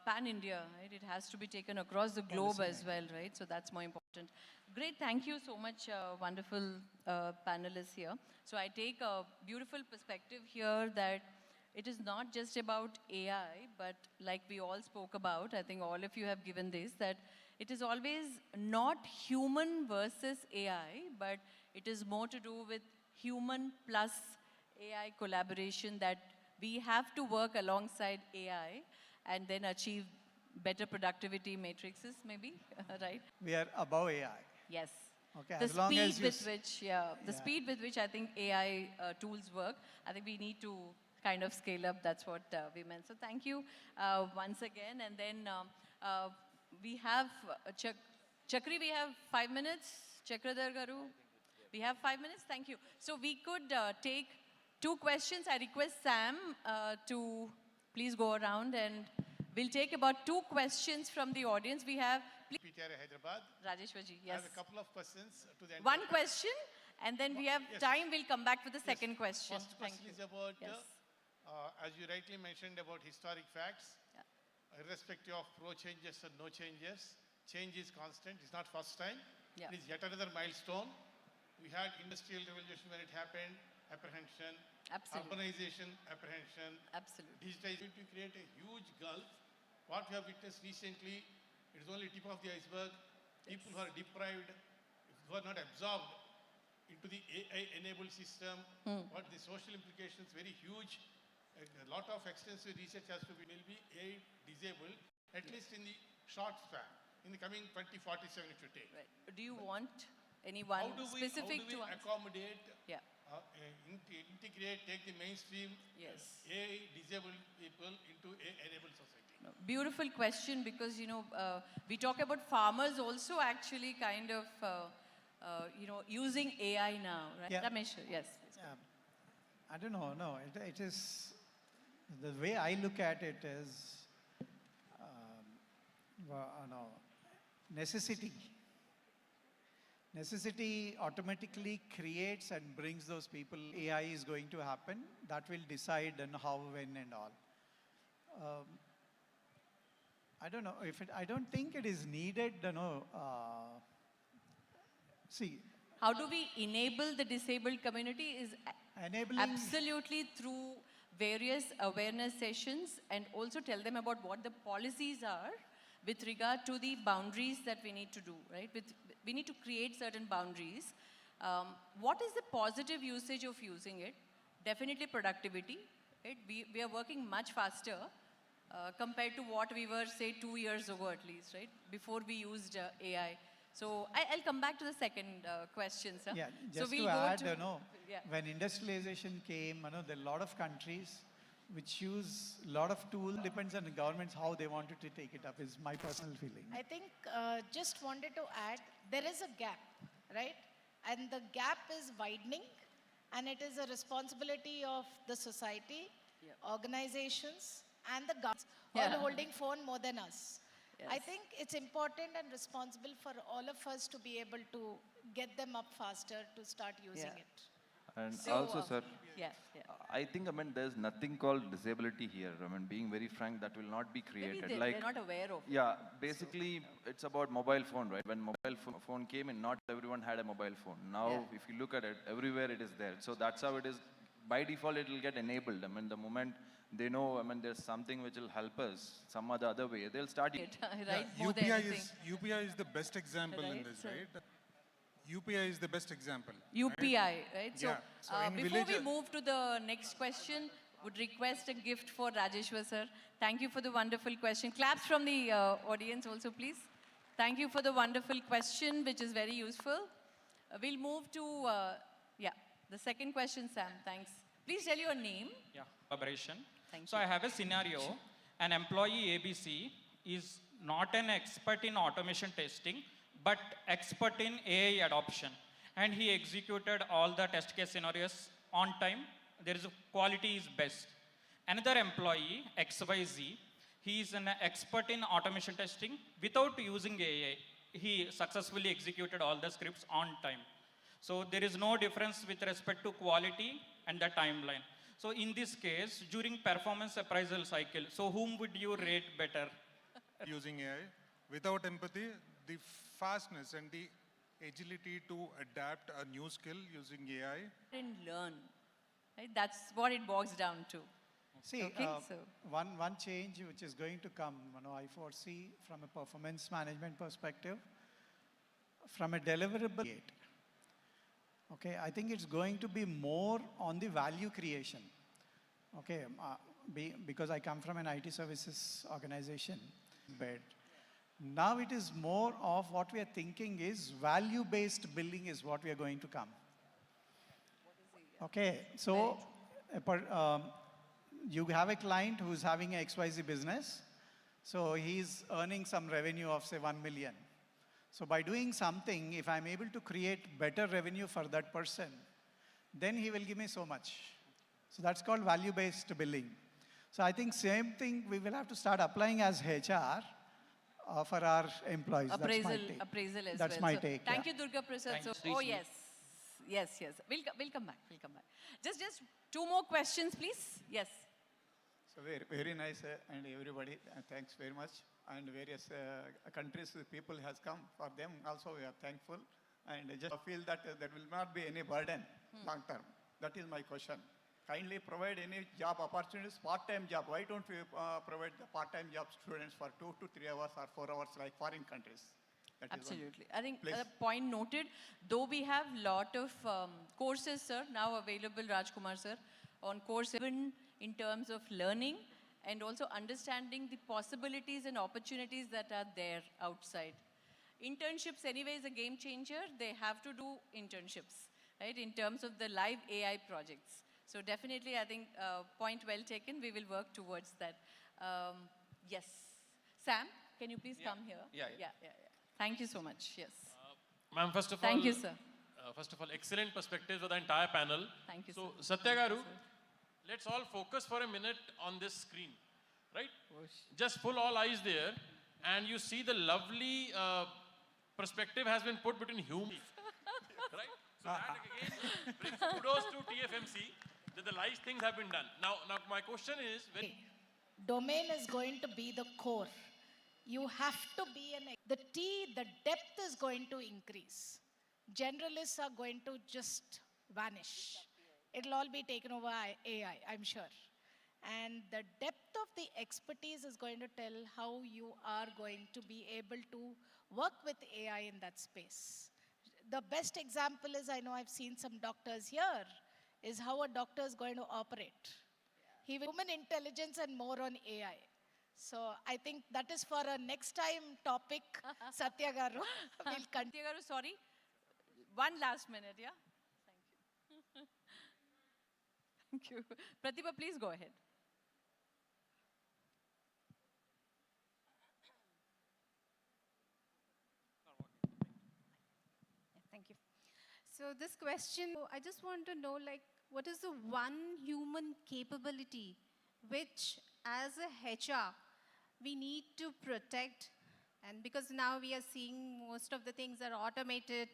pan-India, right? It has to be taken across the globe as well, right? So that's more important. Great, thank you so much, wonderful panelists here. So I take a beautiful perspective here that it is not just about AI, but like we all spoke about, I think all of you have given this, that it is always not human versus AI, but it is more to do with human plus AI collaboration, that we have to work alongside AI and then achieve better productivity matrices, maybe, right? We are above AI. Yes. Okay, The as long speed as you with which, the speed with which I think AI tools work, I think we need to kind of scale up. That's what we meant. So thank you once again. And then we have Chakri, we have 5 minutes. Chakradhar Garu, we have 5 minutes. Thank you. So we could take 2 questions. I request Sam to please go around, and we'll take about 2 questions from the audience. We have PTR Hyderabad. Rajeshwarji, I yes. have a couple of questions to the One question, and then we have time. We'll come back for the second question. First question is about, as you rightly mentioned, about historic facts. Irrespective of pro changes or no changes, change is constant. It's not first time. Yeah. It is yet another milestone. We had industrial revolution when it happened, apprehension. Absolutely. Urbanization, apprehension. Absolutely. Digitization to create a huge gulf. What we have witnessed recently, it is only tip of the iceberg. People who are deprived, who are not absorbed into the AI-enabled system, what the social implications, very huge. A lot of extensive research has to be, will be AI disabled, at least in the short span. In the coming 2047 it should take. Right. Do you want anyone specific how do we to answer? accommodate Yeah. integrate, take the mainstream AI disabled people into enabled society? Beautiful question, because, we talk about farmers also actually kind of, using AI now, right? Yeah. Ramesh, yes. I don't know, no, it is, the way I look at it is, no, necessity. Necessity automatically creates and brings those people. AI is going to happen. That will decide on how, when, and all. I don't know if it. I don't think it is needed. See. How do we enable the disabled community is enabling absolutely through various awareness sessions, and also tell them about what the policies are with regard to the boundaries that we need to do, right? We need to create certain boundaries. What is the positive usage of using it? Definitely productivity, right? We are working much faster compared to what we were, say, 2 years ago at least, right? Before we used AI. So I'll come back to the second question, sir. Yeah, just so to we'll add, yeah. when industrialization came, there are a lot of countries which use a lot of tools. Depends on the governments how they wanted to take it up, is my personal feeling. I think just wanted to add, there is a gap, right? And the gap is widening, and it is a responsibility of the society, organizations, and the governments, all holding phone more than us. Yes. I think it's important and responsible for all of us to be able to get them up faster to start using it. And So, also, sir, I think, there's nothing called disability here. Being very frank, that will not be created. Maybe they're not aware of it. Yeah, basically, it's about mobile phone, right? When mobile phone came in, not everyone had a mobile phone. Now, if you look at it, everywhere it is there. So that's how it is. By default, it will get enabled. The moment they know, there's something which will help us some other way, they'll start it. Right? UPI is the best example in this, right? UPI is the best example. UPI, right? So, before we village, move to the next question, would request a gift for Rajeshwar sir. Thank you for the wonderful question. Claps from the audience also, please. Thank you for the wonderful question, which is very useful. We'll move to, the second question, Sam. Thanks. Please tell your name. Yeah, collaboration. Thank So you. I have a scenario. An employee ABC is not an expert in automation testing, but expert in AI adoption. And he executed all the test case scenarios on time. There is a quality is best. Another employee, XYZ, he is an expert in automation testing without using AI. He successfully executed all the scripts on time. So there is no difference with respect to quality and the timeline. So in this case, during performance appraisal cycle, so whom would you rate better? Using AI, without empathy, the fastness and the agility to adapt a new skill using AI. And learn. Right? That's what it boils down to. See, Okay, one change which is going to come, I foresee from a performance management perspective, from a deliverable. Okay, I think it's going to be more on the value creation. Okay, because I come from an IT services organization, but now it is more of what we are thinking is value-based billing is what we are going to come. Okay, so you have a client who's having a XYZ business, so he's earning some revenue of say 1 million. So by doing something, if I'm able to create better revenue for that person, then he will give me so much. So that's called value-based billing. So I think same thing we will have to start applying as HR for our employees. Appraisal as That's well. my So, take. Thank you, Durga Prasad. So, Thanks. yes. We'll come back. Just 2 more questions, please. Yes. So very nice, and everybody, thanks very much. And various countries, people has come. For them also we are thankful. And I just feel that there will not be any burden long term. That is my question. Kindly provide any job opportunities, part-time job. Why don't we provide the part-time job students for 2 to 3 hours or 4 hours like foreign countries? That is Absolutely. I think Please. point noted. Though we have lot of courses, sir, now available, Rajkumar sir, on course even in terms of learning and also understanding the possibilities and opportunities that are there outside. Internships anyway is a game changer. They have to do internships. right, in terms of the live AI projects. So definitely, I think point well taken. We will work towards that. Yes. Sam, can you please come here? Yeah. Thank you so much. Yes. Ma'am, first of all, Thank you, sir. First of all, excellent perspectives of the entire panel. Thank you, so, sir. Satya Garu, let's all focus for a minute on this screen, right? Just pull all eyes there, and you see the lovely perspective has been put between humans, right? So that again brings kudos to TFMC that the nice things have been done. Now my question is, Domain is going to be the core. You have to be the depth is going to increase. Generalists are going to just vanish. It'll all be taken over by AI, I'm sure. And the depth of the expertise is going to tell how you are going to be able to work with AI in that space. The best example is, I know I've seen some doctors here, is how a doctor is going to operate. He will human intelligence and more on AI. So I think that is for a next time topic, Satya Garu. We'll Satya Garu, sorry. One last minute, yeah? Thank you. Thank you. Pratibha, please go ahead. Thank you. So this question, I just want to know, like, what is the one human capability which, as a HR, we need to protect? And because now we are seeing most of the things are automated,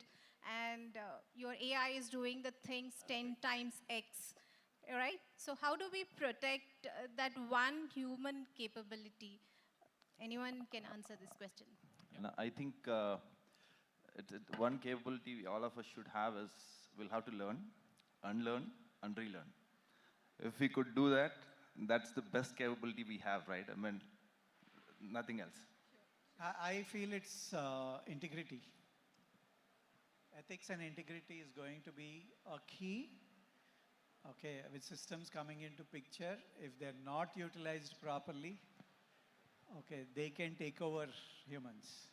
and your AI is doing the things 10 times X, right? So how do we protect that one human capability? Anyone can answer this question. And I think one capability all of us should have is we'll have to learn, unlearn, and relearn. If we could do that, that's the best capability we have, right? I mean, nothing else. I feel it's integrity. Ethics and integrity is going to be a key. Okay, with systems coming into picture, if they're not utilized properly, okay, they can take over humans.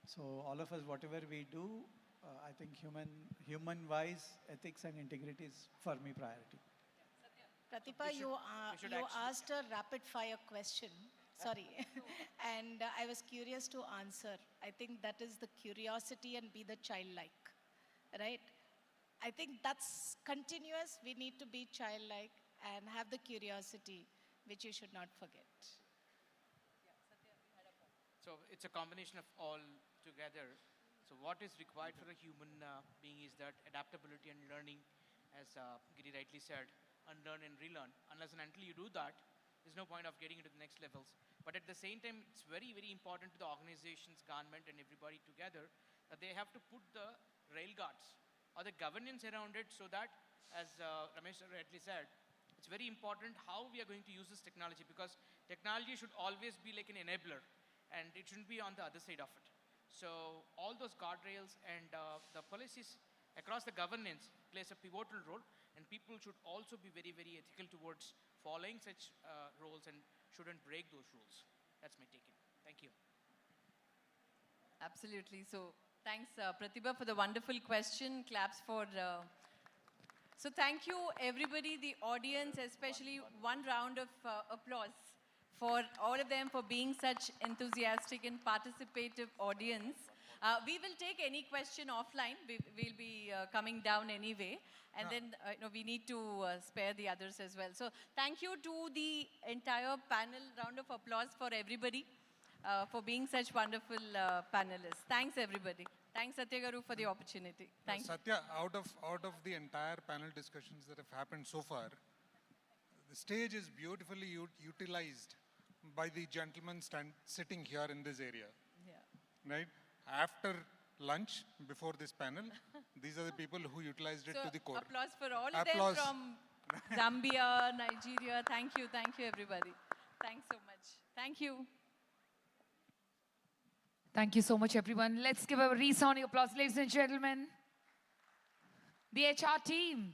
So all of us, whatever we do, I think human-wise, ethics and integrity is for me priority. Pratibha, you asked a rapid-fire question. Sorry. And I was curious to answer. I think that is the curiosity and be the childlike, right? I think that's continuous. We need to be childlike and have the curiosity, which you should not forget. So it's a combination of all together. So what is required for a human being is that adaptability and learning, as Giri rightly said, unlearn and relearn. Unless and until you do that, there's no point of getting into the next levels. But at the same time, it's very, very important to the organizations, government, and everybody together that they have to put the rail guards or the governance around it so that, as Ramesh rightly said, it's very important how we are going to use this technology, because technology should always be like an enabler and it shouldn't be on the other side of it. So all those guardrails and the policies across the governance plays a pivotal role, and people should also be very, very ethical towards following such roles and shouldn't break those rules. That's my take in. Thank you. Absolutely. So thanks, Pratibha, for the wonderful question. Claps for... So thank you, everybody, the audience, especially one round of applause for all of them for being such enthusiastic and participative audience. We will take any question offline. We'll be coming down anyway. And then we need to spare the others as well. So thank you to the entire panel. Round of applause for everybody for being such wonderful panelists. Thanks, everybody. Thanks, Satya Garu, for the opportunity. Thank you. Satya, out of the entire panel discussions that have happened so far, the stage is beautifully utilized by the gentleman sitting here in this area. Yeah. Right? After lunch, before this panel, these are the people who utilized it to the core. Applause for all of them from Zambia, Nigeria. Thank you, everybody. Thanks so much. Thank you. Thank you so much, everyone. Let's give a resounding applause, ladies and gentlemen. The HR team.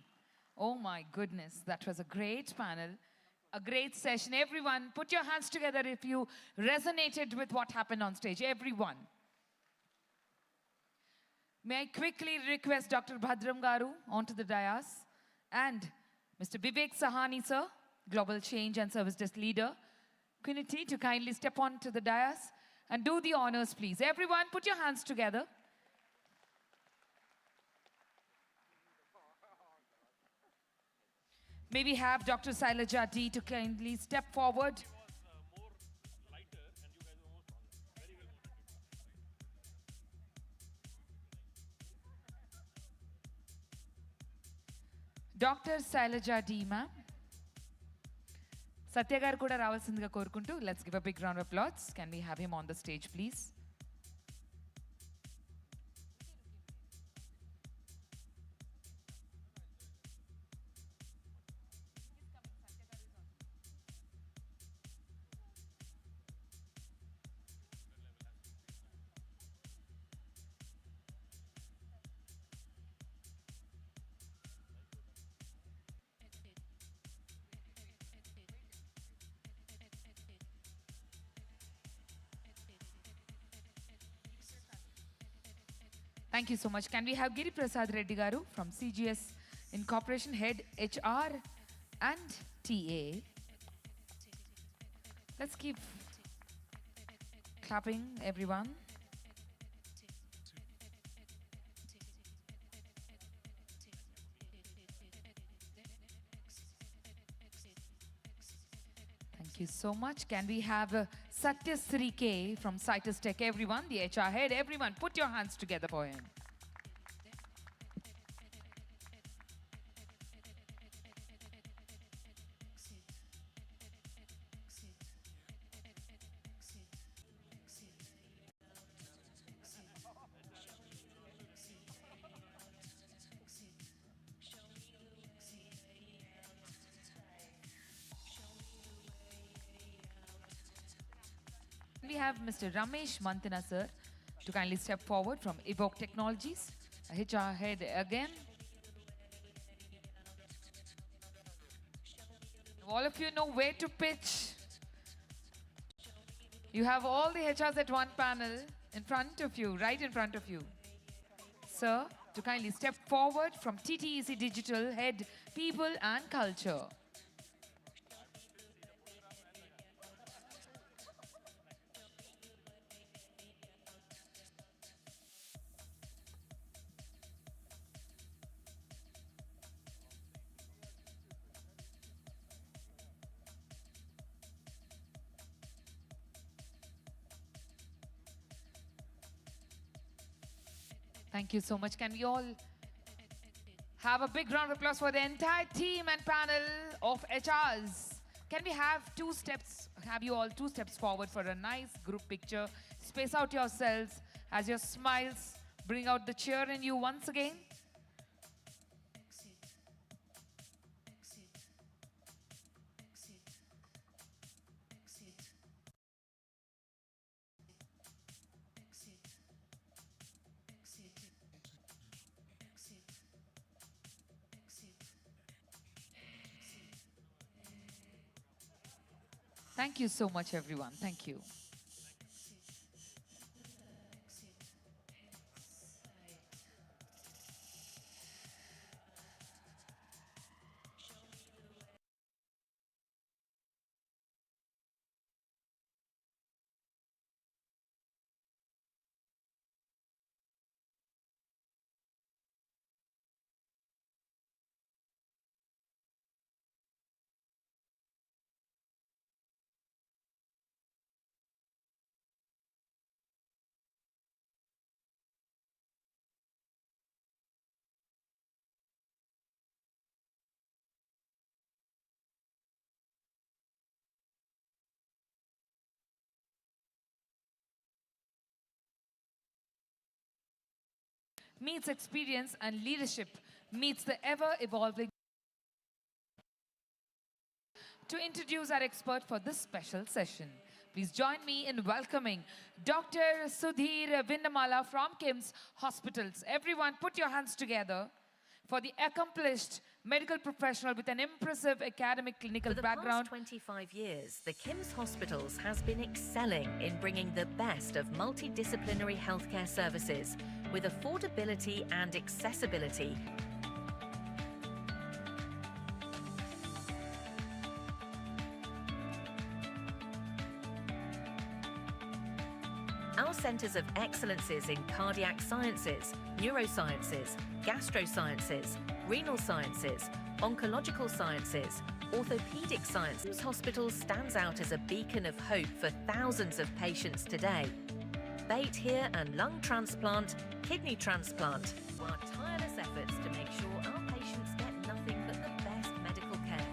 Oh my goodness, that was a great panel, a great session. Everyone, put your hands together if you resonated with what happened on stage. Everyone. May I quickly request Dr. Bhadram Garu onto the dais and Mr. Vivek Sahani, sir, Global Change and Service Desk Leader, Quinity, to kindly step onto the dais and do the honors, please. Everyone, put your hands together. May we have Dr. Sailaja D to kindly step forward. Dr. Sailaja D, ma'am. Satya garu kuda ravalsindiga korukuntu. Let's give a big round of applause. Can we have him on the stage, please? Thank you so much. Can we have Giri Prasad Reddy Garu from CGS Incorporation, Head HR and TA. Let's keep clapping, everyone. Thank you so much. Can we have Satya Sri K from Citus Tech, everyone, the HR head, everyone, put your hands together for him. We have Mr. Ramesh Manthana, sir, to kindly step forward from Evoke Technologies, HR head again. All of you know where to pitch. You have all the HRs at one panel in front of you, right in front of you. Sir, to kindly step forward from TTEC Digital, head People and Culture. Thank you so much. Can we all have a big round of applause for the entire team and panel of HRs? Can we have you all two steps forward for a nice group picture? Space out yourselves as your smiles bring out the cheer in you once again. Thank you so much, everyone. Thank you. Meets experience and leadership meets the ever-evolving. To introduce our expert for this special session, please join me in welcoming Dr. Sudhir Vindamala from KIMS Hospitals. Everyone, put your hands together for the accomplished medical professional with an impressive academic clinical For the background. past 25 years, the KIMS Hospitals has been excelling in bringing the best of multidisciplinary healthcare services with affordability and accessibility. Our centres of excellences in cardiac sciences, neurosciences, gastrosciences, renal sciences, oncological sciences, orthopaedic sciences. Hospital stands out as a beacon of hope for thousands of patients today. Bait here and lung transplant, kidney transplant. Our tireless efforts to make sure our patients get nothing but the best medical care.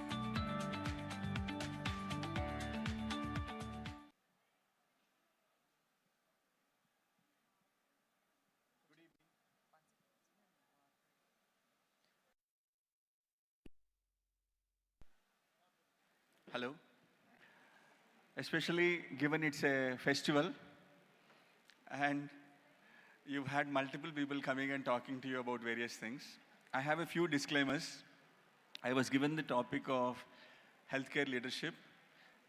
Hello. Especially given it's a festival and you've had multiple people coming and talking to you about various things. I have a few disclaimers. I was given the topic of healthcare leadership.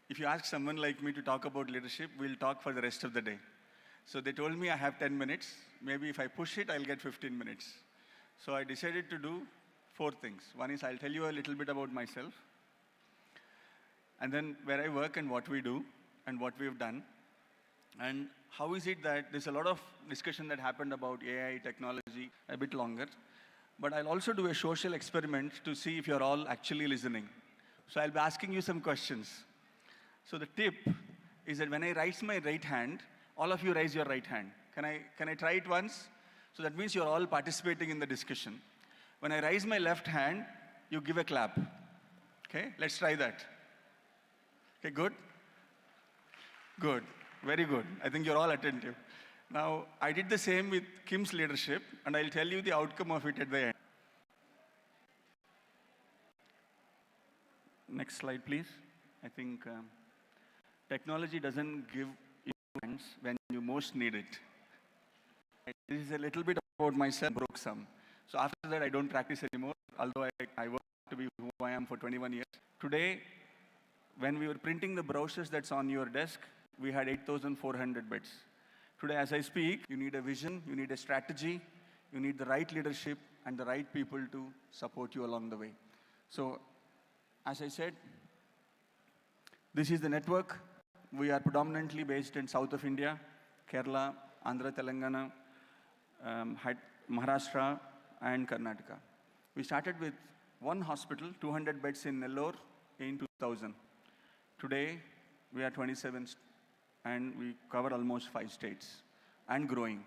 If you ask someone like me to talk about leadership, we'll talk for the rest of the day. So they told me I have 10 minutes. Maybe if I push it, I'll get 15 minutes. So I decided to do 4 things. One is I'll tell you a little bit about myself, and then where I work and what we do and what we've done. And how is it that there's a lot of discussion that happened about AI technology a bit longer. But I'll also do a social experiment to see if you're all actually listening. So I'll be asking you some questions. So the tip is that when I raise my right hand, all of you raise your right hand. Can I try it once? So that means you're all participating in the discussion. When I raise my left hand, you give a clap. Okay, let's try that. Okay, good? Good, very good. I think you're all attentive. Now, I did the same with Kim's leadership, and I'll tell you the outcome of it at the end. Next slide, please. I think technology doesn't give you hands when you most need it. This is a little bit about myself, broke some. So after that, I don't practice anymore, although I work to be who I am for 21 years. Today, when we were printing the brochures that's on your desk, we had 8,400 beds. Today, as I speak, you need a vision, you need a strategy, you need the right leadership and the right people to support you along the way. So, as I said, this is the network. We are predominantly based in south of India, Kerala, Andhra, Telangana, Maharashtra, and Karnataka. We started with one hospital, 200 beds in Nellore in 2000. Today, we are 27 and we cover almost 5 states and growing.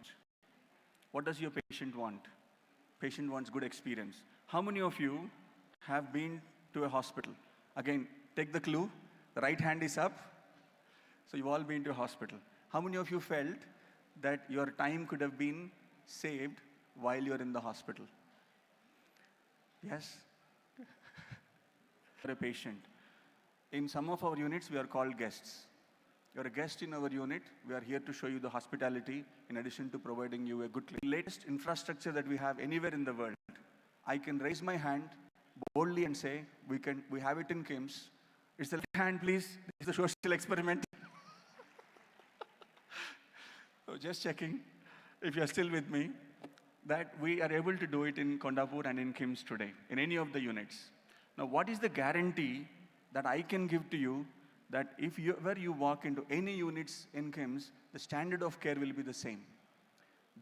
What does your patient want? Patient wants good experience. How many of you have been to a hospital? Again, take the clue. The right hand is up. So you've all been to a hospital. How many of you felt that your time could have been saved while you're in the hospital? Yes? For a patient. In some of our units, we are called guests. You're a guest in our unit. We are here to show you the hospitality in addition to providing you a good latest infrastructure that we have anywhere in the world. I can raise my hand boldly and say, we have it in KIMS. It's the left hand, please. This is a social experiment. So just checking, if you're still with me, that we are able to do it in Kondapur and in KIMS today, in any of the units. Now, what is the guarantee that I can give to you that if wherever you walk into any units in KIMS, the standard of care will be the same?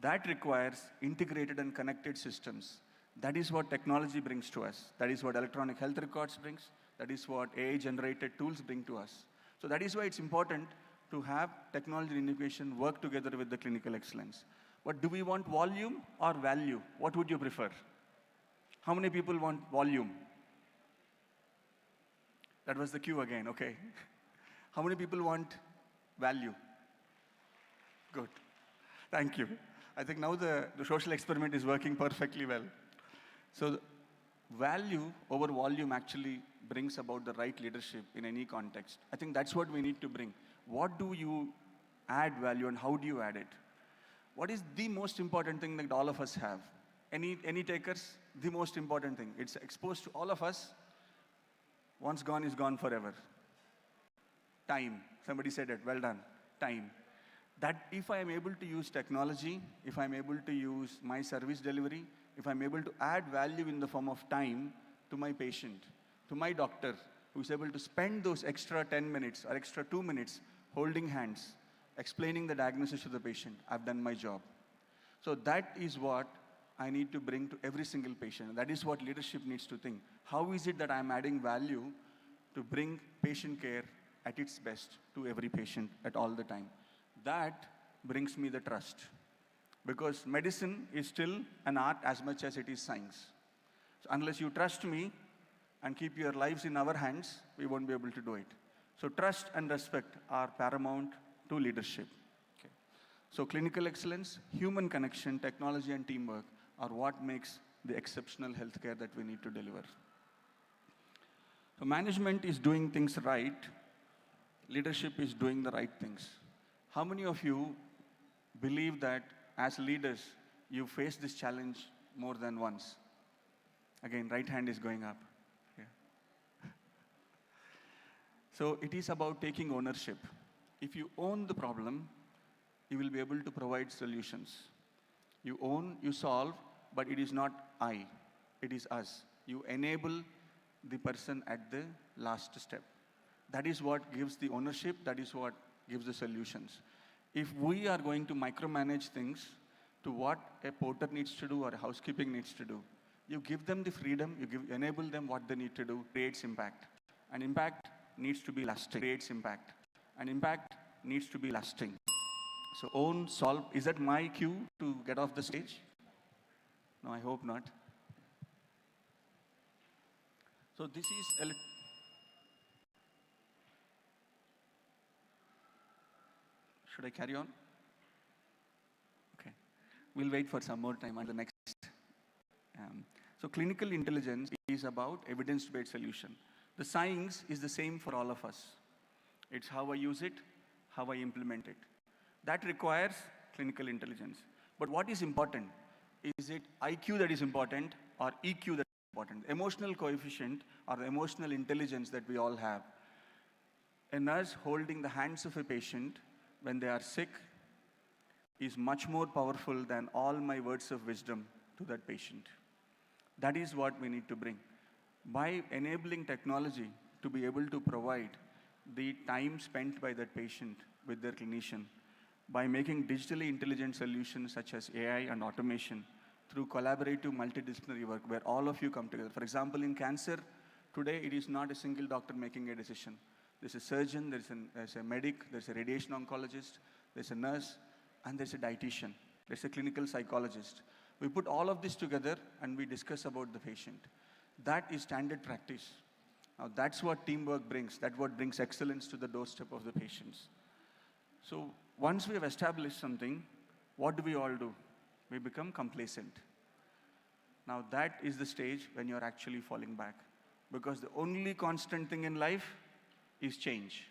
That requires integrated and connected systems. That is what technology brings to us. That is what electronic health records brings. That is what AI-generated tools bring to us. So that is why it's important to have technology and innovation work together with the clinical excellence. But do we want volume or value? What would you prefer? How many people want volume? That was the cue again, okay. How many people want value? Good, thank you. I think now the social experiment is working perfectly well. So value over volume actually brings about the right leadership in any context. I think that's what we need to bring. What do you add value and how do you add it? What is the most important thing that all of us have? Any takers? The most important thing. It's exposed to all of us. Once gone is gone forever. Time. Somebody said it. Well done. Time. That if I am able to use technology, if I'm able to use my service delivery, if I'm able to add value in the form of time to my patient, to my doctor, who's able to spend those extra 10 minutes or extra 2 minutes holding hands, explaining the diagnosis to the patient, I've done my job. So that is what I need to bring to every single patient. That is what leadership needs to think. How is it that I'm adding value to bring patient care at its best to every patient at all the time? That brings me the trust. Because medicine is still an art as much as it is science. So unless you trust me and keep your lives in our hands, we won't be able to do it. So trust and respect are paramount to leadership. Okay. So clinical excellence, human connection, technology, and teamwork are what makes the exceptional healthcare that we need to deliver. So management is doing things right. Leadership is doing the right things. How many of you believe that as leaders, you face this challenge more than once? Again, right hand is going up. Yeah. So it is about taking ownership. If you own the problem, you will be able to provide solutions. You own, you solve, but it is not I, it is us. You enable the person at the last step. That is what gives the ownership, that is what gives the solutions. If we are going to micromanage things to what a porter needs to do or a housekeeping needs to do, you give them the freedom, you enable them what they need to do, creates impact. And impact needs to be lasting, creates impact. And impact needs to be lasting. So own, solve, is that my cue to get off the stage? No, I hope not. So this is a should I carry on? Okay. We'll wait for some more time on the next. So clinical intelligence is about evidence-based solution. The science is the same for all of us. It's how I use it, how I implement it. That requires clinical intelligence. But what is important? Is it IQ that is important or EQ that is important? Emotional coefficient or the emotional intelligence that we all have. A nurse holding the hands of a patient when they are sick is much more powerful than all my words of wisdom to that patient. That is what we need to bring. By enabling technology to be able to provide the time spent by that patient with their clinician, by making digitally intelligent solutions such as AI and automation through collaborative multidisciplinary work where all of you come together. For example, in cancer, today it is not a single doctor making a decision. There's a surgeon, there's a medic, there's a radiation oncologist, there's a nurse, and there's a dietitian, there's a clinical psychologist. We put all of this together and we discuss about the patient. That is standard practice. Now that's what teamwork brings. That's what brings excellence to the doorstep of the patients. So once we have established something, what do we all do? We become complacent. Now that is the stage when you're actually falling back. Because the only constant thing in life is change.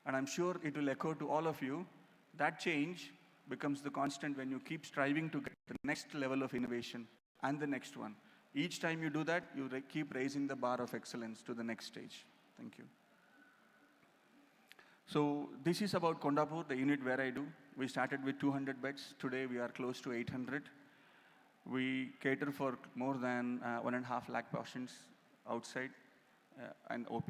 And I'm sure it will echo to all of you. That change becomes the constant when you keep striving to get the next level of innovation and the next one. Each time you do that, you keep raising the bar of excellence to the next stage. Thank you. So this is about Kondapur, the unit where I do. We started with 200 beds. Today we are close to 800. We cater for more than 1.5 lakh patients outside and OP.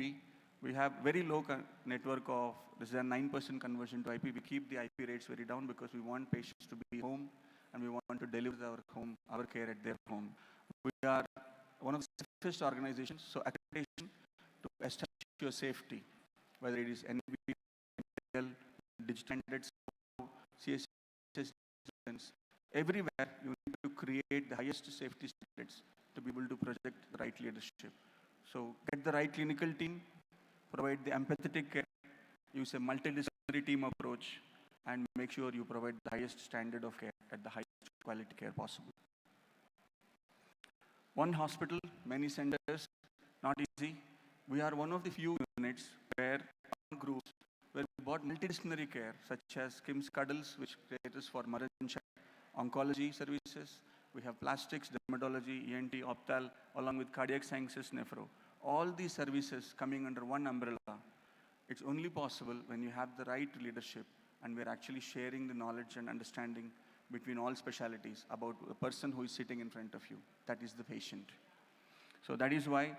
We have very low network of, this is a 9% conversion to IP. We keep the IP rates very down because we want patients to be home and we want to deliver our care at their home. We are one of the safest organizations, so accreditation to establish your safety, whether it is NBL, digital standards, CSS, everywhere you need to create the highest safety standards to be able to project the right leadership. So get the right clinical team, provide the empathetic care, use a multidisciplinary team approach, and make sure you provide the highest standard of care at the highest quality care possible. One hospital, many centers, not easy. We are one of the few units where groups where we bought multidisciplinary care, such as Kim's Cuddles, which caters for mother and child, oncology services. We have plastics, dermatology, ENT, optal, along with cardiac sciences, nephro. All these services coming under one umbrella. It's only possible when you have the right leadership and we're actually sharing the knowledge and understanding between all specialties about the person who is sitting in front of you. That is the patient. So that is why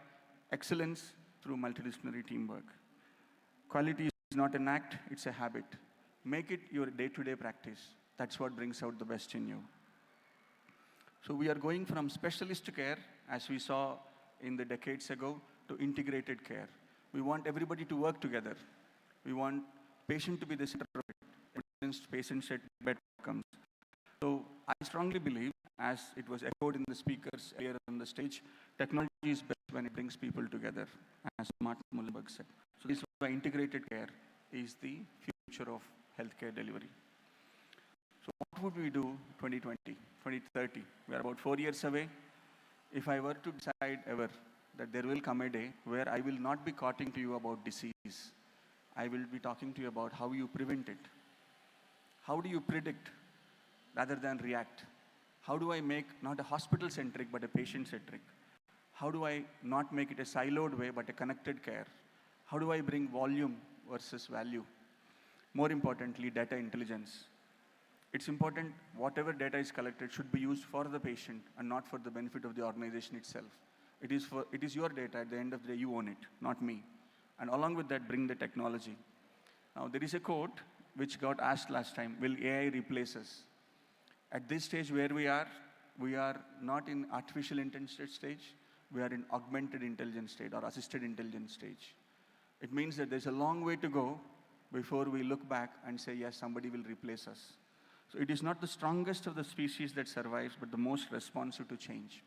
excellence through multidisciplinary teamwork. Quality is not an act, it's a habit. Make it your day-to-day practice. That's what brings out the best in you. So we are going from specialist care, as we saw in the decades ago, to integrated care. We want everybody to work together. We want patient to be the center of it. Patient set better outcomes. So I strongly believe, as it was echoed in the speakers earlier on the stage, technology is best when it brings people together, as Martin Mullenberg said. So this is why integrated care is the future of healthcare delivery. So what would we do 2020, 2030? We are about 4 years away. If I were to decide ever that there will come a day where I will not be talking to you about disease, I will be talking to you about how you prevent it. How do you predict rather than react? How do I make not a hospital-centric but a patient-centric? How do I not make it a siloed way but a connected care? How do I bring volume versus value? More importantly, data intelligence. It's important whatever data is collected should be used for the patient and not for the benefit of the organization itself. It is your data. At the end of the day, you own it, not me. And along with that, bring the technology. Now, there is a quote which got asked last time, will AI replace us? At this stage where we are not in artificial intelligence stage, we are in augmented intelligence state or assisted intelligence stage. It means that there's a long way to go before we look back and say, yes, somebody will replace us. So it is not the strongest of the species that survives, but the most responsive to change.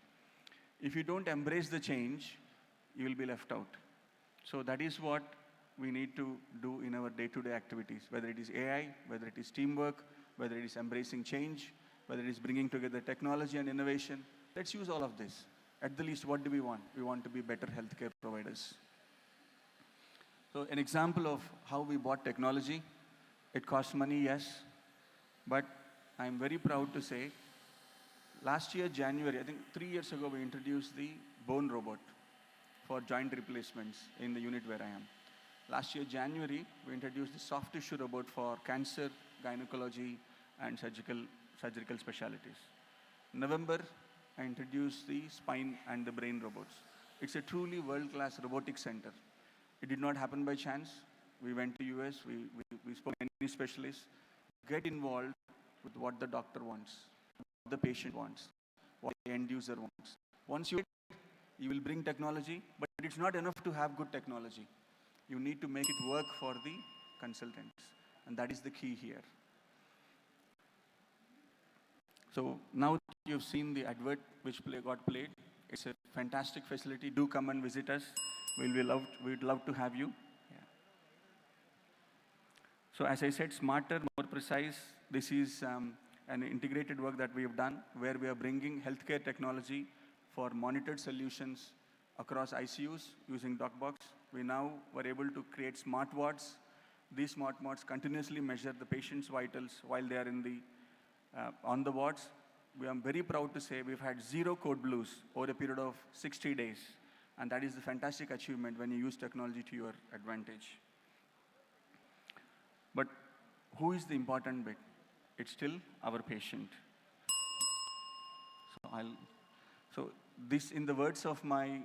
If you don't embrace the change, you will be left out. So that is what we need to do in our day-to-day activities, whether it is AI, whether it is teamwork, whether it is embracing change, whether it is bringing together technology and innovation. Let's use all of this. At the least, what do we want? We want to be better healthcare providers. So an example of how we bought technology, it costs money, yes, but I'm very proud to say, last year, January, I think 3 years ago, we introduced the bone robot for joint replacements in the unit where I am. Last year, January, we introduced the soft tissue robot for cancer, gynecology, and surgical specialties. November, I introduced the spine and the brain robots. It's a truly world-class robotic center. It did not happen by chance. We went to US, we spoke to many specialists. Get involved with what the doctor wants, what the patient wants, what the end user wants. Once you will bring technology, but it's not enough to have good technology. You need to make it work for the consultants, and that is the key here. So now you've seen the advert which got played. It's a fantastic facility. Do come and visit us. We'd love to have you. Yeah. So as I said, smarter, more precise. This is an integrated work that we have done where we are bringing healthcare technology for monitored solutions across ICUs using DocBox. We now were able to create smart wards. These smart wards continuously measure the patient's vitals while they are on the wards. We are very proud to say we've had 0 code blues over a period of 60 days. And that is the fantastic achievement when you use technology to your advantage. But who is the important bit? It's still our patient. So this, in the words of my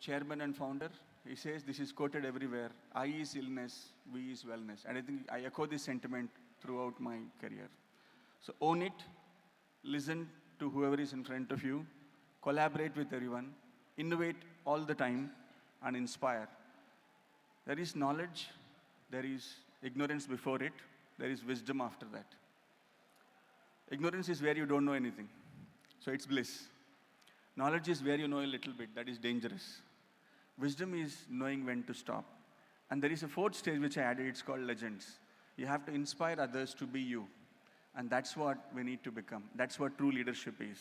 chairman and founder, he says, this is quoted everywhere, I is illness, we is wellness. And I think I echo this sentiment throughout my career. So own it, listen to whoever is in front of you, collaborate with everyone, innovate all the time, and inspire. There is knowledge, there is ignorance before it, there is wisdom after that. Ignorance is where you don't know anything, so it's bliss. Knowledge is where you know a little bit, that is dangerous. Wisdom is knowing when to stop. And there is a 4th stage which I added, it's called legends. You have to inspire others to be you. And that's what we need to become. That's what true leadership is.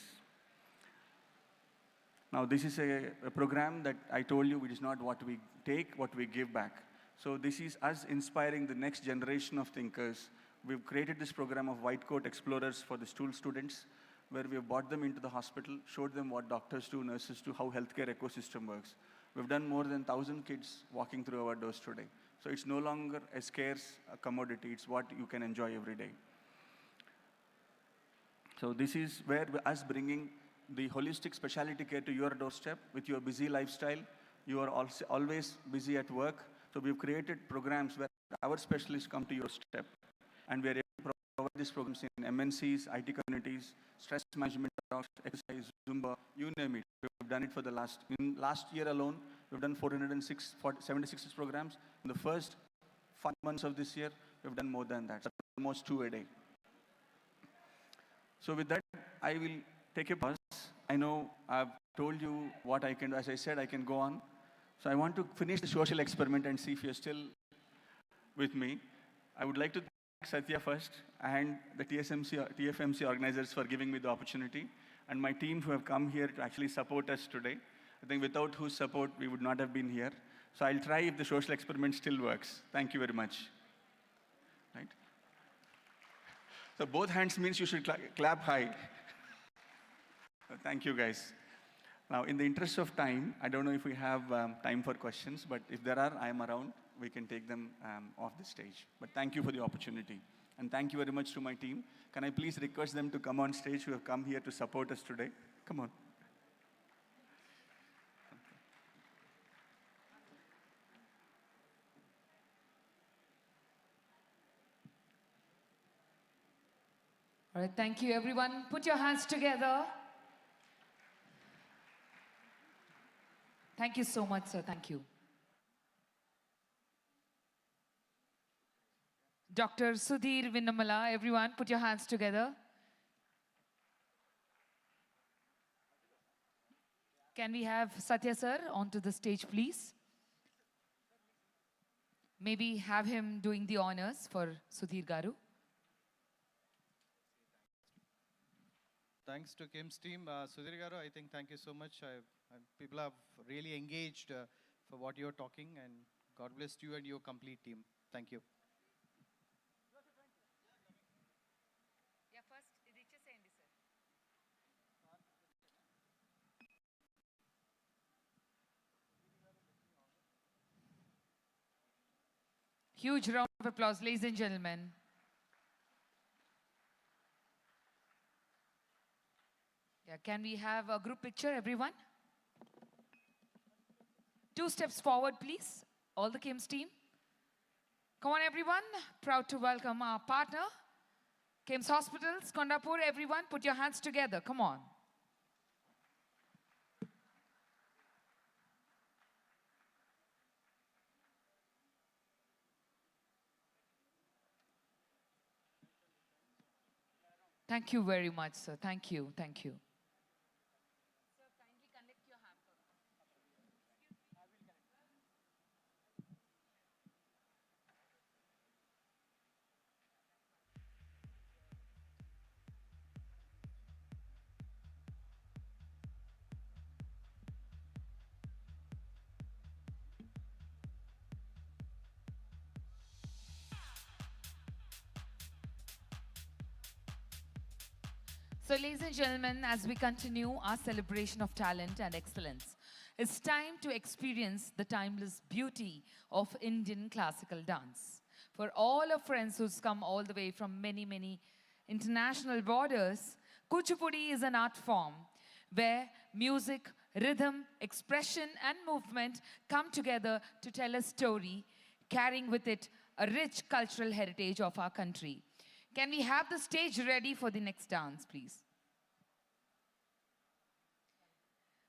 Now, this is a program that I told you, it is not what we take, what we give back. So this is us inspiring the next generation of thinkers. We've created this program of white coat explorers for the school students. where we have brought them into the hospital, showed them what doctors do, nurses do, how healthcare ecosystem works. We've done more than 1,000 kids walking through our doors today. So it's no longer a scarce commodity, it's what you can enjoy every day. So this is where us bringing the holistic specialty care to your doorstep with your busy lifestyle. You are also always busy at work. So we've created programs where our specialists come to your step. And we are able to provide these programs in MNCs, IT communities, stress management talks, exercise, Zumba, you name it. We've done it for the last year alone. We've done 76 programs. In the first 5 months of this year, we've done more than that, almost 2 a day. So with that, I will take a pause. I know I've told you what I can do. As I said, I can go on. So I want to finish the social experiment and see if you're still with me. I would like to thank Satya first and the TFMC organizers for giving me the opportunity, and my team who have come here to actually support us today. I think without whose support, we would not have been here. So I'll try if the social experiment still works. Thank you very much. Right? So both hands means you should clap high. Thank you, guys. Now, in the interest of time, I don't know if we have time for questions, but if there are, I am around. We can take them off the stage. But thank you for the opportunity. And thank you very much to my team. Can I please request them to come on stage who have come here to support us today? Come on. All right, thank you, everyone. Put your hands together. Thank you so much, sir. Thank you. Dr. Sudhir Vinnamala, everyone, put your hands together. Can we have Satya sir onto the stage, please? Maybe have him doing the honors for Sudhir Garu. Thanks to Kim's team. Sudhir Garu, I think thank you so much. People have really engaged for what you're talking, and God bless you and your complete team. Thank you. Huge round of applause, ladies and gentlemen. Yeah, can we have a group picture, everyone? 2 steps forward, please. All the KIMS team. Come on, everyone. Proud to welcome our partner, KIMS Hospitals, Kondapur. Everyone, put your hands together. Come on. Thank you very much, sir. Thank you. Thank you. So, ladies and gentlemen, as we continue our celebration of talent and excellence, it's time to experience the timeless beauty of Indian classical dance. For all our friends who's come all the way from many, many international borders, Kuchipudi is an art form where music, rhythm, expression, and movement come together to tell a story, carrying with it a rich cultural heritage of our country. Can we have the stage ready for the next dance, please?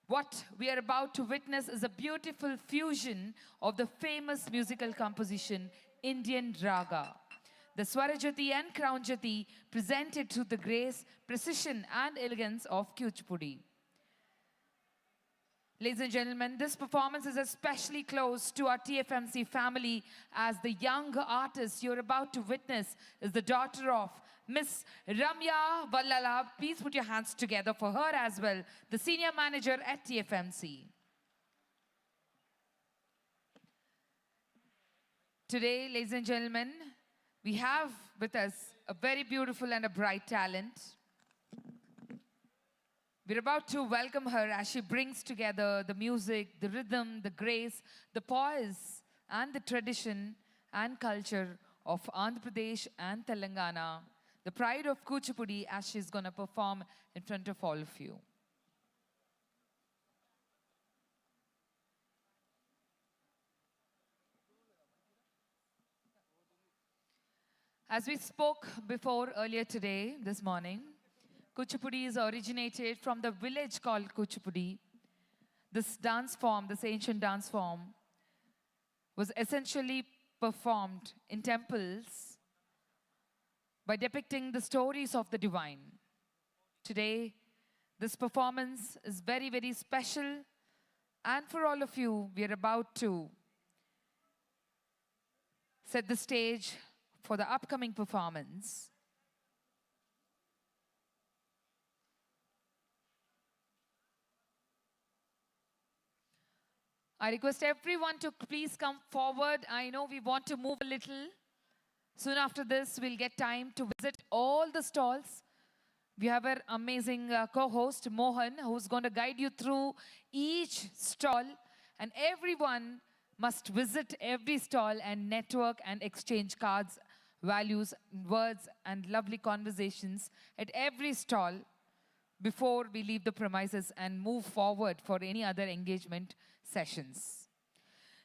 What we are about to witness is a beautiful fusion of the famous musical composition, Indian Raga. The Swarajati and Crownjati presented through the grace, precision, and elegance of Kuchipudi. Ladies and gentlemen, this performance is especially close to our TFMC family, as the young artist you're about to witness is the daughter of Miss Ramya Vallala. Please put your hands together for her as well, the senior manager at TFMC. Today, ladies and gentlemen, we have with us a very beautiful and a bright talent. We're about to welcome her as she brings together the music, the rhythm, the grace, the poise, and the tradition and culture of Andhra Pradesh and Telangana, the pride of Kuchipudi, as she's going to perform in front of all of you. As we spoke before earlier today, this morning, Kuchipudi is originated from the village called Kuchipudi. This dance form, this ancient dance form, was essentially performed in temples by depicting the stories of the divine. Today, this performance is very, very special. And for all of you, we are about to set the stage for the upcoming performance. I request everyone to please come forward. I know we want to move a little. Soon after this, we'll get time to visit all the stalls. We have our amazing co-host, Mohan, who's going to guide you through each stall. And everyone must visit every stall and network and exchange cards, values, words, and lovely conversations at every stall before we leave the premises and move forward for any other engagement sessions.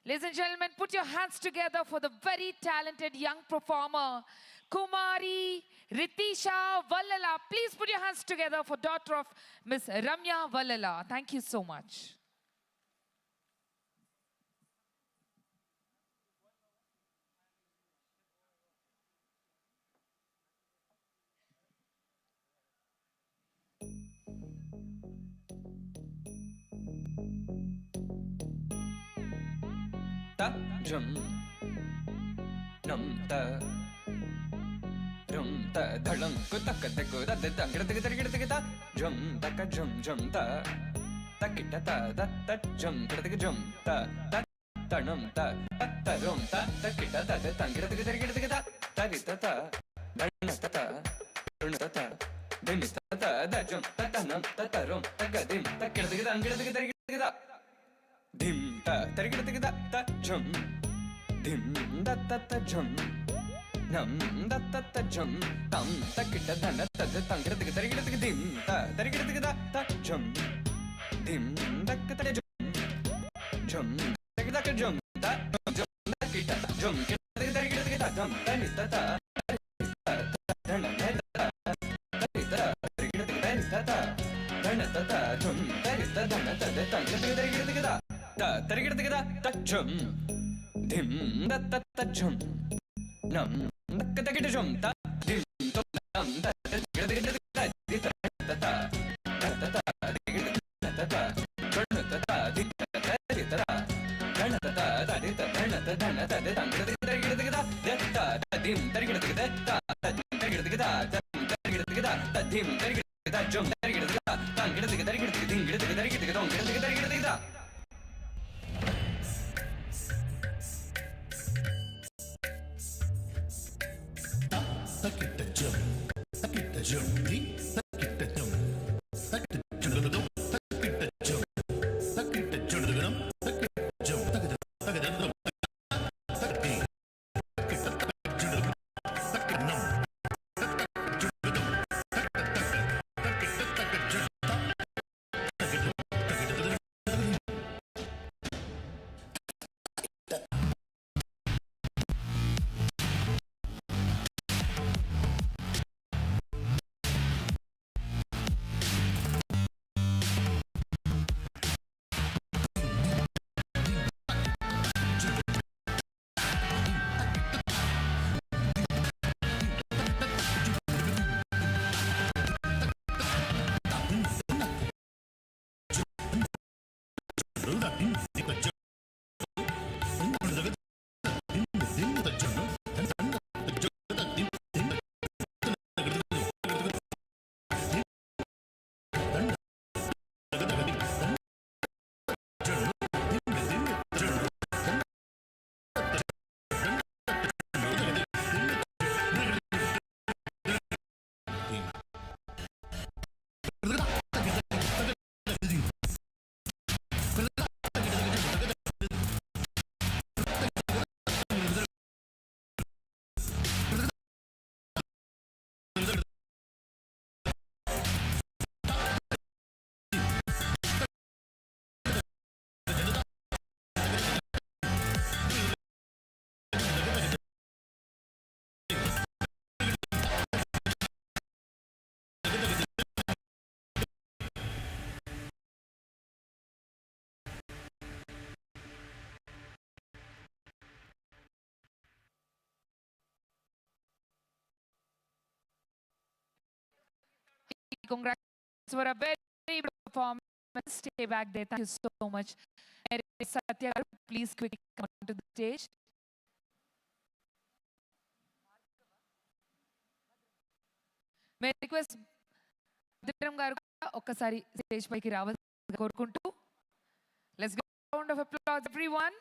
Ladies and gentlemen, put your hands together for the very talented young performer, Kumari Ritisha Vallala. Please put your hands together for daughter of Miss Ramya Vallala. Thank you so much. Ta jum num ta rum ta dhalam ku tak de ku da de dang de de ta jum ta ka jum ta ta ki ta ta jum de jum ta ta num ta ta rum ta ki ta de dang de ta ta ri ta dang ta run ta dim ta da jum ta num ta rum ta ga dim ta ki de dang de ta dim ta tarigida ta ta jum dim da ta ta jum nam da ta ta jum tam ta kita dana ta ta tangida tarigida dim ta tarigida ta ta jum dim da ka ta jum tarigida ka jum ta jum da kita jum tarigida ta jum ta ni ta ta dana ta tarigida ta dana ta jum tarigida dana ta tangida tarigida ta tarigida ta jum dim da ta ta jum nam da ka ta jum ta dim to nam da tarigida ta ta ta ta ta tarigida ta ta jum ta ta dim ta tarigida ta dana ta ta di ta dana ta dana ta de tang tarigida ta ta dim tarigida ta tarigida ta tarigida ta dim tarigida ta jum tarigida ta tangida tarigida dim tarigida dong tarigida ta Takita jum, takita jum, Congrats for a very good performance. Stay back there. Thank you so much. Satya, please quickly come on to the stage. May I request Bhadram garu okkasari stage paiki ravalsinదిగా కోరుకుంటూ. Let's give a round of applause, everyone.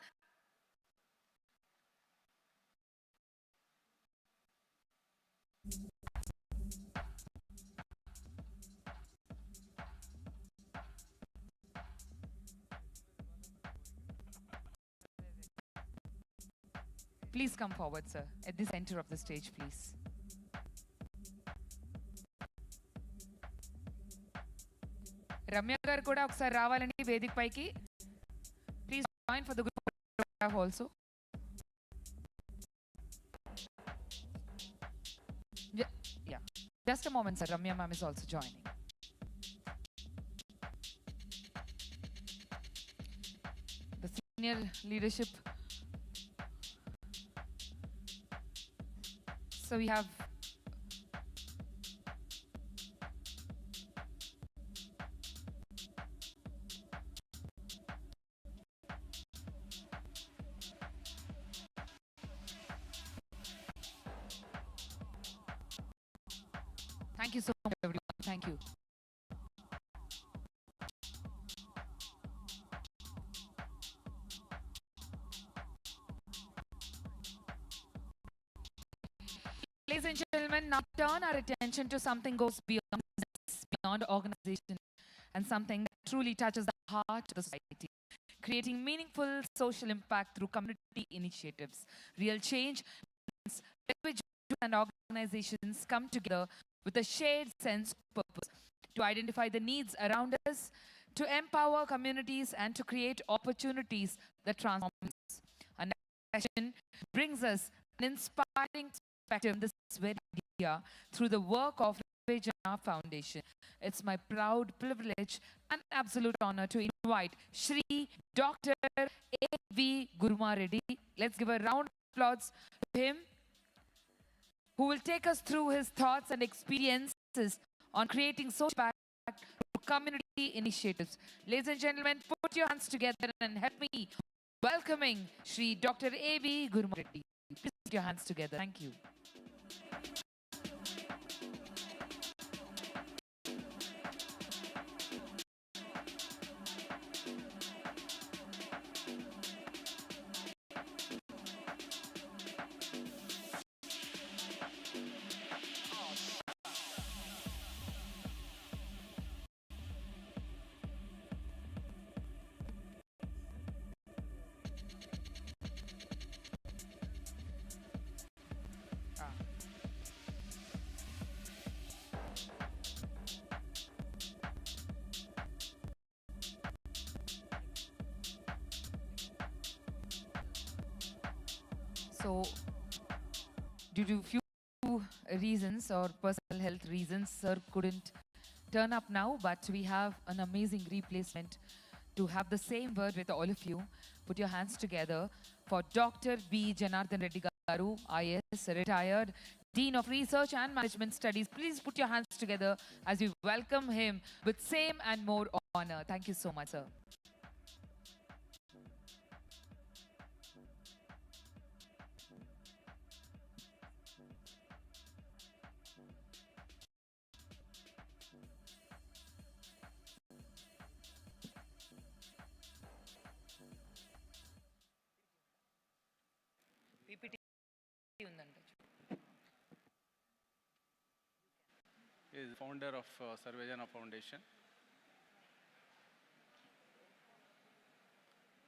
Please come forward, sir, at the center of the stage, please. Ramya garu kuda okkasari ravalani Vedic paiki. Please join for the group photograph also. Yeah, just a moment, sir. Ramya ma'am is also joining. The senior leadership. So we have thank you so much, everyone. Thank you. Ladies and gentlemen, now turn our attention to something goes beyond business, beyond organization, and something that truly touches the heart of the society, creating meaningful social impact through community initiatives. Real change means individuals and organizations come together with a shared sense of purpose to identify the needs around us, to empower communities, and to create opportunities that transform us. And that session brings us an inspiring perspective on this very idea through the work of Vijana Foundation. It's my proud privilege and absolute honor to invite Shri Dr. A.V. Guruma Reddy. Let's give a round of applause to him, who will take us through his thoughts and experiences on creating social impact through community initiatives. Ladies and gentlemen, put your hands together and help me welcoming Shri Dr. A.V. Guruma Reddy. Please put your hands together. Thank you. So, due to few reasons or personal health reasons, sir couldn't turn up now, but we have an amazing replacement to have the same word with all of you. Put your hands together for Dr. B. Janardhan Reddy Garu, IS, retired Dean of Research and Management Studies. Please put your hands together as we welcome him with same and more honor. Thank you so much, sir. Is founder of Sarvejana Foundation.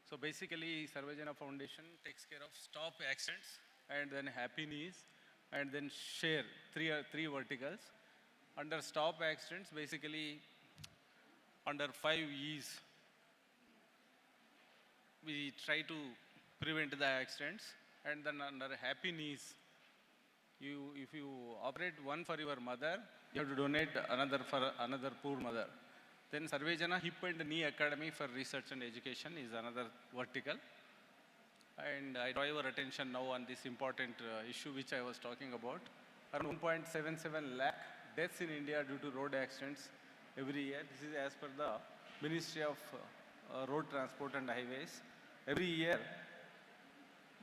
So basically, Sarvejana Foundation takes care of stop accidents and then happy knees and then share three verticals. Under stop accidents, basically under 5 E's, we try to prevent the accidents. And then under happy knees, if you operate one for your mother, you have to donate another for another poor mother. Then Sarvejana Hip and Knee Academy for Research and Education is another vertical. And I draw your attention now on this important issue which I was talking about. Around 1.77 lakh deaths in India due to road accidents every year. This is as per the Ministry of Road Transport and Highways. Every year,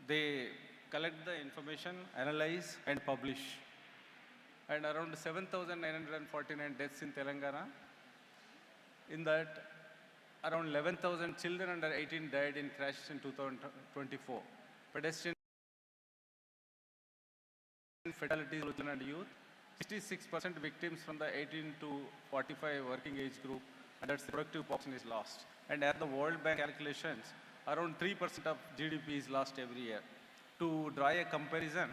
they collect the information, analyze and publish. And around 7,949 deaths in Telangana. In that, around 11,000 children under 18 died in crashes in 2024. Pedestrian fatalities in children and youth. 66% victims from the 18 to 45 working age group, and that's the productive population is lost. And as the World Bank calculations, around 3% of GDP is lost every year. To draw a comparison,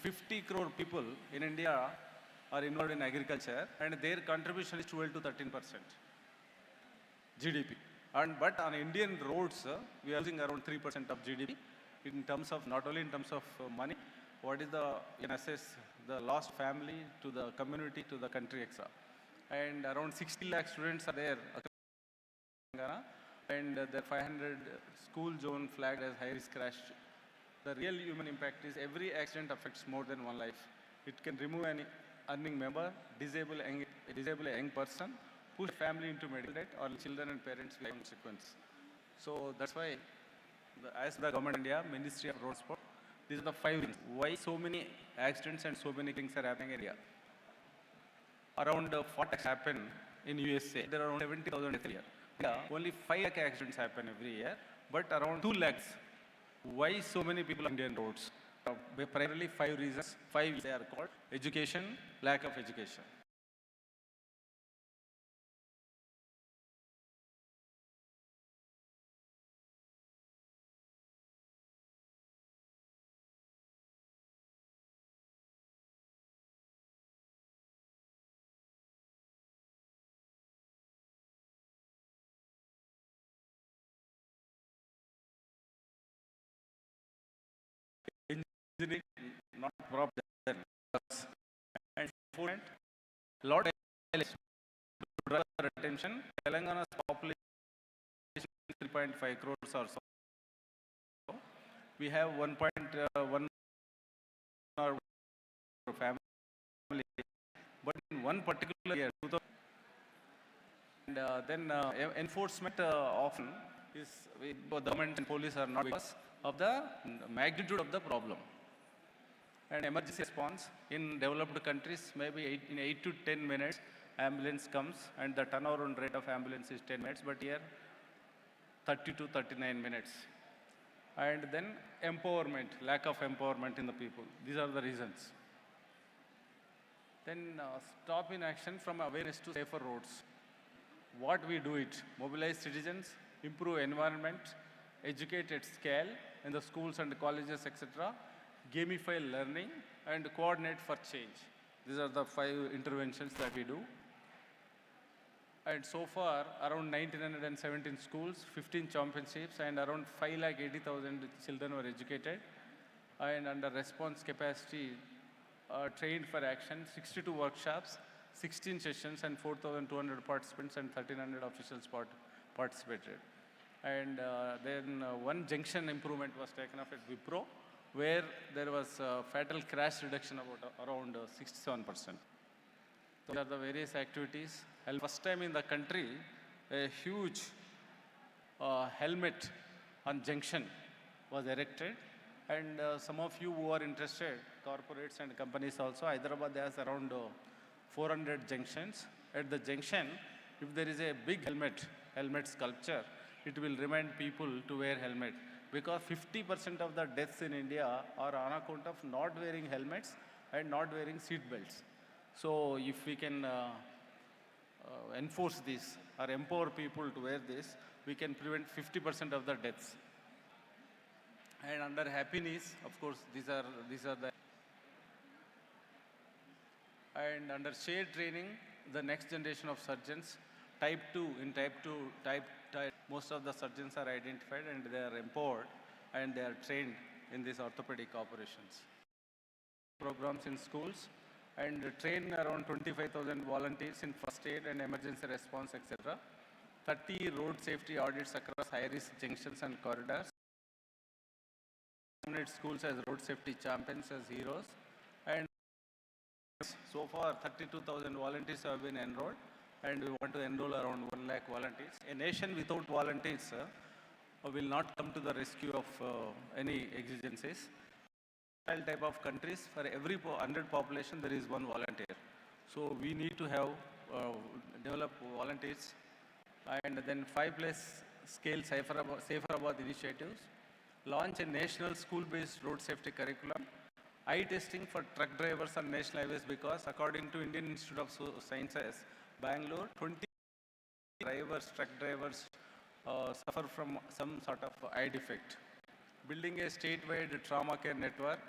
50 crore people in India are involved in agriculture, and their contribution is 12 to 13% GDP. But on Indian roads, we are losing around 3% of GDP in terms of, not only in terms of money, what is the, you can assess the lost family to the community, to the country, etc. And around 60 lakh students are there, and the 500 school zone flagged as high risk crash. The real human impact is every accident affects more than one life. It can remove an earning member, disable a young person, push family into medical debt, or children and parents will have consequence. So that's why, as the government of India, Ministry of Road Transport, these are the 5 reasons why so many accidents and so many things are happening in India. Around 40 happen in USA. There are around 70,000 every year. Yeah, only 5 lakh accidents happen every year, but around 2 lakhs. Why so many people on Indian roads? Primarily 5 reasons. 5 they are called: education, lack of education. Engineering not proper, and food, lot of to draw our attention. Telangana's population is 3.5 crores or so. We have 1.1 family, but in one particular year, 2000, and then enforcement often is the government and police are not, because of the magnitude of the problem. And emergency response in developed countries, maybe in 8 to 10 minutes, ambulance comes, and the turnaround rate of ambulance is 10 minutes, but here 30 to 39 minutes. And then empowerment, lack of empowerment in the people. These are the reasons. Then stop in action from awareness to safer roads. What we do it: mobilize citizens, improve environment, educate at scale in the schools and colleges, etc., gamify learning, and coordinate for change. These are the 5 interventions that we do. And so far, around 1,917 schools, 15 championships, and around 5,80,000 children were educated. And under response capacity, trained for action, 62 workshops, 16 sessions, and 4,200 participants, and 1,300 officials participated. And then one junction improvement was taken up at Wipro, where there was fatal crash reduction about around 67%. So these are the various activities. First time in the country, a huge helmet on junction was erected. And some of you who are interested, corporates and companies also, Hyderabad has around 400 junctions. At the junction, if there is a big helmet sculpture, it will remind people to wear helmet. Because 50% of the deaths in India are on account of not wearing helmets and not wearing seat belts. So if we can enforce this or empower people to wear this, we can prevent 50% of the deaths. And under happiness, of course, these are the. And under shared training, the next generation of surgeons, type 2, most of the surgeons are identified and they are empowered and they are trained in these orthopedic operations. Programs in schools, and train around 25,000 volunteers in first aid and emergency response, etc. 30 road safety audits across high-risk junctions and corridors. Schools as road safety champions, as heroes, and So far, 32,000 volunteers have been enrolled, and we want to enroll around 1 lakh volunteers. A nation without volunteers will not come to the rescue of any exigencies. All type of countries, for every 100 population, there is one volunteer. So we need to have develop volunteers, and then 5+ scale Safer Abad initiatives, launch a national school-based road safety curriculum, eye testing for truck drivers on national highways, because according to Indian Institute of Sciences, Bangalore, 20 truck drivers suffer from some sort of eye defect. Building a statewide trauma care network,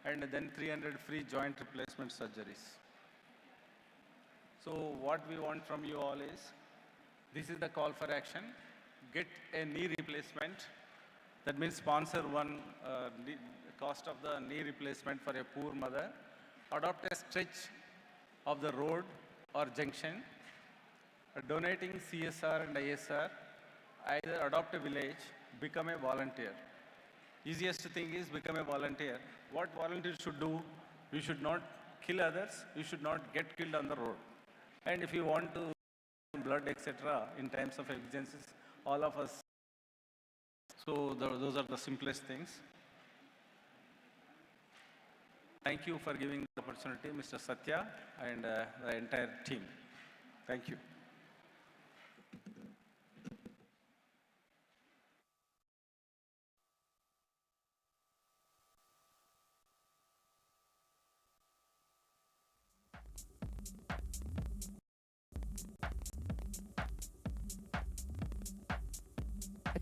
and then 300 free joint replacement surgeries. So what we want from you all is, this is the call for action. Get a knee replacement. That means sponsor one cost of the knee replacement for a poor mother. Adopt a stretch of the road or junction. Donating CSR and ISR. Either adopt a village, become a volunteer. Easiest thing is become a volunteer. What volunteers should do? We should not kill others. We should not get killed on the road. And if you want to blood, etc., in times of emergencies, all of us. So those are the simplest things. Thank you for giving the opportunity, Mr. Satya and the entire team. Thank you.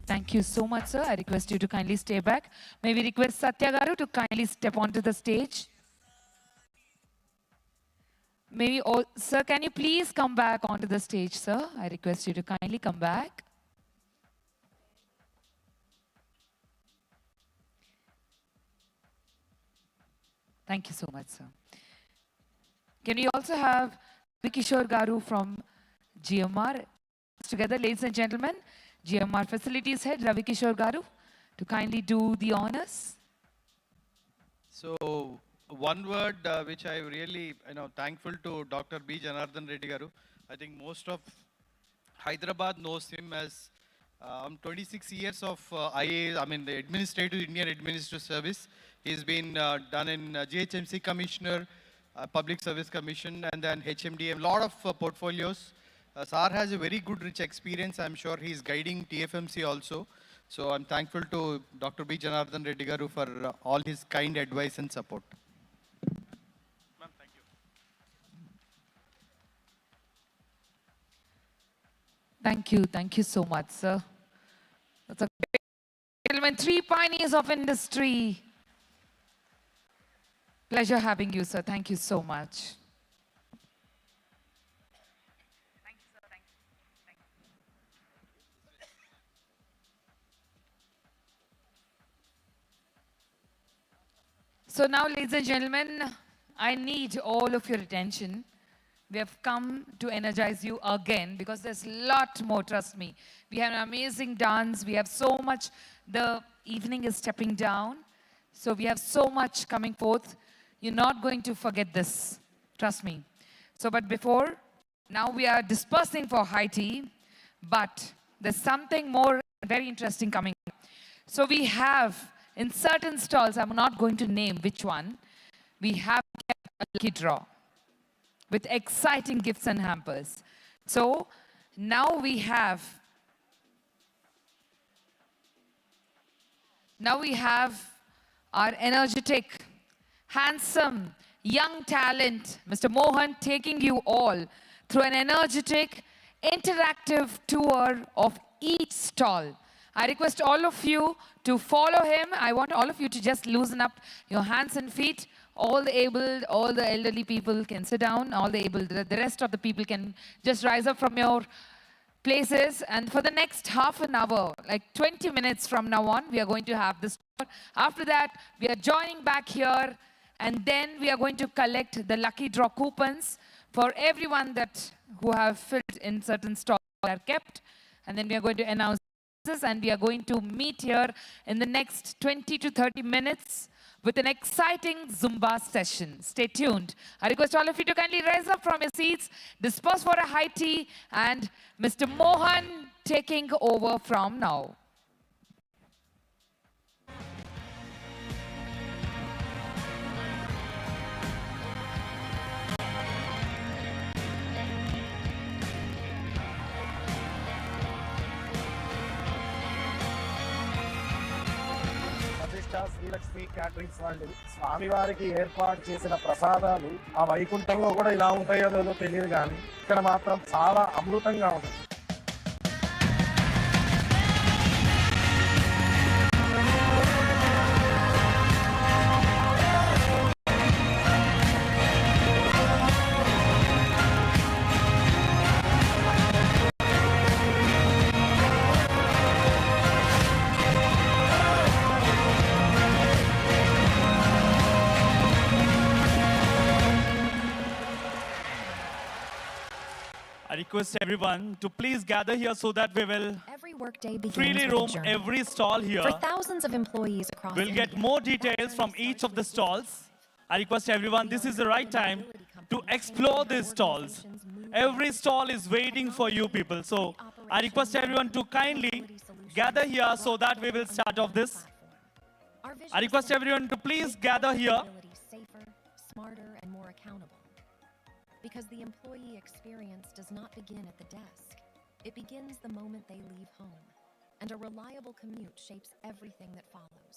Thank you so much, sir. I request you to kindly stay back. May we request Satya Garu to kindly step onto the stage. Maybe, sir, can you please come back onto the stage, sir? I request you to kindly come back. Thank you so much, sir. Can we also have Kishore Garu from GMR together, ladies and gentlemen? GMR Facilities Head, Ravi Kishore Garu, to kindly do the honors. So, one word which I really, thankful to Dr. B. Janardhan Reddy Garu. I think most of Hyderabad knows him as 26 years of IA, the Administrative Indian Administrative Service. He's been done in GHMC Commissioner, Public Service Commission, and then HMDM, a lot of portfolios. Sir has a very good, rich experience. I'm sure he's guiding TFMC also. So I'm thankful to Dr. B. Janardhan Reddy Garu for all his kind advice and support. Ma'am, thank you. Thank you. Thank you so much, sir. That's a great gentlemen, 3 pioneers of industry. Pleasure having you, sir. Thank you so much. So now, ladies and gentlemen, I need all of your attention. We have come to energize you again because there's a lot more, trust me. We have an amazing dance. We have so much. The evening is stepping down. So we have so much coming forth. You're not going to forget this. Trust me. So, but before, now we are dispersing for high tea. But there's something more very interesting coming up. So we have, in certain stalls, I'm not going to name which one, we have kept a lucky draw with exciting gifts and hampers. So now we have our energetic, handsome, young talent, Mr. Mohan, taking you all through an energetic, interactive tour of each stall. I request all of you to follow him. I want all of you to just loosen up your hands and feet. All the able, all the elderly people can sit down. All the able, the rest of the people can just rise up from your places. And for the next half an hour, like 20 minutes from now on, we are going to have this tour. After that, we are joining back here. And then we are going to collect the lucky draw coupons for everyone who have filled in certain stalls are kept. And then we are going to announce this, and we are going to meet here in the next 20 to 30 minutes with an exciting Zumba session. Stay tuned. I request all of you to kindly rise up from your seats, disperse for a high tea, and Mr. Mohan taking over from now. Srilakshmi caterings వాళ్ళు స్వామివారికి ఏర్పాటు చేసిన ప్రసాదాలు ఆ వైకుంఠంలో కూడా ఇలా ఉంటాయో లేదో తెలియదు కానీ ఇక్కడ మాత్రం చాలా అమృతంగా ఉంటుంది. I request everyone to please gather here so that we will freely roam every stall here. For thousands of employees across We'll India. get more details from each of the stalls. I request everyone, this is the right time to explore these stalls. Every stall is waiting for you people. So I request everyone to kindly gather here so that we will start off this. I request everyone to please gather here. Safer, smarter, and more accountable. Because the employee experience does not begin at the desk. It begins the moment they leave home. And a reliable commute shapes everything that follows.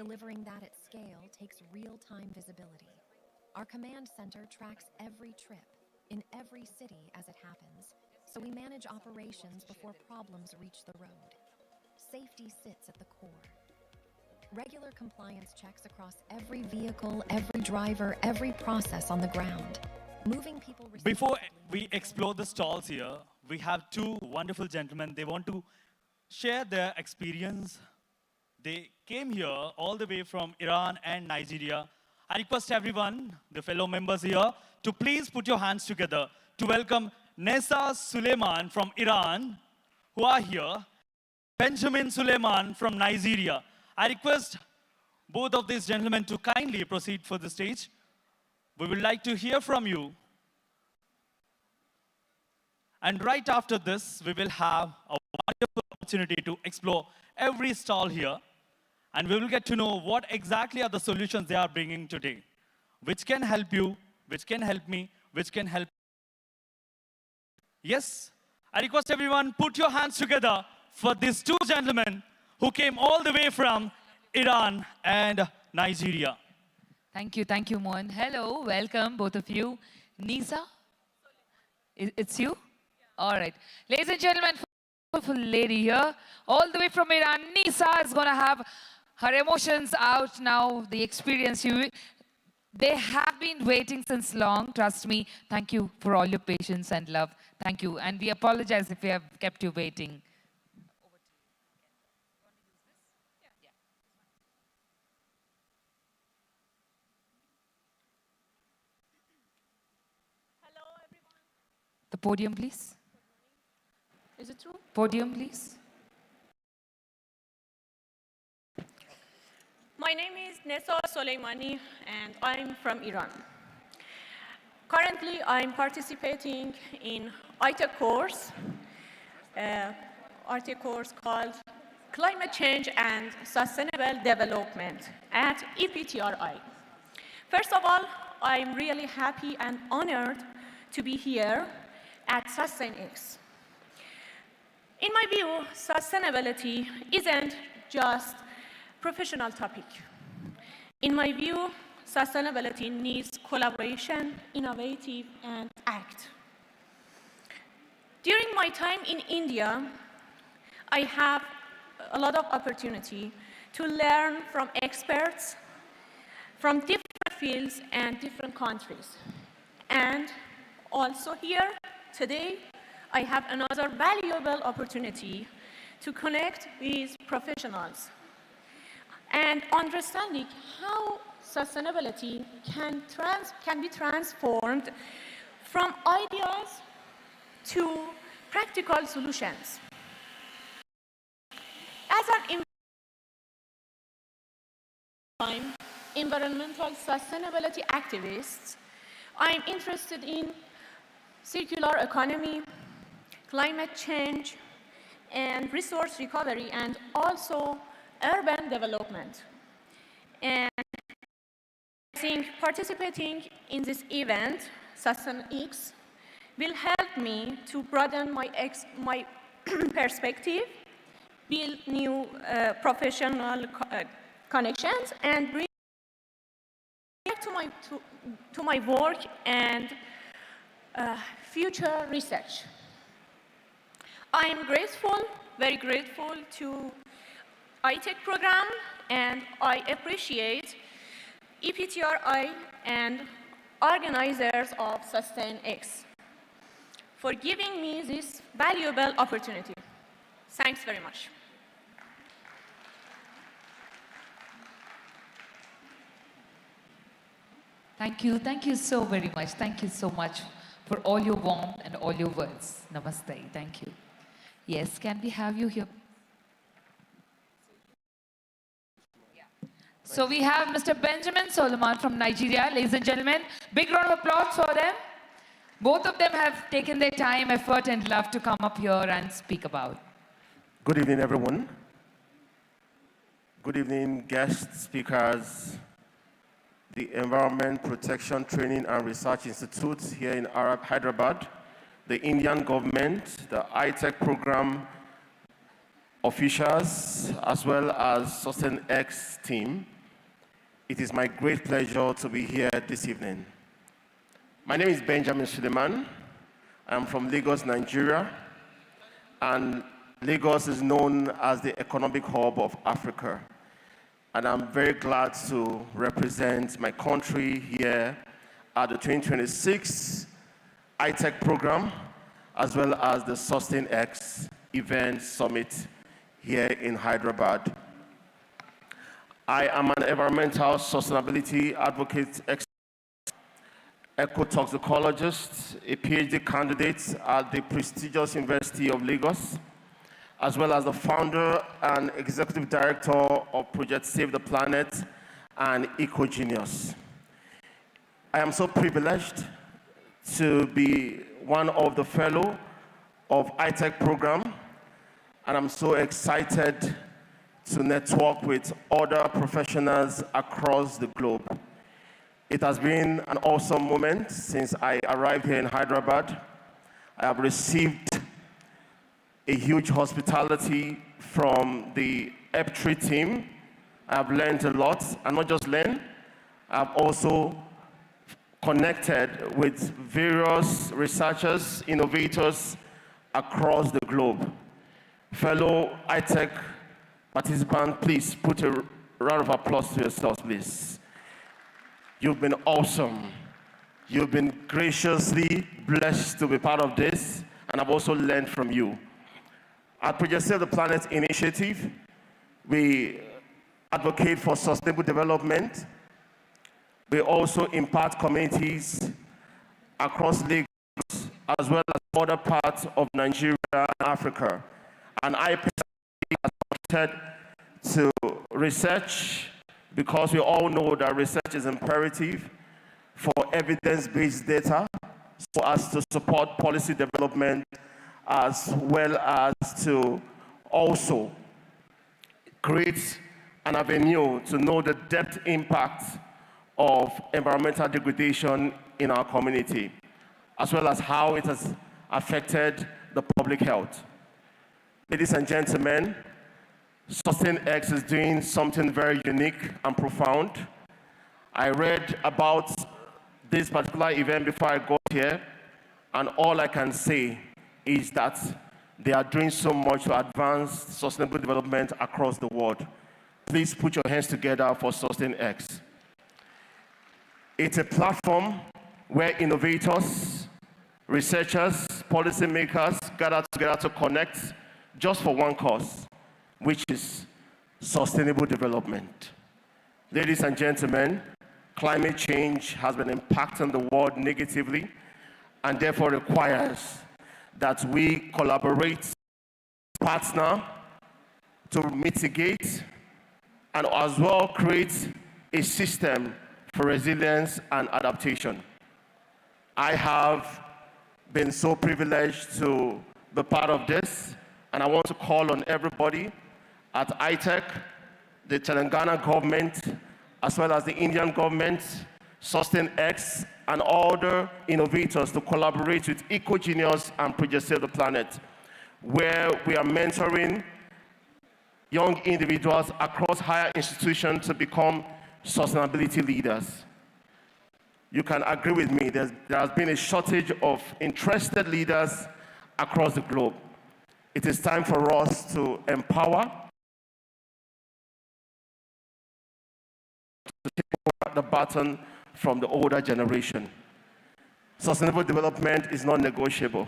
Delivering that at scale takes real-time visibility. Our command center tracks every trip, in every city as it happens, so we manage operations before problems reach the road. Safety sits at the core. Regular compliance checks across every vehicle, every driver, every process on the ground. Moving people Before we explore the stalls here, we have two wonderful gentlemen. They want to share their experience. They came here all the way from Iran and Nigeria. I request everyone, the fellow members here, to please put your hands together to welcome Nessa Suleiman from Iran, who are here, Benjamin Suleiman from Nigeria. I request both of these gentlemen to kindly proceed for the stage. We would like to hear from you. And right after this, we will have a wonderful opportunity to explore every stall here. And we will get to know what exactly are the solutions they are bringing today, which can help you, which can help me, which can help. Yes, I request everyone, put your hands together for these two gentlemen who came all the way from Iran and Nigeria. Thank you, Mohan. Hello, welcome, both of you. Nisa, it's you? All right. Ladies and gentlemen, beautiful lady here, all the way from Iran, Nisa is going to have her emotions out now, the experience. They have been waiting since long, trust me. Thank you for all your patience and love. Thank you. And we apologize if we have kept you waiting. The podium, please. Is it true? Podium, please. My name is Nessa Soleimani, and I'm from Iran. Currently, I'm participating in IT course called Climate Change and Sustainable Development at EPTRI. First of all, I'm really happy and honored to be here at Sustainx. In my view, sustainability isn't just professional topic. In my view, sustainability needs collaboration, innovative, and act. During my time in India, I have a lot of opportunity to learn from experts from different fields and different countries. And also here, today, I have another valuable opportunity to connect with professionals and understanding how sustainability can be transformed from ideas to practical solutions. As an time, environmental sustainability activist. I'm interested in circular economy, climate change, and resource recovery, and also urban development. And I think participating in this event, Sustainx, will help me to broaden my perspective, build new professional connections, and bring to my work and future research. I am grateful, very grateful to iTech program, and I appreciate EPTRI and organizers of Sustainx for giving me this valuable opportunity. Thanks very much. Thank you so very much. Thank you so much for all your warmth and all your words. Namaste. Thank you. Yes, can we have you here? So we have Mr. Benjamin Solomon from Nigeria. Ladies and gentlemen, big round of applause for them. Both of them have taken their time, effort, and love to come up here and speak about. Good evening, everyone. Good evening, guest speakers, the Environment Protection Training and Research Institute here in Hyderabad, the Indian government, the iTech program officials, as well as Sustainx team. It is my great pleasure to be here this evening. My name is Benjamin Suleiman. I'm from Lagos, Nigeria, and Lagos is known as the economic hub of Africa. And I'm very glad to represent my country here at the 2026 iTech program, as well as the Sustainx event summit here in Hyderabad. I am an environmental sustainability advocate, ecotoxicologist, a PhD candidate at the prestigious University of Lagos, as well as the founder and executive director of Project Save the Planet and EcoGenius. I am so privileged to be one of the fellow of iTech program, and I'm so excited to network with other professionals across the globe. It has been an awesome moment since I arrived here in Hyderabad. I have received a huge hospitality from the EP3 team. I have learned a lot, and not just learned, I've also connected with various researchers, innovators across the globe. Fellow iTech participants, please put a round of applause to yourselves, please. You've been awesome. You've been graciously blessed to be part of this, and I've also learned from you. At Project Save the Planet initiative, we advocate for sustainable development. We also impact communities across Lagos, as well as other parts of Nigeria and Africa. And I personally have committed to research, because we all know that research is imperative for evidence-based data, so as to support policy development, as well as to also create an avenue to know the depth impact of environmental degradation in our community, as well as how it has affected the public health. Ladies and gentlemen, Sustainx is doing something very unique and profound. I read about this particular event before I got here, and all I can say is that they are doing so much to advance sustainable development across the world. Please put your hands together for Sustainx. It's a platform where innovators, researchers, policymakers gather together to connect just for one cause, which is sustainable development. Ladies and gentlemen, climate change has been impacting the world negatively, and therefore requires that we collaborate, partner to mitigate, and as well create a system for resilience and adaptation. I have been so privileged to be part of this, and I want to call on everybody at ITEC, the Telangana government, as well as the Indian government, Sustainx, and all the innovators to collaborate with EcoGenius and Project Save the Planet, where we are mentoring young individuals across higher institutions to become sustainability leaders. You can agree with me, there has been a shortage of interested leaders across the globe. It is time for us to empower, to take the baton from the older generation. Sustainable development is not negotiable.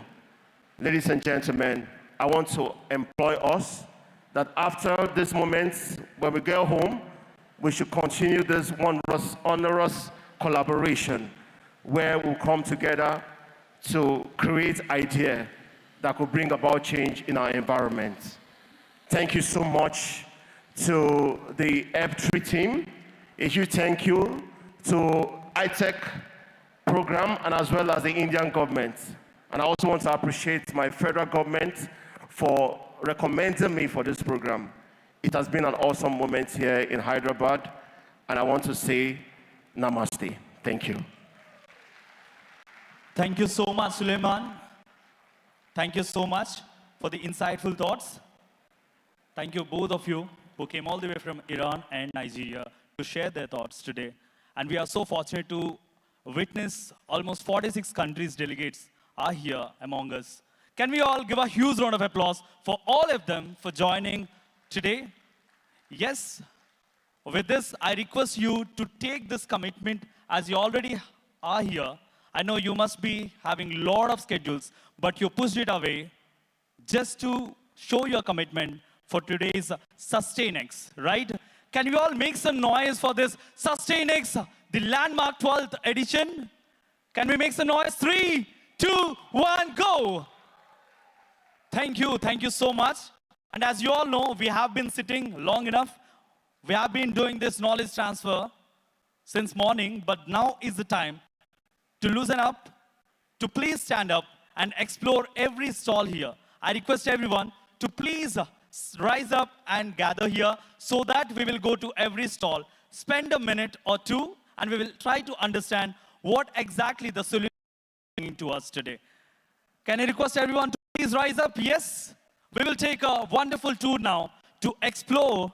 Ladies and gentlemen, I want to employ us that after this moment, when we get home, we should continue this wondrous, onerous collaboration where we'll come together to create ideas that could bring about change in our environment. Thank you so much to the F3 team. A huge thank you to ITEC program and as well as the Indian government. And I also want to appreciate my federal government for recommending me for this program. It has been an awesome moment here in Hyderabad, and I want to say namaste. Thank you. Thank you so much, Suleiman. Thank you so much for the insightful thoughts. Thank you, both of you, who came all the way from Iran and Nigeria to share their thoughts today. And we are so fortunate to witness almost 46 countries' delegates are here among us. Can we all give a huge round of applause for all of them for joining today? Yes. With this, I request you to take this commitment as you already are here. I know you must be having a lot of schedules, but you pushed it away just to show your commitment for today's Sustainx, right? Can you all make some noise for this Sustainx, the landmark 12th edition? Can we make some noise? 3, 2, 1, go! Thank you so much. And as you all know, we have been sitting long enough. We have been doing this knowledge transfer since morning, but now is the time to loosen up, to please stand up and explore every stall here. I request everyone to please rise up and gather here so that we will go to every stall, spend a minute or two, and we will try to understand what exactly the solution is bringing to us today. Can I request everyone to please rise up? Yes. We will take a wonderful tour now to explore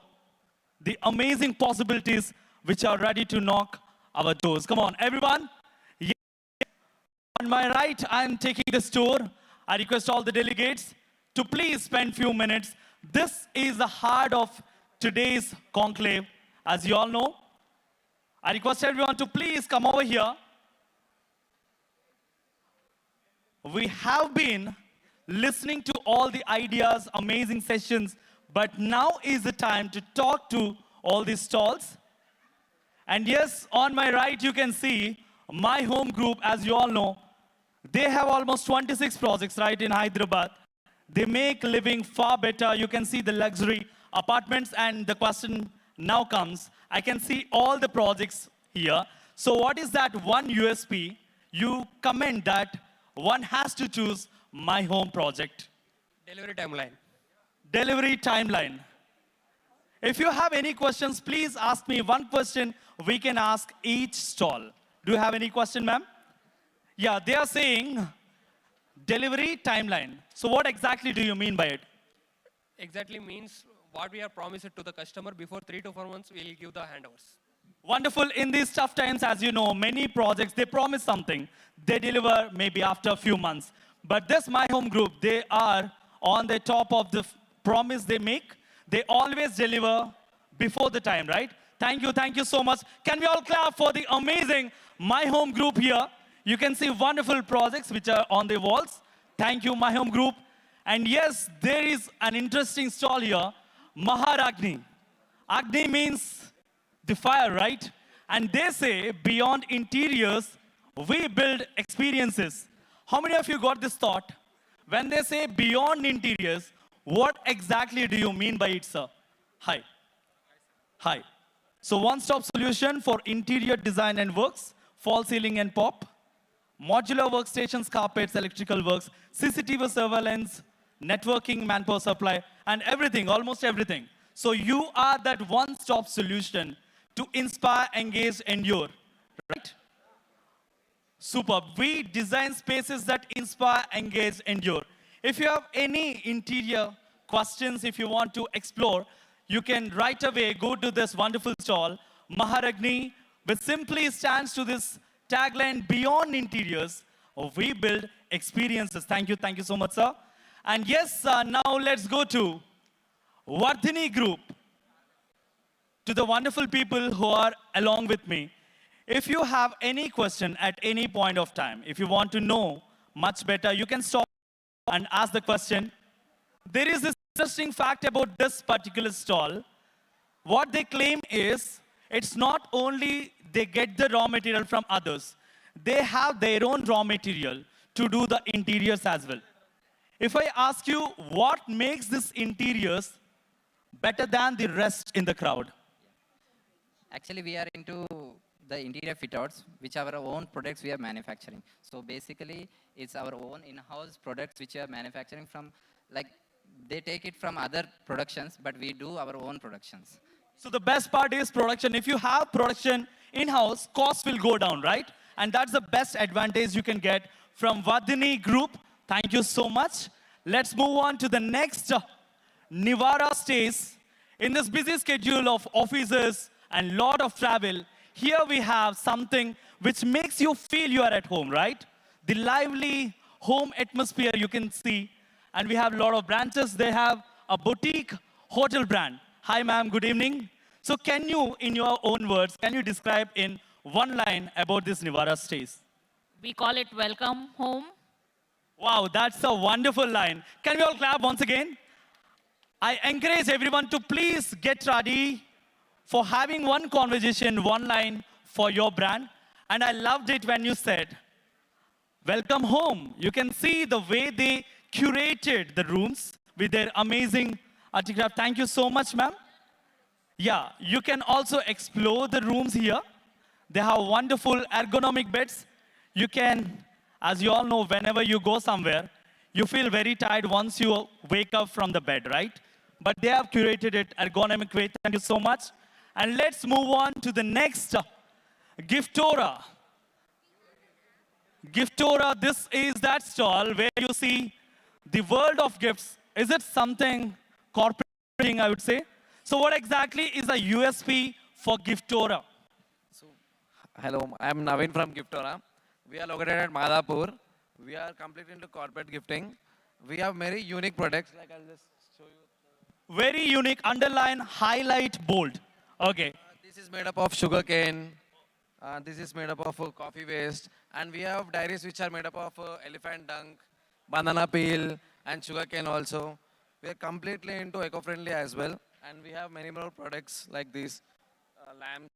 the amazing possibilities which are ready to knock our doors. Come on, everyone. Yes. On my right, I am taking this tour. I request all the delegates to please spend few minutes. This is the heart of today's conclave, as you all know. I request everyone to please come over here. We have been listening to all the ideas, amazing sessions, but now is the time to talk to all these stalls. And yes, on my right, you can see my home group, as you all know, they have almost 26 projects right in Hyderabad. They make living far better. You can see the luxury apartments, and the question now comes, I can see all the projects here. So what is that one USP you comment that one has to choose my home project? Delivery timeline. Delivery timeline. If you have any questions, please ask me one question. We can ask each stall. Do you have any question, ma'am? Yeah, they are saying delivery timeline. So what exactly do you mean by it? Exactly means what we have promised to the customer before 3 to 4 months, we will give the handovers. Wonderful. In these tough times, as you know, many projects, they promise something. They deliver maybe after a few months. But this My Home Group, they are on the top of the promise they make. They always deliver before the time, right? Thank you so much. Can we all clap for the amazing My Home Group here? You can see wonderful projects which are on the walls. Thank you, My Home Group. And yes, there is an interesting stall here, Maharagni. Agni means the fire, right? And they say beyond interiors, we build experiences. How many of you got this thought? When they say beyond interiors, what exactly do you mean by it, sir? Hi. So one-stop solution for interior design and works, fall ceiling and pop, modular workstations, carpets, electrical works, CCTV surveillance, networking, manpower supply, and everything, almost everything. So you are that one-stop solution to inspire, engage, endure, right? Superb. We design spaces that inspire, engage, endure. If you have any interior questions, if you want to explore, you can right away go to this wonderful stall, Maharagni, which simply stands to this tagline, beyond interiors, we build experiences. Thank you so much, sir. And yes, now let's go to Vardhini Group, to the wonderful people who are along with me. If you have any question at any point of time, if you want to know much better, you can stop and ask the question. There is this interesting fact about this particular stall. What they claim is, it's not only they get the raw material from others, they have their own raw material to do the interiors as well. If I ask you, what makes these interiors better than the rest in the crowd? Actually, we are into the interior fit-outs, which are our own products we are manufacturing. So basically, it's our own in-house products which we are manufacturing from, like, they take it from other productions, but we do our own productions. So the best part is production. If you have production in-house, costs will go down, right? And that's the best advantage you can get from Vardhini Group. Thank you so much. Let's move on to the next Nivara stays. In this busy schedule of offices and lot of travel, here we have something which makes you feel you are at home, right? The lively home atmosphere you can see. And we have a lot of branches. They have a boutique hotel brand. Hi, ma'am. Good evening. So can you, in your own words, can you describe in one line about this Nivara stays? We call it welcome home. Wow, that's a wonderful line. Can we all clap once again? I encourage everyone to please get ready for having one conversation, one line for your brand. And I loved it when you said, welcome home. You can see the way they curated the rooms with their amazing articraft. Thank you so much, ma'am. Yeah, you can also explore the rooms here. They have wonderful ergonomic beds. You can, as you all know, whenever you go somewhere, you feel very tired once you wake up from the bed, right? But they have curated it ergonomic way. Thank you so much. And let's move on to the next, Giftora. Giftora, this is that stall where you see the world of gifts. Is it something corporate, I would say? So what exactly is a USP for Giftora? Hello, I am Naveen from Giftora. We are located at Madhapur. We are completely into corporate gifting. We have very unique products. Like I'll just show you. Very unique, underline, highlight, bold. Okay. This is made up of sugarcane. This is made up of coffee waste. And we have diaries which are made up of elephant dung, banana peel, and sugarcane also. We are completely into eco-friendly as well. And we have many more products like these lamps.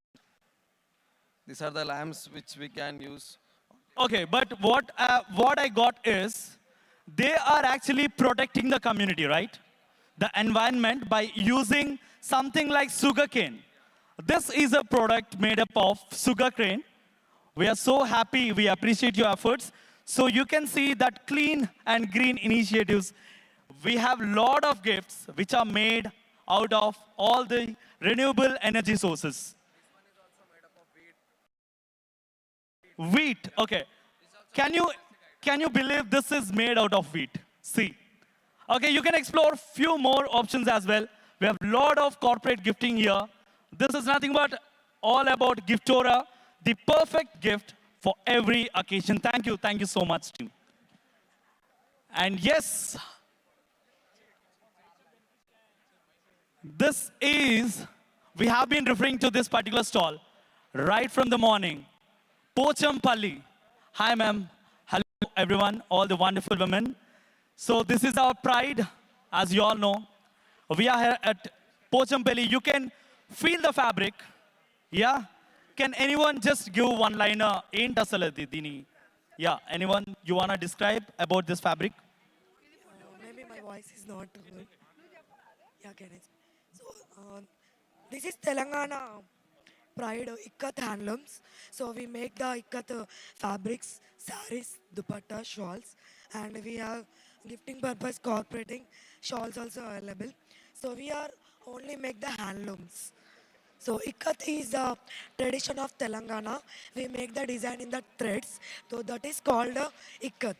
These are the lamps which we can use. Okay, but what I got is, they are actually protecting the community, right? The environment by using something like sugarcane. This is a product made up of sugarcane. We are so happy, we appreciate your efforts. So you can see that clean and green initiatives. We have a lot of gifts which are made out of all the renewable energy sources. Wheat, okay. Can you believe this is made out of wheat? See. Okay, you can explore few more options as well. We have a lot of corporate gifting here. This is nothing but all about Giftora, the perfect gift for every occasion. Thank you so much, team. And yes, this is, we have been referring to this particular stall right from the morning. Pochampalli. Hi, ma'am. Hello, everyone, all the wonderful women. So this is our pride, as you all know. We are here at Pochampalli. You can feel the fabric. Yeah? Can anyone just give one-liner? Yeah, anyone you want to describe about this fabric? Maybe my voice is not good. Yeah, can I? So, this is Telangana pride Ikkat Handlooms. So we make the Ikkat fabrics, saris, dupatta, shawls, and we have gifting purpose, corporating shawls also available. So we are only make the handlooms. So Ikkat is a tradition of Telangana. We make the design in the threads. So that is called Ikkat.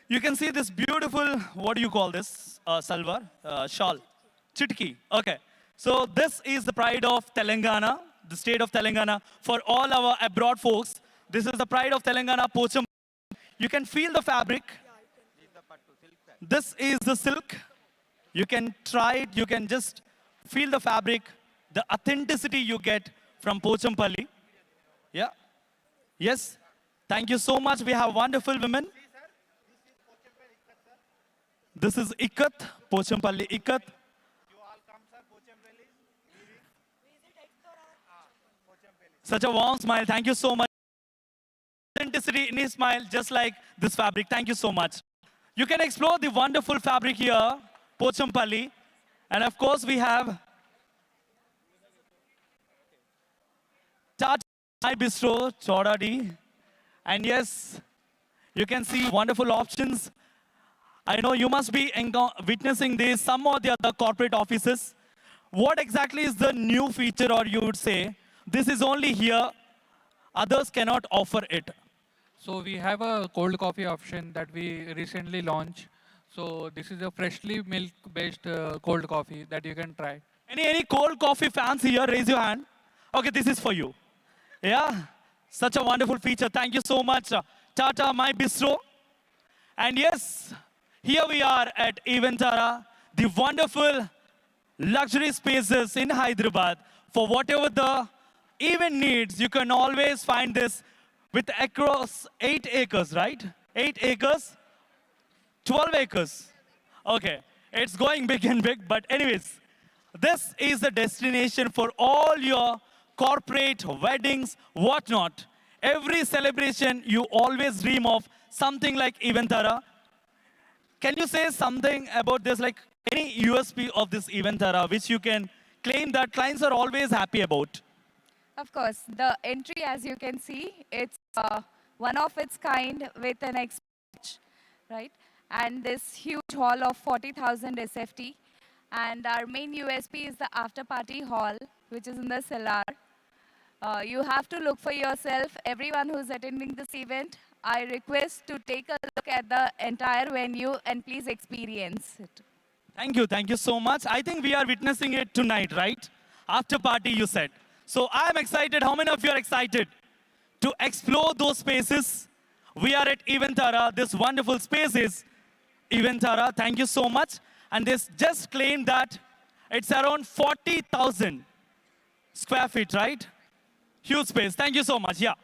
You can see this beautiful, what do you call this, salwar, shawl, chitki. Okay. So this is the pride of Telangana, the state of Telangana. For all our abroad folks, this is the pride of Telangana, Pocham. You can feel the fabric. This is the silk. You can try it. You can just feel the fabric, the authenticity you get from Pochampalli. Yeah. Yes. Thank you so much. We have wonderful women. This is Ikkat, Pochampalli Ikkat. Such a warm smile. Thank you so much. Authenticity in his smile, just like this fabric. Thank you so much. You can explore the wonderful fabric here, Pochampalli. And of course, we have Tata My Bistro, Chaudhary. And yes, you can see wonderful options. I know you must be witnessing this, some of the other corporate offices. What exactly is the new feature, or you would say, this is only here, others cannot offer it? So we have a cold coffee option that we recently launched. So this is a freshly milk-based cold coffee that you can try. Any cold coffee fans here? Raise your hand. Okay, this is for you. Yeah, such a wonderful feature. Thank you so much, Tata My Bistro. And yes, here we are at Eventara, the wonderful luxury spaces in Hyderabad. For whatever the event needs, you can always find this with across 8 acres, right? 8 acres, 12 acres. Okay, it's going big and big, but anyways, this is the destination for all your corporate weddings, whatnot. Every celebration, you always dream of something like Eventara. Can you say something about this, like any USP of this Eventara, which you can claim that clients are always happy about? Of course, the entry, as you can see, it's one of its kind with an expansion, right? And this huge hall of 40,000 SFT. And our main USP is the after party hall, which is in the cellar. You have to look for yourself. Everyone who's attending this event, I request to take a look at the entire venue and please experience it. Thank you so much. I think we are witnessing it tonight, right? After party, you said. So I'm excited. How many of you are excited to explore those spaces? We are at Eventara. This wonderful space is Eventara. Thank you so much. And this just claimed that it's around 40,000 square feet, right? Huge space. Thank you so much. Yeah.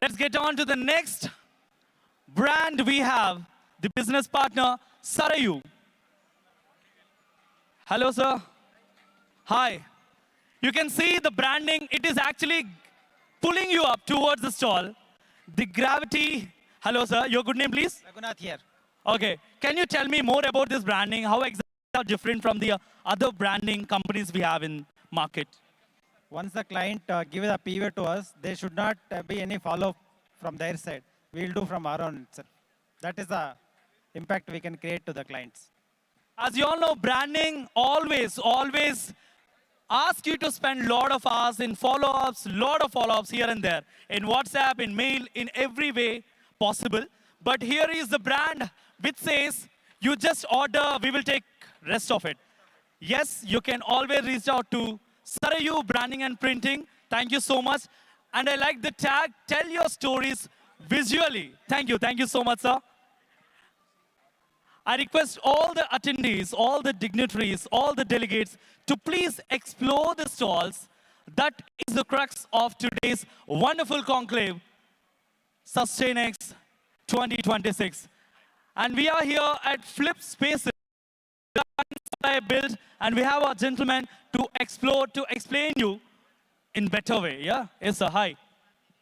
Let's get on to the next brand we have, the business partner, Sarayu. Hello, sir. Hi. You can see the branding. It is actually pulling you up towards the stall. The gravity. Hello, sir. Your good name, please? Raghunath here. Okay. Can you tell me more about this branding? How exactly are different from the other branding companies we have in market? Once the client gives a PO to us, there should not be any follow-up from their side. We'll do from our own itself. That is the impact we can create to the clients. As you all know, branding always ask you to spend a lot of hours in follow-ups, here and there, in WhatsApp, in mail, in every way possible. But here is the brand which says, you just order, we will take rest of it. Yes, you can always reach out to Sarayu Branding and Printing. Thank you so much. And I like the tag, tell your stories visually. Thank you so much, sir. I request all the attendees, all the dignitaries, all the delegates to please explore the stalls. That is the crux of today's wonderful conclave, Sustainx 2026. And we are here at Flip Spaces. I built, and we have our gentleman to explore, to explain you in better way. Yeah? Yes, sir. Hi.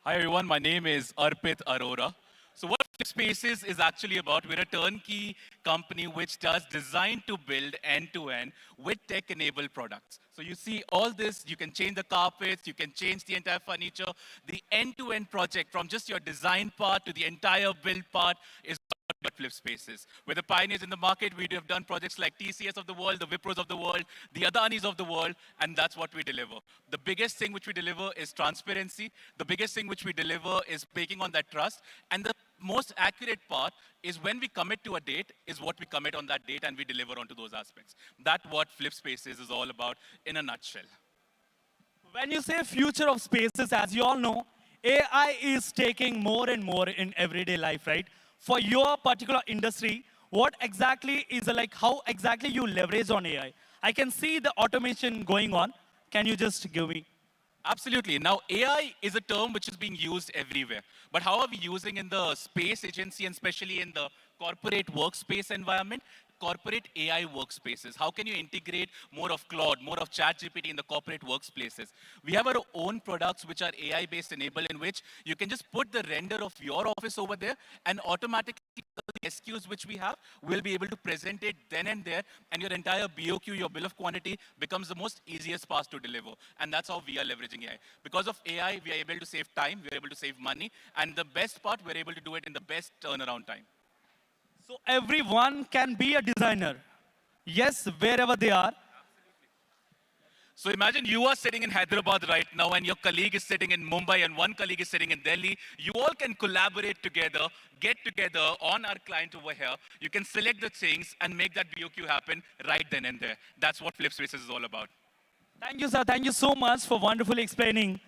Hi, everyone. My name is Arpit Arora. So what Spaces is actually about, we're a turnkey company which does design to build end-to-end with tech-enabled products. So you see all this, you can change the carpets, you can change the entire furniture. The end-to-end project from just your design part to the entire build part is what Flip Spaces. We're the pioneers in the market. We have done projects like TCS of the world, the Wipros of the world, the Adanis of the world, and that's what we deliver. The biggest thing which we deliver is transparency. The biggest thing which we deliver is taking on that trust. And the most accurate part is when we commit to a date, is what we commit on that date and we deliver onto those aspects. That's what Flip Spaces is all about in a nutshell. When you say future of spaces, as you all know, AI is taking more and more in everyday life, right? For your particular industry, what exactly is like, how exactly you leverage on AI? I can see the automation going on. Can you just give me? Absolutely. Now, AI is a term which is being used everywhere. But how are we using in the space agency and especially in the corporate workspace environment? Corporate AI workspaces. How can you integrate more of Claude, more of ChatGPT in the corporate workspaces? We have our own products which are AI-based enabled, in which you can just put the render of your office over there and automatically the SQs which we have will be able to present it then and there, and your entire BOQ, your bill of quantity, becomes the most easiest path to deliver. And that's how we are leveraging AI. Because of AI, we are able to save time, we are able to save money, and the best part, we're able to do it in the best turnaround time. So everyone can be a designer. Yes, wherever they are. So imagine you are sitting in Hyderabad right now and your colleague is sitting in Mumbai and one colleague is sitting in Delhi. You all can collaborate together, get together on our client over here. You can select the things and make that BOQ happen right then and there. That's what Flip Spaces is all about. Thank you, sir. Thank you so much for wonderfully explaining.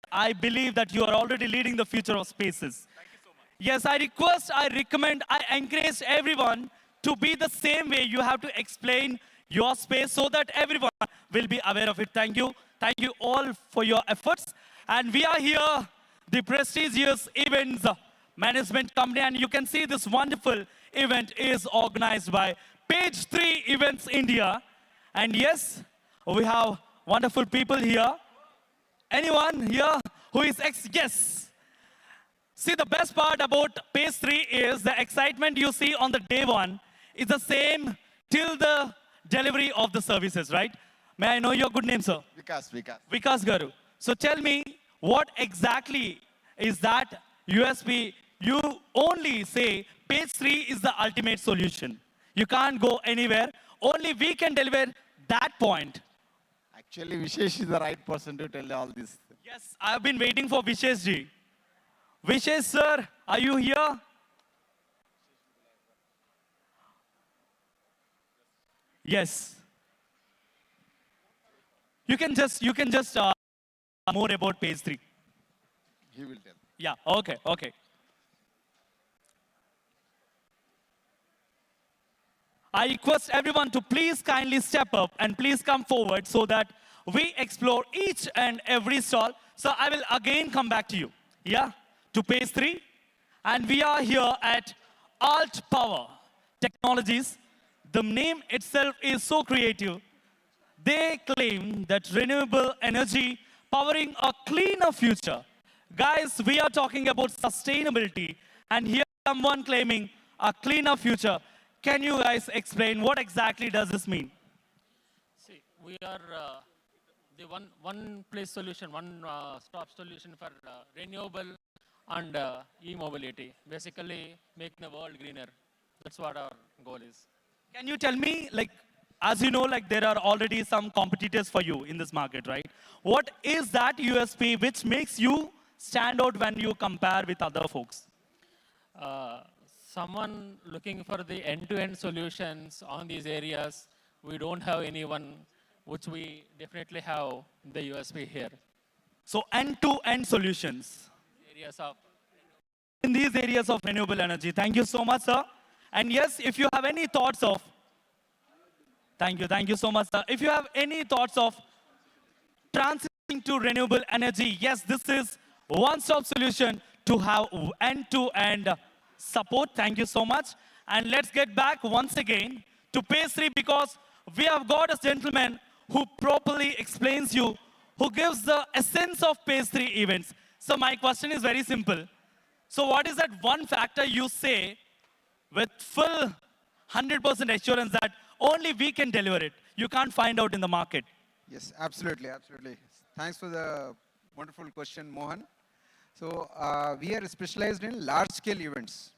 I believe that you are already leading the future of spaces. Yes, I request, I recommend, I encourage everyone to be the same way. You have to explain your space so that everyone will be aware of it. Thank you. Thank you all for your efforts. And we are here, the prestigious events management company. And you can see this wonderful event is organized by Page 3 Events India. And yes, we have wonderful people here. Anyone here who is yes. See, the best part about Page 3 is the excitement you see on the day one is the same till the delivery of the services, right? May I know your good name, sir? Vikas. Vikas Garu. So tell me, what exactly is that USP? You only say Page 3 is the ultimate solution. You can't go anywhere. Only we can deliver that point. Actually, Vishesh is the right person to tell all this. Yes, I have been waiting for Vishesh ji. Vishesh sir, are you here? Yes. You can just more about Page 3. He will tell. Yeah, okay. I request everyone to please kindly step up and please come forward so that we explore each and every stall. So I will again come back to you. Yeah, to Page 3. And we are here at Alt Power Technologies. The name itself is so creative. They claim that renewable energy powering a cleaner future. Guys, we are talking about sustainability, and here someone claiming a cleaner future. Can you guys explain what exactly does this mean? See, we are the one place solution, one-stop solution for renewable and e-mobility. Basically, make the world greener. That's what our goal is. Can you tell me, like, as you know, like there are already some competitors for you in this market, right? What is that USP which makes you stand out when you compare with other folks? Someone looking for the end-to-end solutions on these areas, we don't have anyone, which we definitely have the USP here. So end-to-end solutions. In these areas of renewable energy. Thank you so much, sir. And yes, if you have any thoughts of, thank you so much, sir. If you have any thoughts of transitioning to renewable energy, yes, this is one-stop solution to have end-to-end support. Thank you so much. And let's get back once again to Page 3 because we have got a gentleman who properly explains you, who gives the essence of Page 3 events. So my question is very simple. So what is that one factor you say with full 100% assurance that only we can deliver it? You can't find out in the market. Yes, absolutely, absolutely. Thanks for the wonderful question, Mohan. So we are specialized in large-scale events.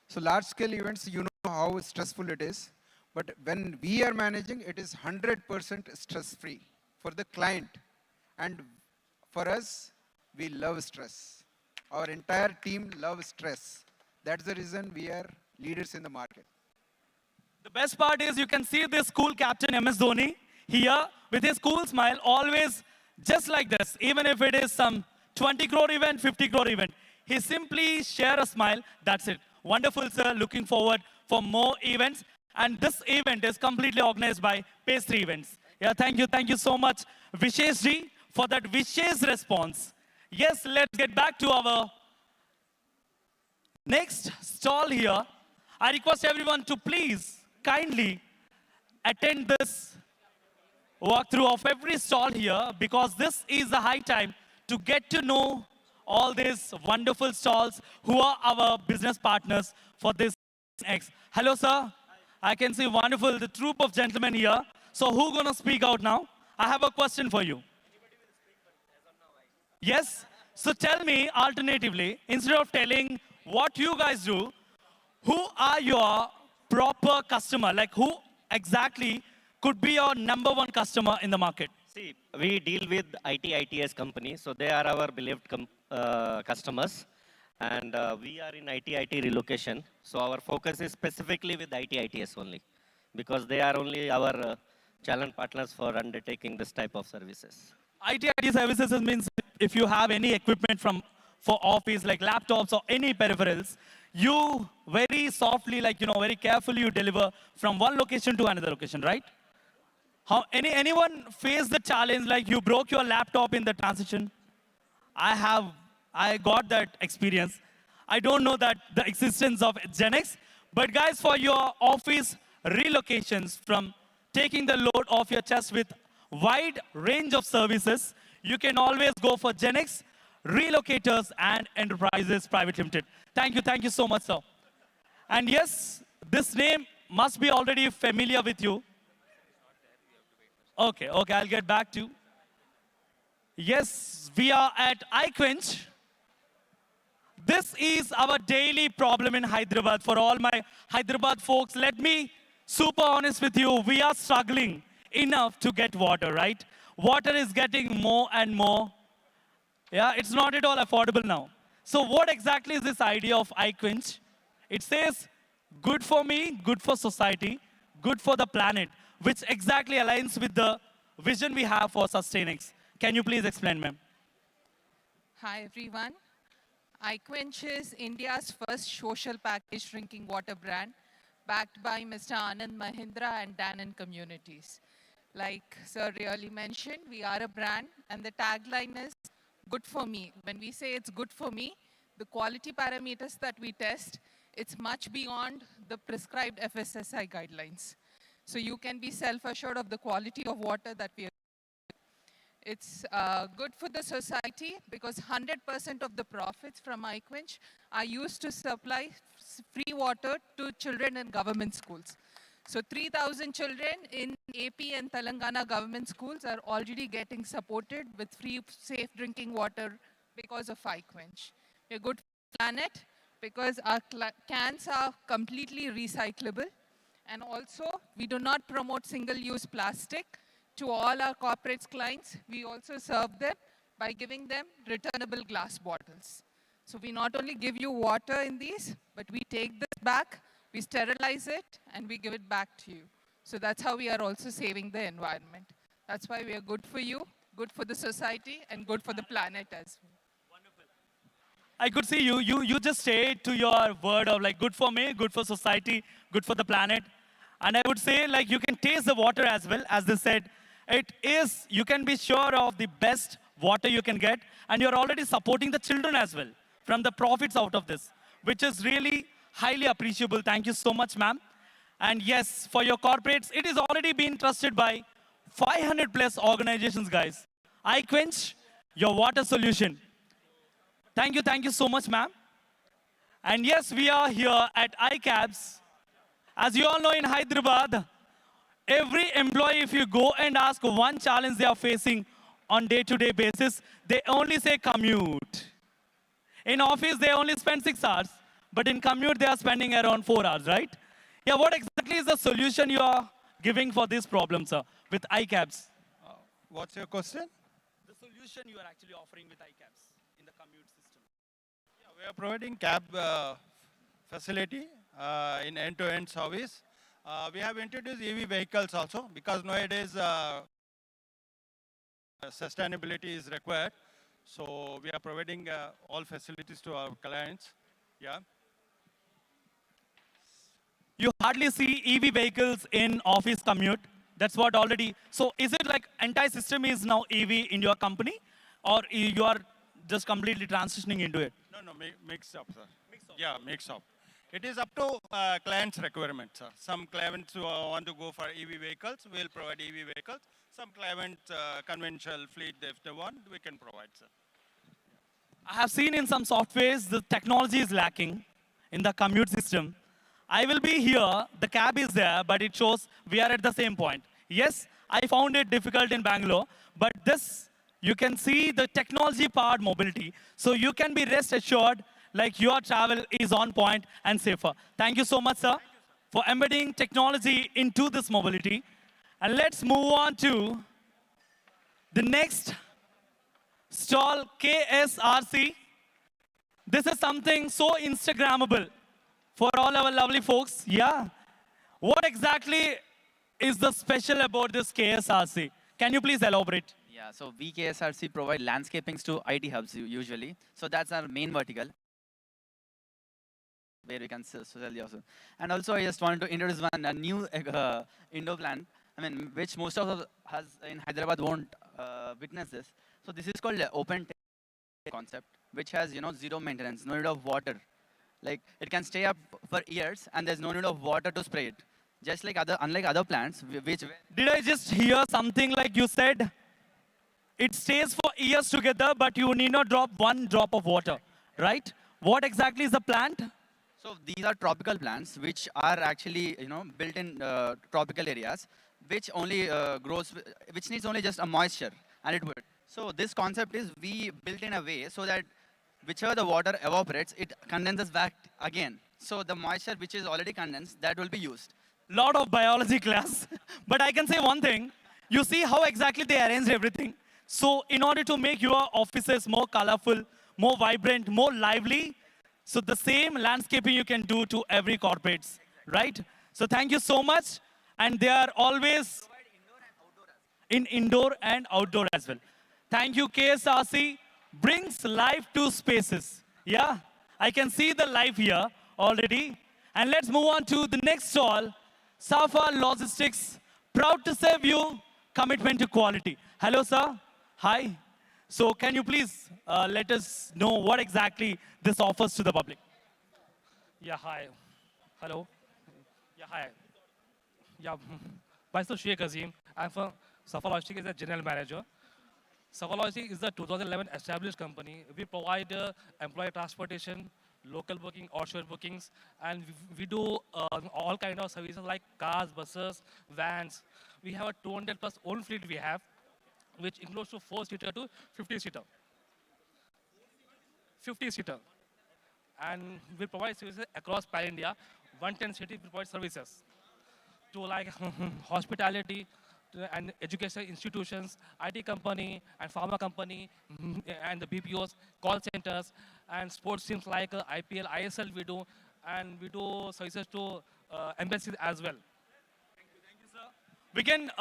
So large-scale events, you know how stressful it is. But when we are managing, it is 100% stress-free for the client. And for us, we love stress. Our entire team loves stress. That's the reason we are leaders in the market. The best part is you can see this cool captain MS Dhoni here with his cool smile, always just like this, even if it is some 20 crore event, 50 crore event. He simply share a smile, that's it. Wonderful, sir. Looking forward for more events. And this event is completely organized by Pace 3 Events. Yeah, thank you so much, Vishesh ji, for that Vishesh response. Yes, let's get back to our next stall here. I request everyone to please kindly attend this walkthrough of every stall here, because this is the high time to get to know all these wonderful stalls who are our business partners for this Sustainx. Hello, sir. I can see wonderful, the troop of gentlemen here. So who's going to speak out now? I have a question for you. Yes? So tell me, alternatively, instead of telling what you guys do, who are your proper customer? Like who exactly could be your number one customer in the market? See, we deal with ITS companies, so they are our beloved customers. And we are in IT relocation, so our focus is specifically with ITS only, because they are only our channel partners for undertaking this type of services. IT services means if you have any equipment for office, like laptops or any peripherals, you very softly, like, very carefully you deliver from one location to another location, right? Anyone face the challenge like you broke your laptop in the transition? I got that experience. I don't know that the existence of Sustainx, but guys, for your office relocations, from taking the load off your chest with wide range of services, you can always go for Sustainx Relocators and Enterprises Private Limited. Thank you so much, sir. And yes, this name must be already familiar with you. Okay, I'll get back to. Yes, we are at iQuench. This is our daily problem in Hyderabad. For all my Hyderabad folks, let me super honest with you, we are struggling enough to get water, right? Water is getting more and more. Yeah, it's not at all affordable now. So what exactly is this idea of iQuench? It says, good for me, good for society, good for the planet, which exactly aligns with the vision we have for Sustainx. Can you please explain, ma'am? Hi, everyone. iQuench is India's first social package drinking water brand, backed by Mr. Anand Mahindra and Dannon Communities. Like Sir really mentioned, we are a brand, and the tagline is good for me. When we say it's good for me, the quality parameters that we test, it's much beyond the prescribed FSSI guidelines. So you can be self-assured of the quality of water that we are. It's good for the society because 100% of the profits from iQuench are used to supply free water to children in government schools. So 3,000 children in AP and Telangana government schools are already getting supported with free, safe drinking water because of iQuench. We're good for the planet because our cans are completely recyclable. And also, we do not promote single-use plastic to all our corporate clients. We also serve them by giving them returnable glass bottles. So we not only give you water in these, but we take this back, we sterilize it, and we give it back to you. So that's how we are also saving the environment. That's why we are good for you, good for the society, and good for the planet as well. I could see you just stayed to your word of like good for me, good for society, good for the planet. And I would say like you can taste the water as well. As they said, it is, you can be sure of the best water you can get. And you're already supporting the children as well from the profits out of this, which is really highly appreciable. Thank you so much, ma'am. And yes, for your corporates, it is already been trusted by 500 plus organizations, guys. iQuench, your water solution. Thank you so much, ma'am. And yes, we are here at iCabs. As you all know, in Hyderabad, every employee, if you go and ask one challenge they are facing on day-to-day basis, they only say commute. In office, they only spend 6 hours, but in commute, they are spending around 4 hours, right? Yeah, what exactly is the solution you are giving for this problem, sir, with iCabs? What's your question? The solution you are actually offering with iCabs in the commute system. Yeah, we are providing cab facility in end-to-end service. We have introduced EV vehicles also because nowadays sustainability is required. So we are providing all facilities to our clients. Yeah. You hardly see EV vehicles in office commute. That's what already. So is it like entire system is now EV in your company, or you are just completely transitioning into it? No, mix up, sir. Yeah, mix up. It is up to clients' requirements, sir. Some clients who want to go for EV vehicles, we'll provide EV vehicles. Some clients, conventional fleet, if they want, we can provide, sir. I have seen in some softwares the technology is lacking in the commute system. I will be here, the cab is there, but it shows we are at the same point. Yes, I found it difficult in Bangalore, but this, you can see the technology powered mobility. So you can be rest assured like your travel is on point and safer. Thank you so much, sir, for embedding technology into this mobility. And let's move on to the next stall, KSRC. This is something so Instagrammable for all our lovely folks. Yeah. What exactly is the special about this KSRC? Can you please elaborate? Yeah, so we KSRC provide landscapings to IT hubs usually. So that's our main vertical, where we can sell the also. And also I just wanted to introduce a new indoor plant, which most of us in Hyderabad won't witness this. So this is called open concept, which has zero maintenance, no need of water. Like it can stay up for years and there's no need of water to spray it. Just like unlike other plants, which... Did I just hear something like you said, it stays for years together, but you need not drop one drop of water, right? What exactly is the plant? So these are tropical plants, which are actually, built in tropical areas, which only grows, which needs only just a moisture, and it would. So this concept is we built in a way so that whichever the water evaporates, it condenses back again. So the moisture which is already condensed, that will be used. Lot of biology class, but I can say one thing. You see how exactly they arranged everything. So in order to make your offices more colorful, more vibrant, more lively, so the same landscaping you can do to every corporates, right? So thank you so much. And they are always in indoor and outdoor as well. Thank you, KSRC. Brings life to spaces. Yeah, I can see the life here already. And let's move on to the next stall, Safa Logistics. Proud to serve you, commitment to quality. Hello, sir. Hi. So can you please let us know what exactly this offers to the public? Yeah, hi. Hello. Yeah, hi. Yeah, myself Sheikh Azim. I'm from Safa Logistics as a general manager. Safa Logistics is a 2011 established company. We provide employee transportation, local booking, offshore bookings, and we do all kind of services like cars, buses, vans. We have a 200 plus own fleet we have, which includes to 4-seater to 50-seater. 50-seater. And we provide services across Pan-India. 110 cities we provide services to like hospitality and educational institutions, IT company and pharma company, and the BPOs, call centers, and sports teams like IPL, ISL we do, and we do services to embassies as well. We can,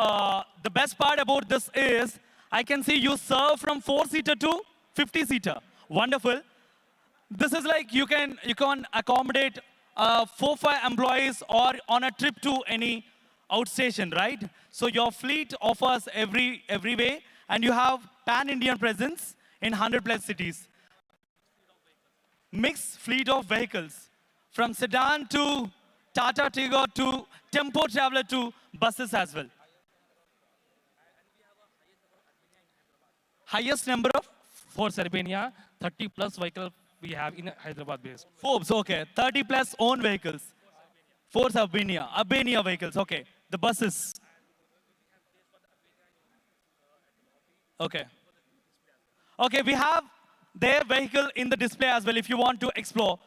the best part about this is, I can see you serve from 4-seater to 50-seater. Wonderful. This is like you can accommodate 4-5 employees or on a trip to any outstation, right? So your fleet offers every way, and you have pan-Indian presence in 100+ cities. Mixed fleet of vehicles, from sedan to Tata Tigor to tempo traveler to buses as well. Highest number of for Serbia, 30+ vehicle we have in Hyderabad based. Forbes, okay. 30 plus own vehicles. Force Albania. Albania vehicles, okay. The buses. Okay. Okay, we have their vehicle in the display as well if you want to explore.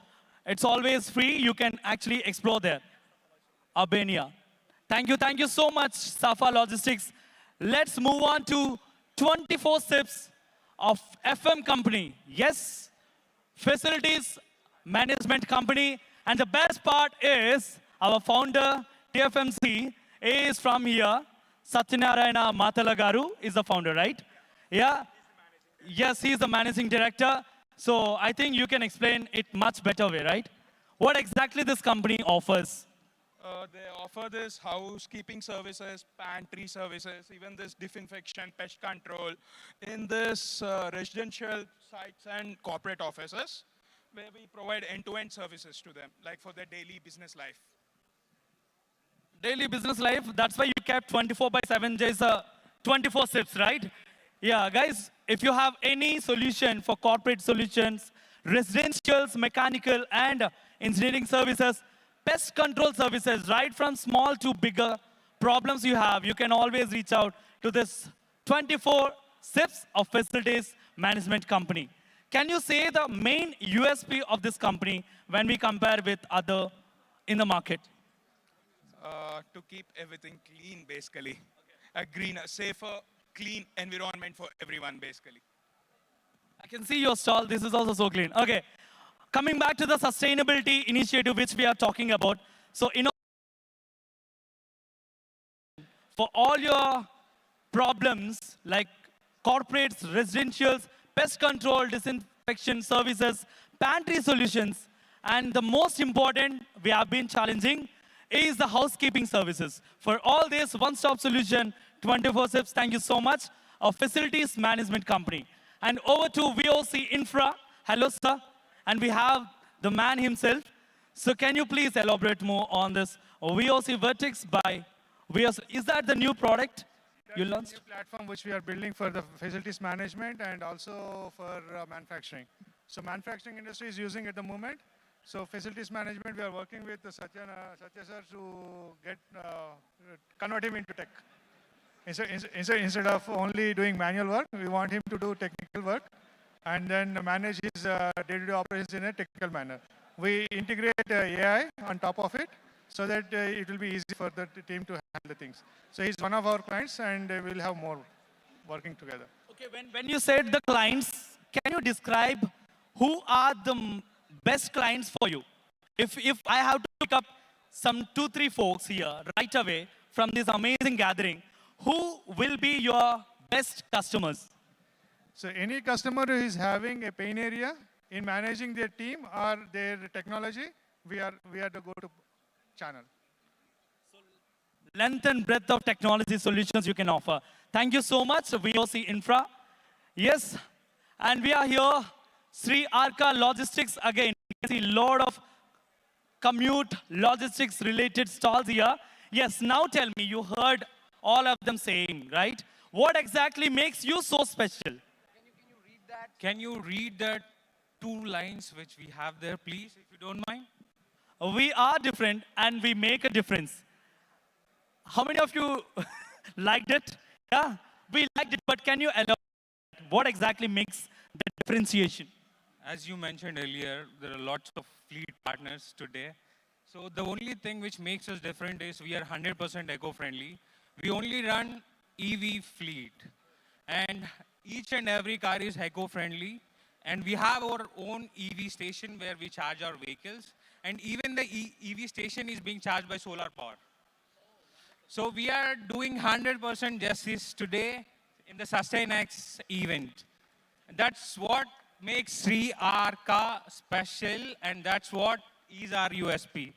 It's always free. You can actually explore there. Albania. Thank you so much, Safa Logistics. Let's move on to 24 sips of FM company. Yes, facilities management company. And the best part is our founder, TFMC, is from here. Satyanarayana Matalagaru is the founder, right? Yeah. Yes, he's the managing director. So I think you can explain it much better way, right? What exactly this company offers? They offer this housekeeping services, pantry services, even this disinfection, pest control in this residential sites and corporate offices, where we provide end-to-end services to them, like for their daily business life. Daily business life, that's why you kept 24/7 days, 24 sips, right? Yeah, guys, if you have any solution for corporate solutions, residentials, mechanical, and engineering services, pest control services, right from small to bigger problems you have, you can always reach out to this 24 SIPs of facilities management company. Can you say the main USP of this company when we compare with other in the market? To keep everything clean, basically. A greener, safer, clean environment for everyone, basically. I can see your stall. This is also so clean. Okay. Coming back to the sustainability initiative which we are talking about. So, for all your problems like corporates, residentials, pest control, disinfection services, pantry solutions, and the most important we have been challenging is the housekeeping services. For all this one-stop solution, 24 SIPs, thank you so much, a facilities management company. And over to VOC Infra. Hello, sir. And we have the man himself. So can you please elaborate more on this VOC Vertex by VOC? Is that the new product you launched? New platform which we are building for the facilities management and also for manufacturing. So manufacturing industry is using at the moment. So facilities management, we are working with Satya sir to get convert him into tech. Instead of only doing manual work, we want him to do technical work and then manage his day-to-day operations in a technical manner. We integrate AI on top of it so that it will be easy for the team to handle the things. So he's one of our clients and we'll have more working together. Okay, when you said the clients, can you describe who are the best clients for you? If I have to pick up some 2-3 folks here right away from this amazing gathering, who will be your best customers? So any customer who is having a pain area in managing their team or their technology, we are the go-to channel. Length and breadth of technology solutions you can offer. Thank you so much, VOC Infra. Yes, and we are here, Sri Arka Logistics again. You can see a lot of commute logistics related stalls here. Yes, now tell me, you heard all of them saying, right? What exactly makes you so special? Can you read that 2 lines which we have there, please, if you don't mind? We are different and we make a difference. How many of you liked it? Yeah, we liked it, but can you elaborate what exactly makes the differentiation? As you mentioned earlier, there are lots of fleet partners today. So the only thing which makes us different is we are 100% eco-friendly. We only run EV fleet. And each and every car is eco-friendly. And we have our own EV station where we charge our vehicles. And even the EV station is being charged by solar power. So we are doing 100% justice today in the Sustainx event. That's what makes Sri Arka special, and that's what is our USP.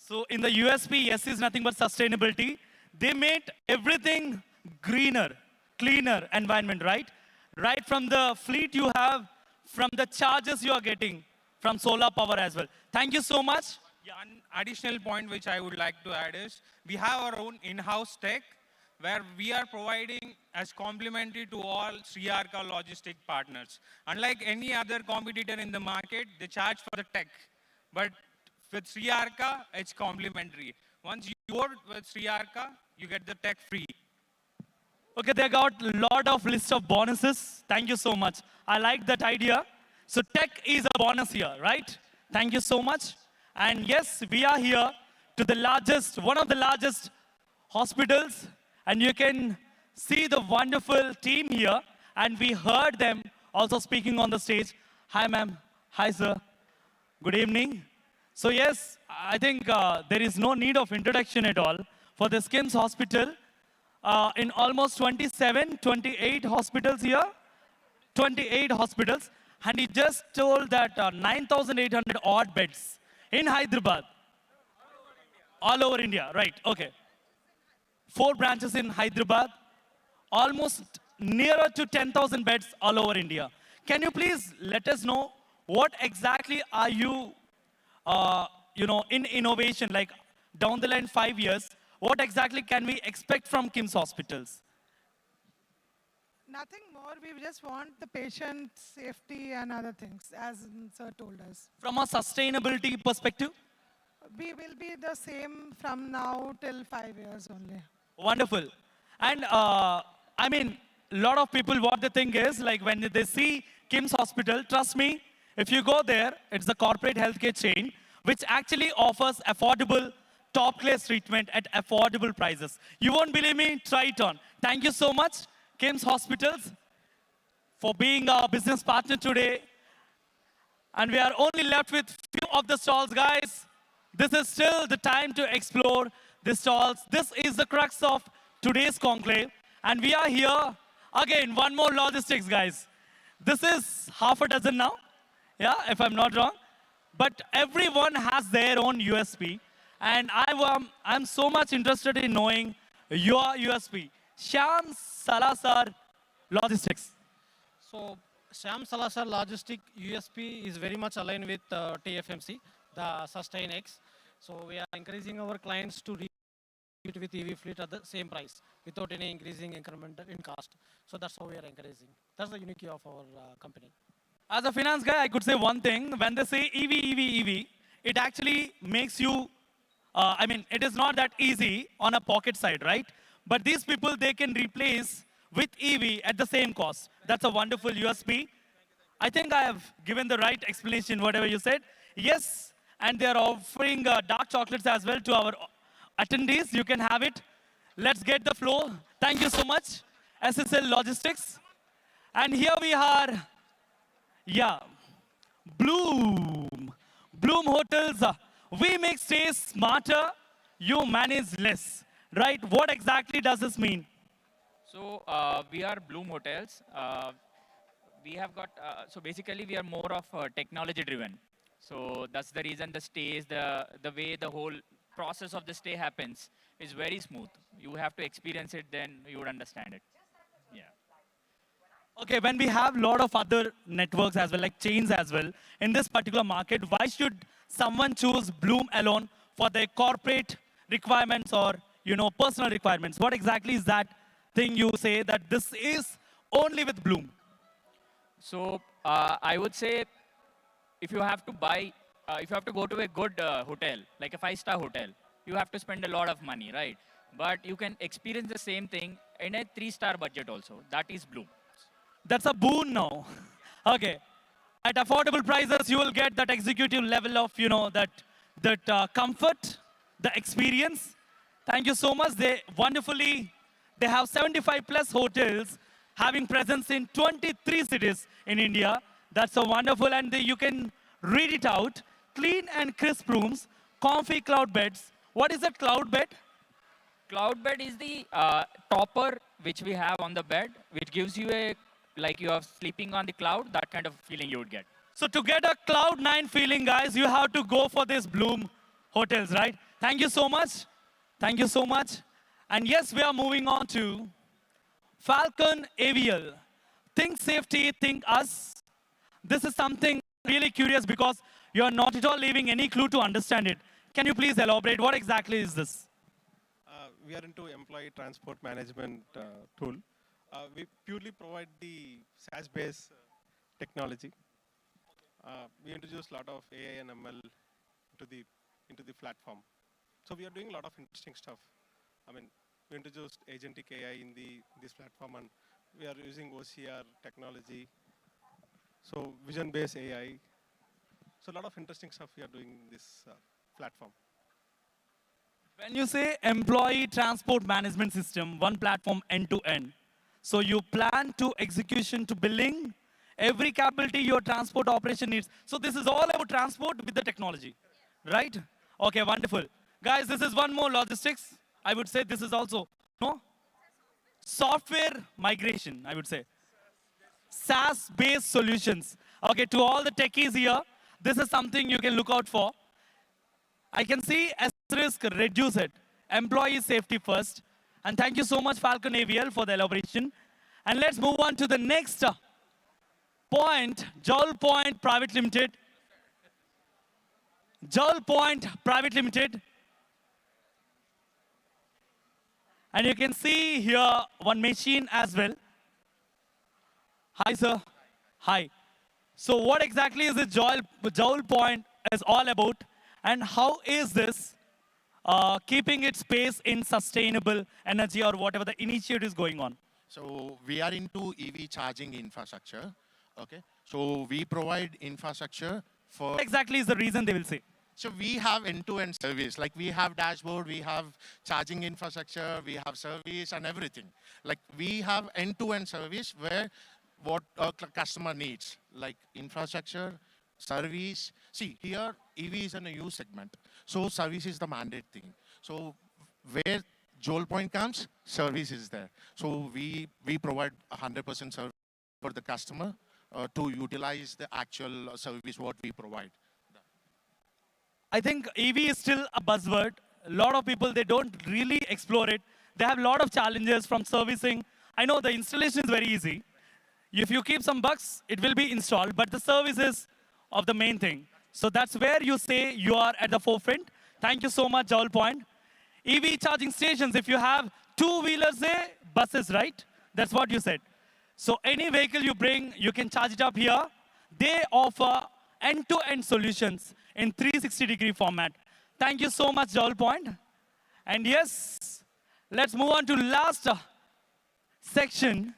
So in the USP, yes is nothing but sustainability. They made everything greener, cleaner environment, right? Right from the fleet you have, from the charges you are getting, from solar power as well. Thank you so much. Yeah, an additional point which I would like to add is we have our own in-house tech where we are providing as complementary to all Sri Arka logistic partners. Unlike any other competitor in the market, they charge for the tech. But with Sri Arka, it's complementary. Once you work with Sri Arka, you get the tech free. Okay, they got a lot of list of bonuses. Thank you so much. I like that idea. So tech is a bonus here, right? Thank you so much. And yes, we are here to the largest, one of the largest hospitals. And you can see the wonderful team here. And we heard them also speaking on the stage. Hi, ma'am. Hi, sir. Good evening. So yes, I think there is no need of introduction at all for the KIMS Hospital. In almost 27, 28 hospitals here, 28 hospitals. And he just told that 9,800 odd beds in Hyderabad. All over India, right, okay. 4 branches in Hyderabad, almost nearer to 10,000 beds all over India. Can you please let us know what exactly are you, in innovation, like down the line 5 years, what exactly can we expect from KIMS hospitals? Nothing more. We just want the patient safety and other things, as sir told us. From a sustainability perspective? We will be the same from now till 5 years only. Wonderful. And I mean, a lot of people, what they think is, like when they see KIMS Hospital, trust me, if you go there, it's a corporate healthcare chain, which actually offers affordable, top-class treatment at affordable prices. You won't believe me? Try it on. Thank you so much, KIMS Hospitals, for being our business partner today. And we are only left with few of the stalls, guys. This is still the time to explore the stalls. This is the crux of today's conclave. And we are here, again, one more logistics, guys. This is half a dozen now, yeah, if I'm not wrong. But everyone has their own USP. And I'm so much interested in knowing your USP. Shyam Salazar Logistics. So Shyam Salazar Logistic USP is very much aligned with TFMC, the Sustainx. So we are encouraging our clients to reach with EV fleet at the same price without any increasing incremental in cost. So that's how we are encouraging. That's the uniquity of our company. As a finance guy, I could say one thing. When they say EV, EV, EV, it actually makes you, it is not that easy on a pocket side, right? But these people, they can replace with EV at the same cost. That's a wonderful USP. I think I have given the right explanation, whatever you said. Yes, and they are offering dark chocolates as well to our attendees. You can have it. Let's get the flow. Thank you so much, SSL Logistics. And here we are, Bloom. Bloom Hotels. We make stays smarter, you manage less, right? What exactly does this mean? So we are Bloom Hotels. We have got, so basically we are more of technology driven. So that's the reason the stays, the way the whole process of the stay happens is very smooth. You have to experience it, then you would understand it. Yeah. Okay, when we have a lot of other networks as well, like chains as well, in this particular market, why should someone choose Bloom alone for their corporate requirements or, personal requirements? What exactly is that thing you say that this is only with Bloom? So I would say if you have to buy, if you have to go to a good hotel, like a 5-star hotel, you have to spend a lot of money, right? But you can experience the same thing in a 3-star budget also. That is Bloom. That's a boon now. Okay. At affordable prices, you will get that executive level of, that comfort, the experience. Thank you so much. They have 75 plus hotels having presence in 23 cities in India. That's so wonderful. And you can read it out. Clean and crisp rooms, comfy cloud beds. What is a cloud bed? Cloud bed is the topper which we have on the bed, which gives you a, like you are sleeping on the cloud, that kind of feeling you would get. So to get a cloud 9 feeling, guys, you have to go for this Bloom Hotels, right? Thank you so much. Thank you so much. And yes, we are moving on to Falcon AVL. Think safety, think us. This is something really curious because you are not at all leaving any clue to understand it. Can you please elaborate? What exactly is this? we are into employee transport management tool. We purely provide the SaaS-based technology. We introduce a lot of AI and ML into the platform. So we are doing a lot of interesting stuff. I mean, we introduced agentic AI in this platform, and we are using OCR technology. So vision-based AI. So a lot of interesting stuff we are doing in this platform. When you say employee transport management system, one platform end to end, so you plan to execution to billing, every capability your transport operation needs. So this is all about transport with the technology, right? Okay, wonderful. Guys, this is one more logistics. I would say this is also, no? Software migration, I would say. SaaS-based solutions. Okay, to all the techies here, this is something you can look out for. I can see risk, reduce it. Employee safety first. And thank you so much, Falcon AVL, for the elaboration. And let's move on to the next point, Joel Point Private Limited. Joel Point Private Limited. And you can see here one machine as well. Hi, sir. Hi. So what exactly is the Joel Point is all about? And how is this keeping its pace in sustainable energy or whatever the initiative is going on? So we are into EV charging infrastructure. Okay. So we provide infrastructure for... What exactly is the reason they will say? So we have end-to-end service. Like we have dashboard, we have charging infrastructure, we have service and everything. Like we have end-to-end service where what a customer needs, like infrastructure, service. See, here EV is in a use segment. So service is the mandate thing. So where Joel Point comes, service is there. So we provide 100% service for the customer to utilize the actual service what we provide. I think EV is still a buzzword. A lot of people, they don't really explore it. They have a lot of challenges from servicing. I know the installation is very easy. If you keep some bugs, it will be installed, but the service is of the main thing. So that's where you say you are at the forefront. Thank you so much, Joel Point. EV charging stations, if you have two-wheelers there, buses, right? That's what you said. So any vehicle you bring, you can charge it up here. They offer end-to-end solutions in 360-degree format. Thank you so much, Joel Point. And yes, let's move on to last section,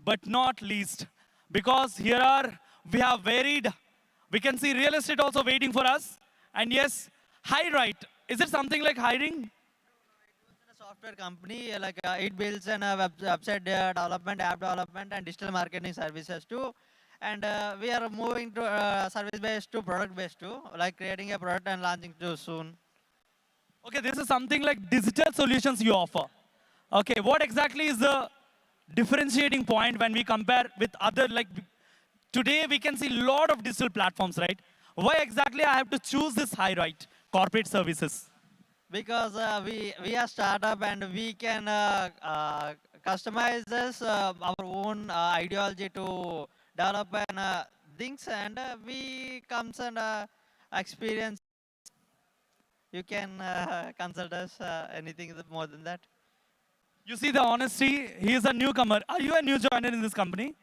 but not least, because here we have varied. We can see real estate also waiting for us. And yes, HiRite. Is it something like hiring? Software company, like it builds an website development, app development, and digital marketing services too. And we are moving to service-based to product-based too, like creating a product and launching too soon. Okay, this is something like digital solutions you offer. Okay, what exactly is the differentiating point when we compare with other, like today we can see a lot of digital platforms, right? Why exactly I have to choose this HiRite corporate services? Because we are startup and we can customize this our own ideology to develop things, and we comes and experience. You can consult us anything more than that. You see the honesty. He is a newcomer. Are you a new joiner in this company?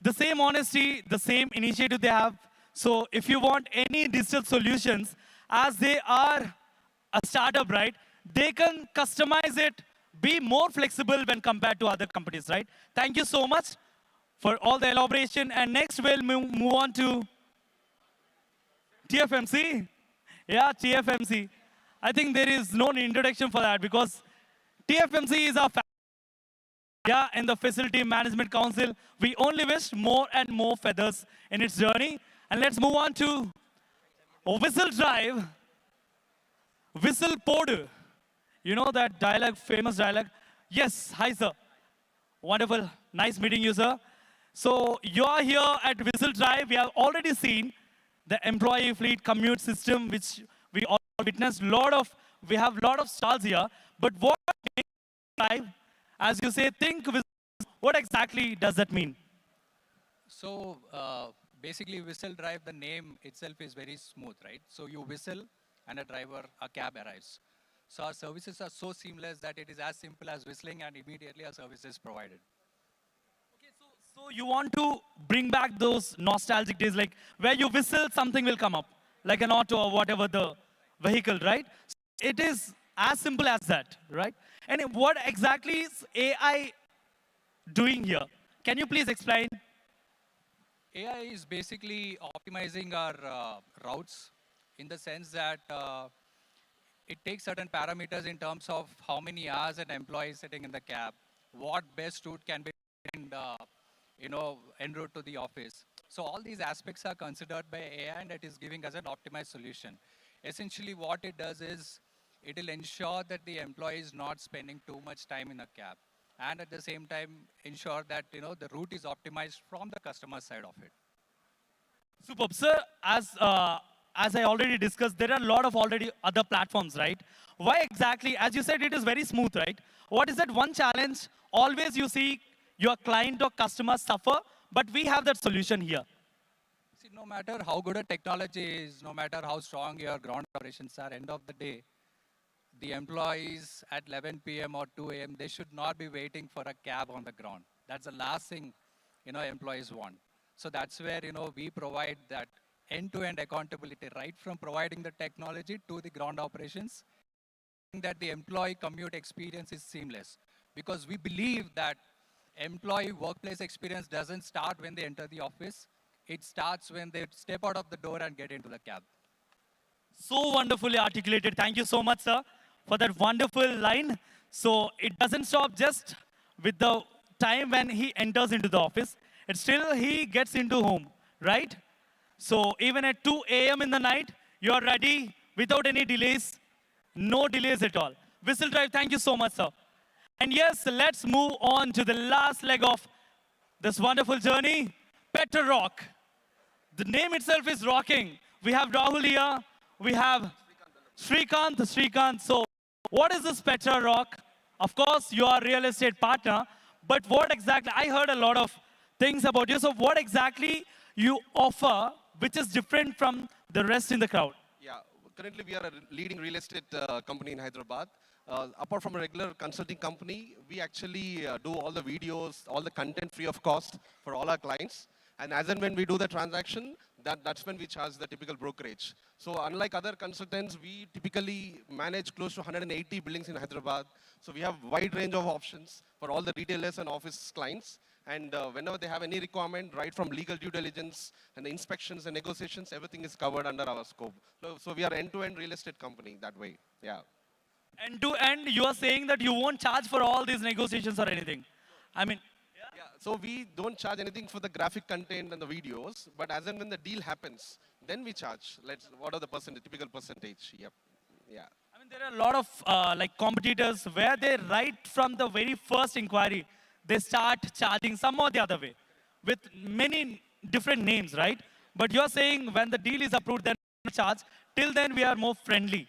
The same honesty, the same initiative they have. So if you want any digital solutions, as they are a startup, right, they can customize it, be more flexible when compared to other companies, right? Thank you so much for all the elaboration. And next we'll move on to TFMC. Yeah, TFMC. I think there is no introduction for that because TFMC is our yeah, in the Facility Management Council. We only wish more and more feathers in its journey. And let's move on to Whistle Drive, Whistle Pod. You know that dialogue, famous dialogue? Yes, hi sir. Wonderful, nice meeting you, sir. So you are here at Whistle Drive. We have already seen the employee fleet commute system, which we all witnessed. We have a lot of stalls here. But what Drive, as you say, think, what exactly does that mean? So basically Whistle Drive, the name itself is very smooth, right? So you whistle and a cab arrives. So our services are so seamless that it is as simple as whistling and immediately our service is provided. So you want to bring back those nostalgic days, like where you whistle, something will come up, like an auto or whatever the vehicle, right? It is as simple as that, right? And what exactly is AI doing here? Can you please explain? AI is basically optimizing our routes in the sense that it takes certain parameters in terms of how many hours an employee is sitting in the cab, what best route can be en route to the office. So all these aspects are considered by AI and it is giving us an optimized solution. Essentially what it does is it will ensure that the employee is not spending too much time in a cab and at the same time ensure that the route is optimized from the customer side of it. Superb. Sir, as I already discussed, there are a lot of already other platforms, right? Why exactly, as you said, it is very smooth, right? What is that one challenge always you see your client or customer suffer, but we have that solution here? See, no matter how good a technology is, no matter how strong your ground operations are, end of the day, the employees at 11 p.m. or 2 a.m., they should not be waiting for a cab on the ground. That's the last thing, employees want. So that's where, we provide that end-to-end accountability, right from providing the technology to the ground operations, that the employee commute experience is seamless. Because we believe that employee workplace experience doesn't start when they enter the office. It starts when they step out of the door and get into the cab. So wonderfully articulated. Thank you so much, sir, for that wonderful line. So it doesn't stop just with the time when he enters into the office. It's still he gets into home, right? So even at 2 a.m. in the night, you're ready without any delays. No delays at all. Whistle Drive, thank you so much, sir. And yes, let's move on to the last leg of this wonderful journey, Petter Rock. The name itself is rocking. We have Rahul here. We have Srikanth. So what is this Petter Rock? Of course, you are a real estate partner. But what exactly, I heard a lot of things about you. So what exactly you offer which is different from the rest in the crowd? Yeah, currently we are a leading real estate company in Hyderabad. Apart from a regular consulting company, we actually do all the videos, all the content free of cost for all our clients. And as and when we do the transaction, that's when we charge the typical brokerage. So unlike other consultants, we typically manage close to 180 buildings in Hyderabad. So we have wide range of options for all the retailers and office clients. And whenever they have any requirement, right from legal due diligence and the inspections and negotiations, everything is covered under our scope. So we are end-to-end real estate company that way. Yeah. End-to-end, you are saying that you won't charge for all these negotiations or anything. I mean, yeah. So we don't charge anything for the graphic content and the videos, but as and when the deal happens, then we charge. What are the typical percentage? Yep. Yeah. I mean, there are a lot of like competitors where they right from the very first inquiry, they start charging some or the other way with many different names, right? But you're saying when the deal is approved, then we charge. Till then, we are more friendly.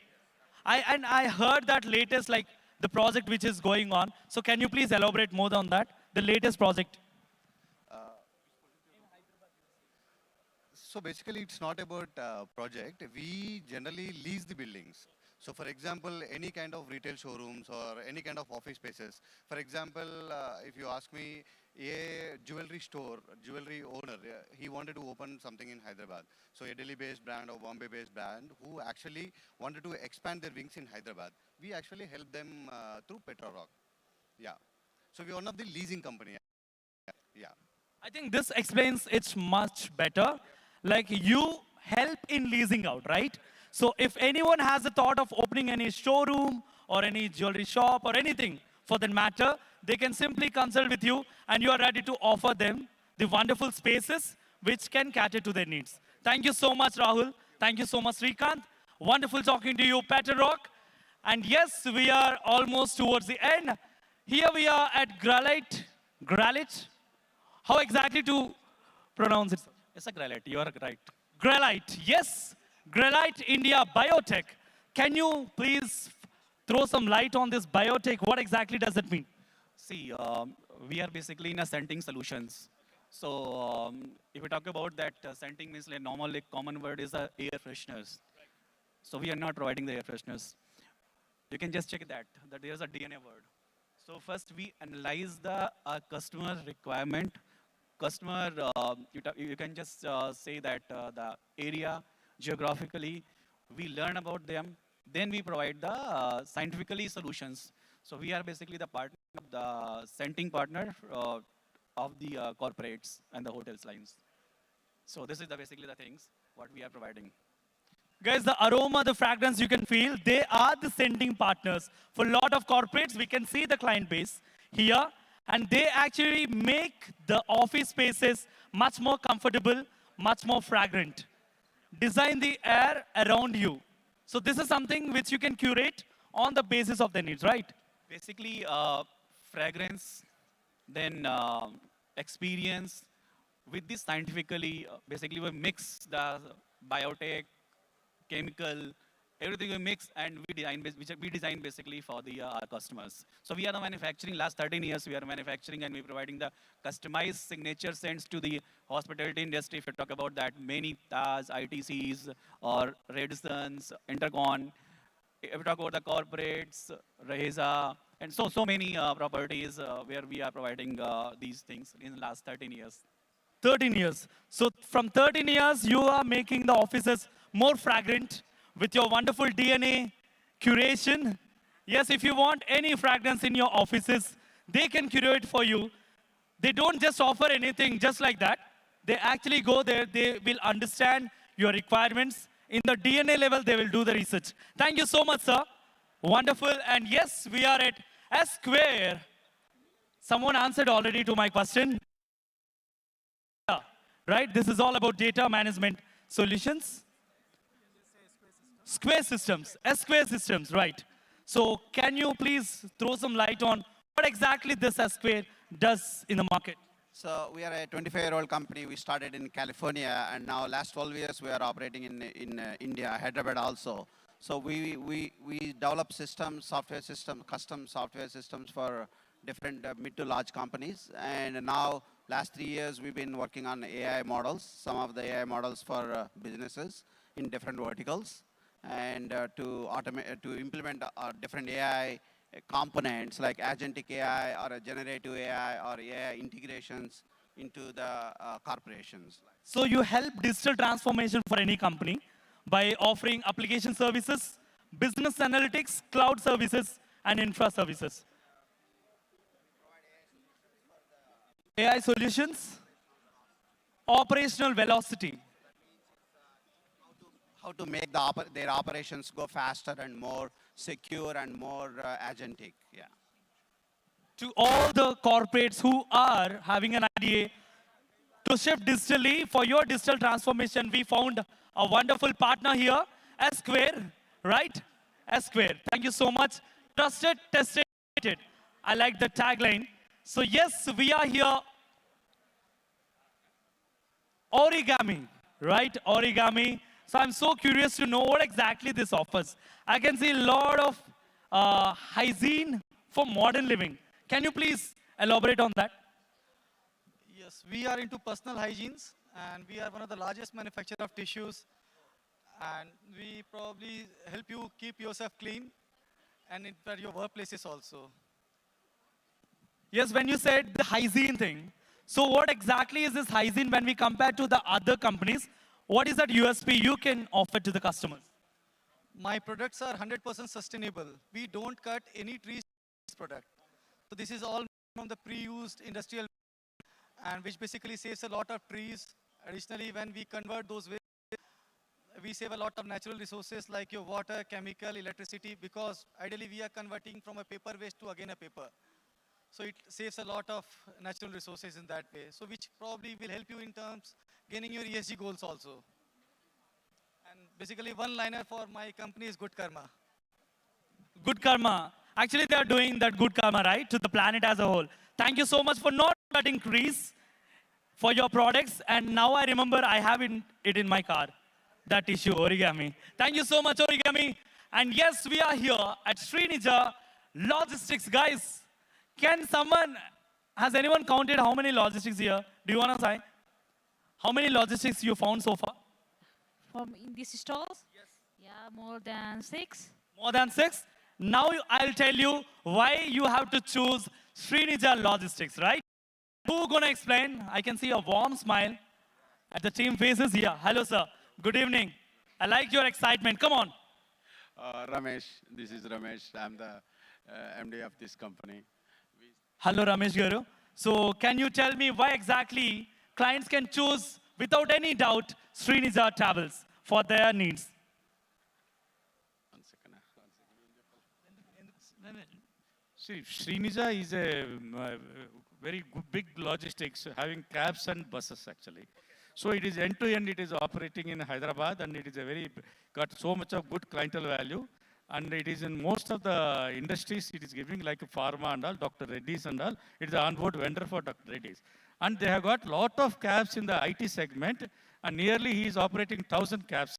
I heard that latest, like the project which is going on. So can you please elaborate more on that? The latest project. So basically, it's not about project. We generally lease the buildings. So for example, any kind of retail showrooms or any kind of office spaces. For example, if you ask me, a jewelry store, jewelry owner, he wanted to open something in Hyderabad. So a Delhi-based brand or Bombay-based brand who actually wanted to expand their wings in Hyderabad. We actually help them through Petra Rock. Yeah. So we're one of the leasing company. Yeah. I think this explains it much better. Like you help in leasing out, right? So if anyone has a thought of opening any showroom or any jewelry shop or anything for that matter, they can simply consult with you and you are ready to offer them the wonderful spaces which can cater to their needs. Thank you so much, Rahul. Thank you so much, Srikanth. Wonderful talking to you, Petter Rock. And yes, we are almost towards the end. Here we are at Gralit. How exactly to pronounce it? It's a Gralit, you are right. Gralit, yes. Gralit India Biotech. Can you please throw some light on this biotech? What exactly does it mean? See, we are basically in a scenting solutions. So if we talk about that, scenting means like normal, like common word is air fresheners. So we are not providing the air fresheners. You can just check that there's a DNA word. So first we analyze the customer requirement. Customer, you can just say that the area, geographically, we learn about them. Then we provide the scientifically solutions. So we are basically the partner, the scenting partner of the corporates and the hotels lines. So this is basically the things what we are providing. Guys, the aroma, the fragrance you can feel, they are the sending partners. For a lot of corporates, we can see the client base here, and they actually make the office spaces much more comfortable, much more fragrant. Design the air around you. So this is something which you can curate on the basis of their needs, right? Basically, fragrance, then experience. With this scientifically, basically we mix the biotech, chemical, everything we mix and we design basically for the our customers. So we are the manufacturing, last 13 years we are manufacturing and we're providing the customized signature scents to the hospitality industry. If you talk about that, many Taj, ITCs or Radissons, Intercon. If you talk about the corporates, Raheza, and so many properties where we are providing these things in the last 13 years. 13 years. So from 13 years, you are making the offices more fragrant with your wonderful DNA curation. Yes, if you want any fragrance in your offices, they can curate for you. They don't just offer anything just like that. They actually go there. They will understand your requirements. In the DNA level, they will do the research. Thank you so much, sir. Wonderful. And yes, we are at S Square. Someone answered already to my question. Right? This is all about data management solutions. Square systems, S-Square systems, right. So can you please throw some light on what exactly this S-Square does in the market? So we are a 25-year-old company. We started in California, and now last 12 years we are operating in India, Hyderabad also. So we develop systems, software systems, custom software systems for different mid to large companies. And now, last 3 years, we've been working on AI models, some of the AI models for businesses in different verticals, and to implement different AI components like agentic AI or a generative AI or AI integrations into the corporations. So you help digital transformation for any company by offering application services, business analytics, cloud services, and infra services. AI solutions, operational velocity. How to make their operations go faster and more secure and more agentic, yeah. To all the corporates who are having an idea to shift digitally for your digital transformation, we found a wonderful partner here, S Square, right? S Square. Thank you so much. Trusted, tested. I like the tagline. So yes, we are here. Origami, right? Origami. So I'm so curious to know what exactly this offers. I can see a lot of hygiene for modern living. Can you please elaborate on that? Yes, we are into personal hygienes, and we are one of the largest manufacturers of tissues. And we probably help you keep yourself clean and in your workplaces also. Yes, when you said the hygiene thing, so what exactly is this hygiene when we compare to the other companies? What is that USP you can offer to the customers? My products are 100% sustainable. We don't cut any trees in this product. So this is all from the pre-used industrial, and which basically saves a lot of trees. Additionally, when we convert those waste, we save a lot of natural resources like your water, chemical, electricity, because ideally we are converting from a paper waste to again a paper. So it saves a lot of natural resources in that way. So which probably will help you in terms gaining your ESG goals also. And basically one liner for my company is good karma. Good karma. Actually, they are doing that good karma, right, to the planet as a whole. Thank you so much for not cutting trees for your products. And now I remember I have it in my car, that issue, Origami. Thank you so much, Origami. And yes, we are here at Srinija Logistics. Guys, has anyone counted how many logistics here? Do you want to say? How many logistics you found so far? From in these stalls? Yes. Yeah, Yeah, more than 6. More than 6? Now I'll tell you why you have to choose Srinija Logistics, right? Who gonna explain? I can see a warm smile at the team faces here. Hello, sir. Good evening. I like your excitement. Come on. Ramesh, this is Ramesh. I'm the MD of this company. Hello, Ramesh Garu. So can you tell me why exactly clients can choose, without any doubt, Srinija Travels for their needs? See, Srinija is a very good, big logistics, having cabs and buses actually. So it is end-to-end, it is operating in Hyderabad, and it is a very, got so much of good clientele value. And it is in most of the industries, it is giving like pharma and all, Dr. Reddy's and all. It is an onboard vendor for Dr. Reddy's. And they have got lot of cabs in the IT segment, and nearly he is operating 1,000 cabs.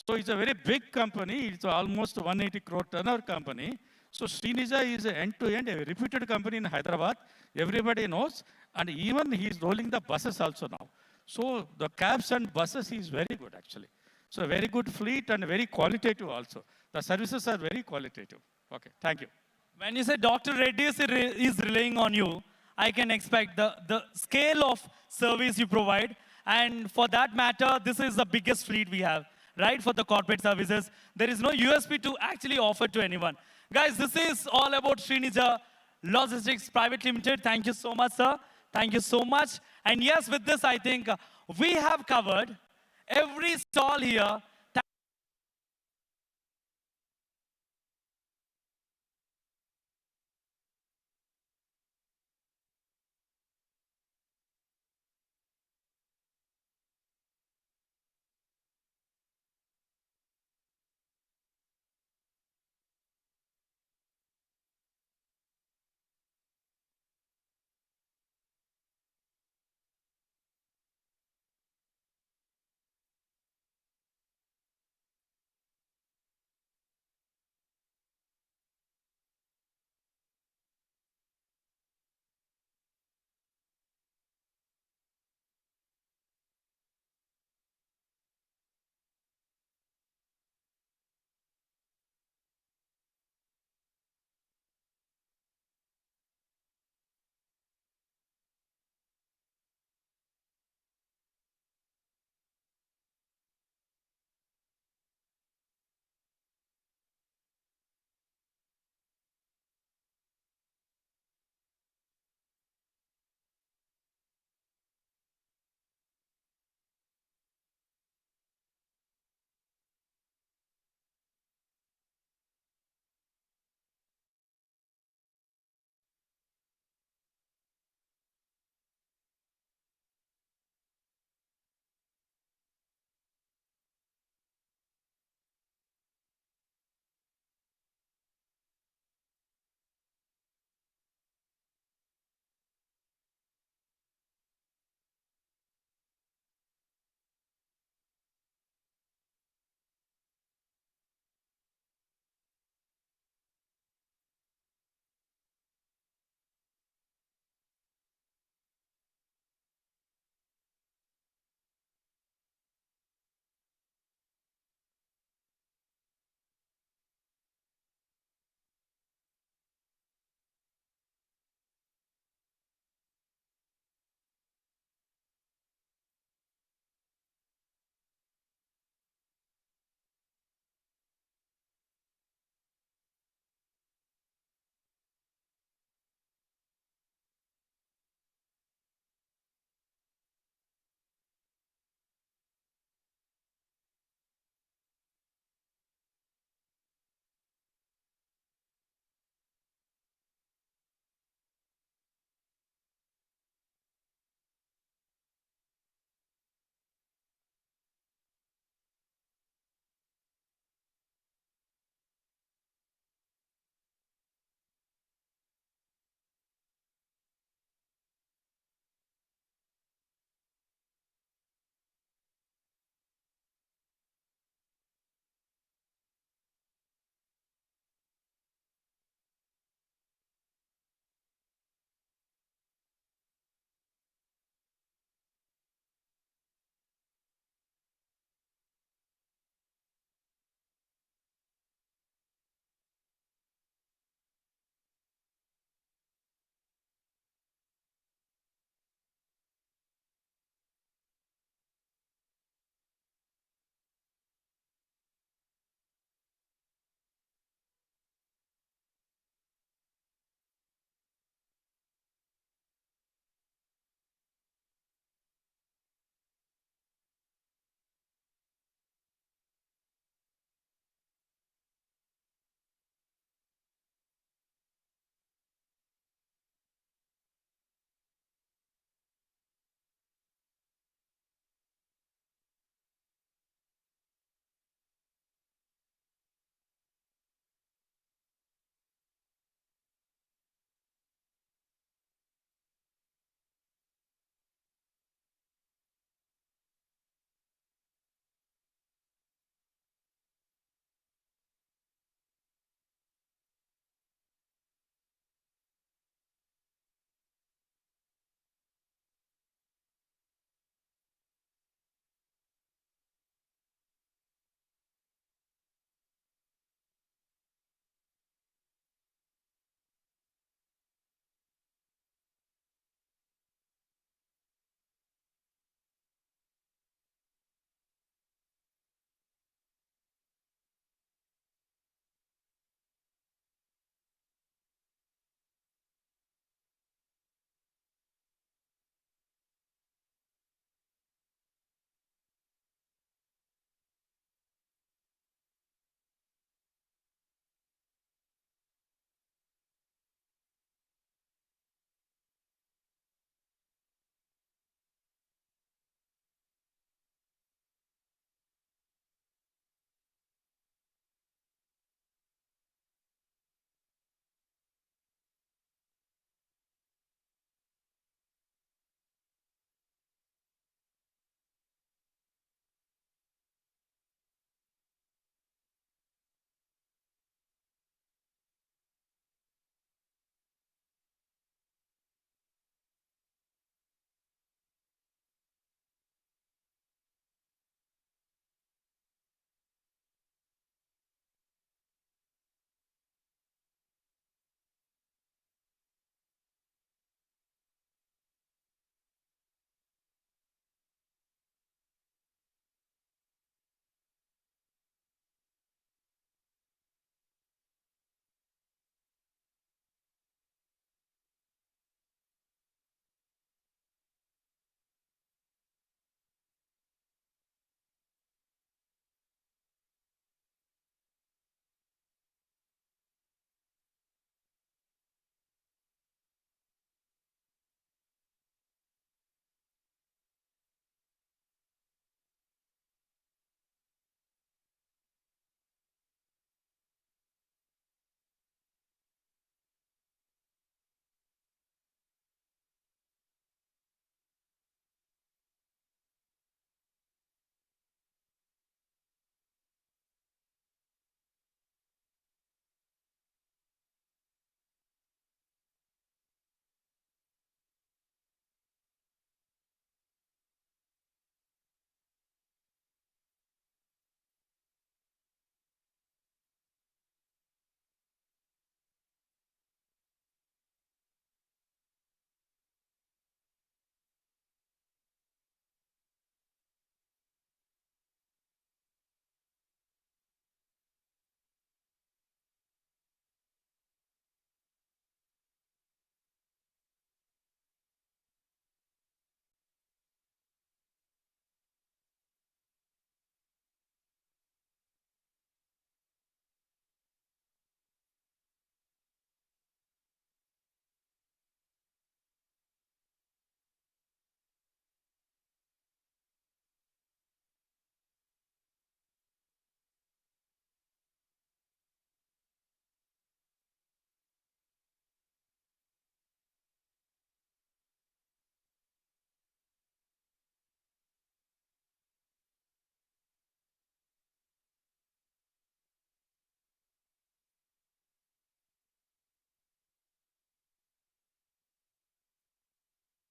So it's a very big company. It's almost 180 crore turnover company. So Srinija is an end-to-end, a reputed company in Hyderabad. Everybody knows. And even he is rolling the buses also now. So the cabs and buses is very good actually. So a very good fleet and very qualitative also. The services are very qualitative. Okay, thank you. When you say Dr. Reddy's is relying on you, I can expect the scale of service you provide. And for that matter, this is the biggest fleet we have, right? For the corporate services. There is no USP to actually offer to anyone. Guys, this is all about Srinija Logistics Private Limited. Thank you so much, sir. Thank you so much. And yes, with this, I think we have covered every stall here.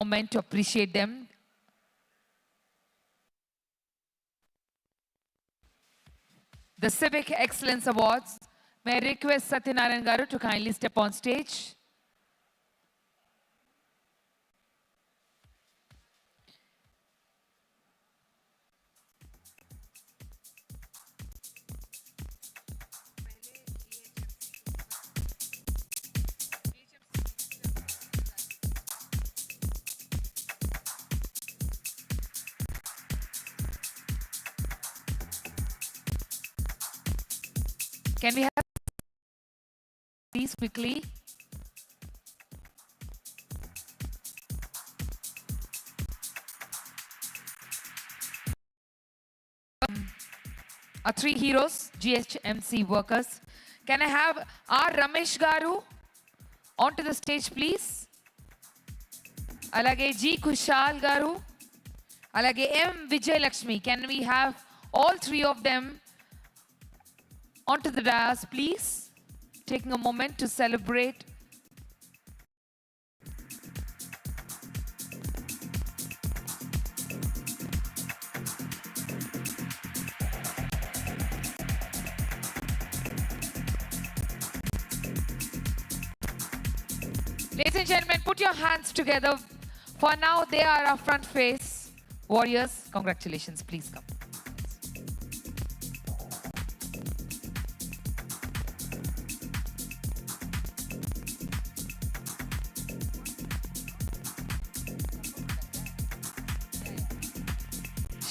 moment to appreciate them. The Civic Excellence Awards. May I request Satyanarayan Garu to kindly step on stage. Can we have these quickly? Our three heroes, GHMC workers. Can I have R. Ramesh Garu onto the stage, please? Alage G. Kushal Garu. Alage M. Vijay Lakshmi. Can we have all three of them onto the dais, please? Taking a moment to celebrate. Ladies and gentlemen, put your hands together. For now, they are our front face warriors. Congratulations, please come.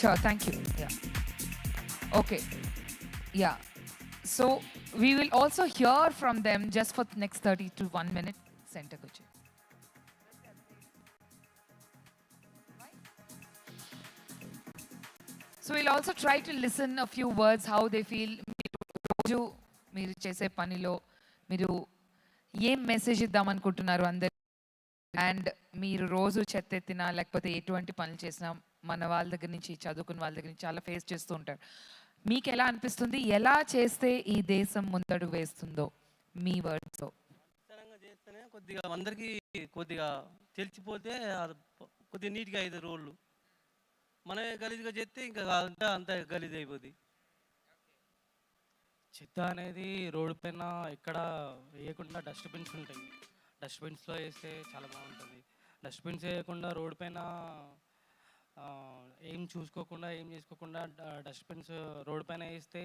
Sure, thank you. Yeah. Okay. Yeah. So we will also hear from them just for the next 30 to 1 minute. Center Kuchi. So we'll also try to listen a few words how they feel. మీరు చేసే పనిలో మీరు ఏం message ఇద్దాం అనుకుంటున్నారు అందరు and మీరు రోజు చెత్తెత్తినా లేకపోతే ఎటువంటి పనులు చేసినా మన వాళ్ళ దగ్గర నుంచి చదువుకున్న వాళ్ళ దగ్గర నుంచి చాలా ఫేస్ చేస్తూ ఉంటారు. మీకు ఎలా అనిపిస్తుంది, ఎలా చేస్తే ఈ దేశం ముందడుగు వేస్తుందో మీ వర్డ్స్తో? కొద్దిగా అందరికీ కొద్దిగా తెలిసిపోతే కొద్దిగా నీట్గా అయితే రోడ్లు మనమే గలీజ్గా చేస్తే ఇంకా అంత గలీజ్ అయిపోద్ది. చెత్త అనేది రోడ్డు పైన ఎక్కడ వేయకుండా డస్ట్బిన్స్ ఉంటాయి, డస్ట్బిన్స్లో వేస్తే చాలా బాగుంటుంది. డస్ట్బిన్స్ వేయకుండా రోడ్డు పైన ఏం చూసుకోకుండా ఏం చేసుకోకుండా డస్ట్బిన్స్ రోడ్డు పైన వేస్తే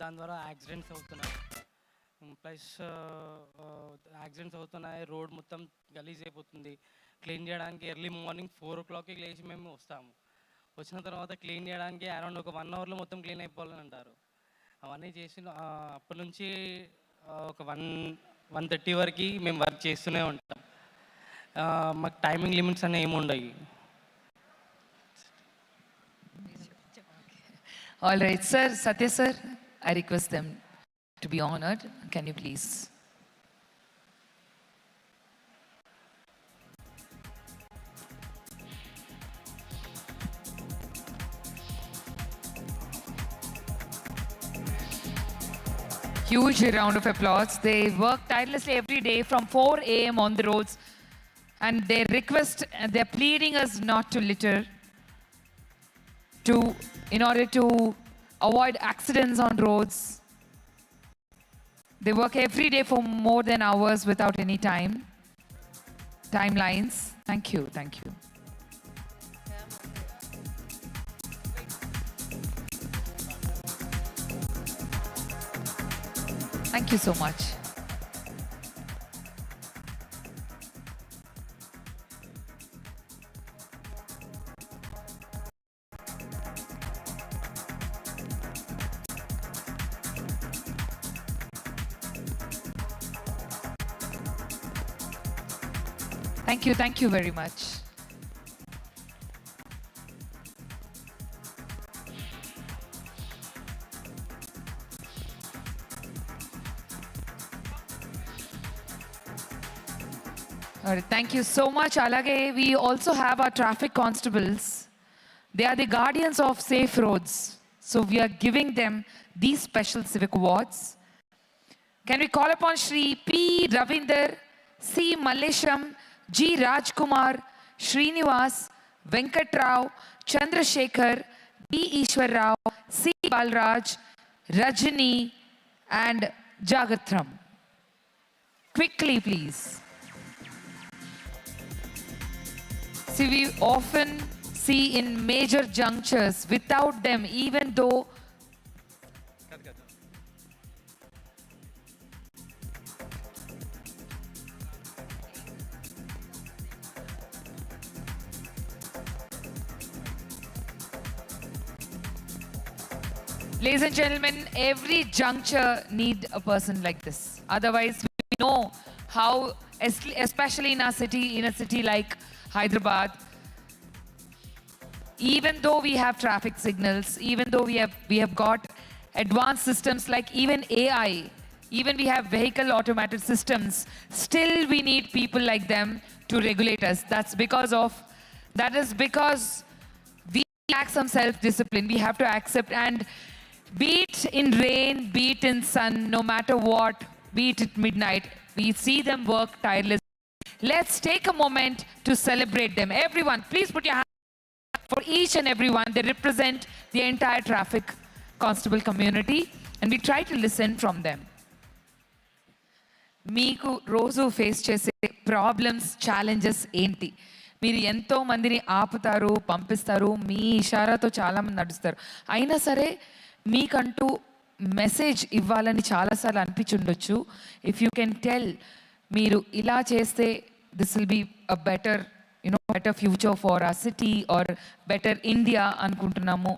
దాని ద్వారా యాక్సిడెంట్స్ అవుతున్నాయి. ప్లస్ యాక్సిడెంట్స్ అవుతున్నాయి, రోడ్ మొత్తం గలీజ్ అయిపోతుంది. క్లీన్ చేయడానికి ఎర్లీ మార్నింగ్ 4 o'clockకి లేచి మేము వస్తాము. వచ్చిన తర్వాత క్లీన్ చేయడానికి అరౌండ్ ఒక 1 hourలో మొత్తం క్లీన్ అయిపోవాలని అంటారు. అవన్నీ చేసిన అప్పటి నుంచి ఒక 1:30 వరకు మేము వర్క్ చేస్తూనే ఉంటాం. మాకు టైమింగ్ లిమిట్స్ అనేవి ఏమి ఉండవు. All right, sir, Satya sir, I request them to be honored. Can you please? Huge round of applause. They work tirelessly every day from 4 a.m. on the roads, and they request, they're pleading us not to litter, in order to avoid accidents on roads. They work every day for more than hours without any timelines. Thank you, thank you. Thank you so much. Thank you very much. All right, thank you so much, Alage. We also have our traffic constables. They are the guardians of safe roads. So we are giving them these special civic awards. Can we call upon Shri P. Ravinder, C. Mallesham, G. Rajkumar, Srinivas, Venkatrao, Chandrasekhar, B. Ishwar Rao, C. Balraj, Rajini, and Jagatram. Quickly, please. See, we often see in major junctures, without them, even though ladies and gentlemen, every juncture need a person like this. Otherwise, we know how, especially in a city like Hyderabad, even though we have traffic signals, even though we have got advanced systems like even AI, even we have vehicle automated systems, still we need people like them to regulate us. That is because we lack some self-discipline. We have to accept, and be it in rain, be it in sun, no matter what, be it at midnight, we see them work tirelessly. Let's take a moment to celebrate them. Everyone, please put your hands for each and everyone. They represent the entire traffic constable community, and we try to listen from them. మీకు రోజు face చేసే problems, challenges ఏంటి? మీరు ఎంతో మందిని ఆపుతారు, పంపిస్తారు, మీ ఇషారాతో చాలామంది నడుస్తారు. అయినా సరే మీకంటూ మెసేజ్ ఇవ్వాలని చాలాసార్లు అనిపించుండొచ్చు. ఇఫ్ యూ కెన్ టెల్, మీరు ఇలా చేస్తే this will be a better better future for ఆ సిటీ ఆర్ బెటర్ ఇండియా అనుకుంటున్నాము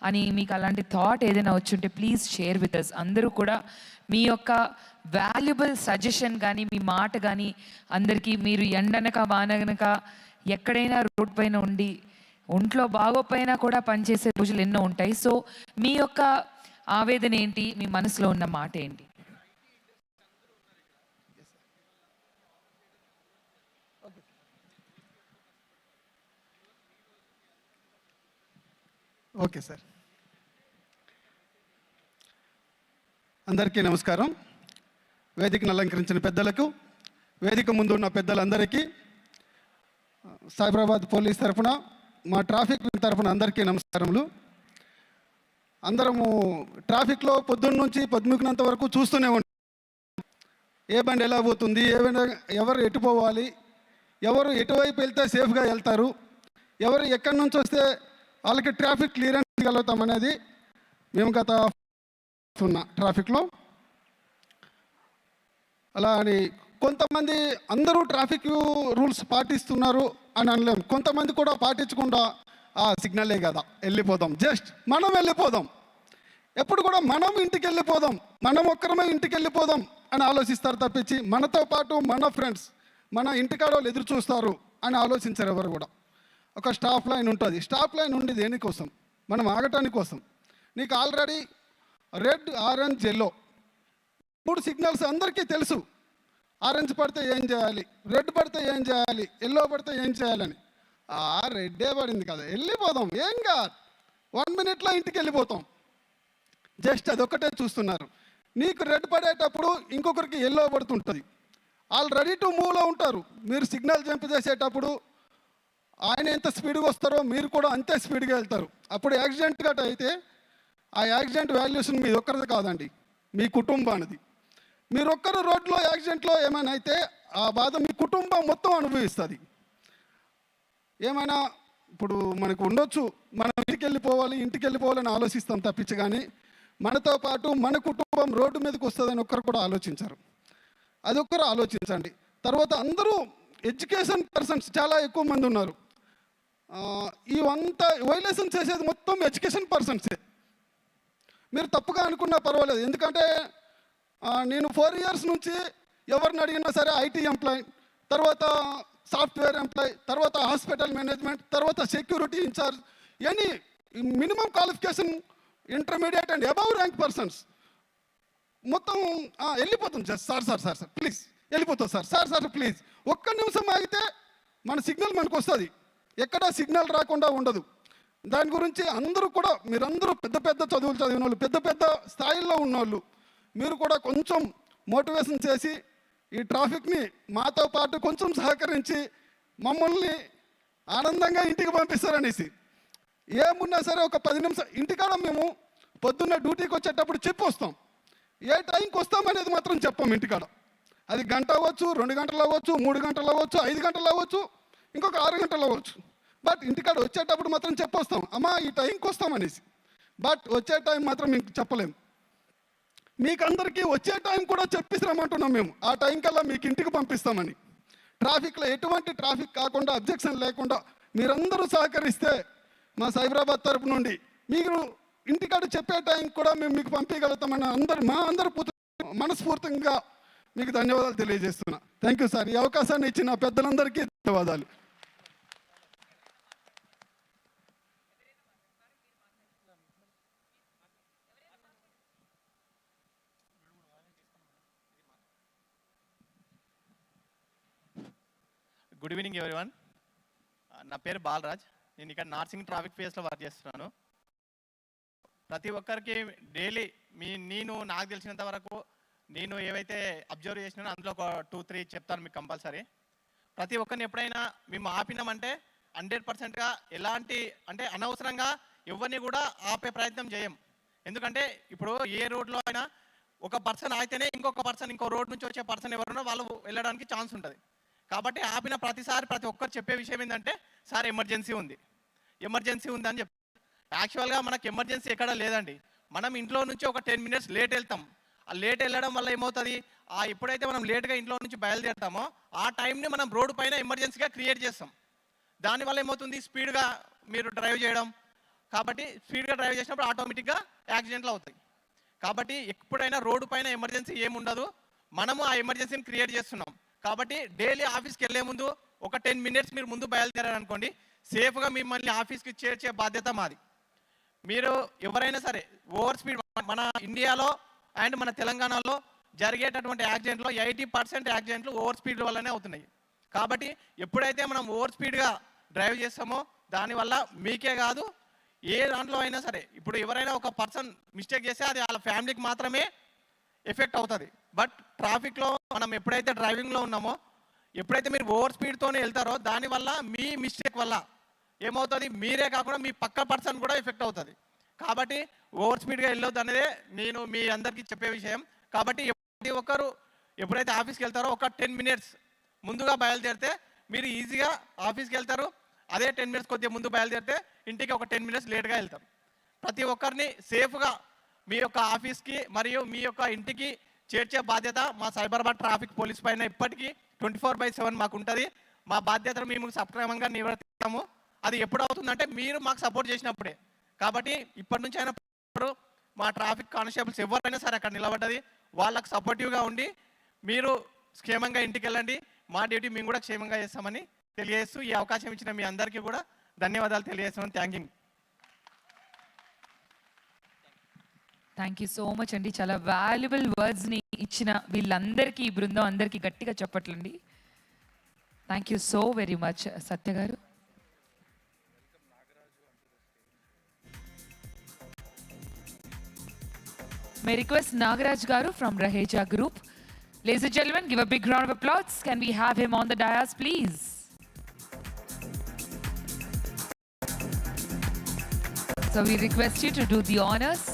అని మీకు అలాంటి థాట్ ఏదైనా వచ్చుంటే ప్లీజ్ షేర్ విత్ అస్. అందరూ కూడా మీ యొక్క వాల్యుబుల్ సజెషన్ కానీ మీ మాట కానీ అందరికీ, మీరు ఎండనక వానగనక ఎక్కడైనా రోడ్ పైన ఉండి ఒంట్లో బాగోపోయినా కూడా పనిచేసే రోజులు ఎన్నో ఉంటాయి. సో మీ యొక్క ఆవేదన ఏంటి, మీ మనసులో ఉన్న మాట ఏంటి? ఓకే సార్, అందరికీ నమస్కారం. వేదికను అలంకరించిన పెద్దలకు, వేదిక ముందు ఉన్న పెద్దలందరికీ, సైబరాబాద్ పోలీస్ తరఫున, మా ట్రాఫిక్ తరఫున అందరికీ నమస్కారములు. అందరము ట్రాఫిక్లో పొద్దున్న నుంచి పొద్దుముకున్నంత వరకు చూస్తూనే ఉంటాం. ఏ బండి ఎలా పోతుంది, ఎవరు ఎటు పోవాలి, ఎవరు ఎటువైపు వెళ్తే సేఫ్గా వెళ్తారు, ఎవరు ఎక్కడి నుంచి వస్తే వాళ్ళకి ట్రాఫిక్ క్లియరెన్స్ ఇవ్వగలుగుతాం అనేది మేము గత ట్రాఫిక్లో. అలా అని కొంతమంది అందరూ ట్రాఫిక్ రూల్స్ పాటిస్తున్నారు అని అనలేం. కొంతమంది కూడా పాటించకుండా సిగ్నలే కదా వెళ్ళిపోదాం, జస్ట్ మనం వెళ్ళిపోదాం, ఎప్పుడు కూడా మనం ఇంటికి వెళ్ళిపోదాం, మనం ఒక్కరమే ఇంటికి వెళ్ళిపోదాం అని ఆలోచిస్తారు తప్పించి మనతో పాటు మన ఫ్రెండ్స్, మన ఇంటికాడ వాళ్ళు ఎదురు చూస్తారు అని ఆలోచించారు ఎవరు కూడా. ఒక స్టాప్ లైన్ ఉంటుంది. స్టాప్ లైన్ ఉండి దేనికోసం? మనం ఆగటానికి కోసం. నీకు already red, orange, yellow 3 signals అందరికీ తెలుసు. ఆరెంజ్ పడితే ఏం చేయాలి, రెడ్ పడితే ఏం చేయాలి, ఎల్లో పడితే ఏం చేయాలని. రెడ్డే పడింది కదా వెళ్ళిపోదాం, ఏం కాదు, 1 మినిట్లో ఇంటికి వెళ్ళిపోతాం. జస్ట్ అదొక్కటే చూస్తున్నారు. నీకు రెడ్ పడేటప్పుడు ఇంకొకరికి ఎల్లో పడుతుంటుంది. వాళ్ళు రెడీ టు మూవ్లో ఉంటారు. మీరు సిగ్నల్ జంప్ చేసేటప్పుడు ఆయన ఎంత స్పీడ్గా వస్తారో మీరు కూడా అంతే స్పీడ్గా వెళ్తారు. అప్పుడు యాక్సిడెంట్ గట్ట అయితే ఆ యాక్సిడెంట్ వాల్యుయేషన్ మీది ఒక్కరిది కాదండి, మీ కుటుంబానిది. మీరు ఒక్కరు రోడ్లో యాక్సిడెంట్లో ఏమైనా అయితే ఆ బాధ మీ కుటుంబం మొత్తం అనుభవిస్తుంది. ఏమైనా ఇప్పుడు మనకు ఉండొచ్చు, మనం ఇంటికి వెళ్ళిపోవాలని ఆలోచిస్తాం తప్పించి, కానీ మనతో పాటు మన కుటుంబం రోడ్డు మీదకి వస్తుందని ఒక్కరు కూడా ఆలోచించారు. అది ఒక్కరు ఆలోచించండి. తర్వాత అందరూ ఎడ్యుకేషన్ పర్సన్స్ చాలా ఎక్కువ మంది ఉన్నారు. ఇవంతా వైలేషన్ చేసేది మొత్తం ఎడ్యుకేషన్ పర్సన్సే. మీరు తప్పుగా అనుకున్నా పర్వాలేదు, ఎందుకంటే నేను 4 ఇయర్స్ నుంచి ఎవరిని అడిగినా సరే ఐటీ ఎంప్లాయ్, తర్వాత సాఫ్ట్వేర్ ఎంప్లాయ్, తర్వాత హాస్పిటల్ మేనేజ్మెంట్, తర్వాత security in-charge, any minimum qualification intermediate and above rank persons మొత్తం వెళ్ళిపోతుంది. జస్ట్ సార్ ప్లీజ్ వెళ్ళిపోతుంది సార్ ప్లీజ్ ఒక్క నిమిషం ఆగితే మన సిగ్నల్ మనకు వస్తుంది. ఎక్కడా సిగ్నల్ రాకుండా ఉండదు. దాని గురించి అందరూ కూడా, మీరందరూ పెద్ద పెద్ద చదువులు చదివిన వాళ్ళు, పెద్ద పెద్ద స్థాయిల్లో ఉన్నవాళ్ళు, మీరు కూడా కొంచెం మోటివేషన్ చేసి ఈ ట్రాఫిక్ని మాతో పాటు కొంచెం సహకరించి మమ్మల్ని ఆనందంగా ఇంటికి పంపిస్తారనేసి. ఏమున్నా సరే ఒక 10 నిమిషాలు ఇంటికాడ మేము పొద్దున్న డ్యూటీకి వచ్చేటప్పుడు చెప్పి వస్తాం. ఏ టైంకి వస్తామనేది మాత్రం చెప్పాం ఇంటికాడ. అది గంట అవ్వచ్చు, 2 గంటలు అవ్వచ్చు, 3 గంటలు అవ్వచ్చు, 5 గంటలు అవ్వచ్చు, ఇంకొక 6 గంటలు అవ్వచ్చు. బట్ ఇంటికాడ వచ్చేటప్పుడు మాత్రం చెప్పొస్తాం, అమ్మా ఈ టైంకి వస్తామనేసి. బట్ వచ్చే టైం మాత్రం మీకు చెప్పలేము. మీకు అందరికీ వచ్చే టైం కూడా చెప్పిస్తామంటున్నాం మేము. ఆ టైం కల్లా మీకు ఇంటికి పంపిస్తామని. ట్రాఫిక్లో ఎటువంటి ట్రాఫిక్ కాకుండా, అబ్జెక్షన్ లేకుండా మీరందరూ సహకరిస్తే మా సైబరాబాద్ తరపు నుండి మీరు ఇంటికాడ చెప్పే టైం కూడా మేము మీకు పంపించగలుగుతామని అందరూ మనస్ఫూర్తిగా మీకు ధన్యవాదాలు తెలియజేస్తున్నా. Thank you sir. ఈ అవకాశాన్ని ఇచ్చిన పెద్దలందరికీ ధన్యవాదాలు. Good evening everyone. నా పేరు బాలరాజ్. నేను ఇక్కడ నార్సింగ్ ట్రాఫిక్ ఫేస్లో వర్క్ చేస్తున్నాను. ప్రతి ఒక్కరికి డైలీ నాకు తెలిసినంత వరకు నేను ఏవైతే అబ్జర్వ్ చేసినానో అందులో ఒక 2-3 చెప్తాను మీకు కంపల్సరీ. ప్రతి ఒక్కరిని ఎప్పుడైనా మేము ఆపినామంటే 100%గా ఎలాంటి అంటే అనవసరంగా ఎవరిని కూడా ఆపే ప్రయత్నం చేయం. ఎందుకంటే ఇప్పుడు ఏ రోడ్లో అయినా ఒక పర్సన్ అయితేనే ఇంకొక పర్సన్ ఇంకో రోడ్ నుంచి వచ్చే పర్సన్ ఎవరున్నా వాళ్ళు వెళ్ళడానికి ఛాన్స్ ఉంటుంది. కాబట్టి ఆపిన ప్రతిసారి ప్రతి ఒక్కరు చెప్పే విషయం ఏంటంటే, సార్ ఎమర్జెన్సీ ఉంది అని చెప్తారు. యాక్చువల్గా మనకు ఎమర్జెన్సీ ఎక్కడ లేదండి. మనం ఇంట్లో నుంచి ఒక 10 మినిట్స్ లేట్ వెళ్తాం. ఆ లేట్ వెళ్ళడం వల్ల ఏమవుతుంది, ఎప్పుడైతే మనం లేట్గా ఇంట్లో నుంచి బయలుదేరుతామో ఆ టైంని మనం రోడ్డు పైన ఎమర్జెన్సీగా క్రియేట్ చేస్తాం. దానివల్ల ఏమవుతుంది, స్పీడ్గా మీరు డ్రైవ్ చేయడం. కాబట్టి స్పీడ్గా డ్రైవ్ చేసినప్పుడు ఆటోమేటిక్గా యాక్సిడెంట్లు అవుతాయి. కాబట్టి ఎప్పుడైనా రోడ్డు పైన ఎమర్జెన్సీ ఏముండదు, మనము ఆ ఎమర్జెన్సీని క్రియేట్ చేస్తున్నాం. కాబట్టి డైలీ ఆఫీస్కి వెళ్ళే ముందు ఒక 10 మినిట్స్ మీరు ముందు బయలుదేరారనుకోండి, సేఫ్గా మిమ్మల్ని ఆఫీస్కి చేర్చే బాధ్యత మాది. మీరు ఎవరైనా సరే ఓవర్ స్పీడ్, మన ఇండియాలో అండ్ మన తెలంగాణలో జరిగేటటువంటి యాక్సిడెంట్లో 80% యాక్సిడెంట్లు ఓవర్ స్పీడ్ వల్లనే అవుతున్నాయి. కాబట్టి ఎప్పుడైతే మనం ఓవర్ స్పీడ్గా డ్రైవ్ చేస్తామో దానివల్ల మీకే కాదు ఏ దాంట్లో అయినా సరే, ఇప్పుడు ఎవరైనా ఒక పర్సన్ మిస్టేక్ చేస్తే అది వాళ్ళ ఫ్యామిలీకి మాత్రమే ఎఫెక్ట్ అవుతుంది. బట్ ట్రాఫిక్లో మనం ఎప్పుడైతే డ్రైవింగ్లో ఉన్నామో, ఎప్పుడైతే మీరు ఓవర్ స్పీడ్తోనే వెళ్తారో దానివల్ల మీ మిస్టేక్ వల్ల ఏమవుతుంది, మీరే కాకుండా మీ పక్క పర్సన్ కూడా ఎఫెక్ట్ అవుతుంది. కాబట్టి ఓవర్ స్పీడ్గా వెళ్ళొద్దు అనేదే నేను మీ అందరికీ చెప్పే విషయం. కాబట్టి ప్రతి ఒక్కరు ఎప్పుడైతే ఆఫీస్కి వెళ్తారో ఒక 10 మినిట్స్ ముందుగా బయలుదేరితే మీరు ఈజీగా ఆఫీస్కి వెళ్తారు. అదే 10 మినిట్స్ కొద్దిగా ముందు బయలుదేరితే ఇంటికి ఒక 10 మినిట్స్ లేట్గా వెళ్తారు. ప్రతి ఒక్కరిని సేఫ్గా మీ యొక్క ఆఫీస్కి మరియు మీ యొక్క ఇంటికి చేర్చే బాధ్యత మా సైబరాబాద్ ట్రాఫిక్ పోలీస్ పైన ఇప్పటికీ 24/7 మాకు ఉంటుంది. మా బాధ్యతను మేము సక్రమంగా నిర్వర్తిస్తాము. అది ఎప్పుడు అవుతుందంటే మీరు మాకు సపోర్ట్ చేసినప్పుడే. కాబట్టి ఇప్పటి నుంచి అయినా మా ట్రాఫిక్ కానిస్టేబుల్స్ ఎవరైనా సరే అక్కడ నిలబడ్డది వాళ్ళకు సపోర్టివ్గా ఉండి మీరు క్షేమంగా ఇంటికి వెళ్ళండి. మా డ్యూటీ మేము కూడా క్షేమంగా చేస్తామని తెలియజేస్తూ ఈ అవకాశం ఇచ్చిన మీ అందరికీ కూడా ధన్యవాదాలు తెలియజేస్తున్నాను. థ్యాంక్ యూ సో మచ్ అండి. చాలా వాల్యుబుల్ వర్డ్స్ని ఇచ్చిన వీళ్ళందరికీ, ఈ బృందం అందరికీ గట్టిగా చెప్పట్లండి. Thank you so very much Satya గారు. May request Nagaraj Garu from Raheja Group. Ladies and gentlemen, give a big round of applause. Can we have him on the dais, please? So we request you to do the honors.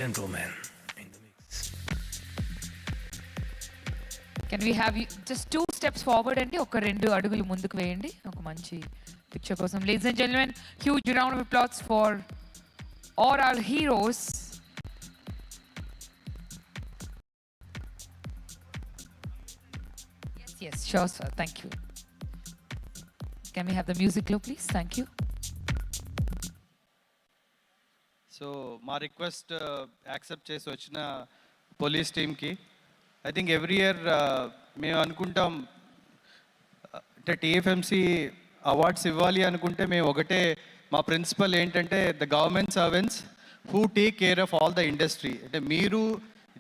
gentlemen. Can we have you just 2 steps forward and ఒక 2 అడుగులు ముందుకు వేయండి ఒక మంచి picture కోసం. Ladies and gentlemen, huge round of applause for all our heroes. Yes, sure sir. Thank you. Can we have the music glow please? Thank you. So మా request accept చేసి వచ్చిన పోలీస్ టీమ్కి ఐ థింక్ ఎవ్రీ ఇయర్ మేము అనుకుంటాం అంటే టీఎఫ్ఎంసి awards ఇవ్వాలి అనుకుంటే మేము ఒకటే మా ప్రిన్సిపల్ ఏంటంటే the government servants who take care of all the industry. అంటే మీరు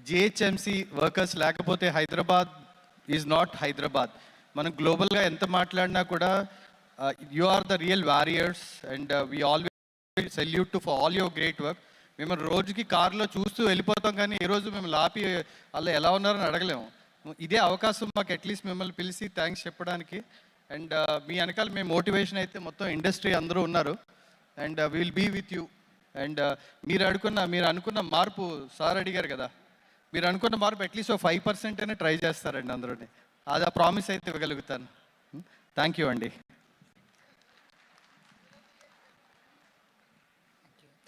జిహెచ్ఎంసి వర్కర్స్ లేకపోతే హైదరాబాద్ ఈజ్ నాట్ హైదరాబాద్. మనం గ్లోబల్గా ఎంత మాట్లాడినా కూడా you are the real warriors and we always salute to for all your great work. మేము రోజుకి కార్లో చూస్తూ వెళ్ళిపోతాం కానీ ఏ రోజు మేము లాపి వాళ్ళు ఎలా ఉన్నారని అడగలేము. ఇదే అవకాశం మాకు అట్లీస్ట్ మిమ్మల్ని పిలిచి థ్యాంక్స్ చెప్పడానికి. అండ్ మీ వెనకాల మేము మోటివేషన్ అయితే మొత్తం ఇండస్ట్రీ అందరూ ఉన్నారు and will be with you. And మీరు అనుకున్న మార్పు సార్ అడిగారు కదా, మీరు అనుకున్న మార్పు అట్లీస్ట్ 5% అయినా ట్రై చేస్తారండి అందరూని. అది ఆ ప్రామిస్ అయితే ఇవ్వగలుగుతాను. థ్యాంక్ యూ అండి.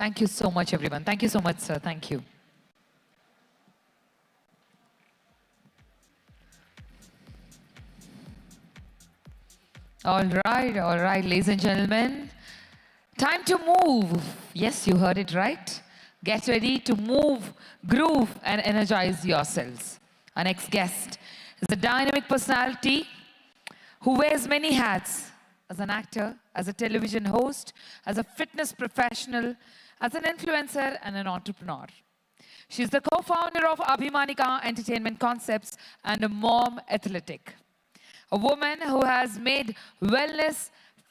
Thank you so much everyone. Thank you so much sir. Thank you. All right, ladies and gentlemen. Time to move. Yes, you heard it right. Get ready to move, groove, and energize yourselves. Our next guest is a dynamic personality who wears many hats as an actor, as a television host, as a fitness professional, as an influencer, and an entrepreneur. She's the co-founder of Abhimanika Entertainment Concepts and a mom athletic. A woman who has made wellness,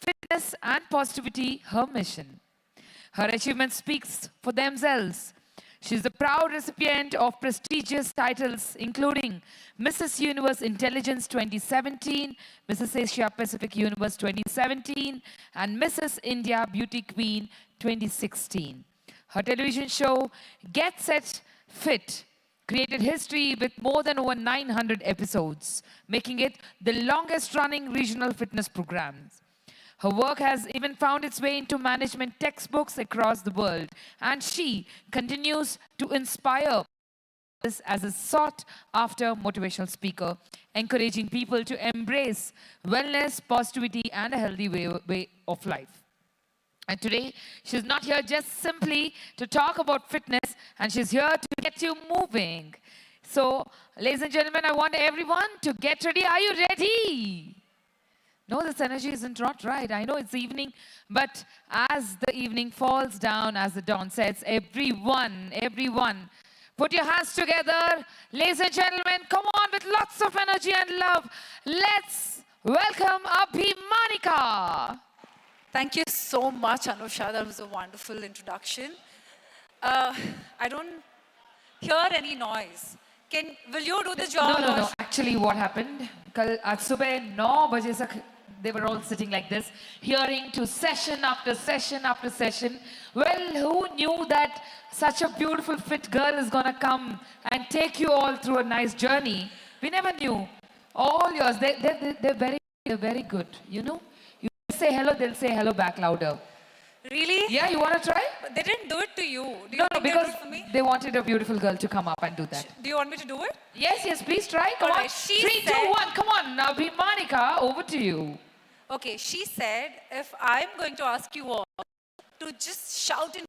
fitness, and positivity her mission. Her achievements speaks for themselves. She's the proud recipient of prestigious titles including Mrs. Universe Intelligence 2017, Mrs. Asia Pacific Universe 2017, and Mrs. India Beauty Queen 2016. Her television show, Get Set Fit, created history with more than over 900 episodes, making it the longest running regional fitness programs. Her work has even found its way into management textbooks across the world, and she continues to inspire as a sought-after motivational speaker, encouraging people to embrace wellness, positivity, and a healthy way of life. And today, she's not here just simply to talk about fitness, and she's here to get you moving. So, ladies and gentlemen, I want everyone to get ready. Are you ready? No, this energy isn't not right. I know it's evening, but as the evening falls down, as the dawn sets, everyone, put your hands together. Ladies and gentlemen, come on with lots of energy and love. Let's welcome Abhimanika. Thank you so much, Anusha. That was a wonderful introduction. I don't hear any noise. Will you do the job? No. Actually, what happened? Kal aaj subah 9 baje tak they were all sitting like this, hearing to session after session after session. Well, who knew that such a beautiful fit girl is gonna come and take you all through a nice journey? We never knew. All yours. They're very good. You know. You say hello, they'll say hello back louder. Really? Yeah, you want to try? But they didn't do it to you. Do you No, think because they did it for me? they wanted a beautiful girl to come up and do that. Do you want me to do it? Yes, please try. Come All on. right, she 3, 2, said- 1. Come on, now, Abhimanika, over to you. Okay, she said, if I'm going to ask you all to just shout in,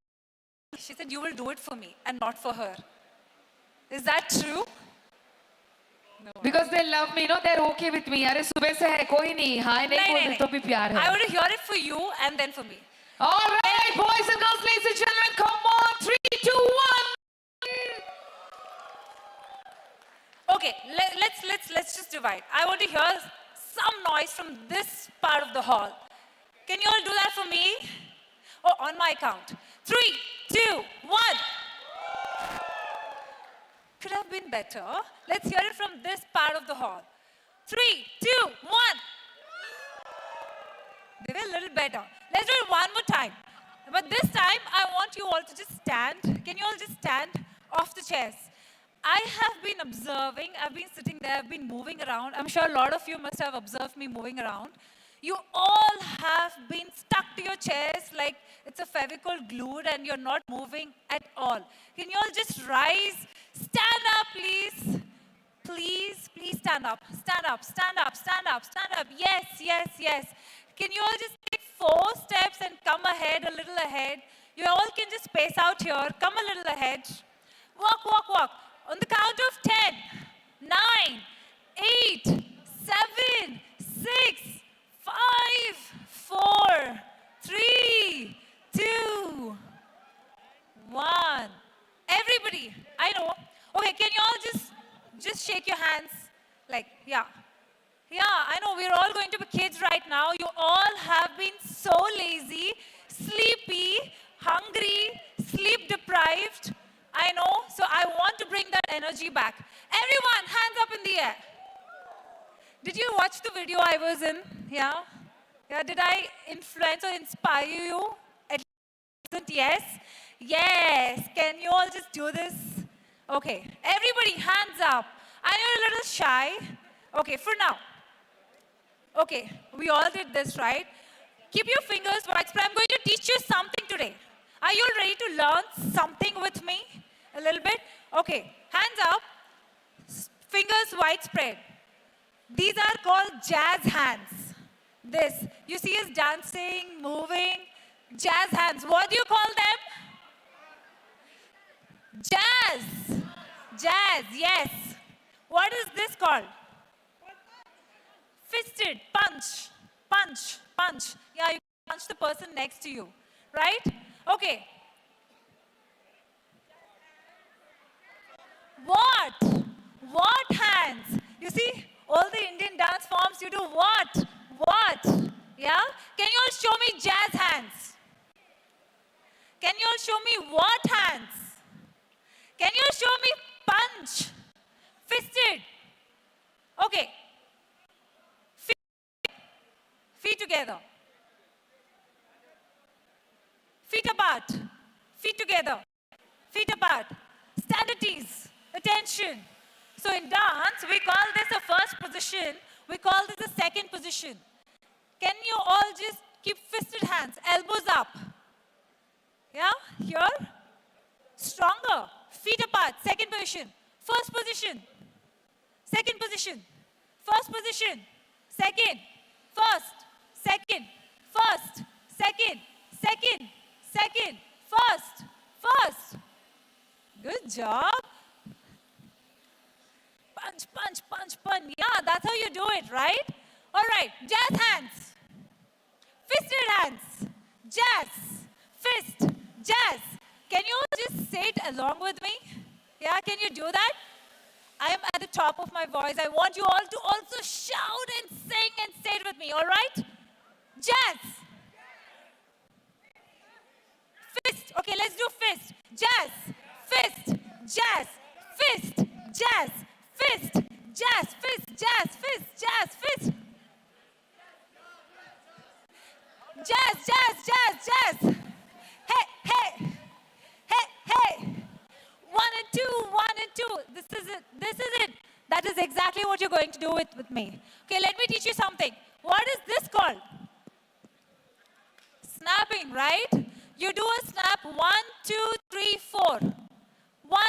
she said, you will do it for me and not for her. Is that true? Because they love me, no, they're okay with me. अरे सुबह से है कोई नहीं, हाय नहीं बोलते तो भी प्यार है. I want to hear it for you and then for me. All right, boys and girls, ladies and gentlemen, come on, 3, 2, 1. Okay, let's just divide. I want to hear some noise from this part of the hall. Can you all do that for me? Oh, on my count. 3, 2, 1. Could have been better. Let's hear it from this part of the hall. 3, 2, 1. They were a little better. Let's do it one more time. But this time, I want you all to just stand. Can you all just stand off the chairs. I have been observing, I've been sitting there, I've been moving around. I'm sure a lot of you must have observed me moving around. You all have been stuck to your chairs like it's a Fevicol glued and you're not moving at all. Can you all just rise? Stand up, please. Please, please stand up. Stand up, stand up, stand up, stand up. Yes, yes, yes. Can you all just take 4 steps and come ahead, a little ahead? You all can just space out here. Come a little ahead. Walk, walk, walk. On the count of 10, 9, 8, 7, 6, 5, 4, 3, 2, 1. Everybody, I know. Okay, can you all just shake your hands? Like, yeah. Yeah, I know we're all going to be kids right now. You all have been so lazy, sleepy, hungry, sleep deprived. I know, so I want to bring that energy back. Everyone, hands up in the air. Did you watch the video I was in? Yeah? Yeah, did I influence or inspire you? At least, yes? Yes. Can you all just do this? Okay. Everybody, hands up. I know you're a little shy. Okay, for now. Okay, we all did this, right? Keep your fingers widespread. I'm going to teach you something today. Are you all ready to learn something with me? A little bit? Okay, hands up. Fingers widespread. These are called jazz hands. This. You see us dancing, moving. Jazz hands. What do you call them? Jazz. Jazz, yes. What is this called? Fisted. Punch. Punch. Punch. Yeah, you punch the person next to you. Right? Okay. What? What hands? You see, all the Indian dance forms, you do what? What? Yeah? Can you all show me jazz hands? Can you all show me what hands? Can you all show me punch? Fisted. Okay. Feet together. Feet apart. Feet together. Feet apart. Stand at ease. Attention. So in dance, we call this a first position. We call this a second position. Can you all just keep fisted hands, elbows up? Yeah? Here. Stronger. Feet apart. Second position. First position. Second position. First position. Second. First. Second. First. Second. Second. Second. First. First. Good job. Punch, punch, punch, punch. Yeah, that's how you do it, right? All right. Jazz hands. Fisted hands. Jazz. Fist. Jazz. Can you just say it along with me? Yeah, can you do that? I am at the top of my voice. I want you all to also shout and sing and say it with me, all right? Jazz. Fist. Okay, let's do fist. Jazz. Fist. Jazz. Fist. Jazz. Fist. Jazz. Fist. Jazz. Fist. Jazz. Fist. Jazz, jazz, jazz, jazz. Hey, hey. Hey, hey. 1 and 2, 1 and 2. This is it. This is it. That is exactly what you're going to do with me. Okay, let me teach you something. What is this called? Snapping, right? You do a snap 1, 2, 3, 4. 1,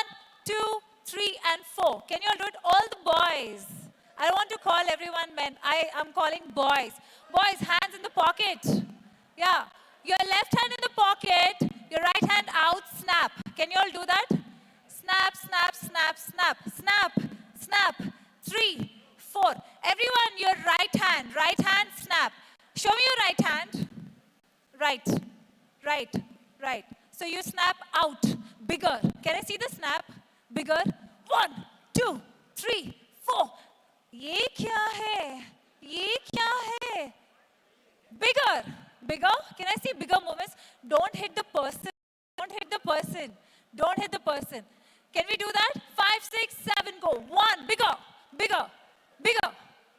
2, 3, and 4. Can you all do it? All the boys. I don't want to call everyone men. I am calling boys. Boys, hands in the pocket. Yeah. Your left hand in the pocket, your right hand out, snap. Can you all do that? Snap, snap, snap, snap, snap, snap. 3, 4. Everyone, your right hand, snap. Show me your right hand. Right, right, right. So you snap out, bigger. Can I see the snap? Bigger. 1, 2, 3, 4. ये क्या है? ये क्या है? Bigger. Bigger. Can I see bigger movements? Don't hit the person. Don't hit the person. Don't hit the person. Can we do that? 5, 6, 7, go. 1, bigger, bigger, bigger,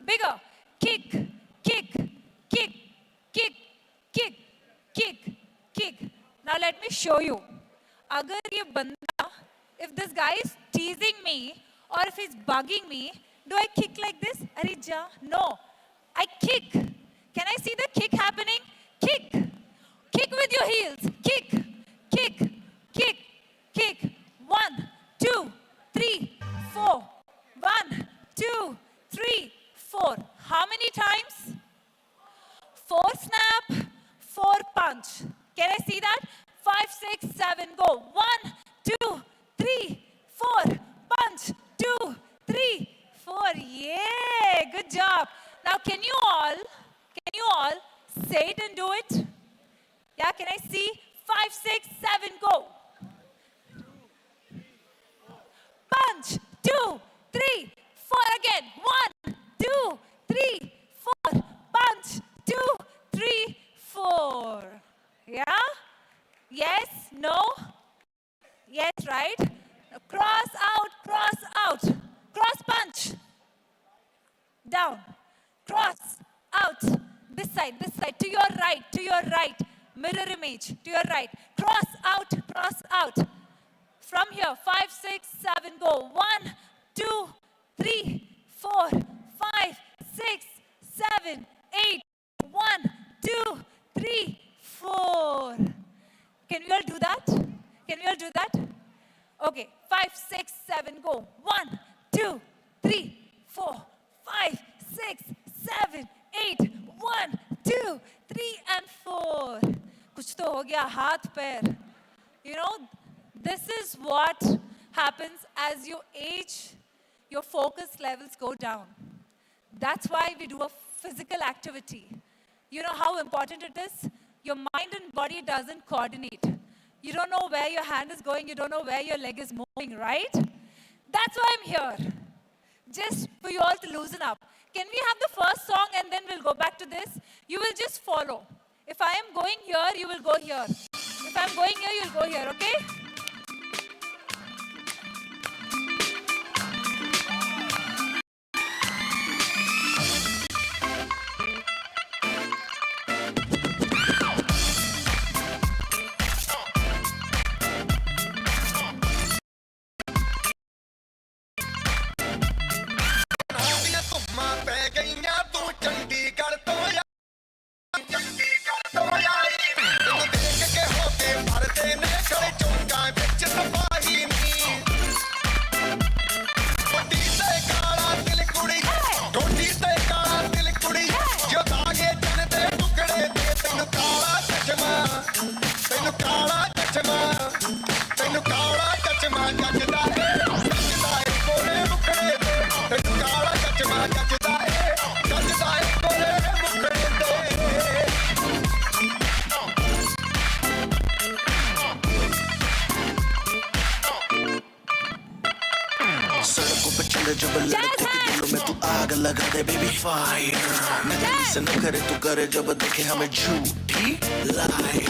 bigger. Kick, kick, kick, kick, kick, kick, kick. Now let me show you. अगर ये बंदा if this guy is teasing me or if he's bugging me, do I kick like this? Arija? No. I kick. Can I see the kick happening? Kick. Kick with your heels. Kick. Kick. Kick. Kick. 1, 2, 3, 4. 1, 2, 3, 4. How many times? 4 snap, 4 punch. Can I see that? 5, 6, 7, go. 1, 2, 3, 4. Punch. 2, 3, 4. Yeah, good job. Now can you all say it and do it? Yeah, can I see? 5, 6, 7, go. Punch. 2, 3, 4 again. 1, 2, 3, 4. Punch. 2, 3, 4. Yeah? Yes? No? Yes, right? Now cross out, cross out. Cross punch. Down. Cross out. This side, to your right. Mirror image, to your right. Cross out, cross out. From here, 5, 6, 7, go. 1, 2, 3, 4, 5, 6, 7, 8. 1, 2, 3, 4. Can we all do that? Can we all do that? Okay, 5, 6, 7, go. 1, 2, 3, 4, 5, 6, 7, 8. 1, 2, 3, and 4. कुछ तो हो गया हाथ पैर. You know, this is what happens as you age, your focus levels go down. That's why we do a physical activity. You know how important it is? Your mind and body doesn't coordinate. You don't know where your hand is going, you don't know where your leg is moving, right? That's why I'm here. Just for you all to loosen up. Can we have the first song and then we'll go back to this? You will just follow. If I am going here, you will go here. If I'm going here, you'll go here, okay? जब लड़कों के दिलों में तू आग लगा दे baby fire नकली से न करे तू करे जब देखे हमें झूठी लायर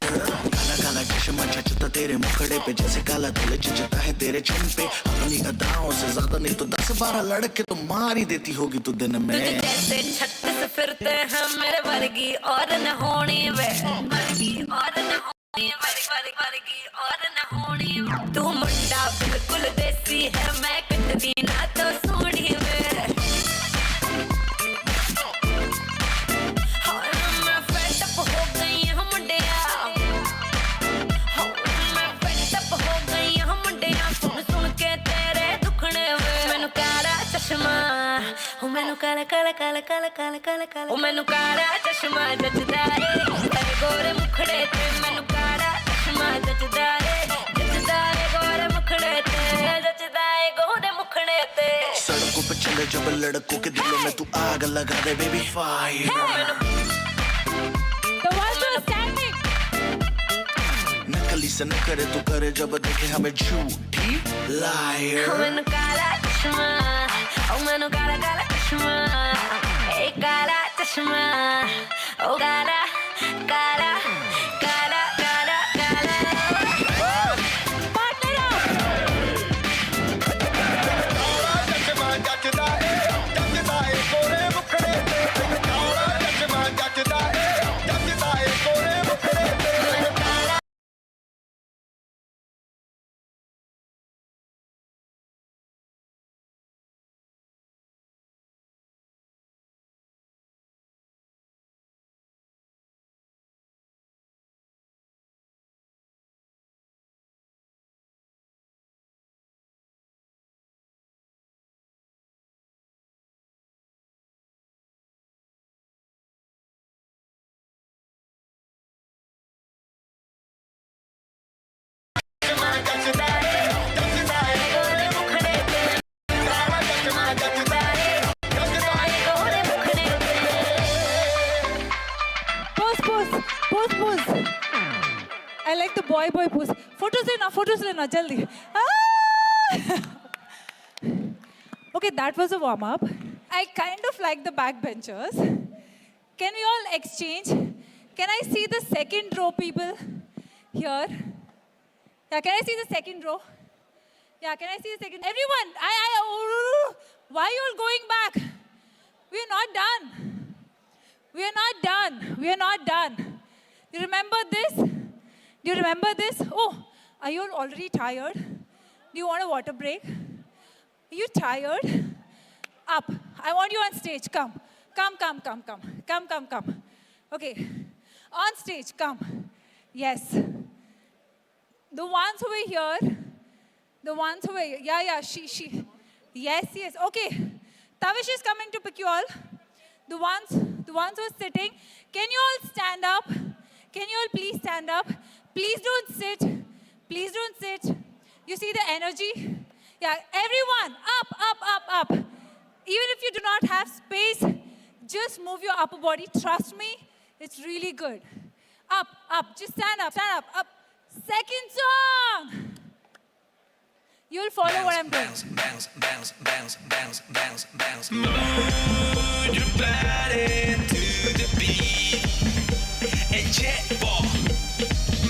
काला काला चश्मा जचता तेरे मुखड़े पे जैसे काला तिल जचता है तेरे चिन पे अपनी अदाओं से ज्यादा नहीं तो 10-12 लड़के तो मार ही देती होगी तू दिन में जैसे 36 फिरते हैं मेरे वर्गी और न होनी वे वर्गी और न होनी वर्गी और न होनी तू मुंडा बिल्कुल देसी है मैं कटती ना तो सोनी वे मैं फेड अप हो गई हूं मुंडिया मैं फेड अप हो गई हूं मुंडिया सुन सुन के तेरे दुखने वे मैनू काला चश्मा ओ मैनू काला काला काला काला काला काला काला ओ मैनू काला चश्मा जचदा ए तेरे गोरे मुखड़े ते मैनू काला चश्मा जचदा ए गोरे मुखड़े ते जचदा ए गोरे मुखड़े ते सड़कों पे चले जब लड़कों के दिलों में तू आग लगा दे बेबी फायर नकली से न करे तू करे जब देखे हमें झूठी लायर मैनू काला चश्मा ओ मैनू काला काला चश्मा ए काला चश्मा ओ काला काला काला काला काला जचदा ए गोरे मुखड़े ते काला चश्मा जचदा ए गोरे मुखड़े ते like the boy pose. Photos lena, jaldi. Ah! Okay, that was a warm up. I kind of like the backbenchers. Can we all exchange? Can I see the second row people here? Yeah, can I see the second row? Yeah, can I see the second? Everyone, why are you all going back? We are not done. We are not done. We are not done. You remember this? Do you remember this? Oh, are you all already tired? Do you want a water break? Are you tired? Up. I want you on stage. Come. Come. Okay. On stage. Come. Yes. The ones over here. The ones over here. Yeah. She. Yes. Okay. Tavish is coming to pick you all. The ones who are sitting. Can you all stand up? Can you all please stand up? Please don't sit. Please don't sit. You see the energy? Yeah. Everyone. Up. Even if you do not have space, just move your upper body. Trust me, it's really good. Up. Just stand up. Second song. You'll follow what I'm doing. Move your body to the beat. A jet ball.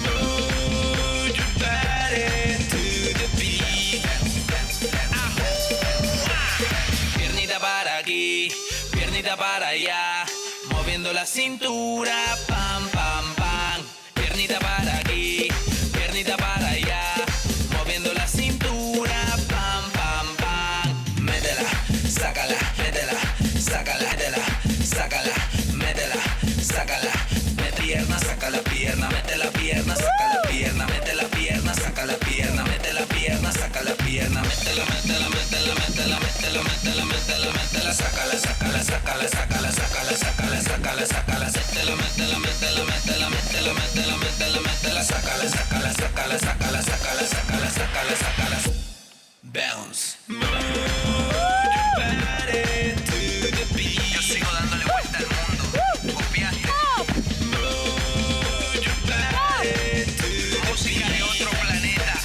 Move your body to the beat. Piernita para aquí, piernita para allá, moviendo la cintura, pam, pam, pam. Piernita para aquí, piernita para allá, moviendo la cintura, pam, pam, pam. Métela, sácala, métela, sácala, métela, sácala, métela, sácala. Mete pierna, saca la pierna, mete la pierna, saca la pierna, mete la pierna, saca la pierna, mete la pierna, saca la pierna, métela, métela, métela, métela, métela, métela, métela, métela, sácala, sácala, sácala, sácala, sácala, sácala, sácala, sácala, métela, métela, métela, métela, métela, métela, métela, métela, sácala, sácala, sácala, sácala, sácala, sácala, sácala, sácala. Bounce. Move your body to the beat. Yo sigo dándole vuelta al mundo. Copiaste. Move your body to the música de otro planeta.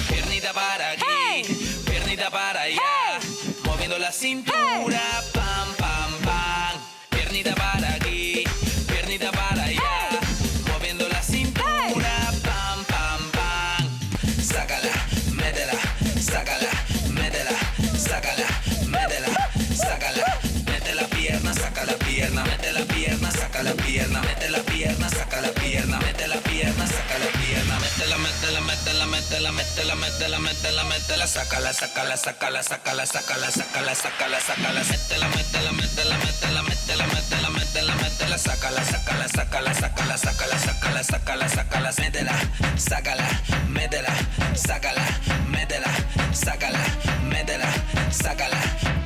Piernita para aquí, piernita para allá, moviendo la cintura, pam, pam, pam. Piernita para aquí, piernita para allá, moviendo la cintura, pam, pam, pam. Sácala, métela, sácala, métela, sácala, métela, sácala. Mete la pierna, saca la pierna, mete la pierna, saca la pierna, mete la pierna, saca la pierna, mete la pierna, saca la pierna, métela, métela, métela, métela, métela, métela, métela, métela, sácala, sácala, sácala, sácala, sácala, sácala, sácala, sácala, métela, métela, métela, métela, métela, métela, métela, métela, sácala, sácala, sácala, sácala, sácala, sácala, sácala, sácala, métela, sácala, métela, sácala, métela, sácala, métela, sácala,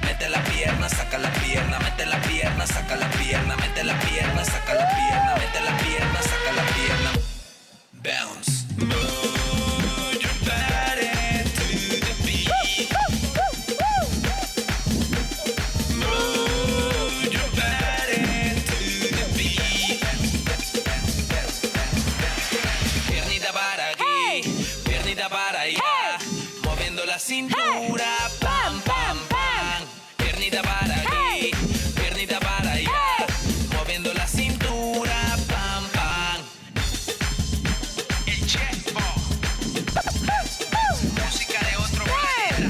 mete la pierna, saca la pierna, mete la pierna, saca la pierna, mete la pierna, saca la pierna, mete la pierna, saca la pierna. Bounce. Move your body to the beat. Move your body to the beat. Piernita para aquí, piernita para allá, moviendo la cintura, pam, pam, pam. Piernita para aquí, piernita para allá, moviendo la cintura, pam, pam. El chepo, música de otro planeta.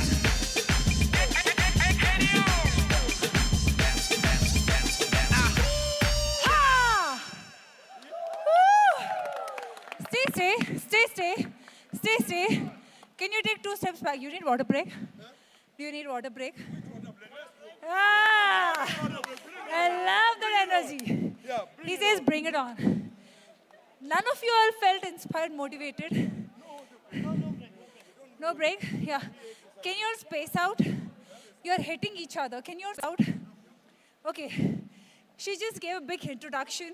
Stay. Can you take 2 steps back? You need water break? Do you need water break? Ah, I love that energy. He says, bring it on. None of you all felt inspired, motivated? No break? Yeah. Can you all space out? You're hitting each other. Can you all out? Okay. She just gave a big introduction.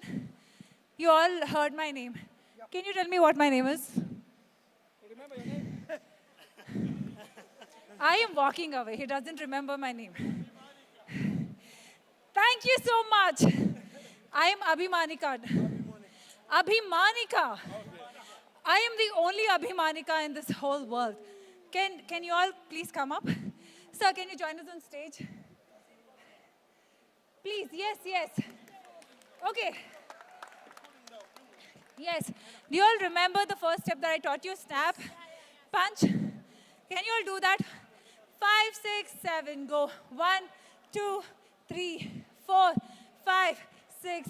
You all heard my name. Can you tell me what my name is? Remember your name? I am walking away. He doesn't remember my name. Thank you so much. I am Abhimani Kad. Abhimanika. I am the only Abhimanika in this whole world. Can you all please come up? Sir, can you join us on stage? Please, yes, yes. Okay. Yes. Do you all remember the first step that I taught you? Snap, punch. Can you all do that? 5, 6, 7, go. 1, 2, 3, 4, 5, 6,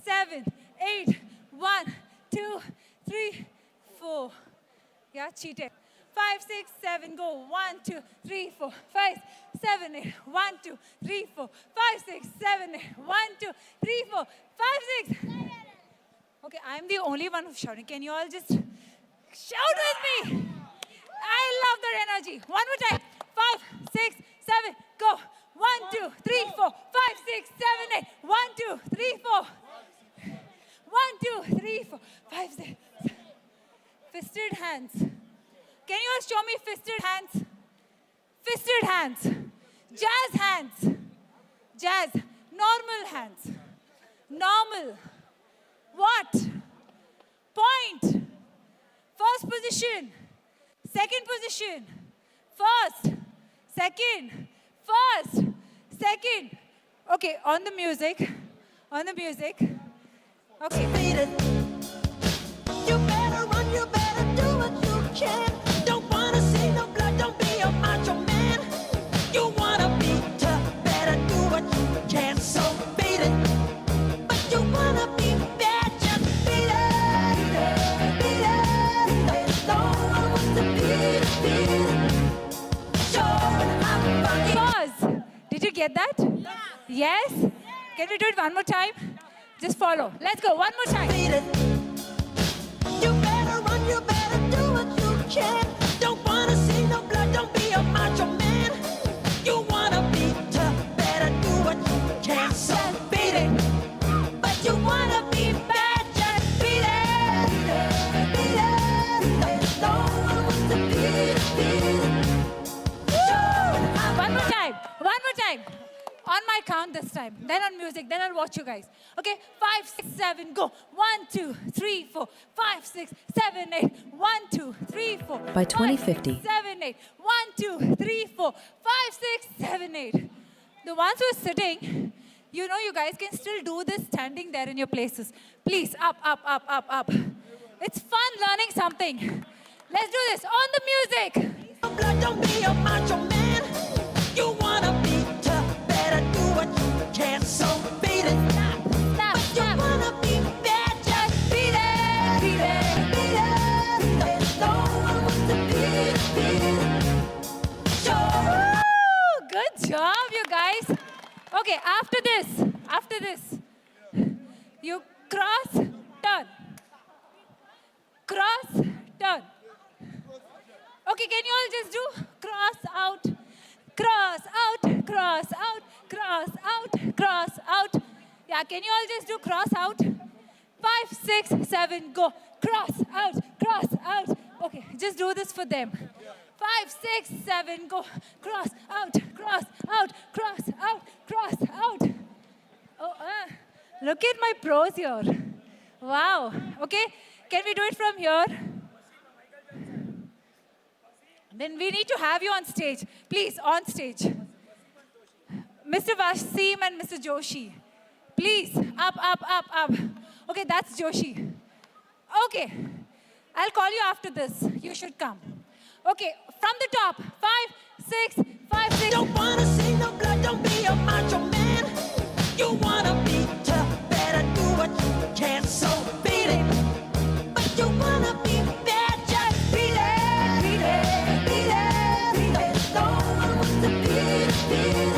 7, 8. 1, 2, 3, 4. Yeah, cheated. 5, 6, 7, go. 1, 2, 3, 4, 5, 7, 8. 1, 2, 3, 4, 5, 6, 7, 8. 1, 2, 3, 4, 5, 6. Okay, I'm the only one who's shouting. Can you all just shout with me? I love that energy. One more time. 5, 6, 7, go. 1, 2, 3, 4, 5, 6, 7, 8. 1, 2, 3, 4. 1, 2, 3, 4, 5, 6. Fisted hands. Can you all show me fisted hands? Fisted hands. Jazz hands. Jazz. Normal hands. Normal. What? Point. First position. Second position. First. Second. First. Second. Okay, on the music. On the music. Okay. You better run, you better do what you can. Don't wanna see no blood, don't be a macho man. You wanna be tough, better do what you can. So beat it. But you wanna be bad, just beat it. Beat it. No one wants to beat it. Show I'm funky. Pause. Did you get that? Yes? Can we do it one more time? Just follow. Let's go. One more time. You better run, you better do what you can. Don't wanna see no blood, don't be a macho man. You wanna be tough, better do what you can. So beat it. But you wanna be bad, just beat it. Beat it. No one wants to beat it. One more time. One more time. On my count this time. Then on music. Then I'll watch you guys. Okay? 5, 6, 7, go. 1, 2, 3, 4, 5, 6, 7, 8. 1, 2, 3, 4. By 2050. 7, 8. 1, 2, 3, 4, 5, 6, 7, 8. The ones who are sitting, you know you guys can still do this standing there in your places. Please, up, up, up, up, up. It's fun learning something. Let's do this. On the music. Blood, don't be a macho man. You wanna be tough, better do what you can. So beat it. But you wanna be bad, just beat it. Beat it. Beat it. No one wants to beat it. Woo! Good job, you guys. Okay, after this, you cross, turn. Cross, turn. Okay, can you all just do cross out, cross out, cross out, cross out, cross out. Yeah, can you all just do cross out? 5, 6, 7, go. Cross out, cross out. Okay, just do this for them. 5, 6, 7, go. Cross out, cross out, cross out, cross out. Oh, look at my pros here. Wow. Okay, can we do it from here? Then we need to have you on stage. Please, on stage. Mr. Vasim and Mr. Joshi. Please, up, up, up, up. Okay, that's Joshi. Okay, I'll call you after this. You should come. Okay, from the top. 5, 6, 5, 6. Don't wanna see no blood, don't be a macho man. You wanna be tough, better do what you can. So beat it. But you wanna be bad, just beat it. Beat it. Beat it. Beat it. No one wants to beat it. Beat it.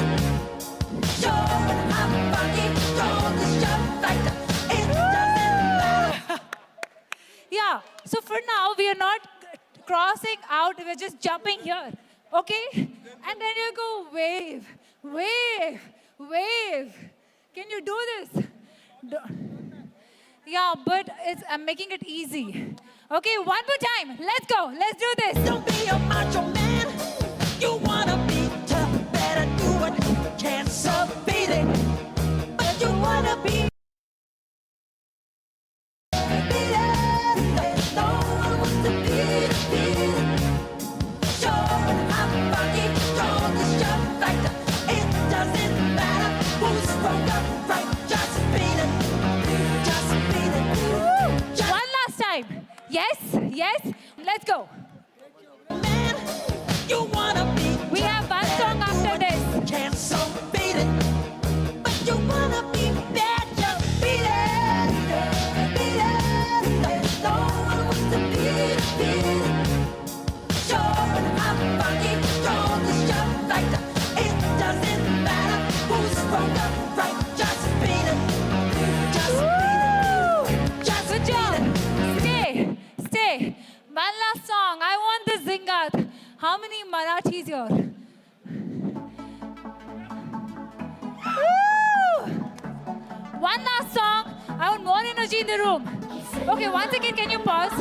Show I'm funky, strong as your fighter. It doesn't matter. Yeah, so for now, we are not crossing out, we're just jumping here. Okay? And then you go wave, wave, wave. Can you do this? Yeah, but I'm making it easy. Okay, one more time. Let's go. Let's do this. Don't be a macho man. You wanna be tough, better do what you can. So beat it. But you wanna be Yes, yes. Let's go. You wanna be We have one song after this. can't so beat it, but you wanna be bad, just beat it, beat it. No one wants to beat it. Sure, I'm funky, strong as your fighter. It doesn't matter who's wrong or right, just beat it, just beat it, just Good job. Stay. One last song. I want the zingat. How many Marathis here? Woo! One last song. I want more energy in the room. Okay, once again, can you pause?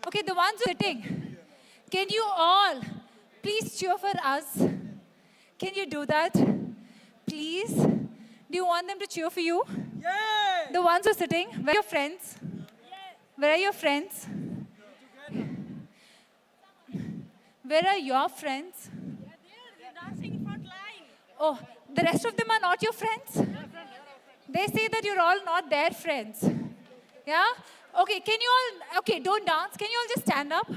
Okay, the ones sitting. Can you all please cheer for us? Can you do that? Please? Do you want them to cheer for you? Yeah! The ones who are sitting. Where are your friends? Where are your friends? Where are your friends? Oh, the rest of them are not your friends? They say that you're all not their friends. Yeah? Okay, can you all, okay, don't dance. Can you all just stand up?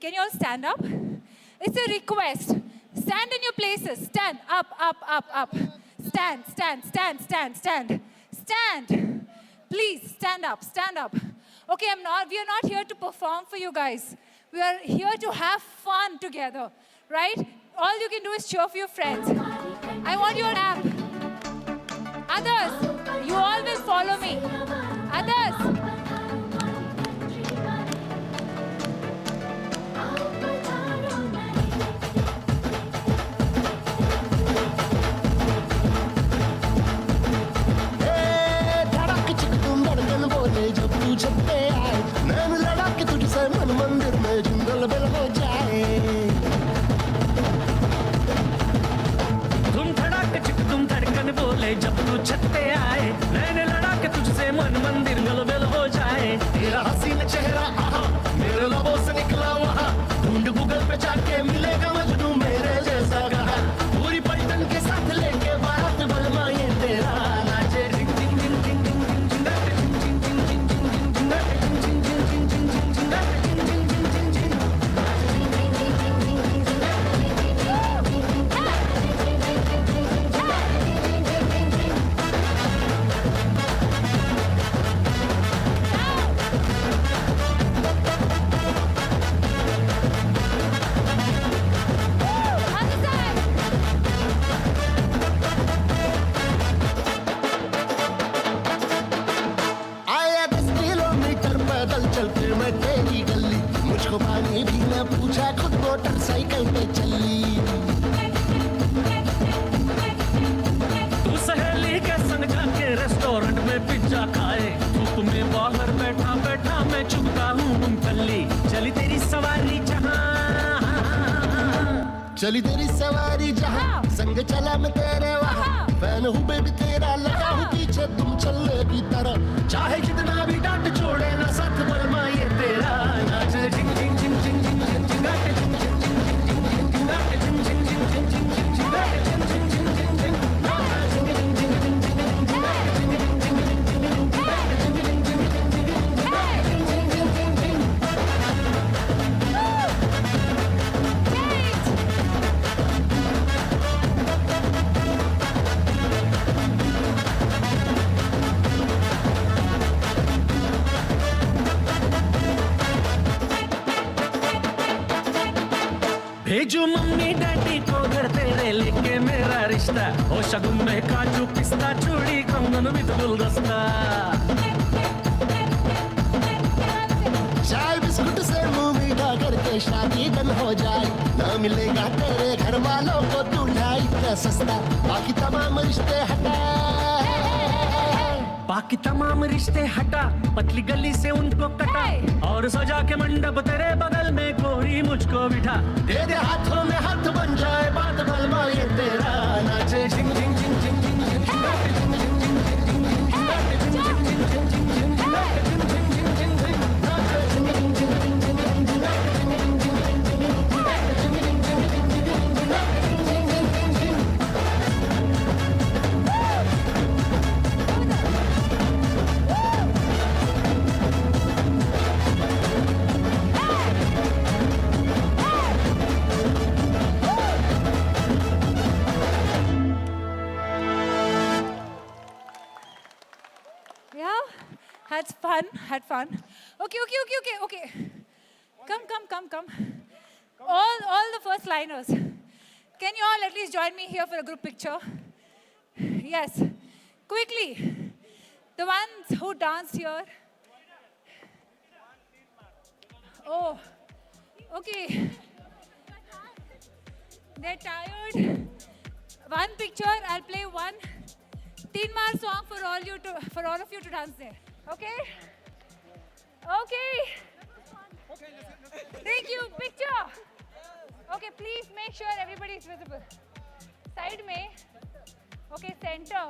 Can you all stand up? It's a request. Stand in your places. Stand up, up, up, up. Stand. Stand. Please, stand up. Okay, we are not here to perform for you guys. We are here to have fun together, right? All you can do is cheer for your friends. I want you to clap. Others, you all will follow me. Others. धड़क चिक तुम धड़कन बोले जब तू छत्ते आए नैन लड़ा के तुझसे मन मंदिर में जिंगल बेल हो जाए तुम धड़क चिक तुम धड़कन बोले जब तू छत्ते आए नैन लड़ा के तुझसे मन मंदिर में बेल हो जाए तेरा हसीन चेहरा आहा मेरे लबों से निकला वहाँ ढूंढ गूगल पे जाके मिलेगा मजनू मेरे जैसा कहा पूरी पलटन के साथ लेके बारात बलमा ये तेरा नाचे डिंग डिंग डिंग डिंग डिंग डिंग डिंग डिंग डिंग आया 10 किलोमीटर पैदल चल के मैं तेरी गली मुझको पानी भी न पूछा खुद मोटरसाइकिल पे चली तू सहेली के संग जाके रेस्टोरेंट में पिज्जा खाए धूप में बाहर बैठा बैठा मैं चुभता हूँ मूंगफली चली तेरी सवारी जहाँ संग चला मैं तेरे वहाँ फैन हूँ बेबी तेरा लगा हूँ पीछे तुम चलने की तरह चाहे जितना भी डांट छोड़े ना साथ बलमा ये तेरा नाचे जिंग जिंग जिंग जिंग जिंग जिंग जिंग नाचे जिंग जिंग जिंग जिंग जिंग जिंग जिंग नाचे जिंग जिंग जिंग जिंग जिंग जिंग जिंग नाचे जिंग जिंग जिंग जिंग जिंग नाचे जिंग जिंग जिंग जिंग जिंग जिंग नाचे जिंग जिंग जिंग जिंग जिंग जिंग नाचे जिंग जिंग जिंग जिंग जिंग जिंग नाचे जिंग जिंग जिंग जिंग जिंग भेजू मम्मी डैडी को घर तेरे लेके मेरा रिश्ता ओ शगुन में काजू पिस्ता चूड़ी कंगन विद गुलदस्ता चाय बिस्कुट से मुंह मीठा करके शादी डन हो जाए ना मिलेगा तेरे घर वालों को दूल्हा इतना सस्ता बाकी तमाम रिश्ते हटा पतली गली से उनको कटा और सजा के मंडप तेरे बगल में कोई मुझको बिठा दे दे हाथों में हाथ बन जाए बात बलमा ये तेरा नाचे झिंग झिंग झिंग झिंग झिंग झिंग नाचे झिंग झिंग झिंग झिंग झिंग झिंग नाचे झिंग झिंग झिंग झिंग झिंग झिंग नाचे झिंग झिंग झिंग झिंग झिंग नाचे झिंग झिंग झिंग झिंग झिंग झिंग नाचे झिंग झिंग झिंग झिंग झिंग नाचे झिंग झिंग झिंग झिंग झिंग नाचे झिंग झिंग झिंग झिंग झिंग fun, had fun. Okay. Come. All the first liners. Can you all at least join me here for a group picture? Yes. Quickly. The ones who danced here. Oh, okay. They're tired. One picture, I'll play one Teen Mar song for all of you to dance there. Okay? Thank you. Picture. Okay, please make sure everybody is visible. Side mein. Okay, center.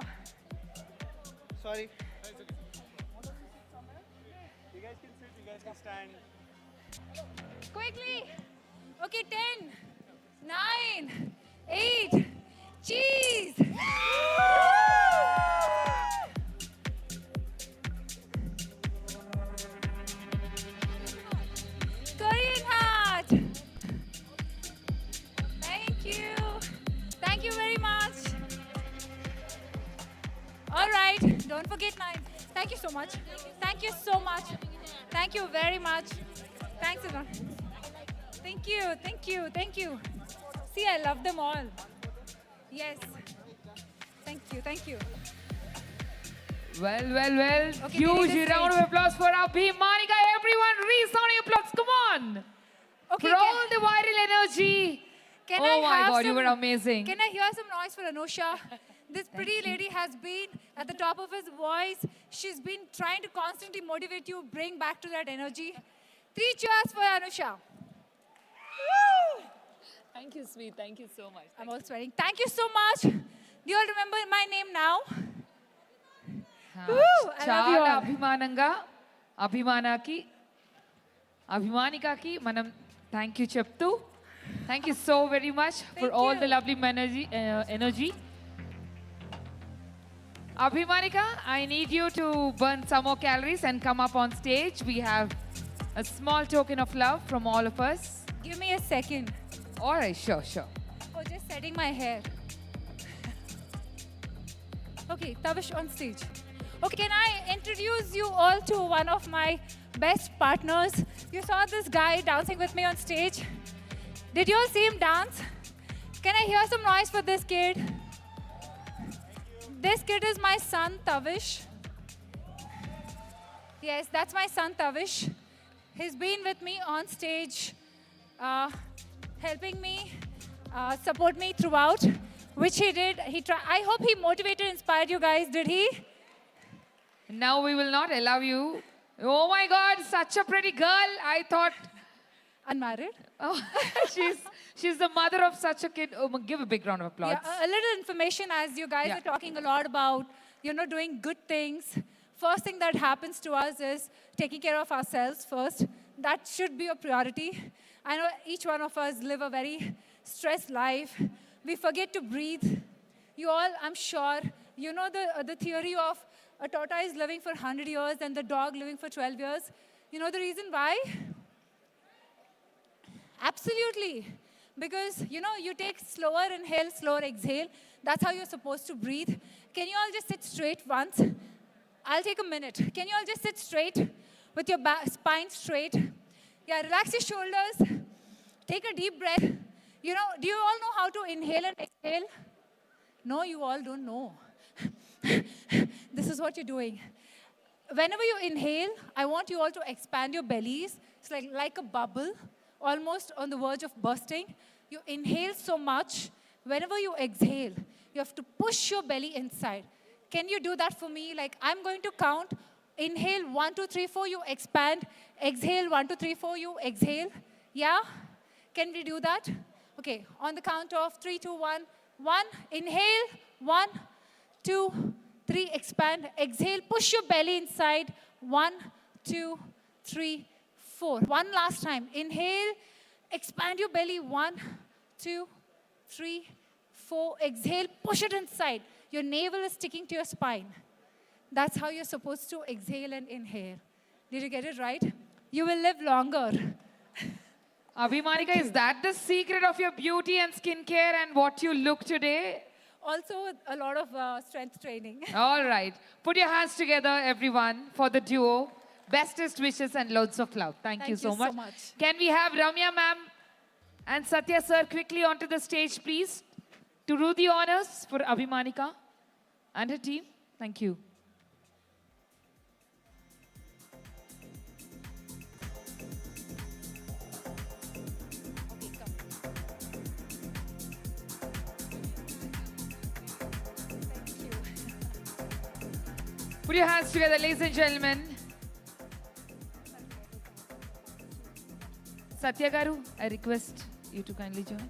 Sorry. You guys can sit, you guys can stand. Quickly. Okay, 10, 9, 8. Cheese. Korean heart. Thank you. Thank you very much. All right. Don't forget 9. Thank you so much. Thank you so much. Thank you very much. Thanks, everyone. Thank you. See, I love them all. Yes. Thank you. Well. Okay, Huge leaving the round of stage. applause for Abhimanika. Everyone, resounding applause. Come on. Okay, For all the viral energy. Can Oh I my have God, you some- were amazing. Can I hear some noise for Anusha? This pretty lady has been at the top of his voice. She's been trying to constantly motivate you, bring back to that energy. 3 cheers for Anusha. Thank you, sweet. Thank you so much. I'm all sweating. Thank you so much. Do you all remember my name now? Woo, I love you చాలా all. అభిమానంగా అభిమానికకి మనం thank you చెప్తూ thank you so very much for all the lovely energy Abhimanika, I need you to burn some more calories and come up on stage. We have a small token of love from all of us. Give me a second. All right, sure. Oh, just setting my hair. Okay, Tavish on stage. Okay, can I introduce you all to one of my best partners? You saw this guy dancing with me on stage. Did you all see him dance? Can I hear some noise for this kid? This kid is my son, Tavish. Yes, that's my son, Tavish. He's been with me on stage, helping me, support me throughout, which he did. I hope he motivated, inspired you guys. Did he? Now we will not allow you. Oh my God, such a pretty girl. I thought. Unmarried? Oh, she's the mother of such a kid. Oh, give a big round of applause. Yeah, a little information as you guys are talking a lot about, doing good things. First thing that happens to us is taking care of ourselves first. That should be a priority. I know each one of us live a very stressed life. We forget to breathe. You all, I'm sure, you know the theory of a tortoise living for 100 years and the dog living for 12 years. You know the reason why? Absolutely. Because, you take slower inhale, slower exhale. That's how you're supposed to breathe. Can you all just sit straight once? I'll take a minute. Can you all just sit straight with your spine straight? Yeah, relax your shoulders. Take a deep breath. Do you all know how to inhale and exhale? No, you all don't know. This is what you're doing. Whenever you inhale, I want you all to expand your bellies. It's like a bubble, almost on the verge of bursting. You inhale so much. Whenever you exhale, you have to push your belly inside. Can you do that for me? I'm going to count. Inhale, 1, 2, 3, 4, you expand. Exhale, 1, 2, 3, 4, you exhale. Yeah? Can we do that? Okay, on the count of 3, 2, 1. 1, inhale. 1, 2, 3, expand. Exhale, push your belly inside. 1, 2, 3, 4. One last time. Inhale, expand your belly. 1, 2, 3, 4. Exhale, push it inside. Your navel is sticking to your spine. That's how you're supposed to exhale and inhale. Did you get it right? You will live longer. Abhimanika, is that the secret of your beauty and skincare and what you look today? Also, a lot of strength training. All right. Put your hands together, everyone, for the duo. Bestest wishes and loads of love. Thank you so much. much. Can we have Ramya ma'am and Satya sir quickly onto the stage, please, to do the honors for Abhimanika and her team? Thank you. Put your hands together, ladies and gentlemen. Satya Garu, I request you to kindly join.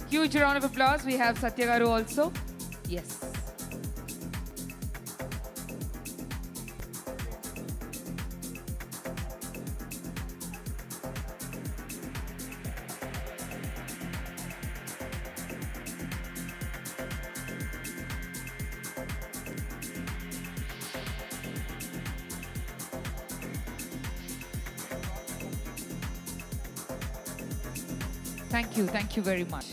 Huge round of applause. We have Satya Garu also. Yes. Thank you very much.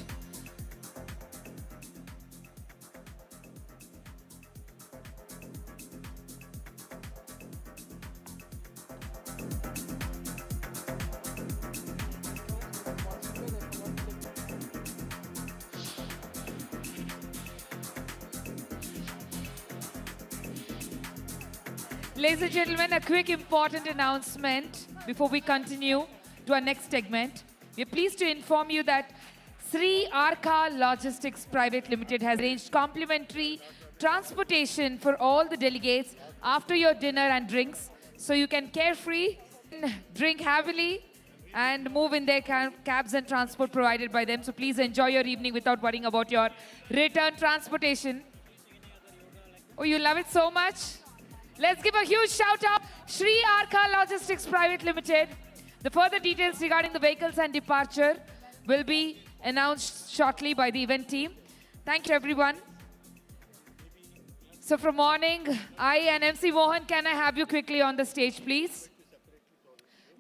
Ladies and gentlemen, a quick important announcement before we continue to our next segment. We are pleased to inform you that Sri Arka Logistics Private Limited has arranged complimentary transportation for all the delegates after your dinner and drinks, so you can carefree, drink heavily, and move in their cabs and transport provided by them. So please enjoy your evening without worrying about your return transportation. Oh, you love it so much? Let's give a huge shout out, Sri Arka Logistics Private Limited. The further details regarding the vehicles and departure will be announced shortly by the event team. Thank you, everyone. So from morning, I and MC Mohan, can I have you quickly on the stage, please?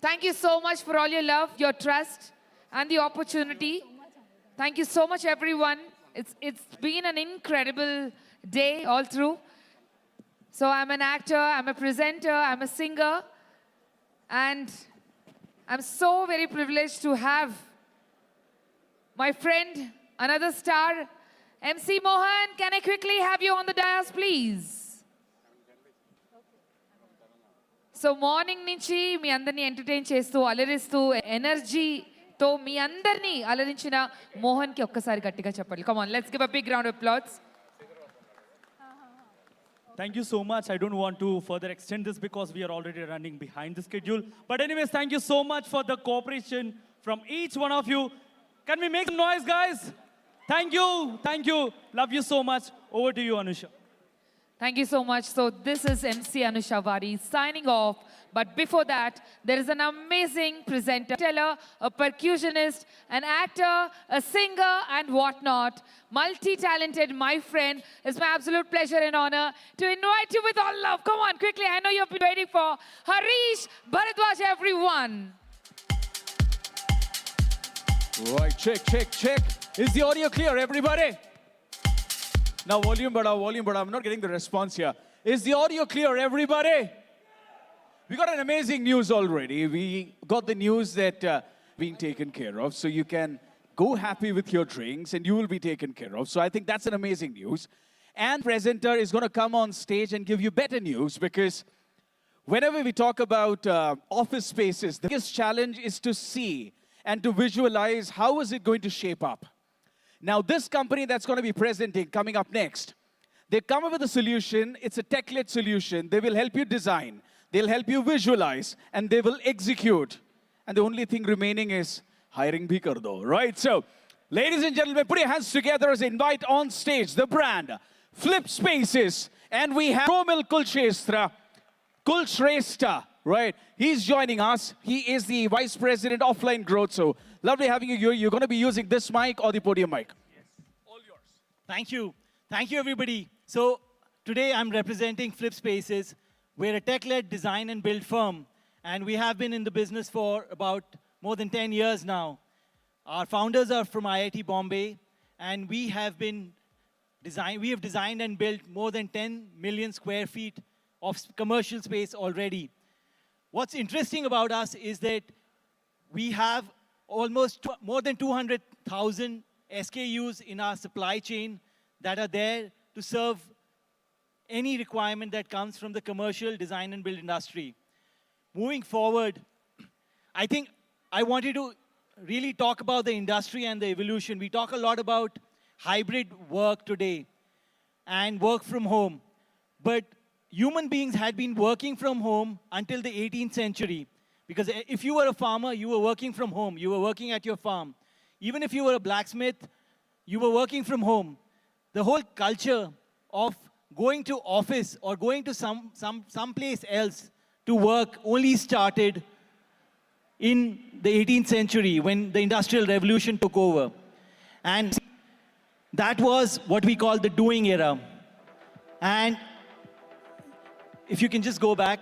Thank you so much for all your love, your trust, and the opportunity. Thank you so much, everyone. It's been an incredible day all through. So I'm an actor, I'm a presenter, I'm a singer, and I'm so very privileged to have my friend, another star, MC Mohan. Can I quickly have you on the dais, please? So morning nunchi మీ అందరిని entertain చేస్తూ అలరిస్తూ ఎనర్జీతో మీ అందరిని అలరించిన మోహన్కి ఒక్కసారి గట్టిగా చెప్పాలి. Come on, let's give a big round of applause. Thank you so much. I don't want to further extend this because we are already running behind the schedule. But anyways, thank you so much for the cooperation from each one of you. Can we make some noise, guys? Thank you. Thank you. Love you so much. Over to you, Anusha. Thank you so much. So this is MC Anusha Wari signing off. But before that, there is an amazing presenter, a percussionist, an actor, a singer, and whatnot. Multi-talented, my friend. It's my absolute pleasure and honor to invite you with all love. Come on, quickly. I know you've been waiting for Harish Bharadwaj, everyone. Right, check. Is the audio clear, everybody? Now, volume, but I'm not getting the response here. Is the audio clear, everybody? We got an amazing news already. We got the news that being taken care of, so you can go happy with your drinks and you will be taken care of. So I think that's an amazing news. And presenter is going to come on stage and give you better news, because whenever we talk about office spaces, the biggest challenge is to see and to visualize how is it going to shape up. Now, this company that's going to be presenting, coming up next, they come up with a solution. It's a tech-led solution. They will help you design. They'll help you visualize. And they will execute. And the only thing remaining is hiring bhi kar do, right? So, ladies and gentlemen, put your hands together as I invite on stage the brand, Flip Spaces. And we have Romil Kulshrestha, right? He's joining us. He is the Vice President Offline Growth. So, lovely having you here. You're going to be using this mic or the podium mic? Yes, all yours. Thank you. Thank you, everybody. So today I'm representing Flip Spaces. We're a tech-led design and build firm, and we have been in the business for about more than 10 years now. Our founders are from IIT Bombay, and we have designed and built more than 10 million square feet of commercial space already. What's interesting about us is that we have more than 200,000 SKUs in our supply chain that are there to serve any requirement that comes from the commercial design and build industry. Moving forward, I think I wanted to really talk about the industry and the evolution. We talk a lot about hybrid work today and work from home, but human beings had been working from home until the 18th century. Because if you were a farmer, you were working from home. You were working at your farm. Even if you were a blacksmith, you were working from home. The whole culture of going to office or going to some place else to work only started in the 18th century when the Industrial Revolution took over. And that was what we call the doing era. And if you can just go back.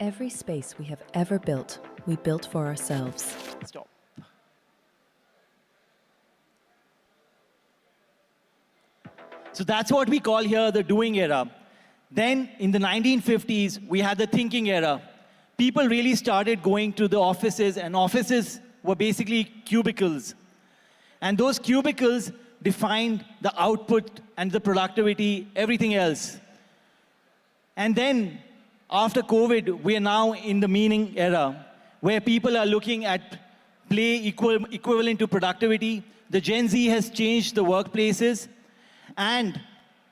Every space we have ever built, we built for ourselves. Stop. So that's what we call here the doing era. Then in the 1950s, we had the thinking era. People really started going to the offices, and offices were basically cubicles. And those cubicles defined the output and the productivity, everything else. And then after COVID, we are now in the meaning era, where people are looking at play equivalent to productivity. The Gen Z has changed the workplaces, and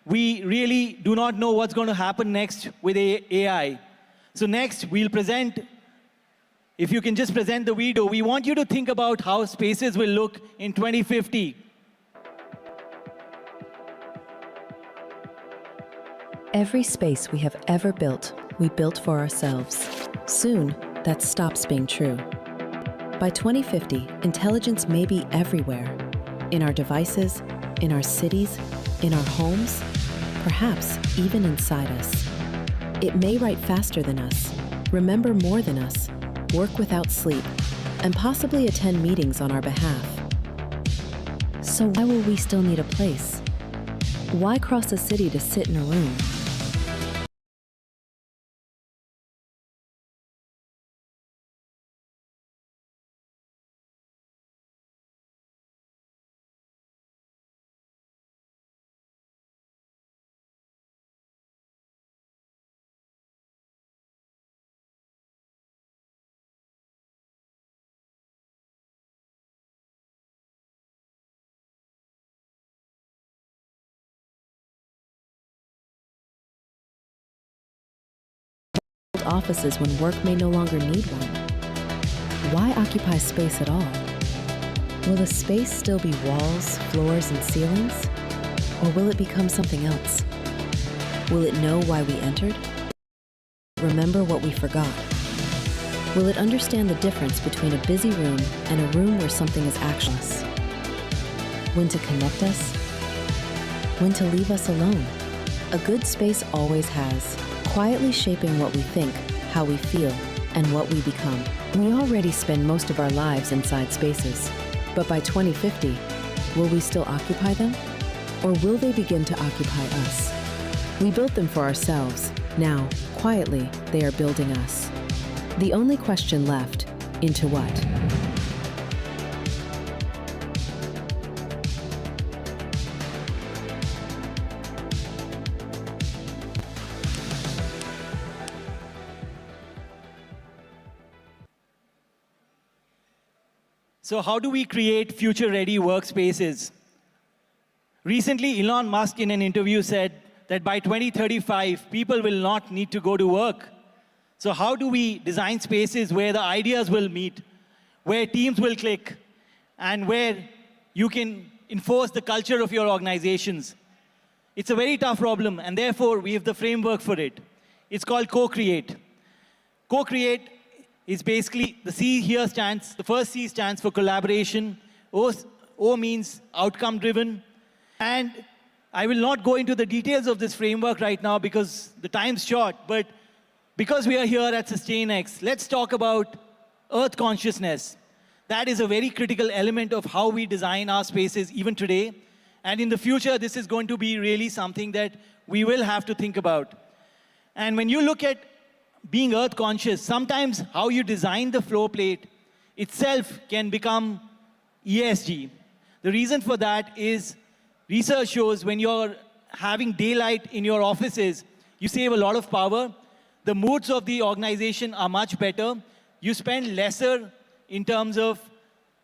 we really do not know what's going to happen next with AI. So next, we'll present, if you can just present the video, we want you to think about how spaces will look in 2050. Every space we have ever built, we built for ourselves. Soon, that stops being true. By 2050, intelligence may be everywhere. In our devices, in our cities, in our homes, perhaps even inside us. It may write faster than us, remember more than us, work without sleep, and possibly attend meetings on our behalf. So why will we still need a place? Why cross a city to sit in a room? Offices when work may no longer need one. Why occupy space at all? Will the space still be walls, floors, and ceilings? Or will it become something else? Will it know why we entered? Remember what we forgot? Will it understand the difference between a busy room and a room where something is actionless? When to connect us? When to leave us alone? A good space always has, quietly shaping what we think, how we feel, and what we become. We already spend most of our lives inside spaces, but by 2050, will we still occupy them? Or will they begin to occupy us? We built them for ourselves. Now, quietly, they are building us. The only question left, into what? So how do we create future-ready workspaces? Recently, Elon Musk in an interview said that by 2035, people will not need to go to work. So how do we design spaces where the ideas will meet, where teams will click, and where you can enforce the culture of your organizations? It's a very tough problem, and therefore, we have the framework for it. It's called co-create. Co-create is basically, the C here stands, the first C stands for collaboration. O means outcome-driven. And I will not go into the details of this framework right now because the time's short, but because we are here at Sustainx, let's talk about earth consciousness. That is a very critical element of how we design our spaces even today. And in the future, this is going to be really something that we will have to think about. And when you look at being earth conscious, sometimes how you design the floor plate itself can become ESG. The reason for that is research shows when you're having daylight in your offices, you save a lot of power. The moods of the organization are much better. You spend lesser in terms of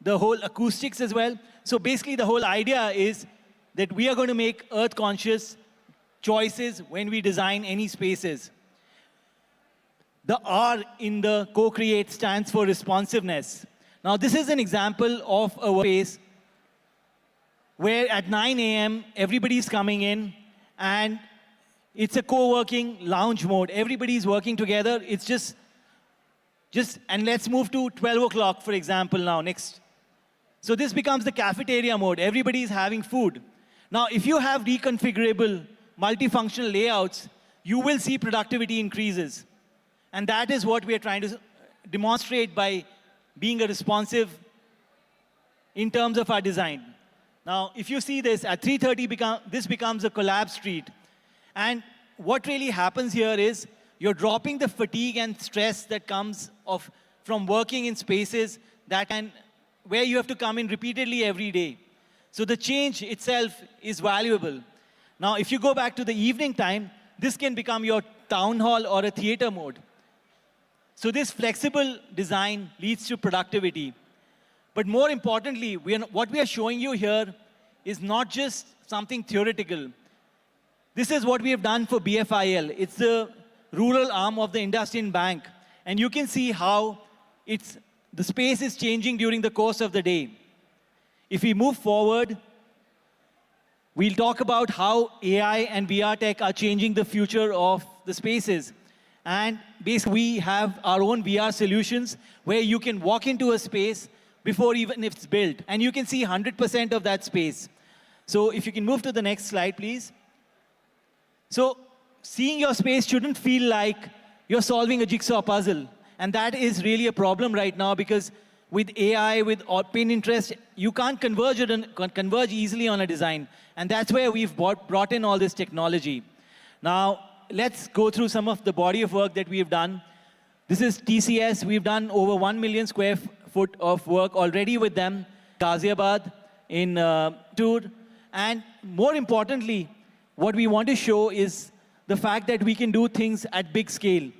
the whole acoustics as well. So basically the whole idea is that we are going to make earth conscious choices when we design any spaces. The R in the co-create stands for responsiveness. Now this is an example of a space where at 9 a.m. everybody's coming in and it's a co-working lounge mode. Everybody's working together. It's just, and let's move to 12 o'clock, for example, now, next. So this becomes the cafeteria mode. Everybody's having food. Now, if you have reconfigurable, multifunctional layouts, you will see productivity increases. And that is what we are trying to demonstrate by being a responsive in terms of our design. Now, if you see this, at 3:30, this becomes a collab street. And what really happens here is you're dropping the fatigue and stress that comes from working in spaces where you have to come in repeatedly every day. So the change itself is valuable. Now, if you go back to the evening time, this can become your town hall or a theater mode. So this flexible design leads to productivity. But more importantly, what we are showing you here is not just something theoretical. This is what we have done for BFIL. It's the rural arm of the IndusInd Bank. And you can see how the space is changing during the course of the day. If we move forward, we'll talk about how AI and VR tech are changing the future of the spaces. And basically, we have our own VR solutions where you can walk into a space before even if it's built. And you can see 100% of that space. So if you can move to the next slide, please. So seeing your space shouldn't feel like you're solving a jigsaw puzzle. And that is really a problem right now because with AI, with Pinterest, you can't converge easily on a design. And that's where we've brought in all this technology. Now, let's go through some of the body of work that we've done. This is TCS. We've done over 1 million square foot of work already with them. Ghaziabad in Tour. And more importantly, what we want to show is the fact that we can do things at big scale.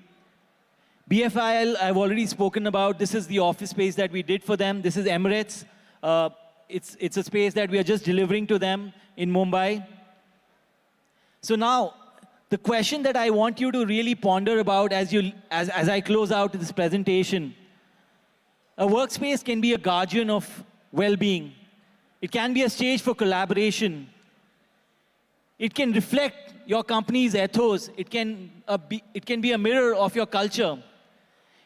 BFIL, I've already spoken about. This is the office space that we did for them. This is Emirates. It's a space that we are just delivering to them in Mumbai. So now, the question that I want you to really ponder about as I close out this presentation, a workspace can be a guardian of well-being. It can be a stage for collaboration. It can reflect your company's ethos. It can be a mirror of your culture.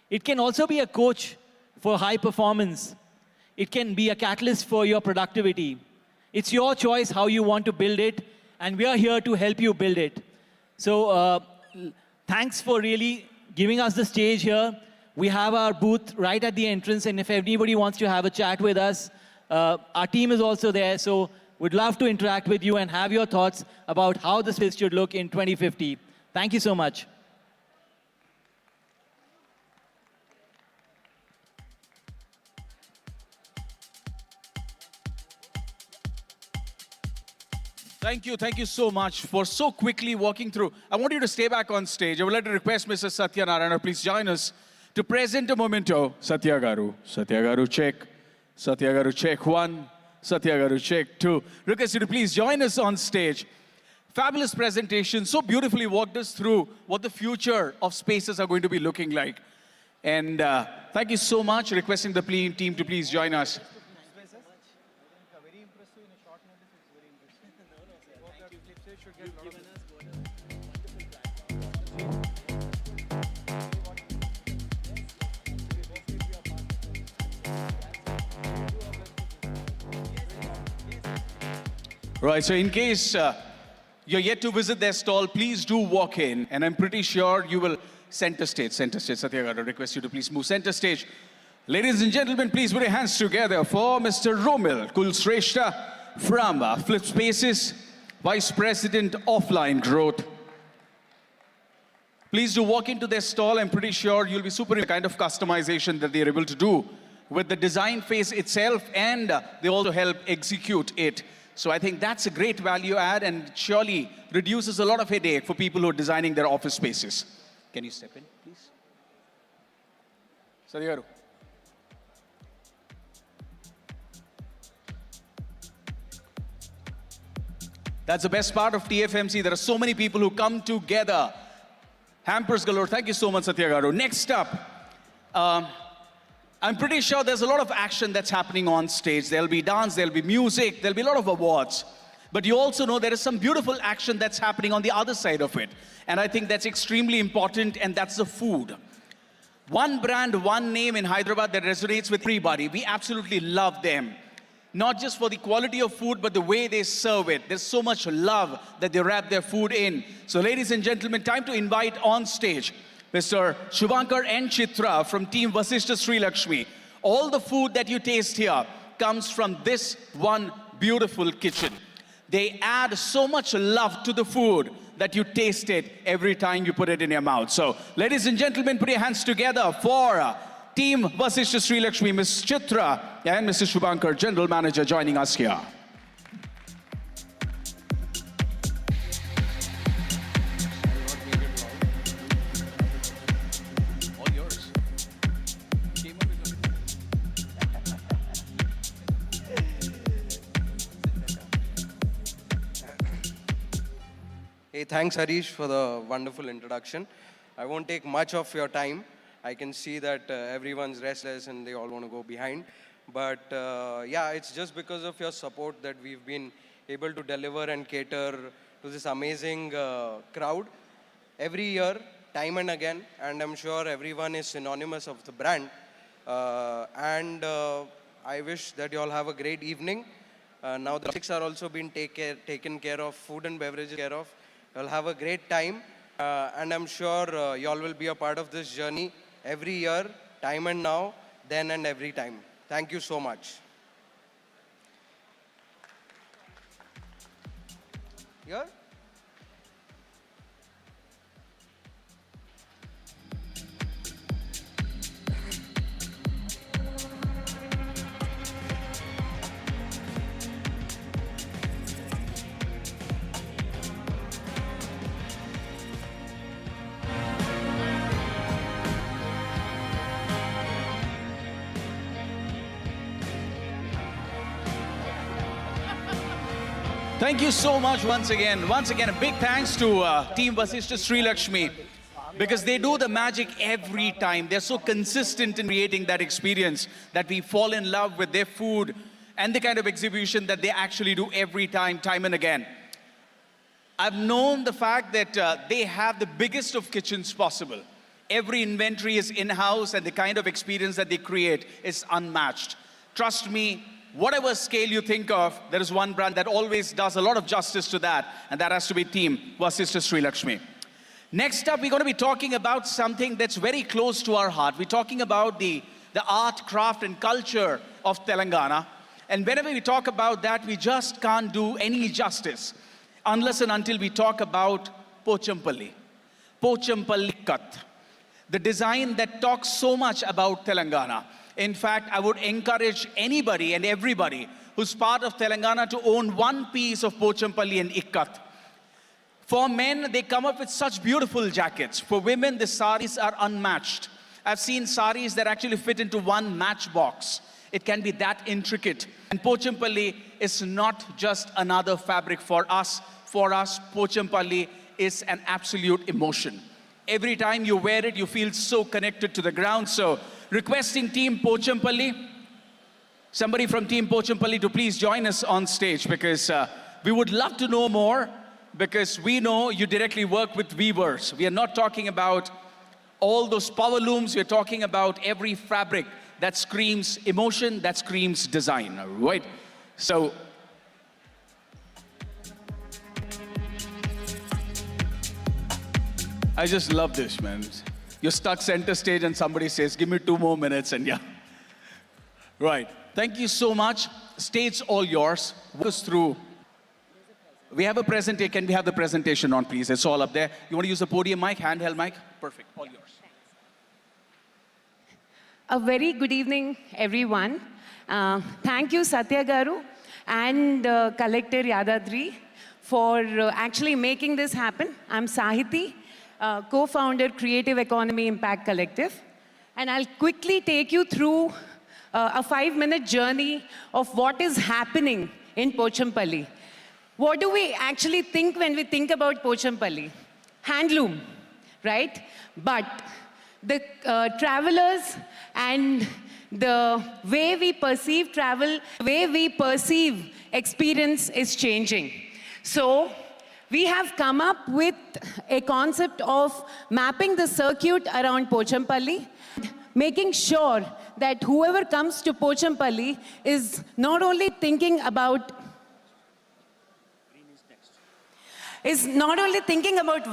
It can also be a coach for high performance. It can be a catalyst for your productivity. It's your choice how you want to build it, and we are here to help you build it. So thanks for really giving us the stage here. We have our booth right at the entrance, and if anybody wants to have a chat with us, our team is also there. So we'd love to interact with you and have your thoughts about how the space should look in 2050. Thank you so much. Thank you so much for so quickly walking through. I want you to stay back on stage. I would like to request Mr. Satya Narayana, please join us to present a memento. Satya Garu, check. Satya Garu, check 1. Satya Garu, check 2. Request you to please join us on stage. Fabulous presentation, so beautifully walked us through what the future of spaces are going to be looking like. And thank you so much. Requesting the team to please join us. Right, so in case you're yet to visit their stall, please do walk in. And I'm pretty sure you will center stage. Satya Garu, request you to please move center stage. Ladies and gentlemen, please put your hands together for Mr. Romil Kulshrestha from Flip Spaces, Vice President Offline Growth. Please do walk into their stall. I'm pretty sure you'll be super in the kind of customization that they're able to do with the design phase itself, and they also help execute it. So I think that's a great value add and surely reduces a lot of headache for people who are designing their office spaces. Can you step in, please? Satya Garu. That's the best part of TFMC. There are so many people who come together. Hampers galore. Thank you so much, Satya Garu. Next up, I'm pretty sure there's a lot of action that's happening on stage. There'll be dance, there'll be music, there'll be a lot of awards. But you also know there is some beautiful action that's happening on the other side of it. And I think that's extremely important, and that's the food. One brand, one name in Hyderabad that resonates with everybody. We absolutely love them. Not just for the quality of food, but the way they serve it. There's so much love that they wrap their food in. So ladies and gentlemen, time to invite on stage Mr. Shubhankar and Chitra from Team Vasishta Sri Lakshmi. All the food that you taste here comes from this one beautiful kitchen. They add so much love to the food that you taste it every time you put it in your mouth. So ladies and gentlemen, put your hands together for Team Vasishta Sri Lakshmi, Ms. Chitra and Mr. Shubhankar, General Manager, joining us here. All yours. Hey, thanks Harish for the wonderful introduction. I won't take much of your time. I can see that everyone's restless and they all want to go behind. But yeah, it's just because of your support that we've been able to deliver and cater to this amazing crowd every year, time and again. And I'm sure everyone is synonymous of the brand. I wish that you all have a great evening. Now the logistics are also being taken care of, food and beverages care of. You'll have a great time. And I'm sure you all will be a part of this journey every year, time and now, then and every time. Thank you so much. Here? Thank you so much once again. Once again, a big thanks to Team Vasishta Sri Lakshmi, because they do the magic every time. They're so consistent in creating that experience that we fall in love with their food and the kind of exhibition that they actually do every time, time and again. I've known the fact that they have the biggest of kitchens possible. Every inventory is in-house and the kind of experience that they create is unmatched. Trust me, whatever scale you think of, there is one brand that always does a lot of justice to that, and that has to be Team Vasishta Sri Lakshmi. Next up, we're going to be talking about something that's very close to our heart. We're talking about the art, craft, and culture of Telangana. And whenever we talk about that, we just can't do any justice unless and until we talk about Pochampalli. Pochampalli Kat. The design that talks so much about Telangana. In fact, I would encourage anybody and everybody who's part of Telangana to own one piece of Pochampalli and Ikkat. For men, they come up with such beautiful jackets. For women, the saris are unmatched. I've seen saris that actually fit into one matchbox. It can be that intricate. And Pochampalli is not just another fabric for us. For us, Pochampalli is an absolute emotion. Every time you wear it, you feel so connected to the ground. So, requesting Team Pochampalli, somebody from Team Pochampalli to please join us on stage, because we would love to know more, because we know you directly work with weavers. We are not talking about all those power looms. We're talking about every fabric that screams emotion, that screams design, right? So, I just love this, man. You're stuck center stage and somebody says, give me 2 more minutes and yeah. Right. Thank you so much. Stage all yours. Walk us through. We have a presentation. Can we have the presentation on, please? It's all up there. You want to use the podium mic, handheld mic? Perfect. All yours. A very good evening, everyone. Thank you, Satya Garu and Collector Yadadri for actually making this happen. I'm Sahiti, co-founder, Creative Economy Impact Collective. And I'll quickly take you through a 5-minute journey of what is happening in Pochampalli. What do we actually think when we think about Pochampalli? Handloom, right? But the travelers and the way we perceive travel, the way we perceive experience is changing. So we have come up with a concept of mapping the circuit around Pochampalli, making sure that whoever comes to Pochampalli is not only thinking about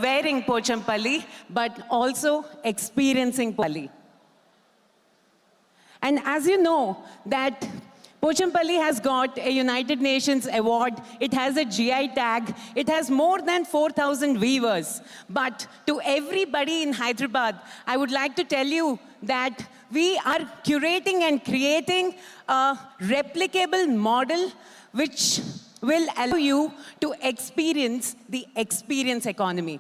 wearing Pochampalli, but also experiencing Pochampalli. And as you know, that Pochampalli has got a United Nations award, it has a GI tag, it has more than 4,000 weavers. But to everybody in Hyderabad, I would like to tell you that we are curating and creating a replicable model which will allow you to experience the experience economy.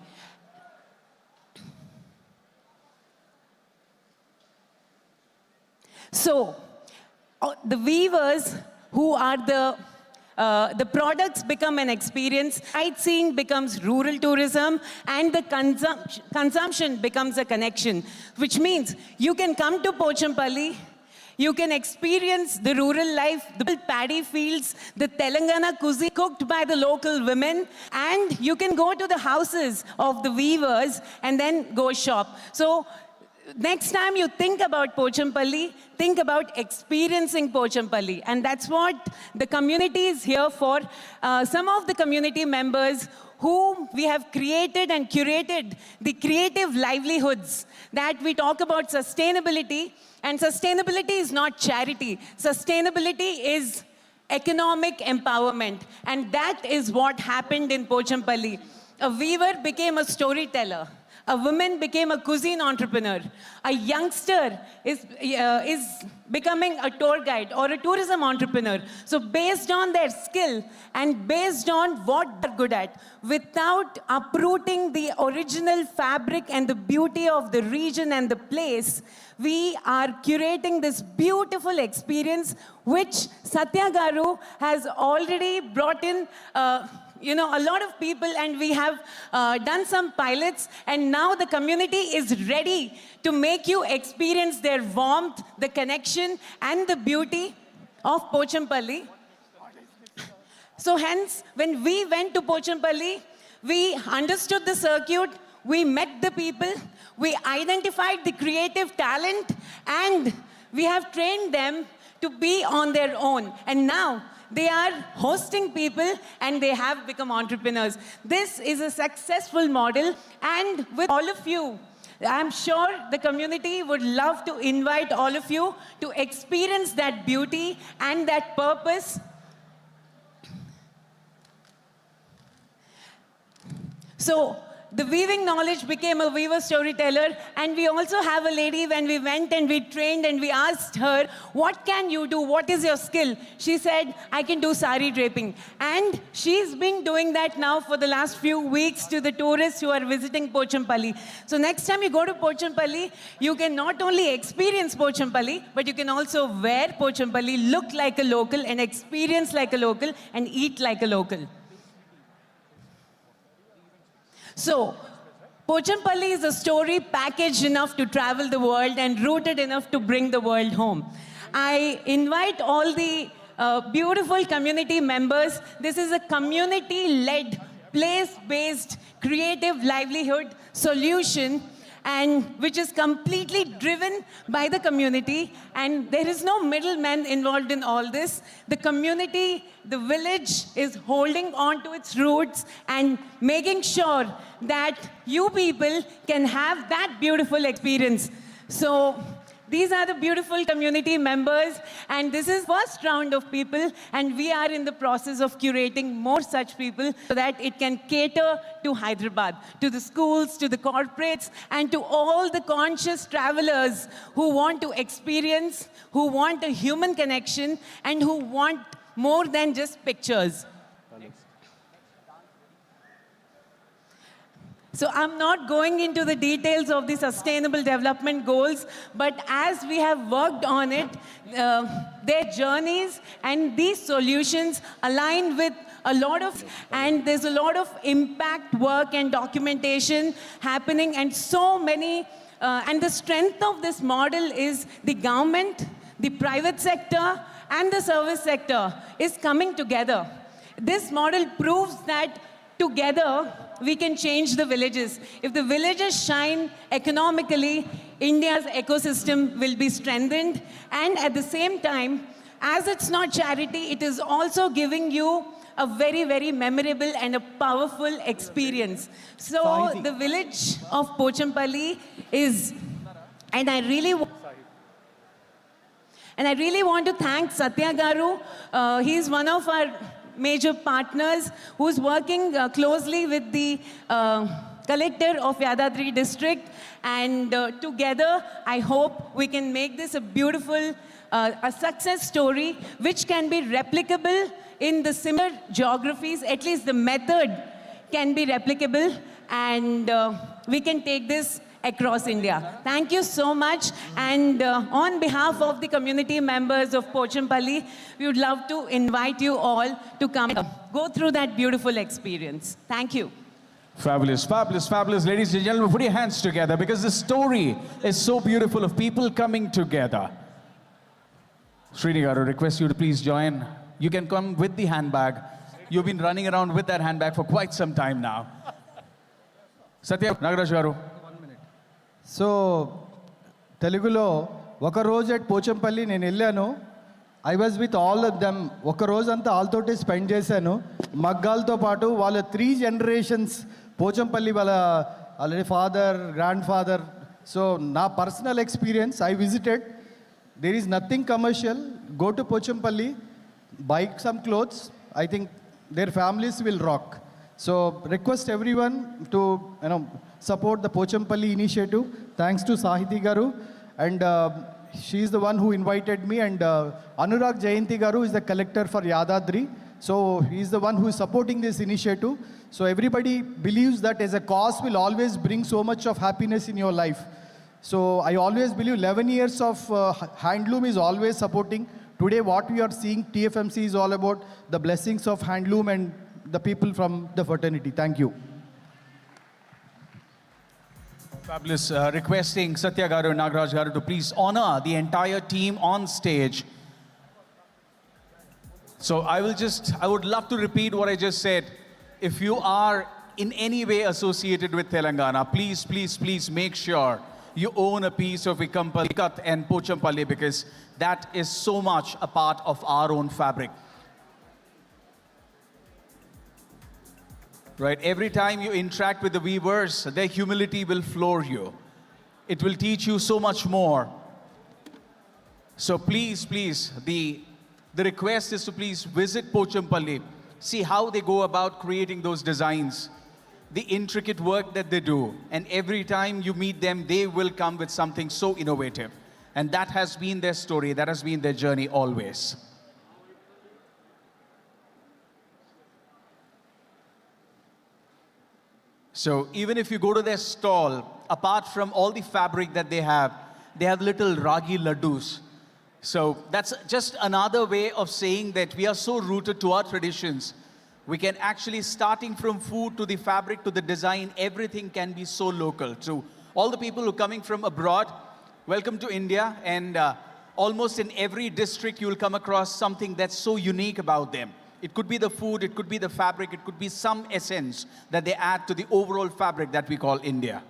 So, the weavers who are the products become an experience, sightseeing becomes rural tourism, and the consumption becomes a connection, which means you can come to Pochampalli, you can experience the rural life, the paddy fields, the Telangana cuisine cooked by the local women, and you can go to the houses of the weavers and then go shop. So next time you think about Pochampalli, think about experiencing Pochampalli. And that's what the community is here for. Some of the community members whom we have created and curated the creative livelihoods that we talk about sustainability. And sustainability is not charity. Sustainability is economic empowerment. And that is what happened in Pochampalli. A weaver became a storyteller. A woman became a cuisine entrepreneur. A youngster is becoming a tour guide or a tourism entrepreneur. So based on their skill and based on what they're good at, without uprooting the original fabric and the beauty of the region and the place, we are curating this beautiful experience which Satya Garu has already brought in a lot of people, and we have done some pilots, and now the community is ready to make you experience their warmth, the connection, and the beauty of Pochampalli. So hence, when we went to Pochampalli, we understood the circuit, we met the people, we identified the creative talent, and we have trained them to be on their own. And now, they are hosting people and they have become entrepreneurs. This is a successful model, and with all of you, I'm sure the community would love to invite all of you to experience that beauty and that purpose. So, the weaving knowledge became a weaver storyteller, and we also have a lady when we went and we trained and we asked her, what can you do? What is your skill? She said, I can do sari draping. And she's been doing that now for the last few weeks to the tourists who are visiting Pochampalli. So next time you go to Pochampalli, you can not only experience Pochampalli, but you can also wear Pochampalli, look like a local and experience like a local and eat like a local. So, Pochampalli is a story packaged enough to travel the world and rooted enough to bring the world home. I invite all the beautiful community members. This is a community-led, place-based, creative livelihood solution. and which is completely driven by the community, and there is no middleman involved in all this. The community, the village is holding on to its roots and making sure that you people can have that beautiful experience. So these are the beautiful community members, and this is first round of people, and we are in the process of curating more such people so that it can cater to Hyderabad, to the schools, to the corporates, and to all the conscious travelers who want to experience, who want a human connection, and who want more than just pictures. So I'm not going into the details of the Sustainable Development Goals, but as we have worked on it, their journeys and these solutions align with a lot of, and there's a lot of impact work and documentation happening, and so many, and the strength of this model is the government, the private sector, and the service sector is coming together. This model proves that together, we can change the villages. If the villages shine economically, India's ecosystem will be strengthened. And at the same time, as it's not charity, it is also giving you a very, very memorable and a powerful experience. So the village of Pochampalli is, and I really want to thank Satya Garu. He's one of our major partners who's working closely with the collector of Yadadri district, and together I hope we can make this a beautiful a success story which can be replicable in the similar geographies. At least the method can be replicable, and we can take this across India. Thank you so much. And on behalf of the community members of Pochampalli, we would love to invite you all to come go through that beautiful experience. Thank you. Fabulous, fabulous, fabulous. Ladies and gentlemen, put your hands together because the story is so beautiful of people coming together. Srini Garu, request you to please join. You can come with the handbag. You've been running around with that handbag for quite some time now. Satya, Nagaraj Garu. So తెలుగులో ఒక రోజు at Pochampally నేను వెళ్ళాను. I was with all of them. ఒక రోజంతా వాళ్ళతోటి spend చేశాను. మగ్గాలతో పాటు వాళ్ళ 3 జనరేషన్స్ పోచంపల్లి, వాళ్ళ already father, grand father. So నా personal experience, I visited. There is nothing commercial. Go to Pochampally, buy some clothes. I think their families will rock. So request everyone to support the Pochampalli initiative. Thanks to Sahiti Garu, and she is the one who invited me, and Anurag Jayanti Garu is the collector for Yadadri. So he is the one who is supporting this initiative. So everybody believes that as a cause will always bring so much of happiness in your life. So I always believe 11 years of handloom is always supporting. Today what we are seeing, TFMC is all about the blessings of handloom and the people from the fraternity. Thank you. Fabulous. Requesting Satya Garu and Nagaraj Garu to please honor the entire team on stage. So I would love to repeat what I just said. If you are in any way associated with Telangana, please, please, please make sure you own a piece of Ikampalli and Pochampalli, because that is so much a part of our own fabric. Right? Every time you interact with the weavers, their humility will floor you. It will teach you so much more. So please, please, the request is to please visit Pochampalli, see how they go about creating those designs, the intricate work that they do. And every time you meet them, they will come with something so innovative. And that has been their story, that has been their journey always. So even if you go to their stall, apart from all the fabric that they have little ragi laddus. So that's just another way of saying that we are so rooted to our traditions. We can actually, starting from food to the fabric to the design, everything can be so local. So all the people who are coming from abroad, welcome to India. And almost in every district, you will come across something that's so unique about them. It could be the food, it could be the fabric, it could be some essence that they add to the overall fabric that we call India.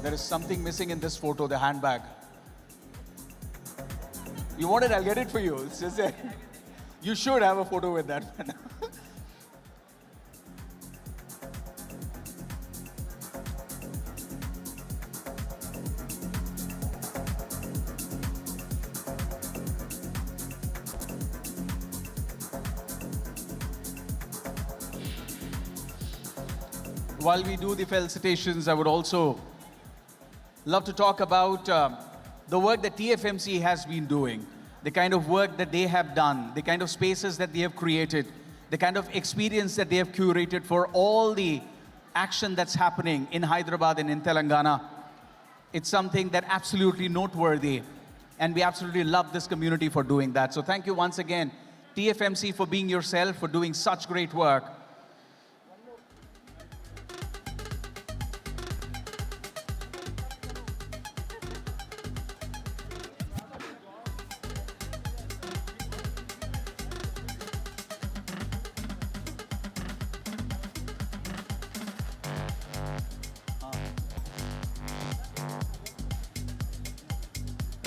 There is something missing in this photo, the handbag. You want it? I'll get it for you. It's just that you should have a photo with that. While we do the felicitations, I would also love to talk about the work that TFMC has been doing, the kind of work that they have done, the kind of spaces that they have created, the kind of experience that they have curated for all the action that's happening in Hyderabad and in Telangana. It's something that absolutely noteworthy, and we absolutely love this community for doing that. So thank you once again, TFMC, for being yourself, for doing such great work.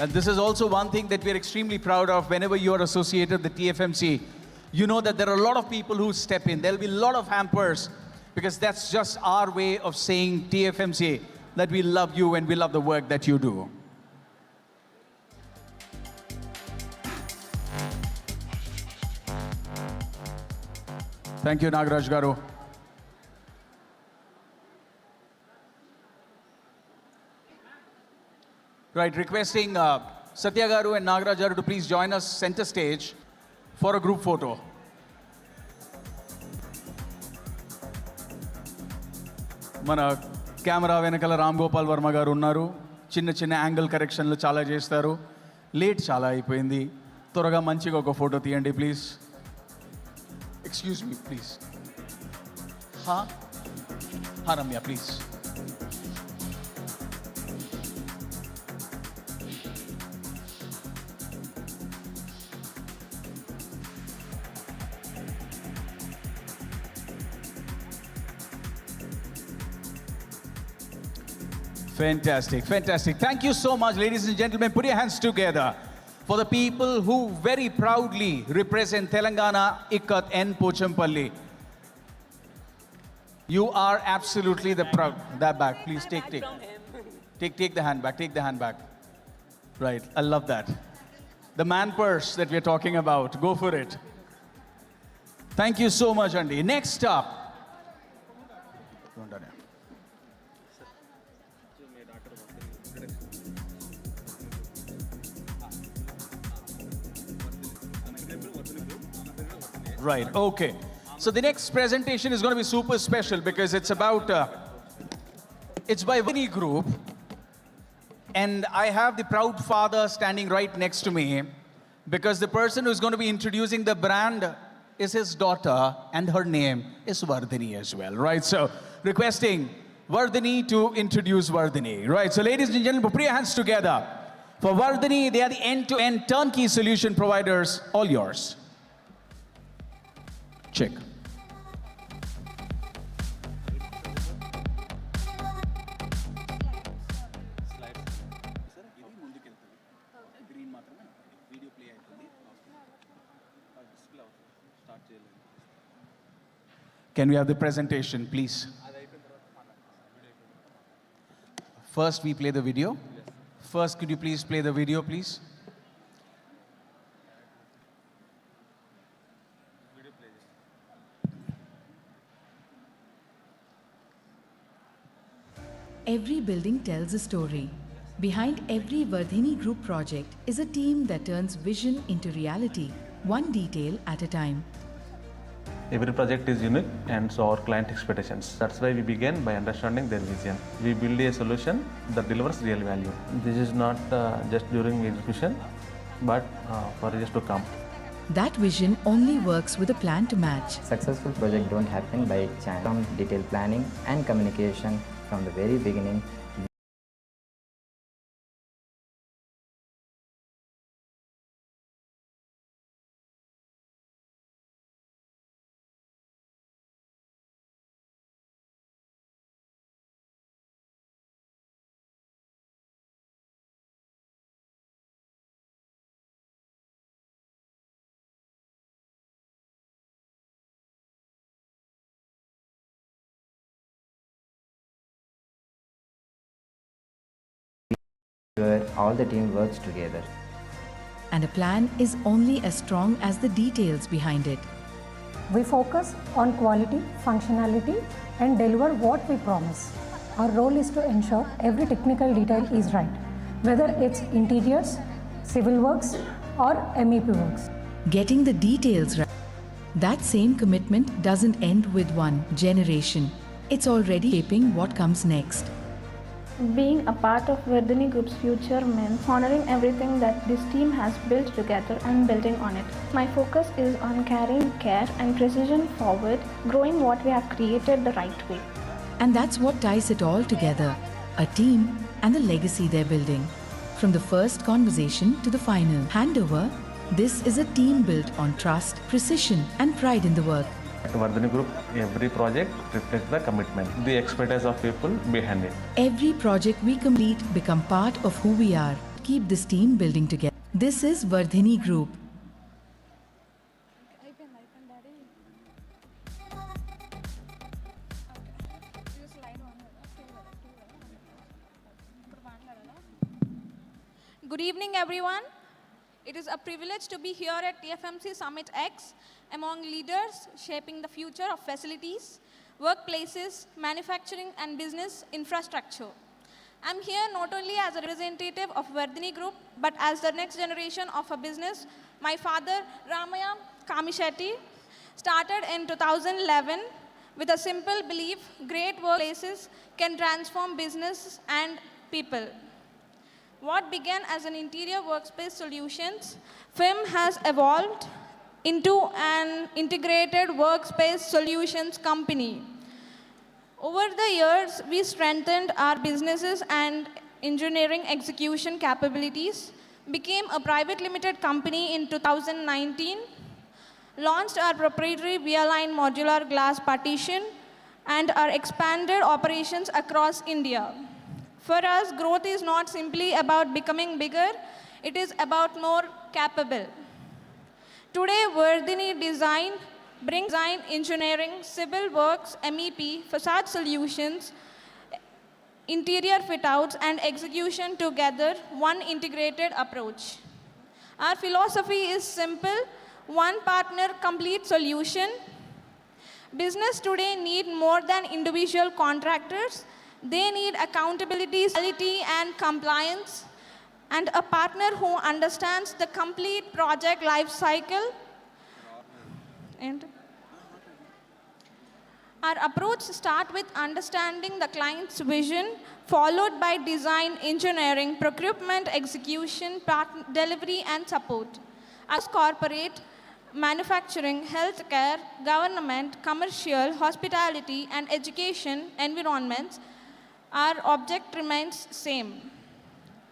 And this is also one thing that we're extremely proud of. Whenever you are associated with the TFMC, you know that there are a lot of people who step in. There'll be a lot of hampers, because that's just our way of saying, TFMC, that we love you and we love the work that you do. Thank you, Nagaraj Garu. Right, requesting Satya Garu and Nagaraj Garu to please join us center stage for a group photo. మన camera వెనకాల రామ్ గోపాల్ వర్మ గారు ఉన్నారు. చిన్న చిన్న angle కరెక్షన్లు చాలా చేస్తారు. Late చాలా అయిపోయింది. త్వరగా మంచిగా ఒక ఫోటో తీయండి please. Excuse me please. Ramya please. Fantastic, fantastic. Thank you so much, ladies and gentlemen. Put your hands together for the people who very proudly represent Telangana, Ikkat and Pochampalli. You are absolutely the proud. That back, please take the hand back, take the hand back. Right, I love that. The man purse that we're talking about, go for it. Thank you so much, Andy. Next up. Right, okay. So the next presentation is going to be super special because it's about, it's by Vardhani Group. And I have the proud father standing right next to me because the person who's going to be introducing the brand is his daughter and her name is Vardhani as well, right? So requesting Vardhani to introduce Vardhani, right? So ladies and gentlemen, put your hands together. For Vardhani, they are the end-to-end turnkey solution providers, all yours. Check. Can we have the presentation, please? First, we play the video. First, could you please play the video, please? Every building tells a story. Behind every Vardhani Group project is a team that turns vision into reality, one detail at a time. Every project is unique and so our client expectations. That's why we began by understanding their vision. We build a solution that delivers real value. This is not just during execution, but for years to come. That vision only works with a plan to match. Successful projects don't happen by chance. From detailed planning and communication from the very beginning, where all the team works together. And a plan is only as strong as the details behind it. We focus on quality, functionality, and deliver what we promise. Our role is to ensure every technical detail is right, whether it's interiors, civil works, or MEP works. Getting the details right. That same commitment doesn't end with one generation. It's already shaping what comes next. Being a part of Vardhani Group's future means honoring everything that this team has built together and building on it. My focus is on carrying care and precision forward, growing what we have created the right way. And that's what ties it all together, a team and the legacy they're building. From the first conversation to the final handover, this is a team built on trust, precision, and pride in the work. At Vardhani Group, every project reflects the commitment, the expertise of people behind it. Every project we complete become part of who we are. Keep this team building together. This is Vardhani Group. Good evening, everyone. It is a privilege to be here at TFMC Summit X among leaders shaping the future of facilities, workplaces, manufacturing, and business infrastructure. I'm here not only as a representative of Vardhani Group, but as the next generation of a business. My father, Ramaya Kamishetty, started in 2011 with a simple belief: great workplaces can transform business and people. What began as an interior workspace solutions, FIM has evolved into an integrated workspace solutions company. Over the years, we strengthened our businesses and engineering execution capabilities, became a private limited company in 2019, launched our proprietary VIA-line modular glass partition, and our expanded operations across India. For us, growth is not simply about becoming bigger, it is about more capable. Today, Vardhani Design brings design, engineering, civil works, MEP, facade solutions, interior fit-outs, and execution together, one integrated approach. Our philosophy is simple: one partner, complete solution. Business today need more than individual contractors. They need accountability, quality, and compliance, and a partner who understands the complete project life cycle. And our approach starts with understanding the client's vision, followed by design, engineering, procurement, execution, delivery, and support. As corporate, manufacturing, healthcare, government, commercial, hospitality, and education environments, our object remains same: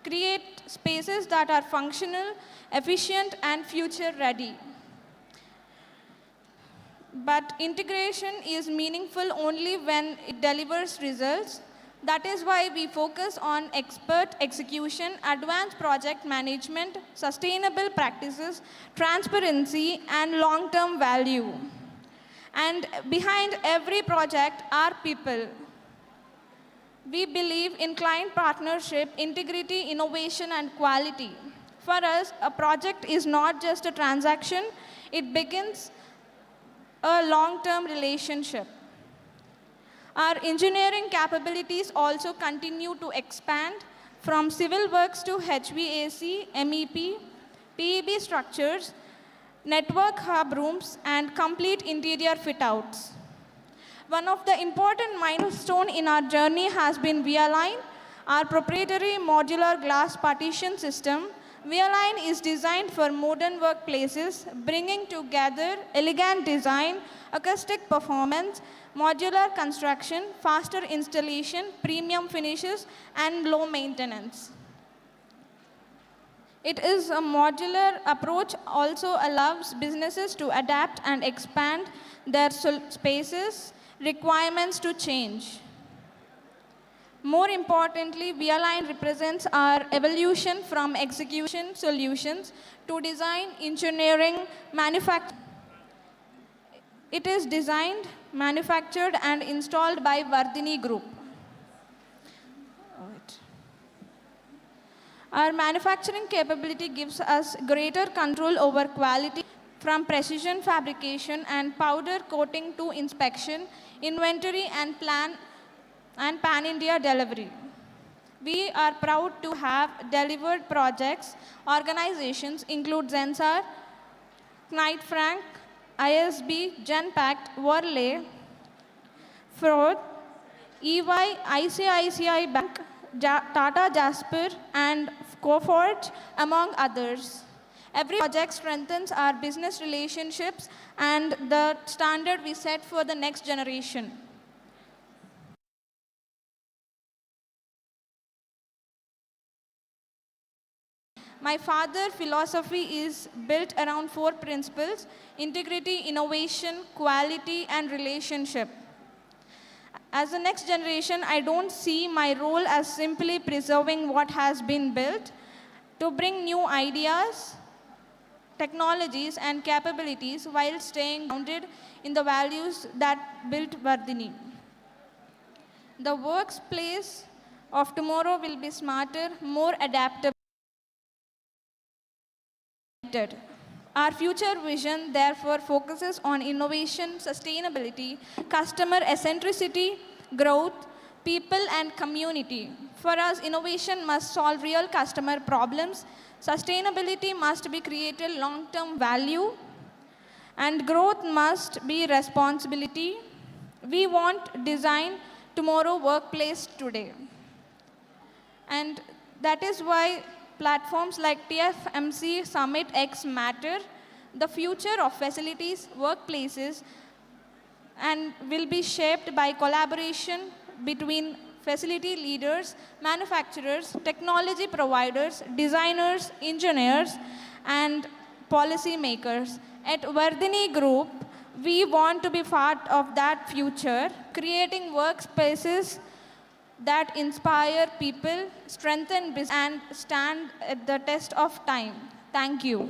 create spaces that are functional, efficient, and future-ready. But integration is meaningful only when it delivers results. That is why we focus on expert execution, advanced project management, sustainable practices, transparency, and long-term value. And behind every project are people. We believe in client partnership, integrity, innovation, and quality. For us, a project is not just a transaction, it begins a long-term relationship. Our engineering capabilities also continue to expand from civil works to HVAC, MEP, PEB structures, network hub rooms, and complete interior fit-outs. One of the important milestones in our journey has been VIA-line, our proprietary modular glass partition system. VIA-line is designed for modern workplaces, bringing together elegant design, acoustic performance, modular construction, faster installation, premium finishes, and low maintenance. It is a modular approach also allows businesses to adapt and expand their spaces, requirements to change. More importantly, VIA-line represents our evolution from execution solutions to design, engineering, manufacturing. It is designed, manufactured, and installed by Vardhani Group. Our manufacturing capability gives us greater control over quality, from precision fabrication and powder coating to inspection, inventory and pan-India delivery. We are proud to have delivered projects. Organizations include Zensar, Knight Frank, ISB, Genpact, Worley, Ford, EY, ICICI Bank, Tata Jasper, and Coforge, among others. Every project strengthens our business relationships and the standard we set for the next generation. My father's philosophy is built around 4 principles: integrity, innovation, quality, and relationship. As the next generation, I don't see my role as simply preserving what has been built. To bring new ideas, technologies, and capabilities while staying grounded in the values that built Vardhini. The workplace of tomorrow will be smarter, more adaptable. Our future vision, therefore, focuses on innovation, sustainability, customer centricity, growth, people, and community. For us, innovation must solve real customer problems, sustainability must be created long-term value, and growth must be responsibility. We want design tomorrow, workplace today. And that is why platforms like TFMC Summit X matter. The future of facilities, workplaces, and will be shaped by collaboration between facility leaders, manufacturers, technology providers, designers, engineers, and policy makers. At Vardhini Group, we want to be part of that future, creating workspaces that inspire people, strengthen business, and stand at the test of time. Thank you.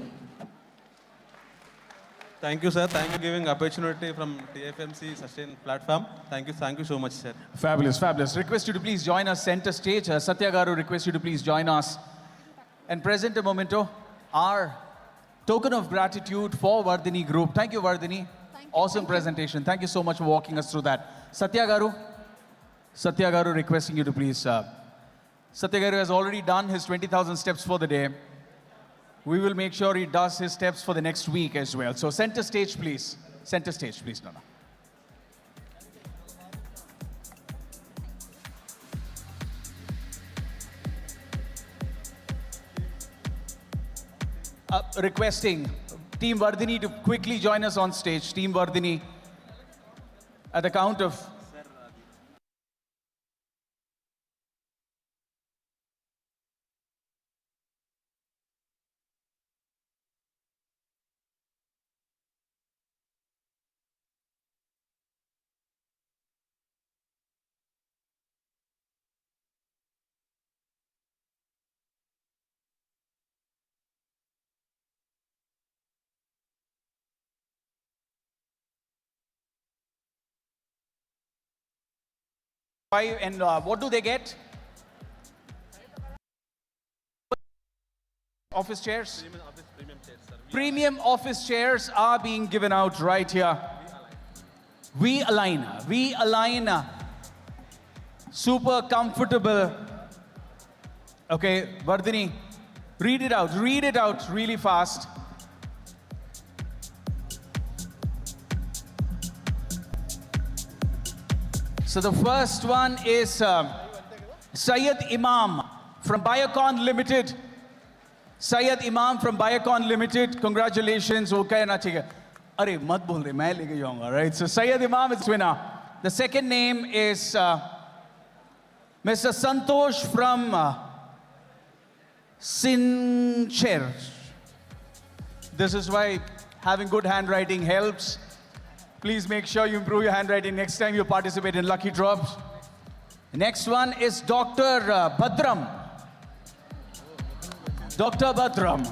Thank you, sir. Thank you for giving opportunity from TFMC Sustain platform. Thank you so much, sir. Fabulous, fabulous. Request you to please join us center stage. Satya Garu, request you to please join us and present a memento, our token of gratitude for Vardhini Group. Thank you, Vardhini. Awesome presentation. Thank you so much for walking us through that. Satya Garu requesting you to please. Satya Garu has already done his 20,000 steps for the day. We will make sure he does his steps for the next week as well. So center stage, please. Center stage, please, Nana. Requesting Team Vardhini to quickly join us on stage. Team Vardhini, at the count of... And what do they get? Office chairs? Premium chairs, sir. Premium office chairs are being given out right here. We align. Super comfortable. Okay, Vardhini, read it out really fast. So the first one is Syed Imam from Biocon Limited. Syed Imam from Biocon Limited. Congratulations. Okay, na chiga. Arey, mat bol rahe, main leke jaunga, right? So Syed Imam is winner. The second name is Mr. Santosh from Sincher. This is why having good handwriting helps. Please make sure you improve your handwriting next time you participate in Lucky Drops. Next one is Dr. Bhadram. Dr. Bhadram.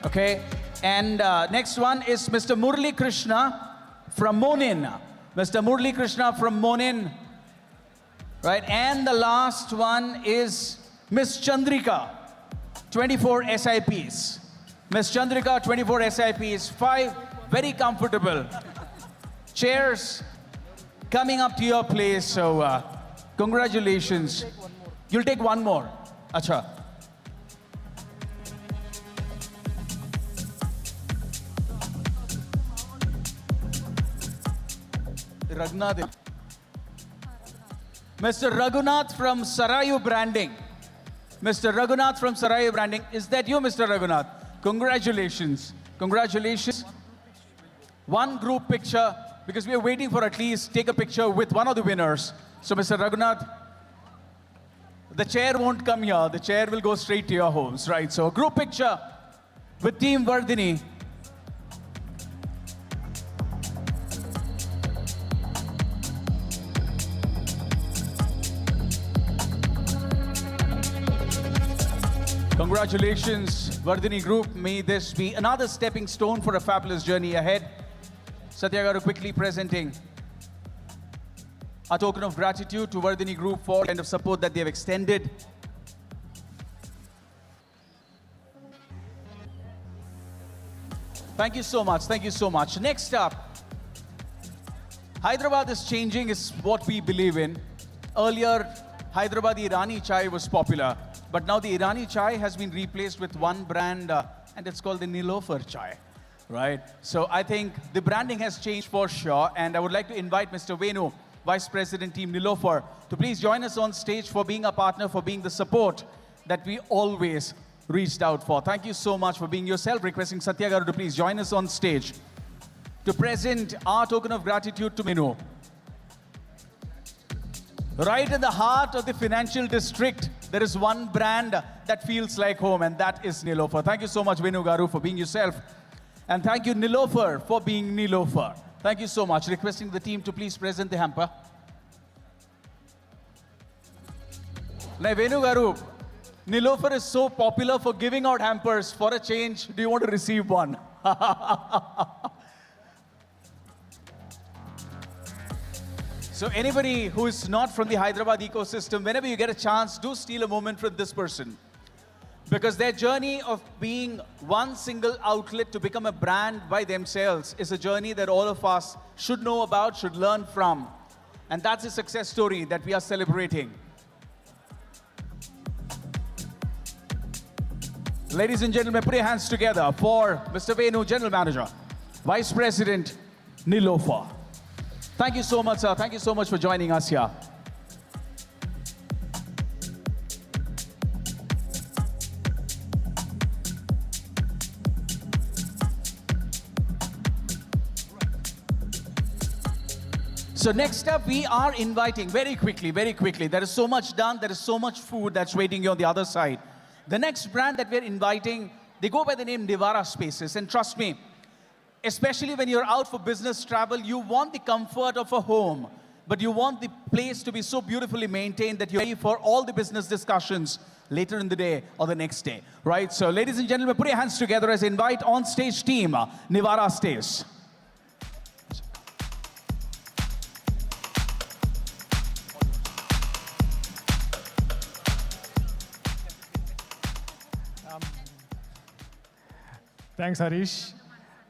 Okay. And next one is Mr. Murli Krishna from Monin. Mr. Murli Krishna from Monin. Right. And the last one is Miss Chandrika. 24 SIPs. Miss Chandrika, 24 SIPs, 5 very comfortable chairs coming up to your place. So congratulations. You'll take one more. Acha. Raghunath. Mr. Raghunath from Sarayu Branding. Mr. Raghunath from Sarayu Branding. Is that you, Mr. Raghunath? Congratulations. Congratulations. One group picture, because we are waiting for at least take a picture with one of the winners. So, Mr. Raghunath, the chair won't come here. The chair will go straight to your homes, right? So, a group picture with Team Vardhini. Congratulations, Vardhini Group. May this be another stepping stone for a fabulous journey ahead. Satya Garu quickly presenting a token of gratitude to Vardhini Group for the kind of support that they have extended. Thank you so much. Thank you so much. Next up, Hyderabad is changing is what we believe in. Earlier, Hyderabadi Irani chai was popular, but now the Irani chai has been replaced with one brand, and it's called the Nilofer chai, right? So I think the branding has changed for sure, and I would like to invite Mr. Venu, Vice President Team Nilofer, to please join us on stage for being a partner, for being the support that we always reached out for. Thank you so much for being yourself. Requesting Satya Garu to please join us on stage to present our token of gratitude to Venu. Right in the heart of the financial district, there is one brand that feels like home, and that is Nilofer. Thank you so much, Venu Garu, for being yourself. And thank you, Nilofer, for being Nilofer. Thank you so much. Requesting the team to please present the hamper. Now, Venu Garu, Nilofer is so popular for giving out hampers. For a change, do you want to receive one? So anybody who is not from the Hyderabad ecosystem, whenever you get a chance, do steal a moment from this person. Because their journey of being one single outlet to become a brand by themselves is a journey that all of us should know about, should learn from. And that's a success story that we are celebrating. Ladies and gentlemen, put your hands together for Mr. Venu, General Manager, Vice President, Nilofer. Thank you so much, sir. Thank you so much for joining us here. So next up, we are inviting very quickly. There is so much done. There is so much food that's waiting you on the other side. The next brand that we're inviting, they go by the name Nivara Spaces. And trust me, especially when you're out for business travel, you want the comfort of a home, but you want the place to be so beautifully maintained that you're ready for all the business discussions later in the day or the next day, right? So ladies and gentlemen, put your hands together as I invite on stage team, Nivara Stays. Thanks, Harish.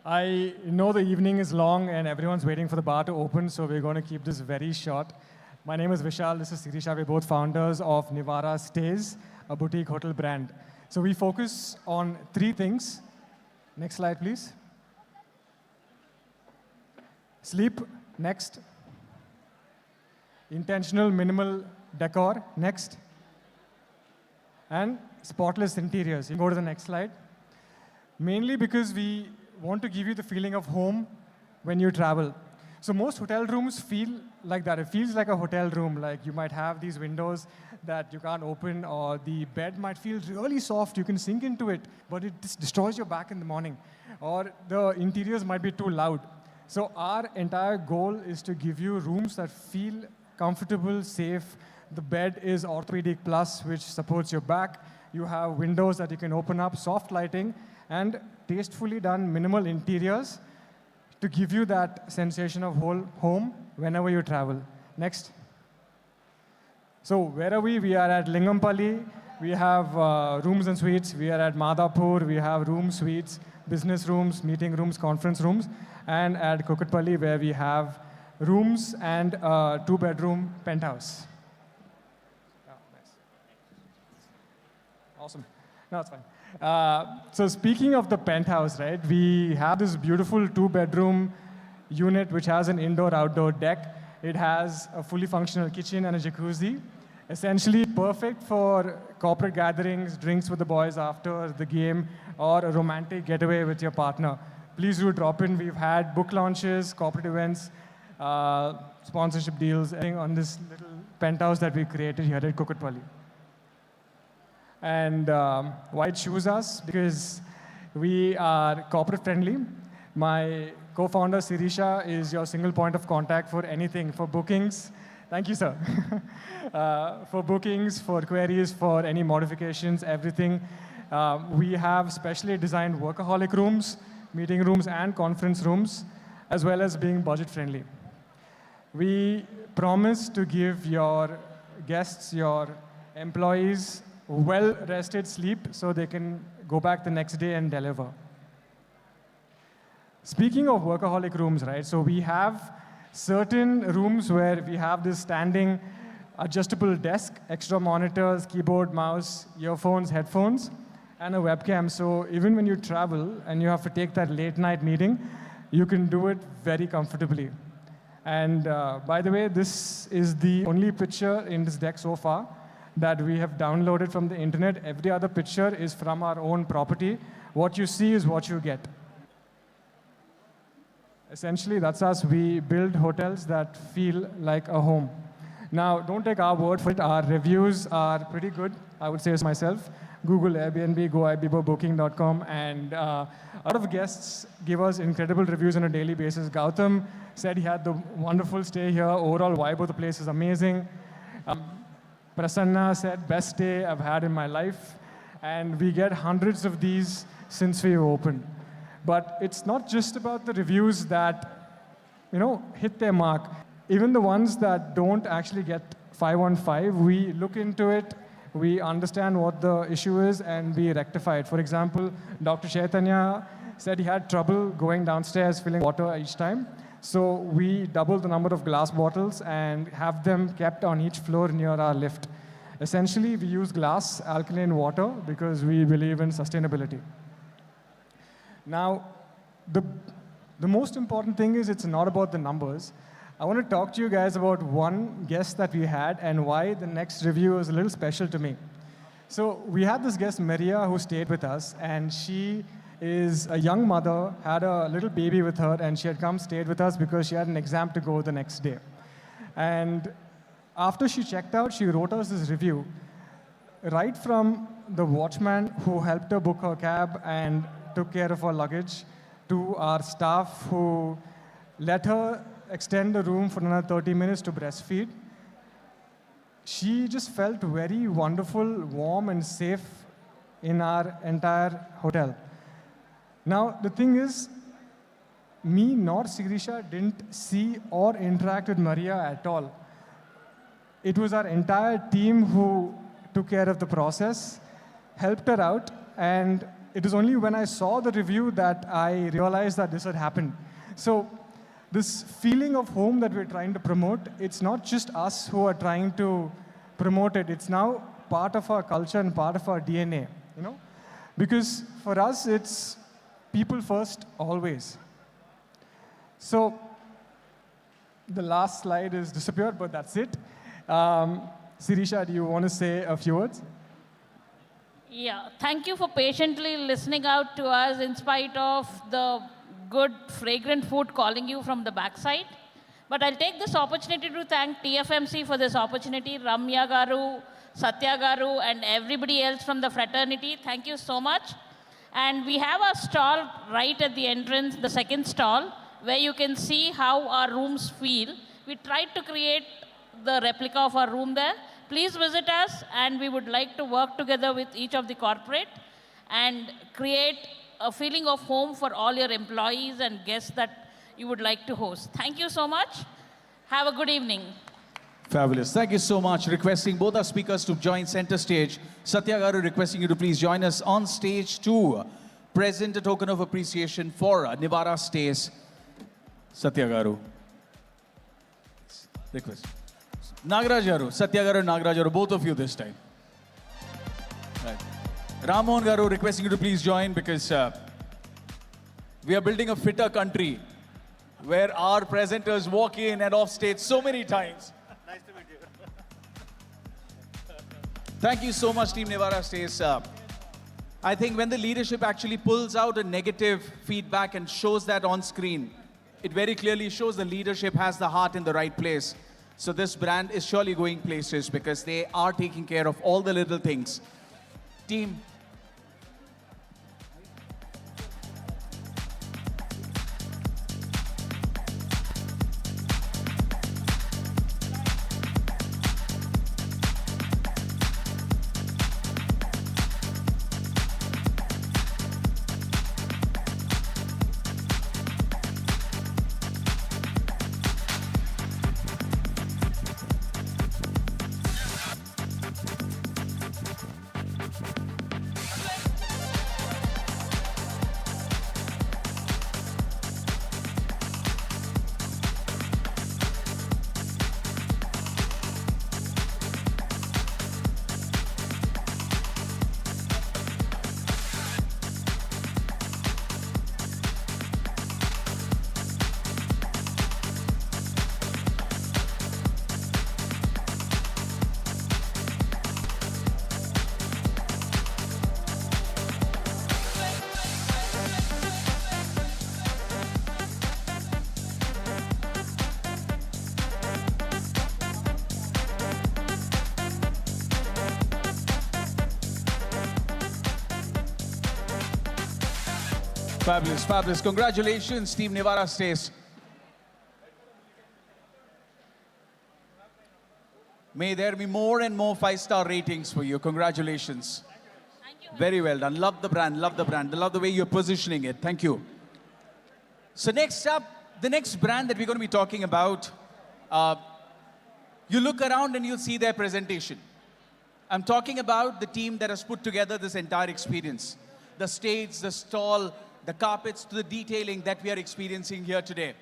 I know the evening is long and everyone's waiting for the bar to open, so we're going to keep this very short. My name is Vishal, this is Sirisha. We're both founders of Nivara Stays, a boutique hotel brand. So we focus on 3 things. Next slide, please. Sleep, next. Intentional minimal decor, next. And spotless interiors. You can go to the next slide. Mainly because we want to give you the feeling of home when you travel. So most hotel rooms feel like that. It feels like a hotel room, like you might have these windows that you can't open, or the bed might feel really soft, you can sink into it, but it just destroys your back in the morning. Or the interiors might be too loud. So our entire goal is to give you rooms that feel comfortable, safe. The bed is orthopedic plus, which supports your back. You have windows that you can open up, soft lighting, and tastefully done minimal interiors to give you that sensation of home whenever you travel. Next. So where are we? We are at Lingampalli, We have rooms and suites. We are at Madhapur. We have rooms, suites, business rooms, meeting rooms, conference rooms. And at Kukatpalli, where we have rooms and a 2-bedroom penthouse. Oh, nice. Awesome. No, it's fine. So speaking of the penthouse, right, we have this beautiful 2-bedroom unit which has an indoor-outdoor deck. It has a fully functional kitchen and a jacuzzi. Essentially perfect for corporate gatherings, drinks with the boys after the game, or a romantic getaway with your partner. Please do drop in. We've had book launches, corporate events, sponsorship deals on this little penthouse that we created here at Kukatpalli. And why choose us? Because we are corporate friendly. My co-founder Sirisha is your single point of contact for anything, for bookings. Thank you, sir. For bookings, for queries, for any modifications, everything. We have specially designed workaholic rooms, meeting rooms, and conference rooms, as well as being budget friendly. We promise to give your guests, your employees, well-rested sleep so they can go back the next day and deliver. Speaking of workaholic rooms, right, so we have certain rooms where we have this standing adjustable desk, extra monitors, keyboard, mouse, earphones, headphones, and a webcam. So even when you travel and you have to take that late night meeting, you can do it very comfortably. And by the way, this is the only picture in this deck so far that we have downloaded from the internet. Every other picture is from our own property. What you see is what you get. Essentially, that's us. We build hotels that feel like a home. Now, don't take our word for it. Our reviews are pretty good, I would say so myself. Google, Airbnb, GoIbibo, Booking.com, and a lot of guests give us incredible reviews on a daily basis. Gautam said he had the wonderful stay here. Overall vibe of the place is amazing. Prasanna said, best stay I've had in my life. And we get hundreds of these since we opened. But it's not just about the reviews that, hit their mark. Even the ones that don't actually get 5 on 5, we look into it, we understand what the issue is, and we rectify it. For example, Dr. Chaitanya said he had trouble going downstairs filling water each time. So we double the number of glass bottles and have them kept on each floor near our lift. Essentially, we use glass alkaline water because we believe in sustainability. Now, the most important thing is it's not about the numbers. I want to talk to you guys about one guest that we had and why the next review is a little special to me. So we had this guest, Maria, who stayed with us, and she is a young mother, had a little baby with her, and she had stayed with us because she had an exam to go the next day. And after she checked out, she wrote us this review, right from the watchman who helped her book her cab and took care of her luggage, to our staff who let her extend the room for another 30 minutes to breastfeed. She just felt very wonderful, warm, and safe in our entire hotel. Now, the thing is, me nor Sirisha didn't see or interact with Maria at all. It was our entire team who took care of the process, helped her out, and it was only when I saw the review that I realized that this had happened. So this feeling of home that we're trying to promote, it's not just us who are trying to promote it. It's now part of our culture and part of our DNA, Because for us, it's people first, always. So the last slide is disappeared, but that's it. Sirisha, do you want to say a few words? Yeah, thank you for patiently listening out to us in spite of the good, fragrant food calling you from the backside. But I'll take this opportunity to thank TFMC for this opportunity, Ramya Garu, Satya Garu, and everybody else from the fraternity. Thank you so much. And we have a stall right at the entrance, the second stall, where you can see how our rooms feel. We tried to create the replica of our room there. Please visit us, and we would like to work together with each of the corporate and create a feeling of home for all your employees and guests that you would like to host. Thank you so much. Have a good evening. Fabulous. Thank you so much. Requesting both our speakers to join center stage. Satya Garu, requesting you to please join us on stage to present a token of appreciation for Nivara Stays. Satya Garu. Request. Nagaraj Garu, Satya Garu and Nagaraj Garu, both of you this time. Right. Ramon Garu, requesting you to please join because we are building a fitter country where our presenters walk in and off stage so many times. Nice to meet you. Thank you so much, Team Nivara Stays. I think when the leadership actually pulls out a negative feedback and shows that on screen, it very clearly shows the leadership has the heart in the right place. So this brand is surely going places because they are taking care of all the little things. Team. Fabulous, fabulous. Congratulations, Team Nivara Stays. May there be more and more 5-star ratings for you. Congratulations. Thank you. Very well done. Love the brand, love the brand. Love the way you're positioning it. Thank you. So next up, the next brand that we're going to be talking about, you look around and you'll see their presentation. I'm talking about the team that has put together this entire experience. The stage, the stall, the carpets, to the detailing that we are experiencing here today.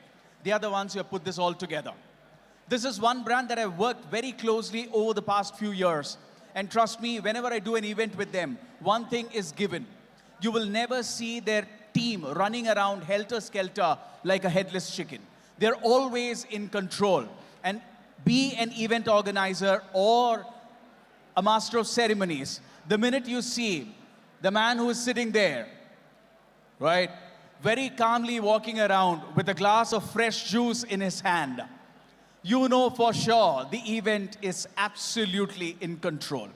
They are the ones who have put this all together. This is one brand that I've worked very closely over the past few years. And trust me, whenever I do an event with them, one thing is given. You will never see their team running around helter-skelter like a headless chicken. They're always in control. And be an event organizer or a master of ceremonies, the minute you see the man who is sitting there, right, very calmly walking around with a glass of fresh juice in his hand, you know for sure the event is absolutely in control.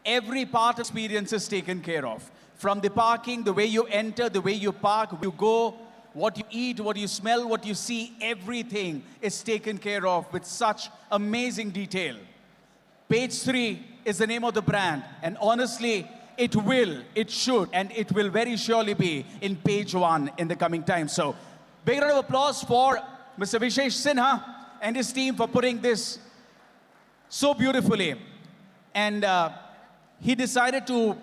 Every part of experience is taken care of. From the parking, the way you enter, the way you park, you go, what you eat, what you smell, what you see, everything is taken care of with such amazing detail. Page 3 is the name of the brand, and honestly, it will, it should, and it will very surely be in page 1 in the coming time. So, big round of applause for Mr. Vishesh Sinha and his team for putting this so beautifully. And he decided to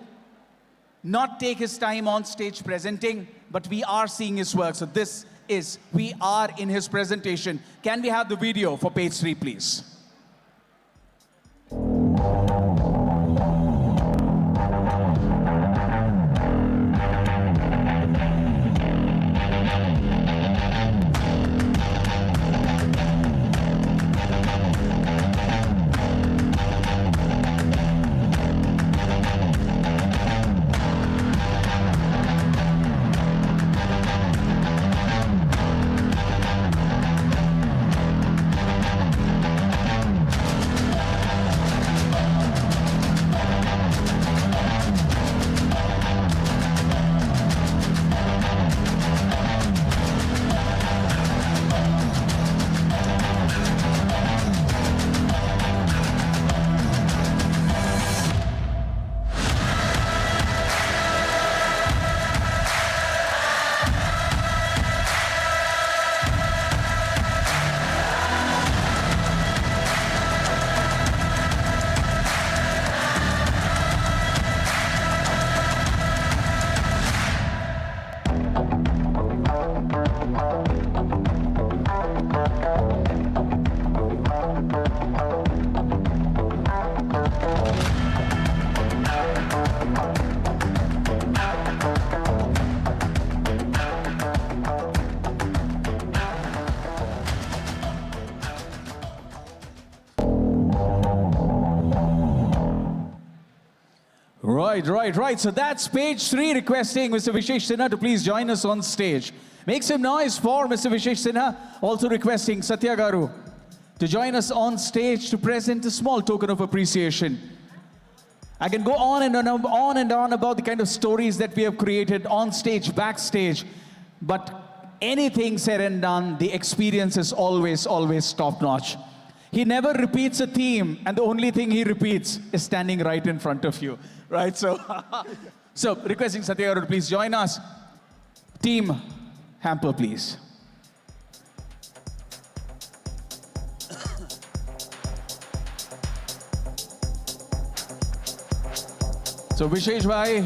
not take his time on stage presenting, but we are seeing his work. So this is, we are in his presentation. Can we have the video for page 3, please? Right. So that's page 3 requesting Mr. Vishesh Sinha to please join us on stage. Make some noise for Mr. Vishesh Sinha, also requesting Satya Garu to join us on stage to present a small token of appreciation. I can go on and on about the kind of stories that we have created on stage, backstage, but anything said and done, the experience is always top-notch. He never repeats a theme, and the only thing he repeats is standing right in front of you, right? So, so requesting Satya Garu to please join us. Team hamper, please. So Vishesh bhai,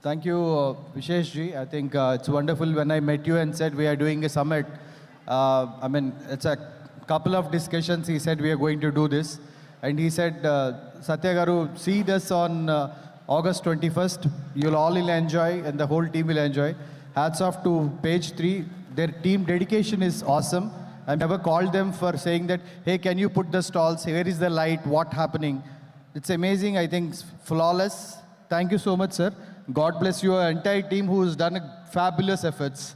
Thank you, Vishesh ji. I think it's wonderful when I met you and said we are doing a summit. I mean, it's a couple of discussions. He said we are going to do this. And he said, Satya Garu, see this on August 21st. You'll all enjoy and the whole team will enjoy. Hats off to page 3. Their team dedication is awesome. I've never called them for saying that, hey, can you put the stalls? Where is the light? What's happening? It's amazing. I think flawless. Thank you so much, sir. God bless your entire team who has done fabulous efforts.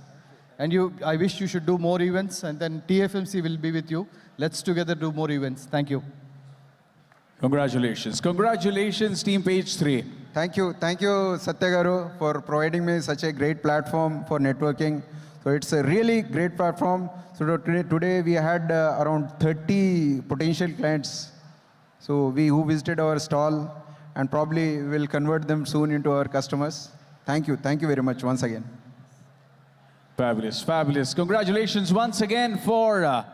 And I wish you should do more events, and then TFMC will be with you. Let's together do more events. Thank you. Congratulations, team page 3. Thank you, Satya Garu, for providing me such a great platform for networking. So it's a really great platform. So today we had around 30 potential clients. So who visited our stall, and probably will convert them soon into our customers. Thank you very much once again. Fabulous. Congratulations once again for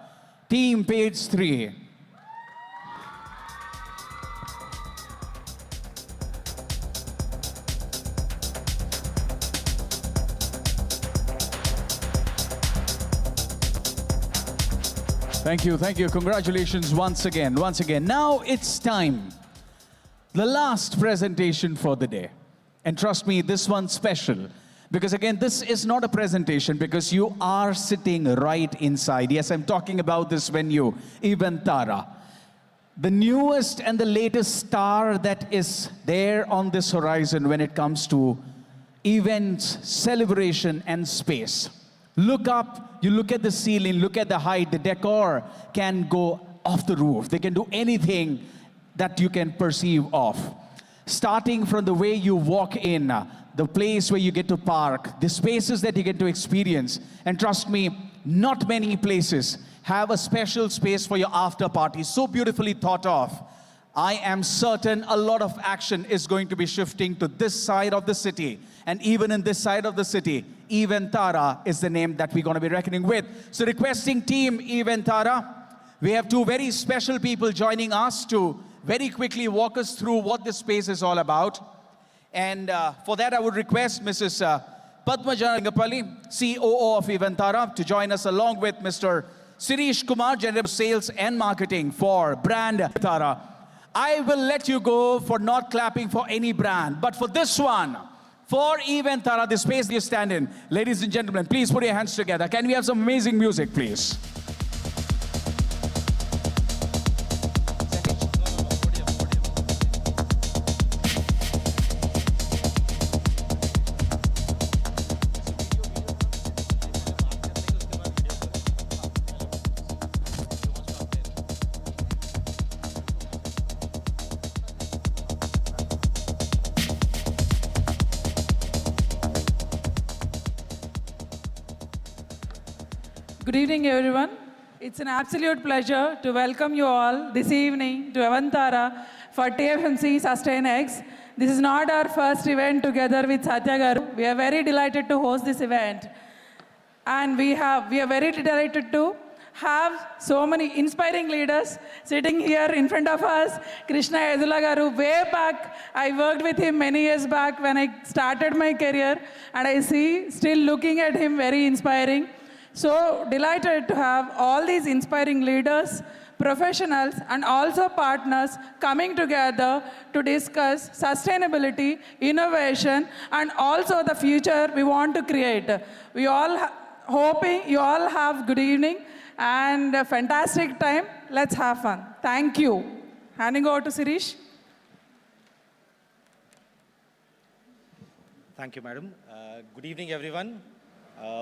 team page 3. Thank you. Congratulations once again. Now it's time. The last presentation for the day. And trust me, this one's special. Because again, this is not a presentation because you are sitting right inside. Yes, I'm talking about this venue, Eventara. The newest and the latest star that is there on this horizon when it comes to events, celebration, and space. Look up, you look at the ceiling, look at the height, the decor can go off the roof. They can do anything that you can perceive of. Starting from the way you walk in, the place where you get to park, the spaces that you get to experience. And trust me, not many places have a special space for your after party, so beautifully thought of. I am certain a lot of action is going to be shifting to this side of the city. And even in this side of the city, Eventara is the name that we're going to be reckoning with. So requesting team Eventara, we have two very special people joining us to very quickly walk us through what this space is all about. And for that, I would request Mrs. Padmaja Rangapalli, COO of Eventara, to join us along with Mr. Sirish Kumar, General Sales and Marketing for brand Eventara. I will let you go for not clapping for any brand, but for this one, for Eventara, the space you stand in. Ladies and gentlemen, please put your hands together. Can we have some amazing music, please? Good evening, everyone. It's an absolute pleasure to welcome you all this evening to Eventara for TFMC Sustainx. This is not our first event together with Satya Garu. We are very delighted to host this event. And we are very delighted to have so many inspiring leaders sitting here in front of us. Krishna Yedula Garu, way back, I worked with him many years back when I started my career, and I see still looking at him very inspiring. So delighted to have all these inspiring leaders, professionals, and also partners coming together to discuss sustainability, innovation, and also the future we want to create. We all hoping you all have good evening and a fantastic time. Let's have fun. Thank you. Handing over to Sirish. Thank you, madam. Good evening, everyone.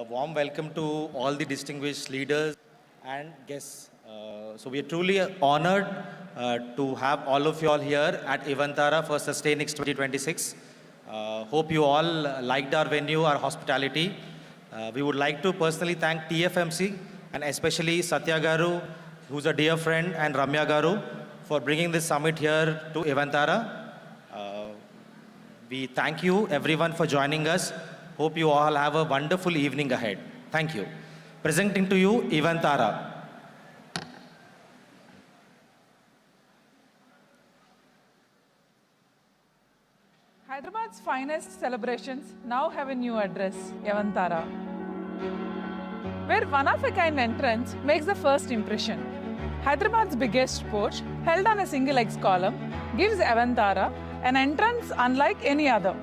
Warm welcome to all the distinguished leaders and guests. So we are truly honored to have all of you all here at Evantara for Sustainx 2026. Hope you all liked our venue, our hospitality. We would like to personally thank TFMC and especially Satya Garu, who's a dear friend, and Ramya Garu for bringing this summit here to Evantara. We thank you everyone for joining us. Hope you all have a wonderful evening ahead. Thank you. Presenting to you, Evantara. Hyderabad's finest celebrations now have a new address, Evantara, where one-of-a-kind entrance makes the first impression. Hyderabad's biggest porch, held on a single X column, gives Evantara an entrance unlike any other.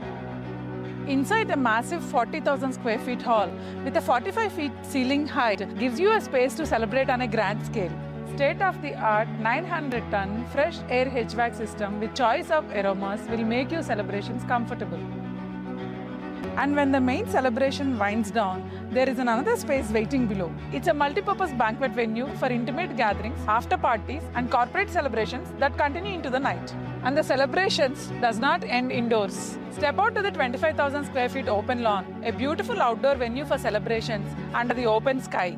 Inside a massive 40,000 square feet hall with a 45 feet ceiling height gives you a space to celebrate on a grand scale. State-of-the-art 900-ton fresh air HVAC system with choice of aromas will make your celebrations comfortable. And when the main celebration winds down, there is another space waiting below. It's a multi-purpose banquet venue for intimate gatherings, after parties, and corporate celebrations that continue into the night. And the celebrations does not end indoors. Step out to the 25,000 square feet open lawn, a beautiful outdoor venue for celebrations under the open sky.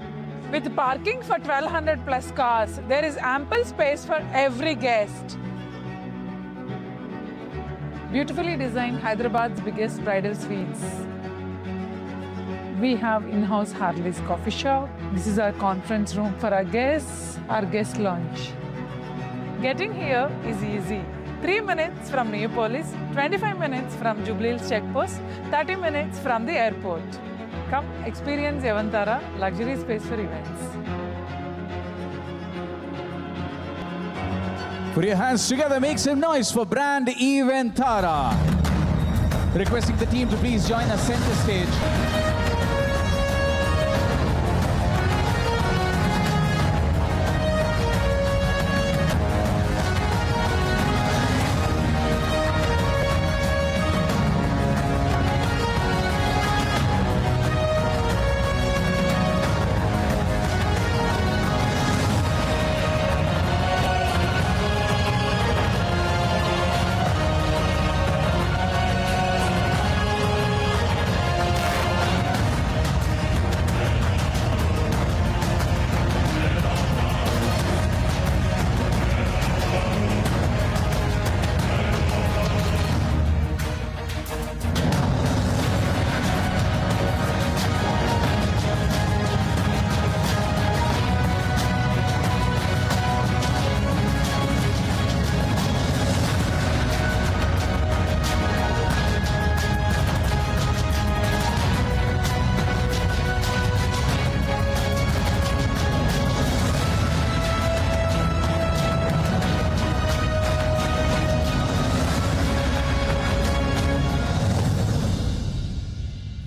With parking for 1,200 plus cars, there is ample space for every guest. Beautifully designed Hyderabad's biggest bridal suites. We have in-house Harley's coffee shop. This is our conference room for our guests, our guest lounge. Getting here is easy. 3 minutes from Neopolis, 25 minutes from Jubilee Hills Checkpost, 30 minutes from the airport. Come experience Evantara, luxury space for events. Put your hands together, make some noise for brand Evantara. Requesting the team to please join us center stage.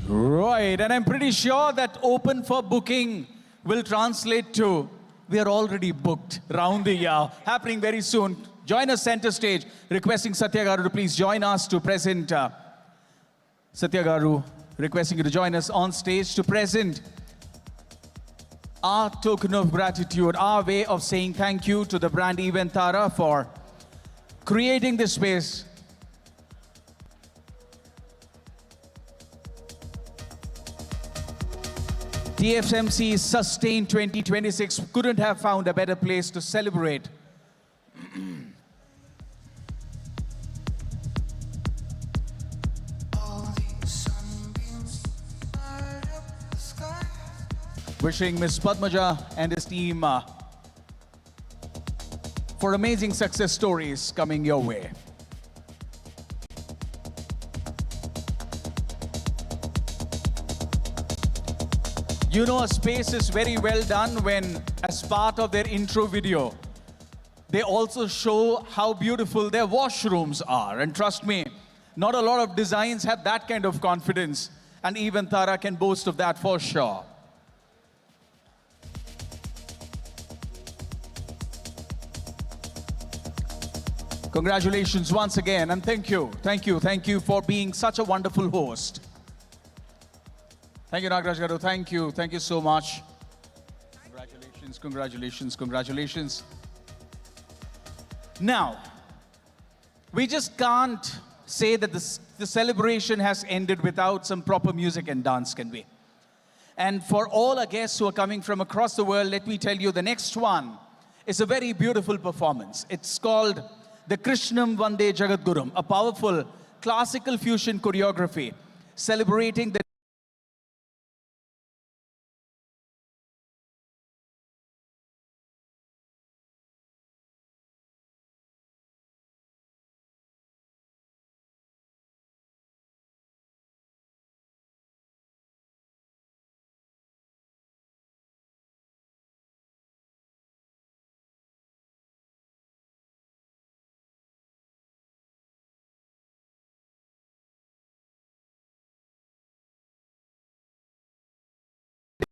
Right, and I'm pretty sure that open for booking will translate to we are already booked round the year, happening very soon. Join us center stage, requesting Satya Garu to please join us to present. Satya Garu, requesting you to join us on stage to present our token of gratitude, our way of saying thank you to the brand Evantara for creating this space. TFMC Sustain 2026 couldn't have found a better place to celebrate. Wishing Ms. Padmaja and his team for amazing success stories coming your way. You know, a space is very well done when, as part of their intro video, they also show how beautiful their washrooms are. And trust me, not a lot of designs have that kind of confidence. And even Tara can boast of that for sure. Congratulations once again, and thank you for being such a wonderful host. Thank you, Nagraj Garu. Thank you so much. Congratulations. Now, we just can't say that the celebration has ended without some proper music and dance, can we? And for all our guests who are coming from across the world, let me tell you, the next one is a very beautiful performance. It's called the Krishnam Vande Jagadgurum, a powerful classical fusion choreography celebrating the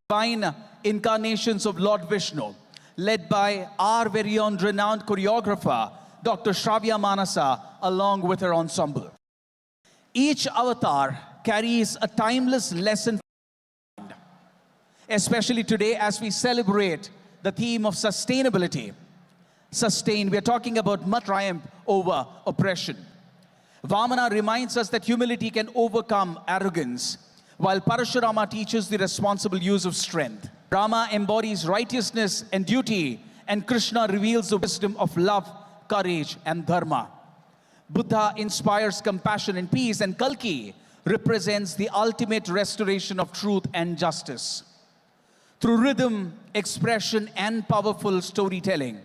divine incarnations of Lord Vishnu, led by our very own renowned choreographer, Dr. Shravya Manasa, along with her ensemble. Each avatar carries a timeless lesson, especially today as we celebrate the theme of sustainability. We are talking about triumph over oppression. Vamana reminds us that humility can overcome arrogance, while Parashurama teaches the responsible use of strength. Rama embodies righteousness and duty, and Krishna reveals the wisdom of love, courage, and dharma. Buddha inspires compassion and peace, and Kalki represents the ultimate restoration of truth and justice. Through rhythm, expression, and powerful storytelling,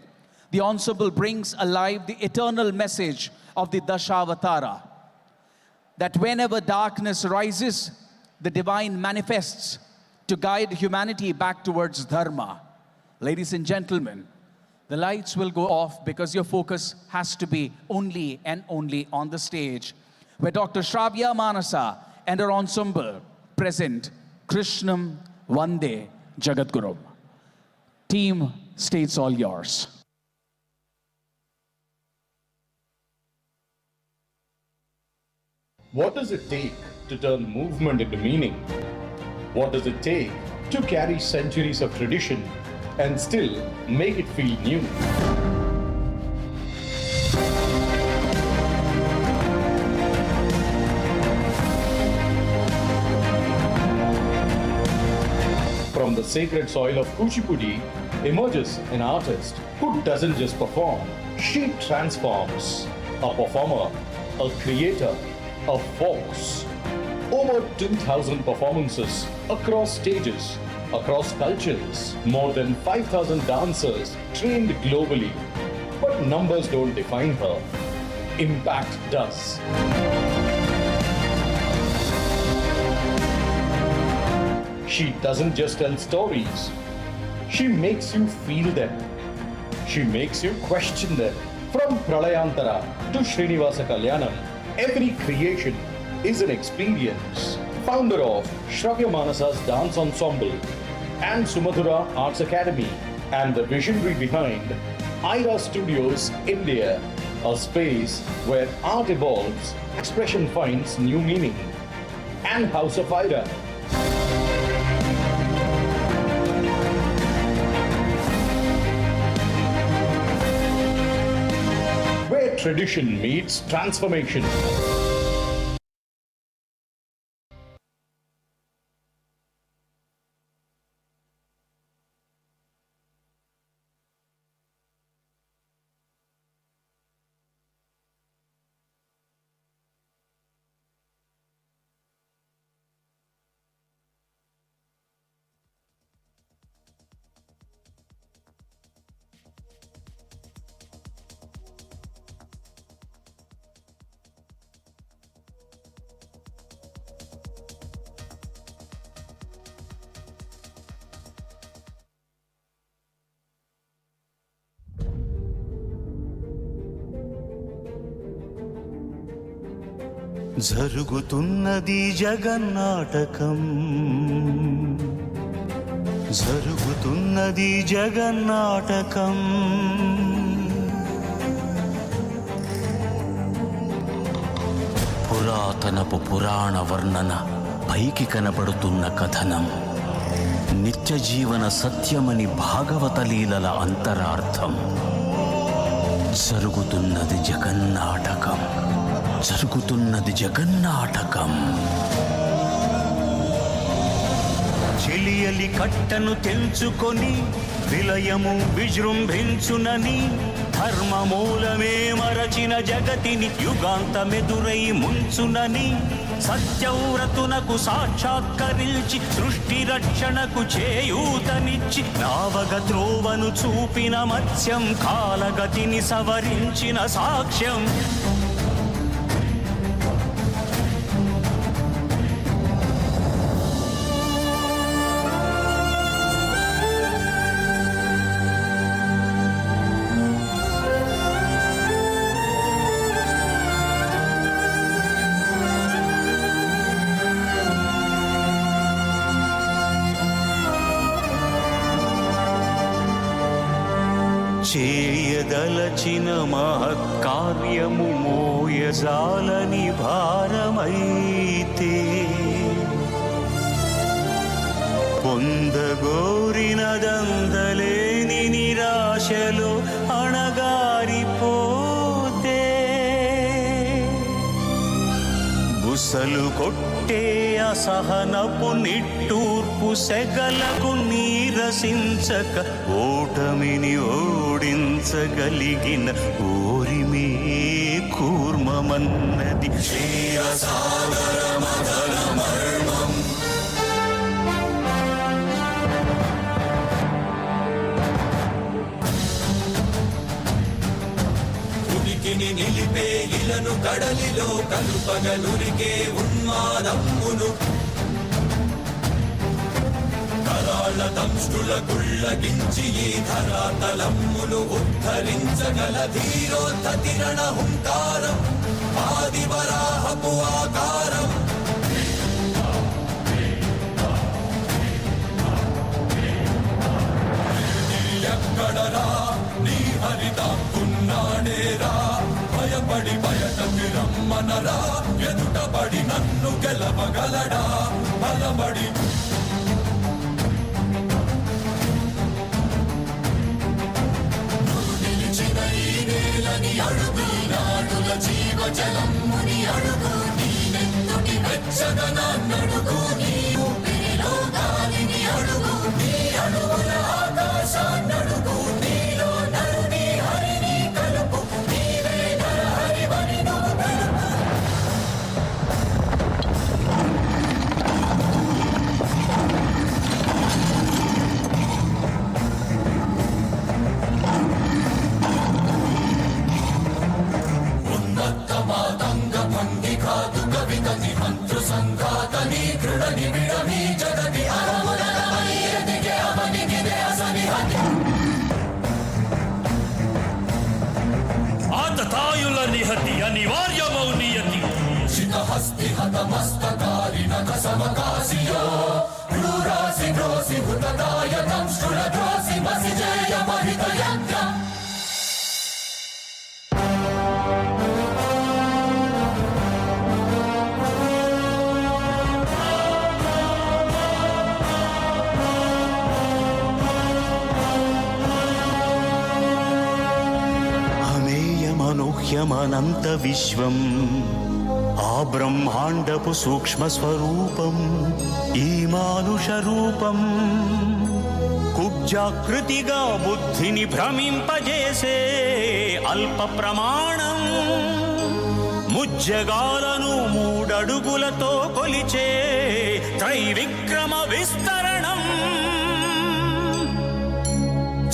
the ensemble brings alive the eternal message of the Dashavatara, that whenever darkness rises, the divine manifests to guide humanity back towards dharma. Ladies and gentlemen, the lights will go off because your focus has to be only and only on the stage, where Dr. Shravya Manasa and her ensemble present Krishnam Vande Jagadgurum. Team, stage's all yours. What does it take to turn movement into meaning? What does it take to carry centuries of tradition and still make it feel new? From the sacred soil of Kuchipudi emerges an artist who doesn't just perform, she transforms. A performer, a creator, a force. Over 2,000 performances across stages, across cultures, more than 5,000 dancers trained globally. But numbers don't define her. Impact does. She doesn't just tell stories. She makes you feel them. She makes you question them. From Pralayantara to Srinivasa Kalyanam, every creation is an experience. Founder of Shravya Manasa's Dance Ensemble and Sumadhura Arts Academy, and the visionary behind Ira Studios India, a space where art evolves, expression finds new meaning. And House of Ira, where tradition meets transformation. జరుగుతున్నది జగన్నాటకం, జరుగుతున్నది జగన్నాటకం. పురాతనపు పురాణ వర్ణన, పైకి కనబడుతున్న కథనం, నిత్య జీవన సత్యమని భాగవత లీలల అంతరార్థం. జరుగుతున్నది జగన్నాటకం, జరుగుతున్నది జగన్నాటకం. చెలియలి కట్టను తెంచుకొని విలయము విజృంభించునని, ధర్మమూలమే మరచిన జగతిని యుగాంతమెదురై ముంచునని, సత్యవ్రతునకు సాక్షాత్కరించి సృష్టి రక్షణకు చేయూతనిచ్చి, నావగ త్రోవను చూపిన మత్స్యం, కాలగతిని సవరించిన సాక్ష్యం. చేయదలచిన మహత్కార్యము మోయజాలని భారమైతే, పొందగోరినదందలేని నిరాశలో అణగారిపోతే, బుసలు కొట్టే అసహనపు నిట్టూర్పు సెగలకు నీరసించక, ఓటమిని ఓడించగలిగిన ఓరిమే కూర్మమన్నది క్షీరసాగర మదన మర్మం. ఉనికిని నిలిపే ఇలను కడలిలో కలుపగలురికే ఉన్మాదమ్మును, కరాళ దంష్టుల గుళ్ళగించి ఈ ధరాతలమ్మును ఉద్ధరించగల ధీరోద్ధతి రణ హుంకారం, ఆది వరాహపు ఆకారం. ఎక్కడరా నీ హరితాకున్నాడేరా, భయపడి బయటకి రమ్మనరా, ఎదుటపడి నన్ను గెలవగలడా బలపడి. నిలిచిన ఈ నేలని అడుగు, నాడుల జీవజలమ్ముని అడుగు, నీ నెత్తుటి వెచ్చదనాన్నడుగు, నీ ఊపిరిలో గాలిని అడుగు, నీ అడుగుల ఆకాశాన్నడుగు, నీలో నరుని హరిని కలుపు, నీవే నరహరివని నువ్వు తెలుపు. ఉన్మత్త మాతంగ భంగి కాదు కవితని మంత్రు సంఘాతని దృఢ నిబిడమీ జగతి అరమురమని ఎదిగే అవనిగిదే అసని హతి. ఆతతాయుల నిహతి అనివార్యమౌ నియతి, చితహస్తి హతమస్తకారిణ కసమకాశియో, క్రూరాసి గ్రోసి హుతదాయకం శ్రుల ద్రోసి మసి జయ మహిత యంత్రం. అమేయమనూహ్యమనంత విశ్వం, ఆ బ్రహ్మాండపు సూక్ష్మ స్వరూపం, ఈ మానుష రూపం, కుబ్జాకృతిగా బుద్ధిని భ్రమింపజేసే అల్ప ప్రమాణం, ముజ్జగాలను మూడడుగులతో కొలిచే త్రైవిక్రమ విస్తరణం.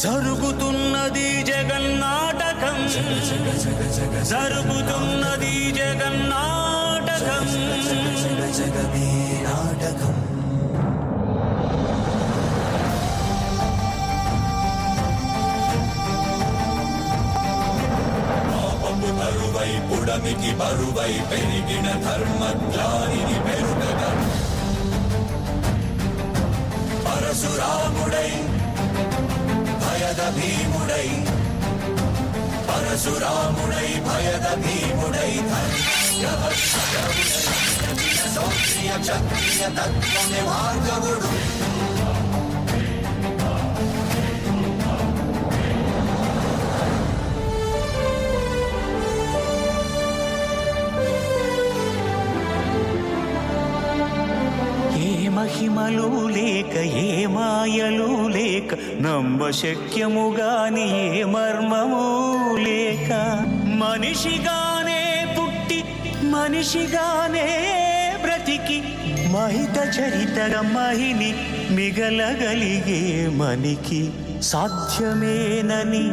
జరుగుతున్నది జగన్నాటకం, జరుగుతున్నది జగన్నాటకం. జగమే నాటకం. పాపము కరువై పుడమికి బరువై పెరిగిన ధర్మజ్ఞానిని పెరుగగా పరశురాముడై భయద భీముడై పరశురాముడై భయద భీముడై సౌత్రియ క్షత్రియ తత్వమే భార్గవుడు మహిమలు లేక ఏ మాయలు లేక నమ్మశక్యముగాని ఏ మర్మము లేక మనిషిగానే పుట్టి మనిషిగానే బ్రతికి మహిత చరితర మహిని మిగలగలిగే మనికి సాధ్యమేనని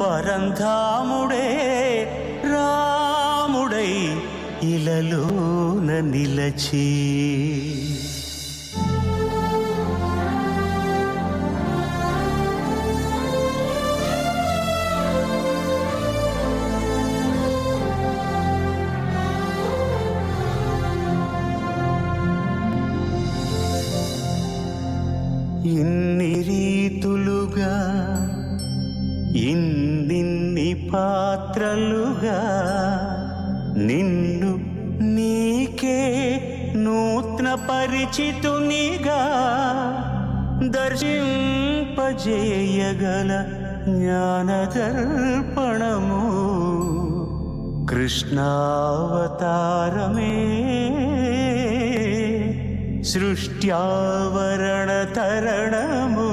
పరంధాముడే రాముడై ఇలలోన నిలచి ఇన్ని రీతులుగా ఇన్నిన్ని పాత్రలుగా నిన్ను నీకే నూత్న పరిచితునిగా దర్శింపజేయగల జ్ఞానదర్పణము కృష్ణావతారమే సృష్ట్యావరణ తరణము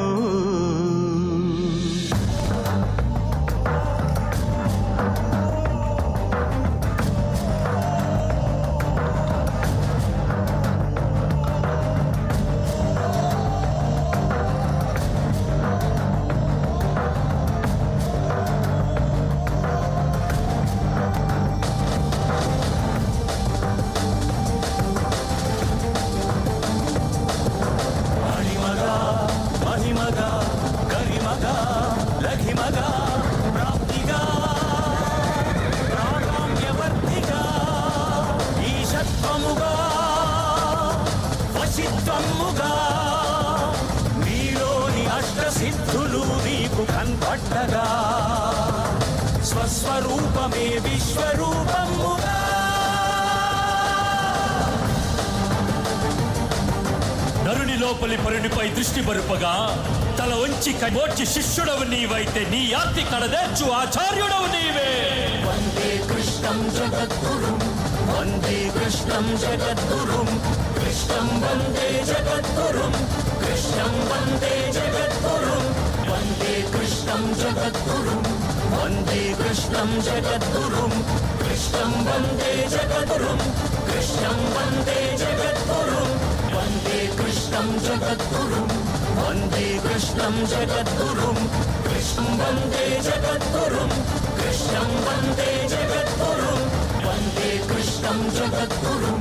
నీలోని అష్టసిద్ధులు నీకు కనపడ్డగా స్వస్వరూపమే విశ్వరూపముగా నరుని లోపలి పరునిపై దృష్టి మరుపగా తల వంచి కమోర్చి శిష్యుడవు నీవైతే నీ ఆర్తి కడదేర్చు ఆచార్యుడవు నీవే వందే కృష్ణం జగద్గురుం వందే కృష్ణం జగద్గురుం కృష్ణం వందే జగద్గురుం కృష్ణం వందే జగద్గురుం వందే కృష్ణం జగద్గురుం వందే కృష్ణం జగద్గురుం కృష్ణం వందే జగద్గురుం కృష్ణం వందే జగద్గురుం వందే కృష్ణం జగద్గురుం వందే కృష్ణం జగద్గురుం కృష్ణం వందే జగద్గురుం కృష్ణం వందే జగద్గురుం వందే కృష్ణం జగద్గురుం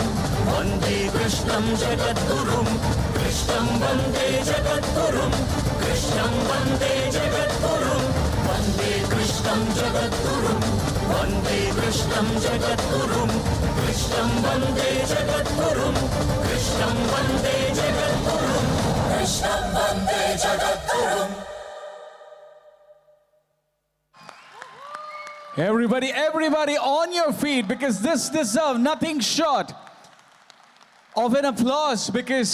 వందే కృష్ణం జగద్గురుం కృష్ణం వందే జగద్గురుం కృష్ణం వందే జగద్గురుం వందే కృష్ణం జగద్గురుం వందే కృష్ణం జగద్గురుం కృష్ణం వందే జగద్గురుం కృష్ణం వందే జగద్గురుం కృష్ణం వందే జగద్గురుం. Everybody on your feet, because this deserves nothing short of an applause, because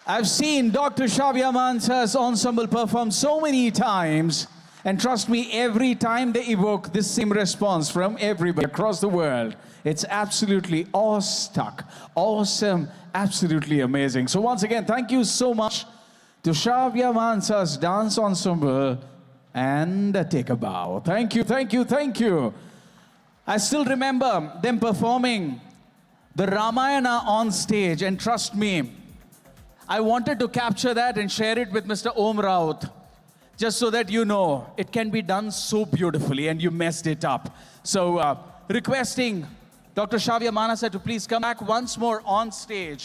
I've seen Dr. Shavya Mansa's ensemble perform so many times, and trust me, every time they evoke this same response from everybody across the world. It's absolutely awestruck, awesome, absolutely amazing. So once again, thank you so much to Shavya Mansa's dance ensemble, and take a bow. Thank you, thank you, thank you. I still remember them performing the Ramayana on stage, and trust me, I wanted to capture that and share it with Mr. Om Raut, just so that you know it can be done so beautifully, and you messed it up. So requesting Dr. Shavya Manasa to please come back once more on stage.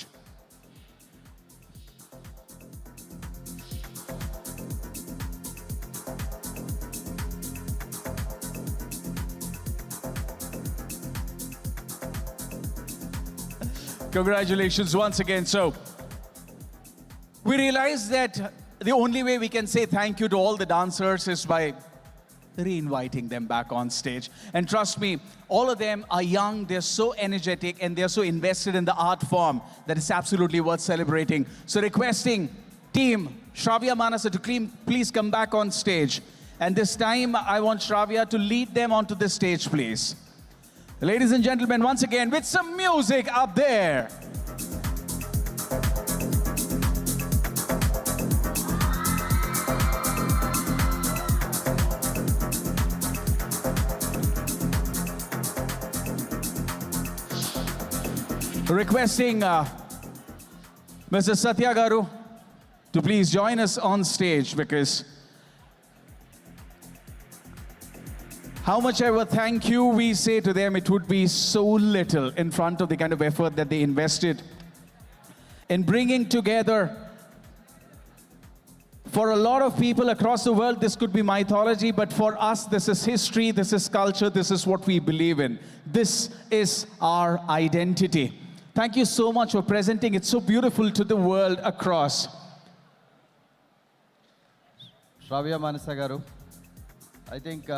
Congratulations once again. So, we realized that the only way we can say thank you to all the dancers is by re-inviting them back on stage. And trust me, all of them are young, they're so energetic, and they're so invested in the art form that it's absolutely worth celebrating. So requesting team Shravya Manasa to please come back on stage. And this time, I want Shravya to lead them onto the stage, please. Ladies and gentlemen, once again, with some music up there. Requesting Mr. Satya Garu to please join us on stage, because how much ever thank you we say to them, it would be so little in front of the kind of effort that they invested in bringing together. For a lot of people across the world, this could be mythology, but for us, this is history, this is culture, this is what we believe in. This is our identity. Thank you so much for presenting it so beautiful to the world across. Shravya Manasa garu, I think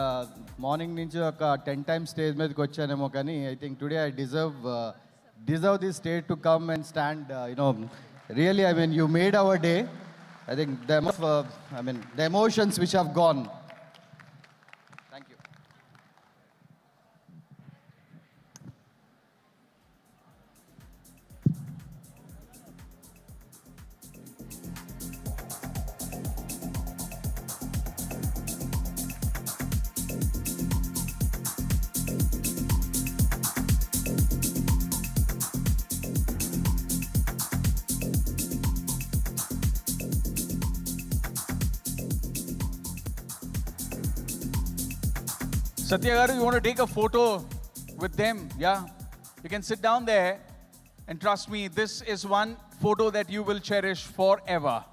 morning nunchi oka 10 times stage meediki vachanemo kani I think today I deserve this stage to come and stand. Really, I mean, you made our day. I think the emotions which have gone. Thank you. Satya Garu, you want to take a photo with them? Yeah. You can sit down there, and trust me, this is one photo that you will cherish forever.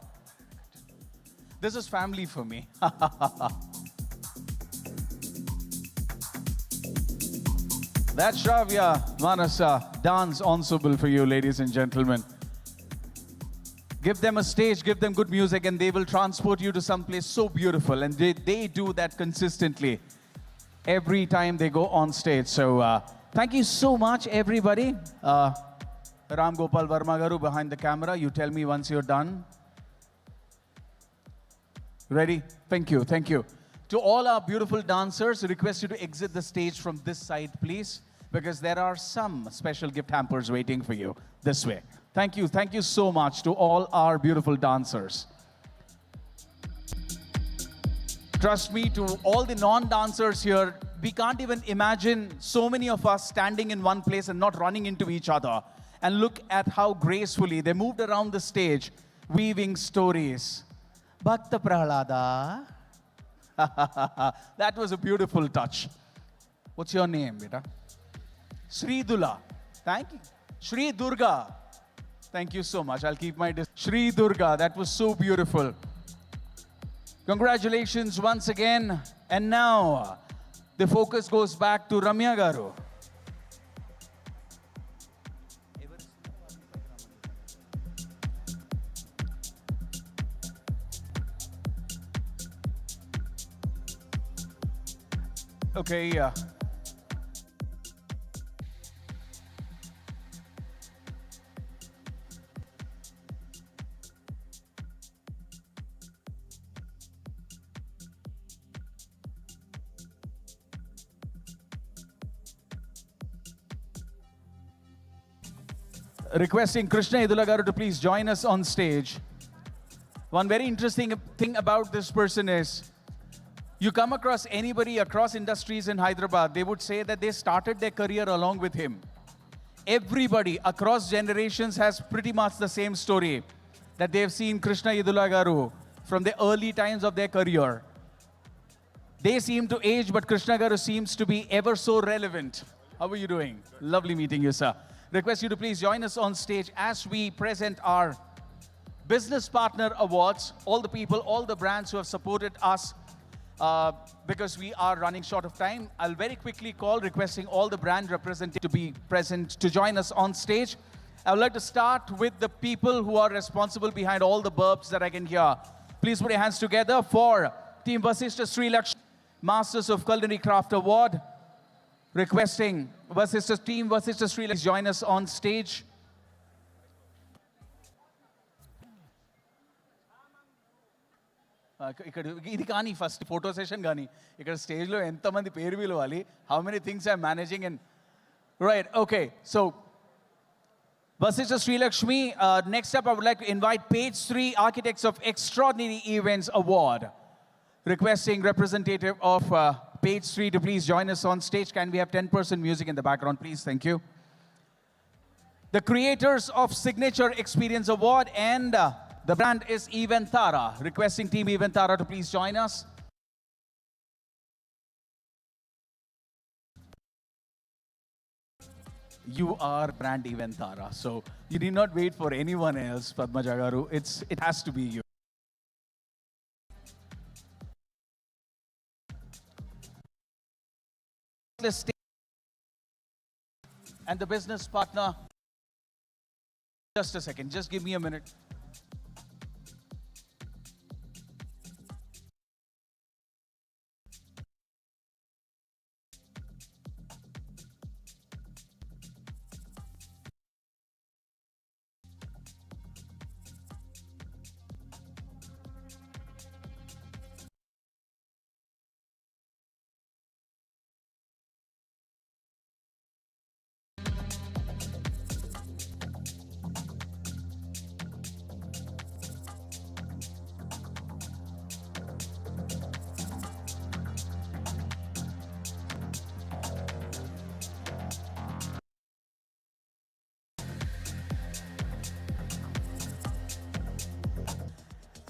This is family for me. That's Shravya Manasa dance ensemble for you, ladies and gentlemen. Give them a stage, give them good music, and they will transport you to some place so beautiful. And they do that consistently every time they go on stage. So thank you so much, everybody. Ram Gopal Verma Garu behind the camera. You tell me once you're done. Ready? Thank you, thank you. To all our beautiful dancers, request you to exit the stage from this side, please, because there are some special gift hampers waiting for you this way. Thank you so much to all our beautiful dancers. Trust me, to all the non-dancers here, we can't even imagine so many of us standing in one place and not running into each other. And look at how gracefully they moved around the stage, weaving stories. Bhakta Prahlada. That was a beautiful touch. What's your name, beta? Sri Dula. Thank you. Sri Durga. Thank you so much. I'll keep my distance. Sri Durga. That was so beautiful. Congratulations once again. And now, the focus goes back to Ramya Garu. Okay, requesting Krishna Idula Garu to please join us on stage. One very interesting thing about this person is, you come across anybody across industries in Hyderabad, they would say that they started their career along with him. Everybody across generations has pretty much the same story, that they've seen Krishna Idula Garu from the early times of their career. They seem to age, but Krishna Garu seems to be ever so relevant. How are you doing? Lovely meeting you, sir. Request you to please join us on stage as we present our Business Partner Awards. All the people, all the brands who have supported us, because we are running short of time, I'll very quickly call requesting all the brand representatives to be present to join us on stage. I would like to start with the people who are responsible behind all the burps that I can hear. Please put your hands together for Team Vasishtha Sri Lakshmi Masters of Culinary Craft Award. Requesting Team Vasishtha Sri Lakshmi join us on stage. ఇక్కడ ఇది కానీ first photo session కానీ ఇక్కడ స్టేజ్లో ఎంతమంది పేరు పిలవాలి, how many things I managing and right okay so Vasishtha Sri Lakshmi, next up I would like to invite Page 3 Architects of Extraordinary Events Award. Requesting representative of Page 3 to please join us on stage. Can we have 10% music in the background, please? Thank you. The creators of Signature Experience Award and the brand is Eventara. Requesting Team Eventara to please join us. You are brand Eventara, so you need not wait for anyone else, Padmaja Garu. It has to be you. And the business partner. Just a second, just give me a minute.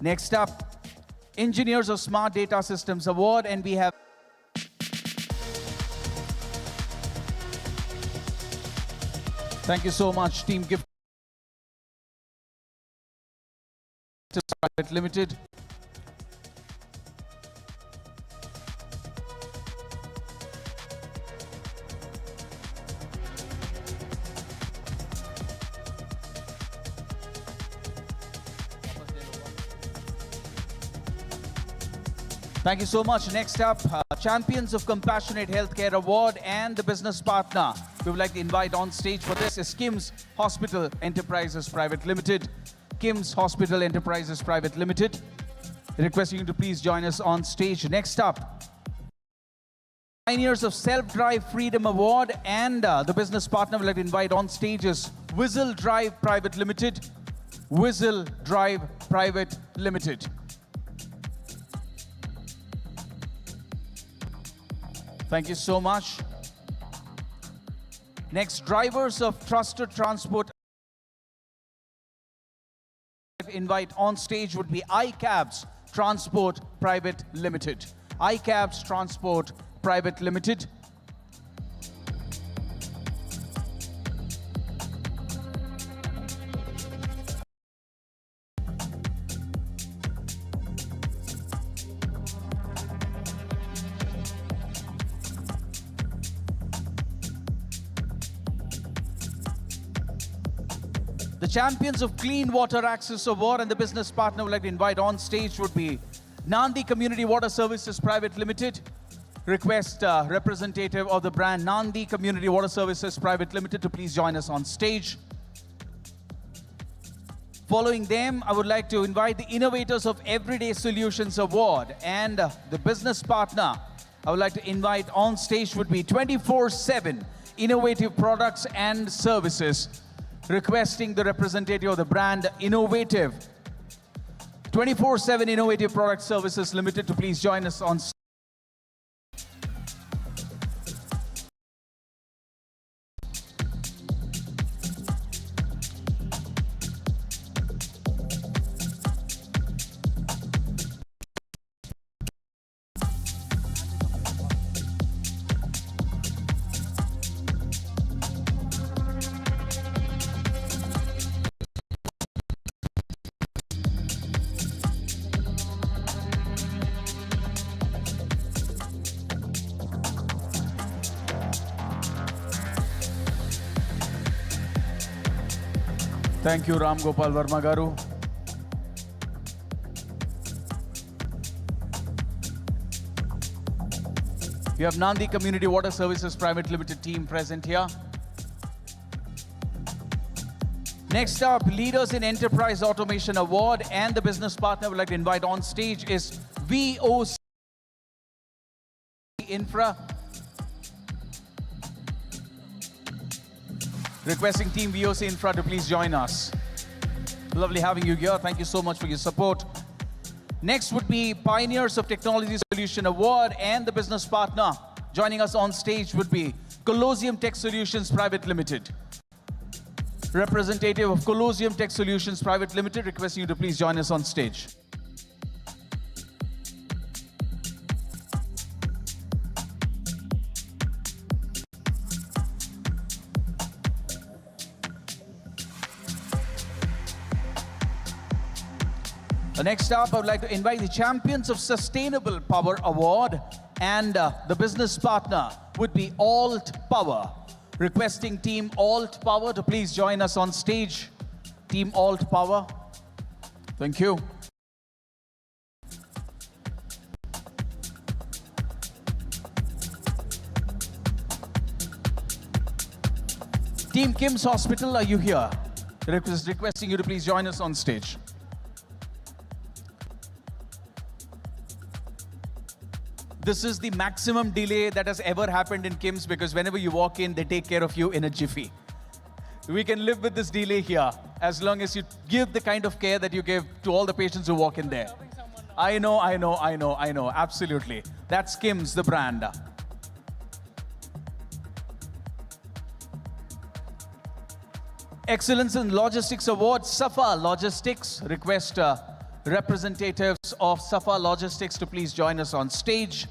Next up, Engineers of Smart Data Systems Award, and we have thank you so much, Team Gift Private Limited. Thank you so much. Next up, Champions of Compassionate Healthcare Award and the business partner we would like to invite on stage for this is Kim's Hospital Enterprises Private Limited. Kim's Hospital Enterprises Private Limited. Requesting you to please join us on stage. Next up, Pioneers of Self-Drive Freedom Award and the business partner we would like to invite on stage is Whistle Drive Private Limited. Whistle Drive Private Limited. Thank you so much. Next, Drivers of Trusted Transport invite on stage would be iCabs Transport Private Limited. iCabs Transport Private Limited. The Champions of Clean Water Access Award and the business partner would like to invite on stage would be Nandi Community Water Services Private Limited. Request representative of the brand Nandi Community Water Services Private Limited to please join us on stage. Following them, I would like to invite the Innovators of Everyday Solutions Award and the business partner I would like to invite on stage would be 24/7 Innovative Products and Services. Requesting the representative of the brand Innovative 24/7 Innovative Product Services Limited to please join us on stage. Thank you, Ram Gopal Verma Garu. We have Nandi Community Water Services Private Limited team present here. Next up, Leaders in Enterprise Automation Award and the business partner I would like to invite on stage is VOC Infra. Requesting Team VOC Infra to please join us. Lovely having you here. Thank you so much for your support. Next would be Pioneers of Technology Solution Award and the business partner. Joining us on stage would be Colosseum Tech Solutions Private Limited. Representative of Colosseum Tech Solutions Private Limited, requesting you to please join us on stage. Next up, I would like to invite the Champions of Sustainable Power Award, and the business partner would be Alt Power. Requesting Team Alt Power to please join us on stage. Team Alt Power. Thank you. Team Kim's Hospital, are you here? Requesting you to please join us on stage. This is the maximum delay that has ever happened in Kim's, because whenever you walk in, they take care of you in a jiffy. We can live with this delay here as long as you give the kind of care that you give to all the patients who walk in there. I know, absolutely. That's Kim's, the brand. Excellence in Logistics Award, Safa Logistics. Request representatives of Safa Logistics to please join us on stage.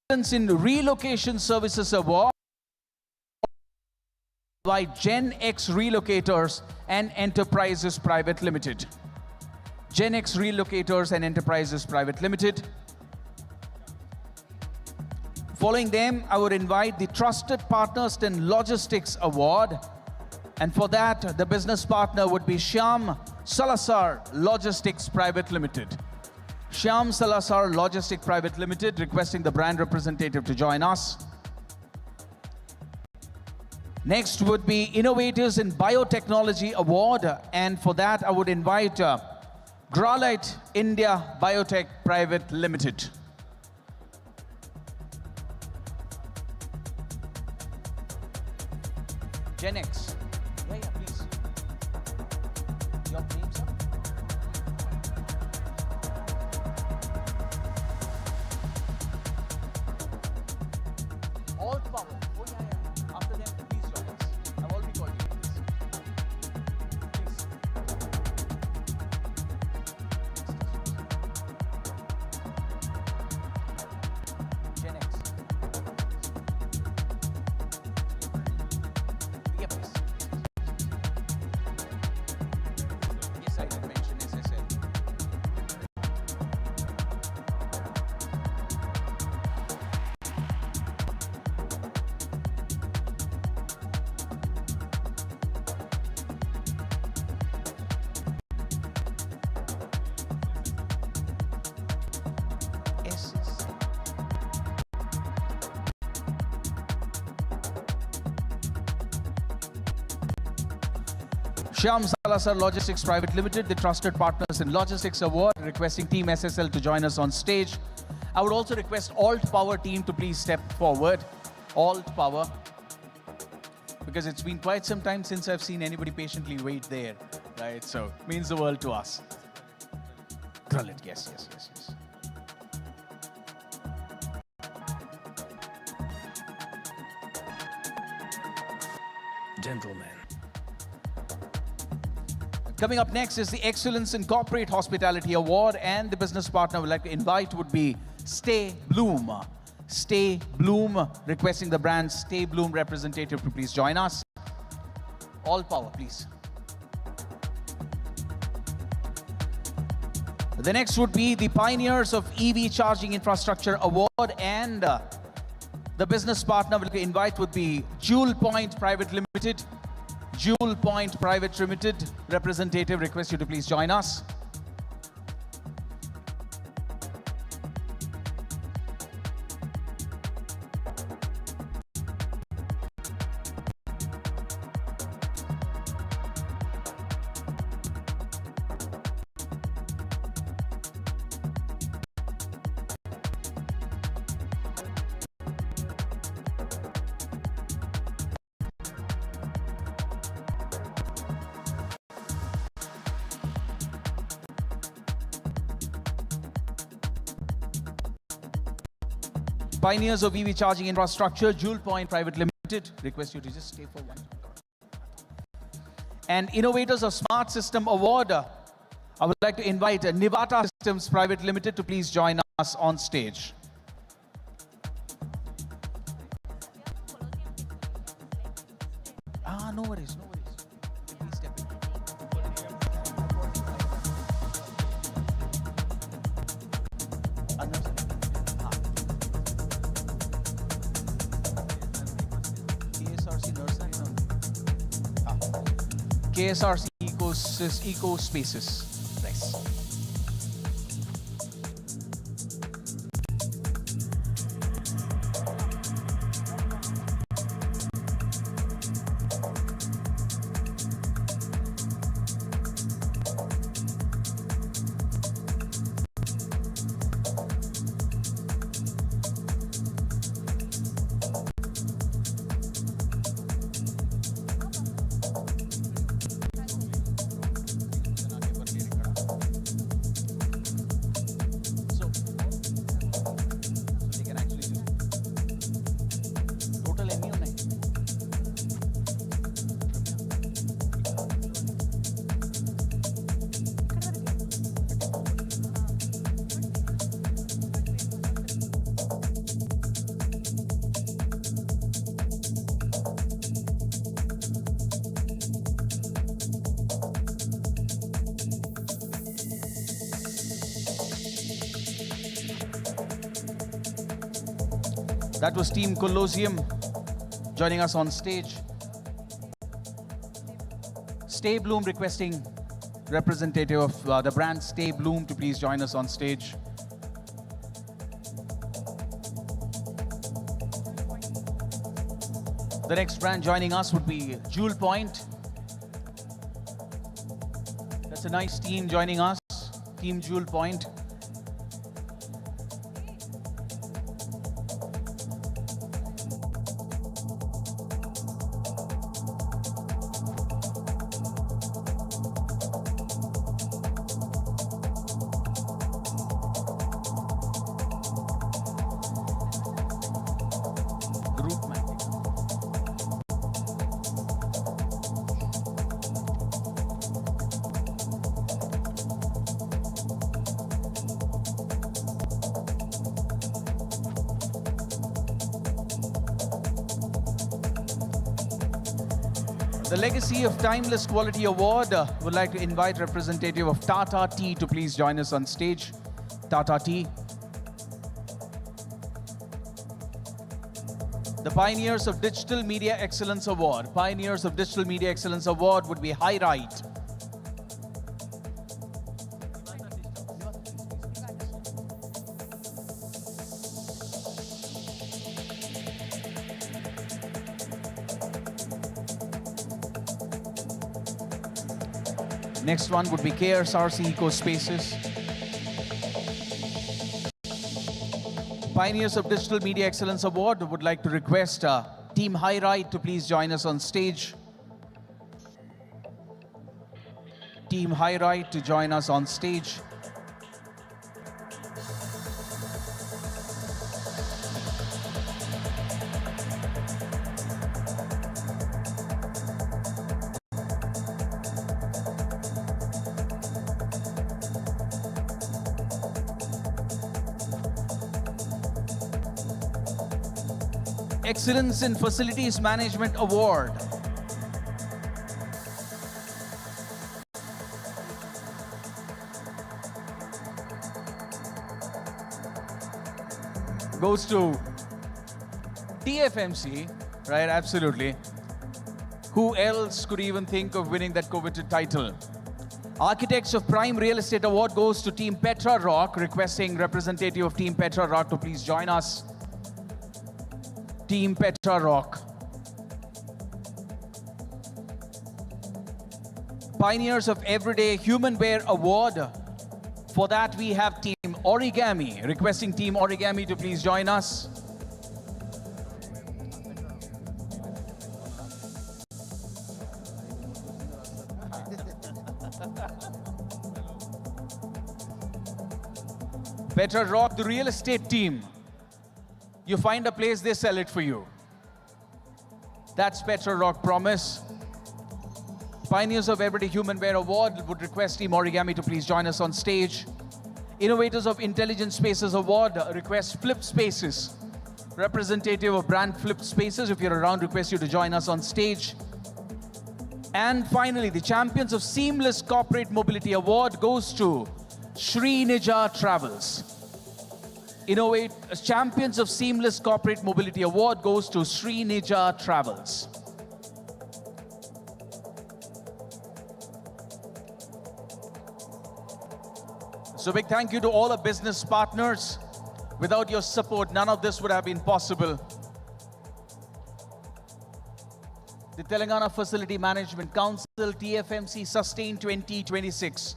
In Relocation Services Award by Gen X Relocators and Enterprises Private Limited. Gen X Relocators and Enterprises Private Limited. Following them, I would invite the Trusted Partners in Logistics Award. And for that, the business partner would be Shyam Salazar Logistics Private Limited. Shyam Salazar Logistics Private Limited, requesting the brand representative to join us. Next would be Innovators in Biotechnology Award, and for that I would invite Gralite India Biotech Private Limited. Gen X. Yeah, please. Your name, sir? Alt Power. Oh, yeah. After them, please join us. I've already called you. Please. Gen X. Yeah, please. Yes, I did mention SSL. Shyam Salasar Logistics Private Limited, the Trusted Partners in Logistics Award, requesting Team SSL to join us on stage. I would also request Alt Power team to please step forward. Alt Power. Because it's been quite some time since I've seen anybody patiently wait there, right? So, means the world to us. Brilliant, yes. Gentlemen. Coming up next is the Excellence in Corporate Hospitality Award, and the business partner we'd like to invite would be Stay Bloom. Stay Bloom, requesting the brand Stay Bloom representative to please join us. All power, please. The next would be the Pioneers of EV Charging Infrastructure Award, and the business partner we'll invite would be Jewel Point Private Limited. Jewel Point Private Limited representative, request you to please join us. Pioneers of EV Charging Infrastructure, Jewel Point Private Limited, request you to just stay for one. And Innovators of Smart System Award, I would like to invite Nivata Systems Private Limited to please join us on stage. No worries. Please step in. KSRC Eco Spaces. Nice. That was Team Colosseum joining us on stage. Stay Bloom requesting representative of the brand Stay Bloom to please join us on stage. The next brand joining us would be Jewel Point. That's a nice team joining us, Team Jewel Point. The Legacy of Timeless Quality Award would like to invite representative of Tata Tea to please join us on stage. Tata Tea. The Pioneers of Digital Media Excellence Award. Pioneers of Digital Media Excellence Award would be High Right. Next one would be KSRC Eco Spaces. Pioneers of Digital Media Excellence Award would like to request Team High Ride to please join us on stage. Team High Ride to join us on stage. Excellence in Facilities Management Award goes to TFMC, right? Absolutely. Who else could even think of winning that coveted title? Architects of Prime Real Estate Award goes to Team Petra Rock, requesting representative of Team Petra Rock to please join us. Team Petra Rock. Pioneers of Everyday Human Wear Award. For that, we have Team Origami, requesting Team Origami to please join us. Petra Rock, the real estate team. You find a place, they sell it for you. That's Petra Rock promise. Pioneers of Everyday Human Wear Award would request Team Origami to please join us on stage. Innovators of Intelligent Spaces Award request Flip Spaces. Representative of brand Flip Spaces, if you're around, request you to join us on stage. And finally, the Champions of Seamless Corporate Mobility Award goes to Srinija Travels. Champions of Seamless Corporate Mobility Award goes to Srinija Travels. So big thank you to all our business partners. Without your support, none of this would have been possible. The Telangana Facility Management Council, TFMC Sustain 2026.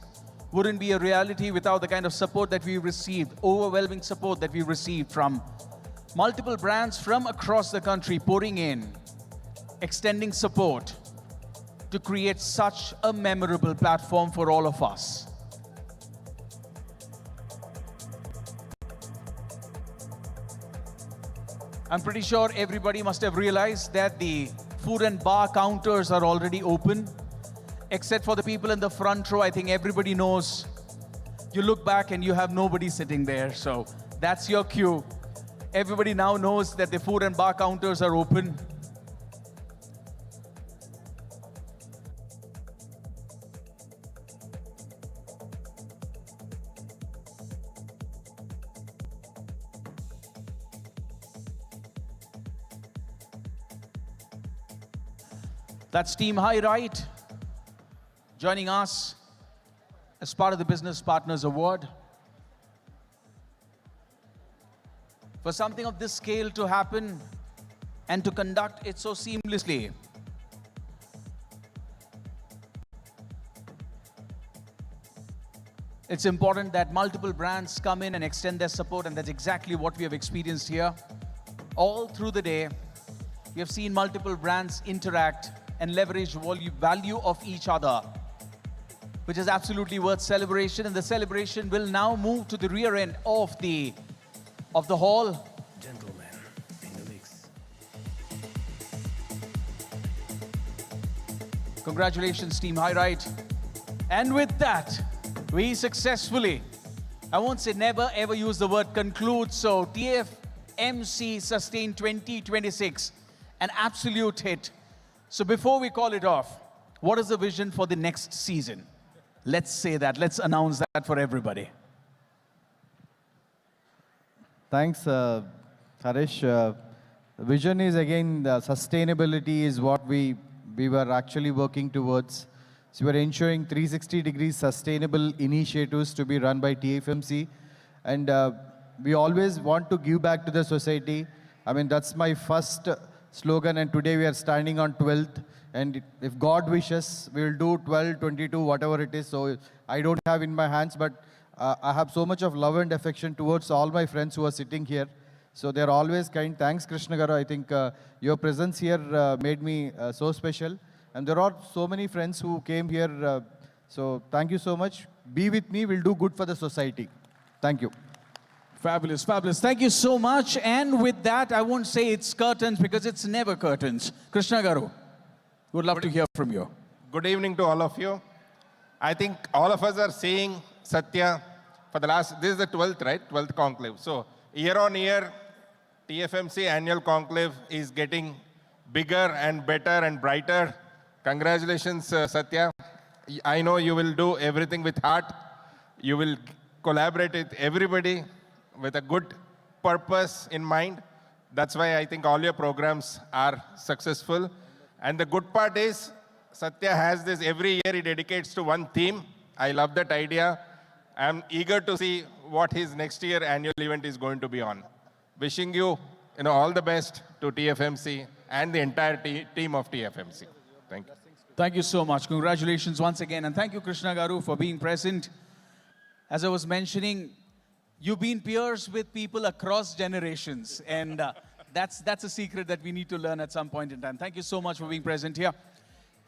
Wouldn't be a reality without the kind of support that we received, overwhelming support that we received from multiple brands from across the country pouring in, extending support to create such a memorable platform for all of us. I'm pretty sure everybody must have realized that the food and bar counters are already open. Except for the people in the front row, I think everybody knows. You look back and you have nobody sitting there, so that's your cue. Everybody now knows that the food and bar counters are open. That's Team High Right joining us as part of the Business Partners Award. For something of this scale to happen and to conduct it so seamlessly, it's important that multiple brands come in and extend their support, and that's exactly what we have experienced here. All through the day, we have seen multiple brands interact and leverage value of each other, which is absolutely worth celebration. And the celebration will now move to the rear end of the hall. Gentlemen in the mix. Congratulations, Team High Right. And with that, we successfully, I won't say never ever use the word conclude, so TFMC Sustain 2026, an absolute hit. So before we call it off, what is the vision for the next season? Let's say that. Let's announce that for everybody. Thanks, Harish. The vision is, again, the sustainability is what we were actually working towards. So we're ensuring 360-degree sustainable initiatives to be run by TFMC. And we always want to give back to the society. I mean, that's my first slogan, and today we are standing on 12th. And if God wishes, we will do 12, 22, whatever it is. So I don't have in my hands, but I have so much of love and affection towards all my friends who are sitting here. So they're always kind. Thanks, Krishna Garu. I think your presence here made me so special. And there are so many friends who came here. So thank you so much. Be with me. We'll do good for the society. Thank you. Fabulous, fabulous. Thank you so much. And with that, I won't say it's curtains because it's never curtains. Krishna Garu, would love to hear from you. Good evening to all of you. I think all of us are seeing Satya for the last, this is the 12th, right? 12th conclave. So year on year, TFMC annual conclave is getting bigger and better and brighter. Congratulations, Satya. I know you will do everything with heart. You will collaborate with everybody with a good purpose in mind. That's why I think all your programs are successful. And the good part is, Satya has this, every year he dedicates to one theme. I love that idea. I'm eager to see what his next year annual event is going to be on. Wishing you, all the best to TFMC and the entire team of TFMC. Thank you. Thank you so much. Congratulations once again. And thank you, Krishna Garu, for being present. As I was mentioning, you've been peers with people across generations. And that's a secret that we need to learn at some point in time. Thank you so much for being present here.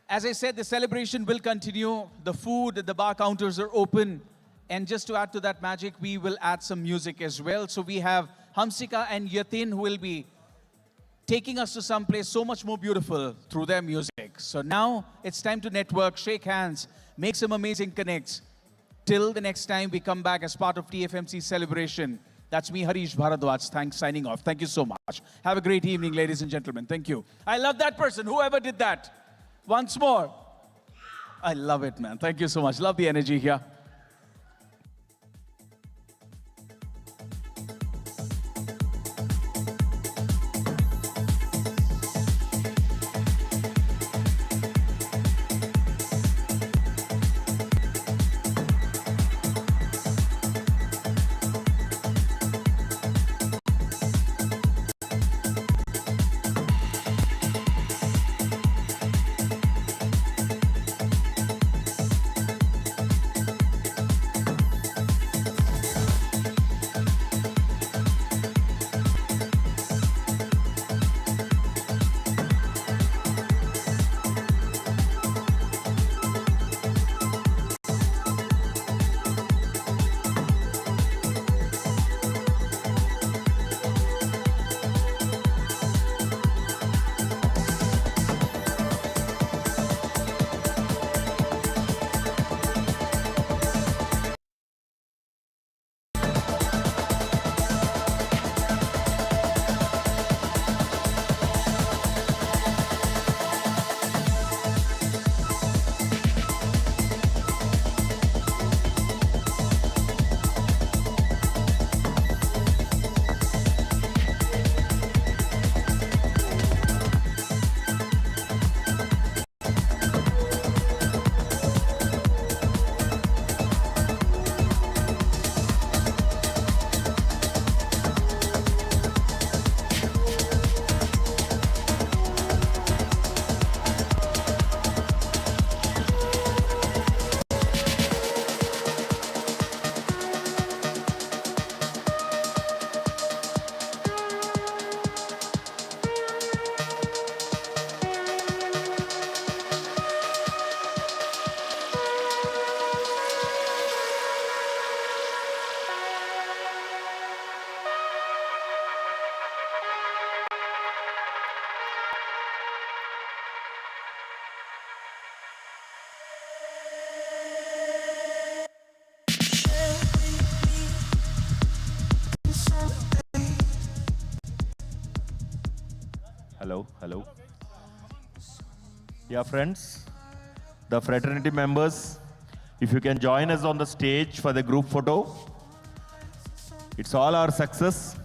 As I said, the celebration will continue. The food, the bar counters are open. And just to add to that magic, we will add some music as well. So we have Hamsika and Yatin who will be taking us to some place so much more beautiful through their music. So now it's time to network, shake hands, make some amazing connects. Till the next time we come back as part of TFMC celebration. That's me, Harish Bharadwaj. Thanks, signing off. Thank you so much. Have a great evening, ladies and gentlemen. Thank you. I love that person, whoever did that. Once more. I love it, man. Thank you so much. Love the energy here. Hello. Yeah, friends, the fraternity members, if you can join us on the stage for the group photo. It's all our success.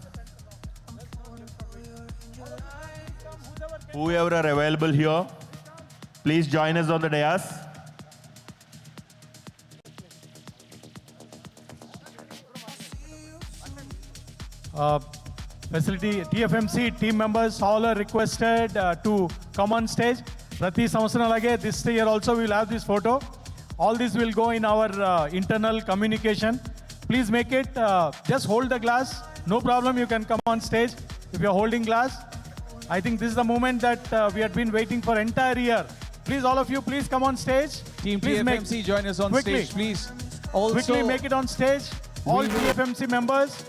Whoever are available here, please join us on the dais. Facility TFMC team members all are requested to come on stage. Prati samvasaram alage this year also we will have this photo. All this will go in our internal communication. Please make it, just hold the glass. No problem, you can come on stage if you're holding glass. I think this is the moment that we had been waiting for entire year. Please, all of you, please come on stage. Team please TFMC, join us on quickly, stage, please. Also, quickly make it on stage. All TFMC members,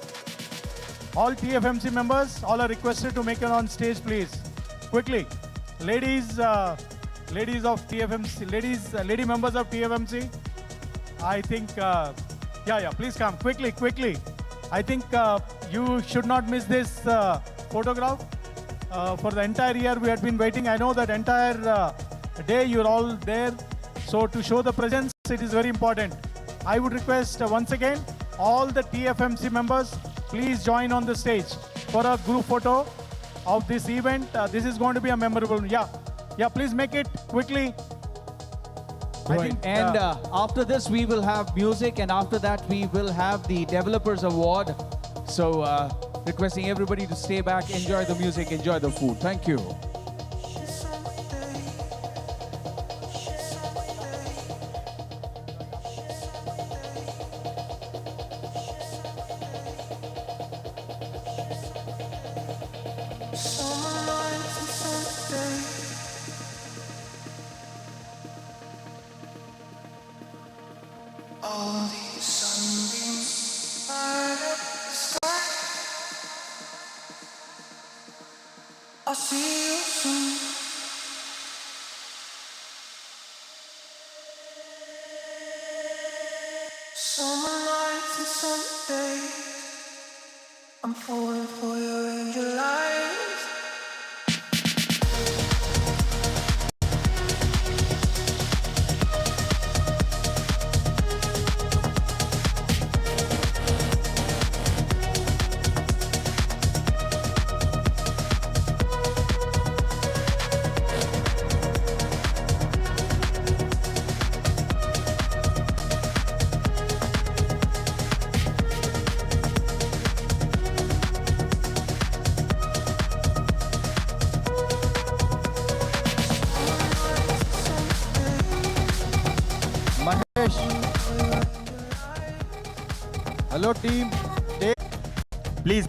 all TFMC members, all are requested to make it on stage, please. Quickly. Ladies of TFMC, lady members of TFMC, I think, please come quickly. I think you should not miss this photograph. For the entire year we had been waiting. I know that entire day you're all there. So to show the presence, it is very important. I would request once again, all the TFMC members, please join on the stage for a group photo of this event. This is going to be a memorable, please make it quickly. I think, and after this, we will have music, and after that, we will have the Developers Award. So, requesting everybody to stay back, enjoy the music, enjoy the food. Thank you. All these sunbeams light up the sky. I'll see you soon. Summer nights and summer days, I'm falling for your angel eyes. Hello team. Please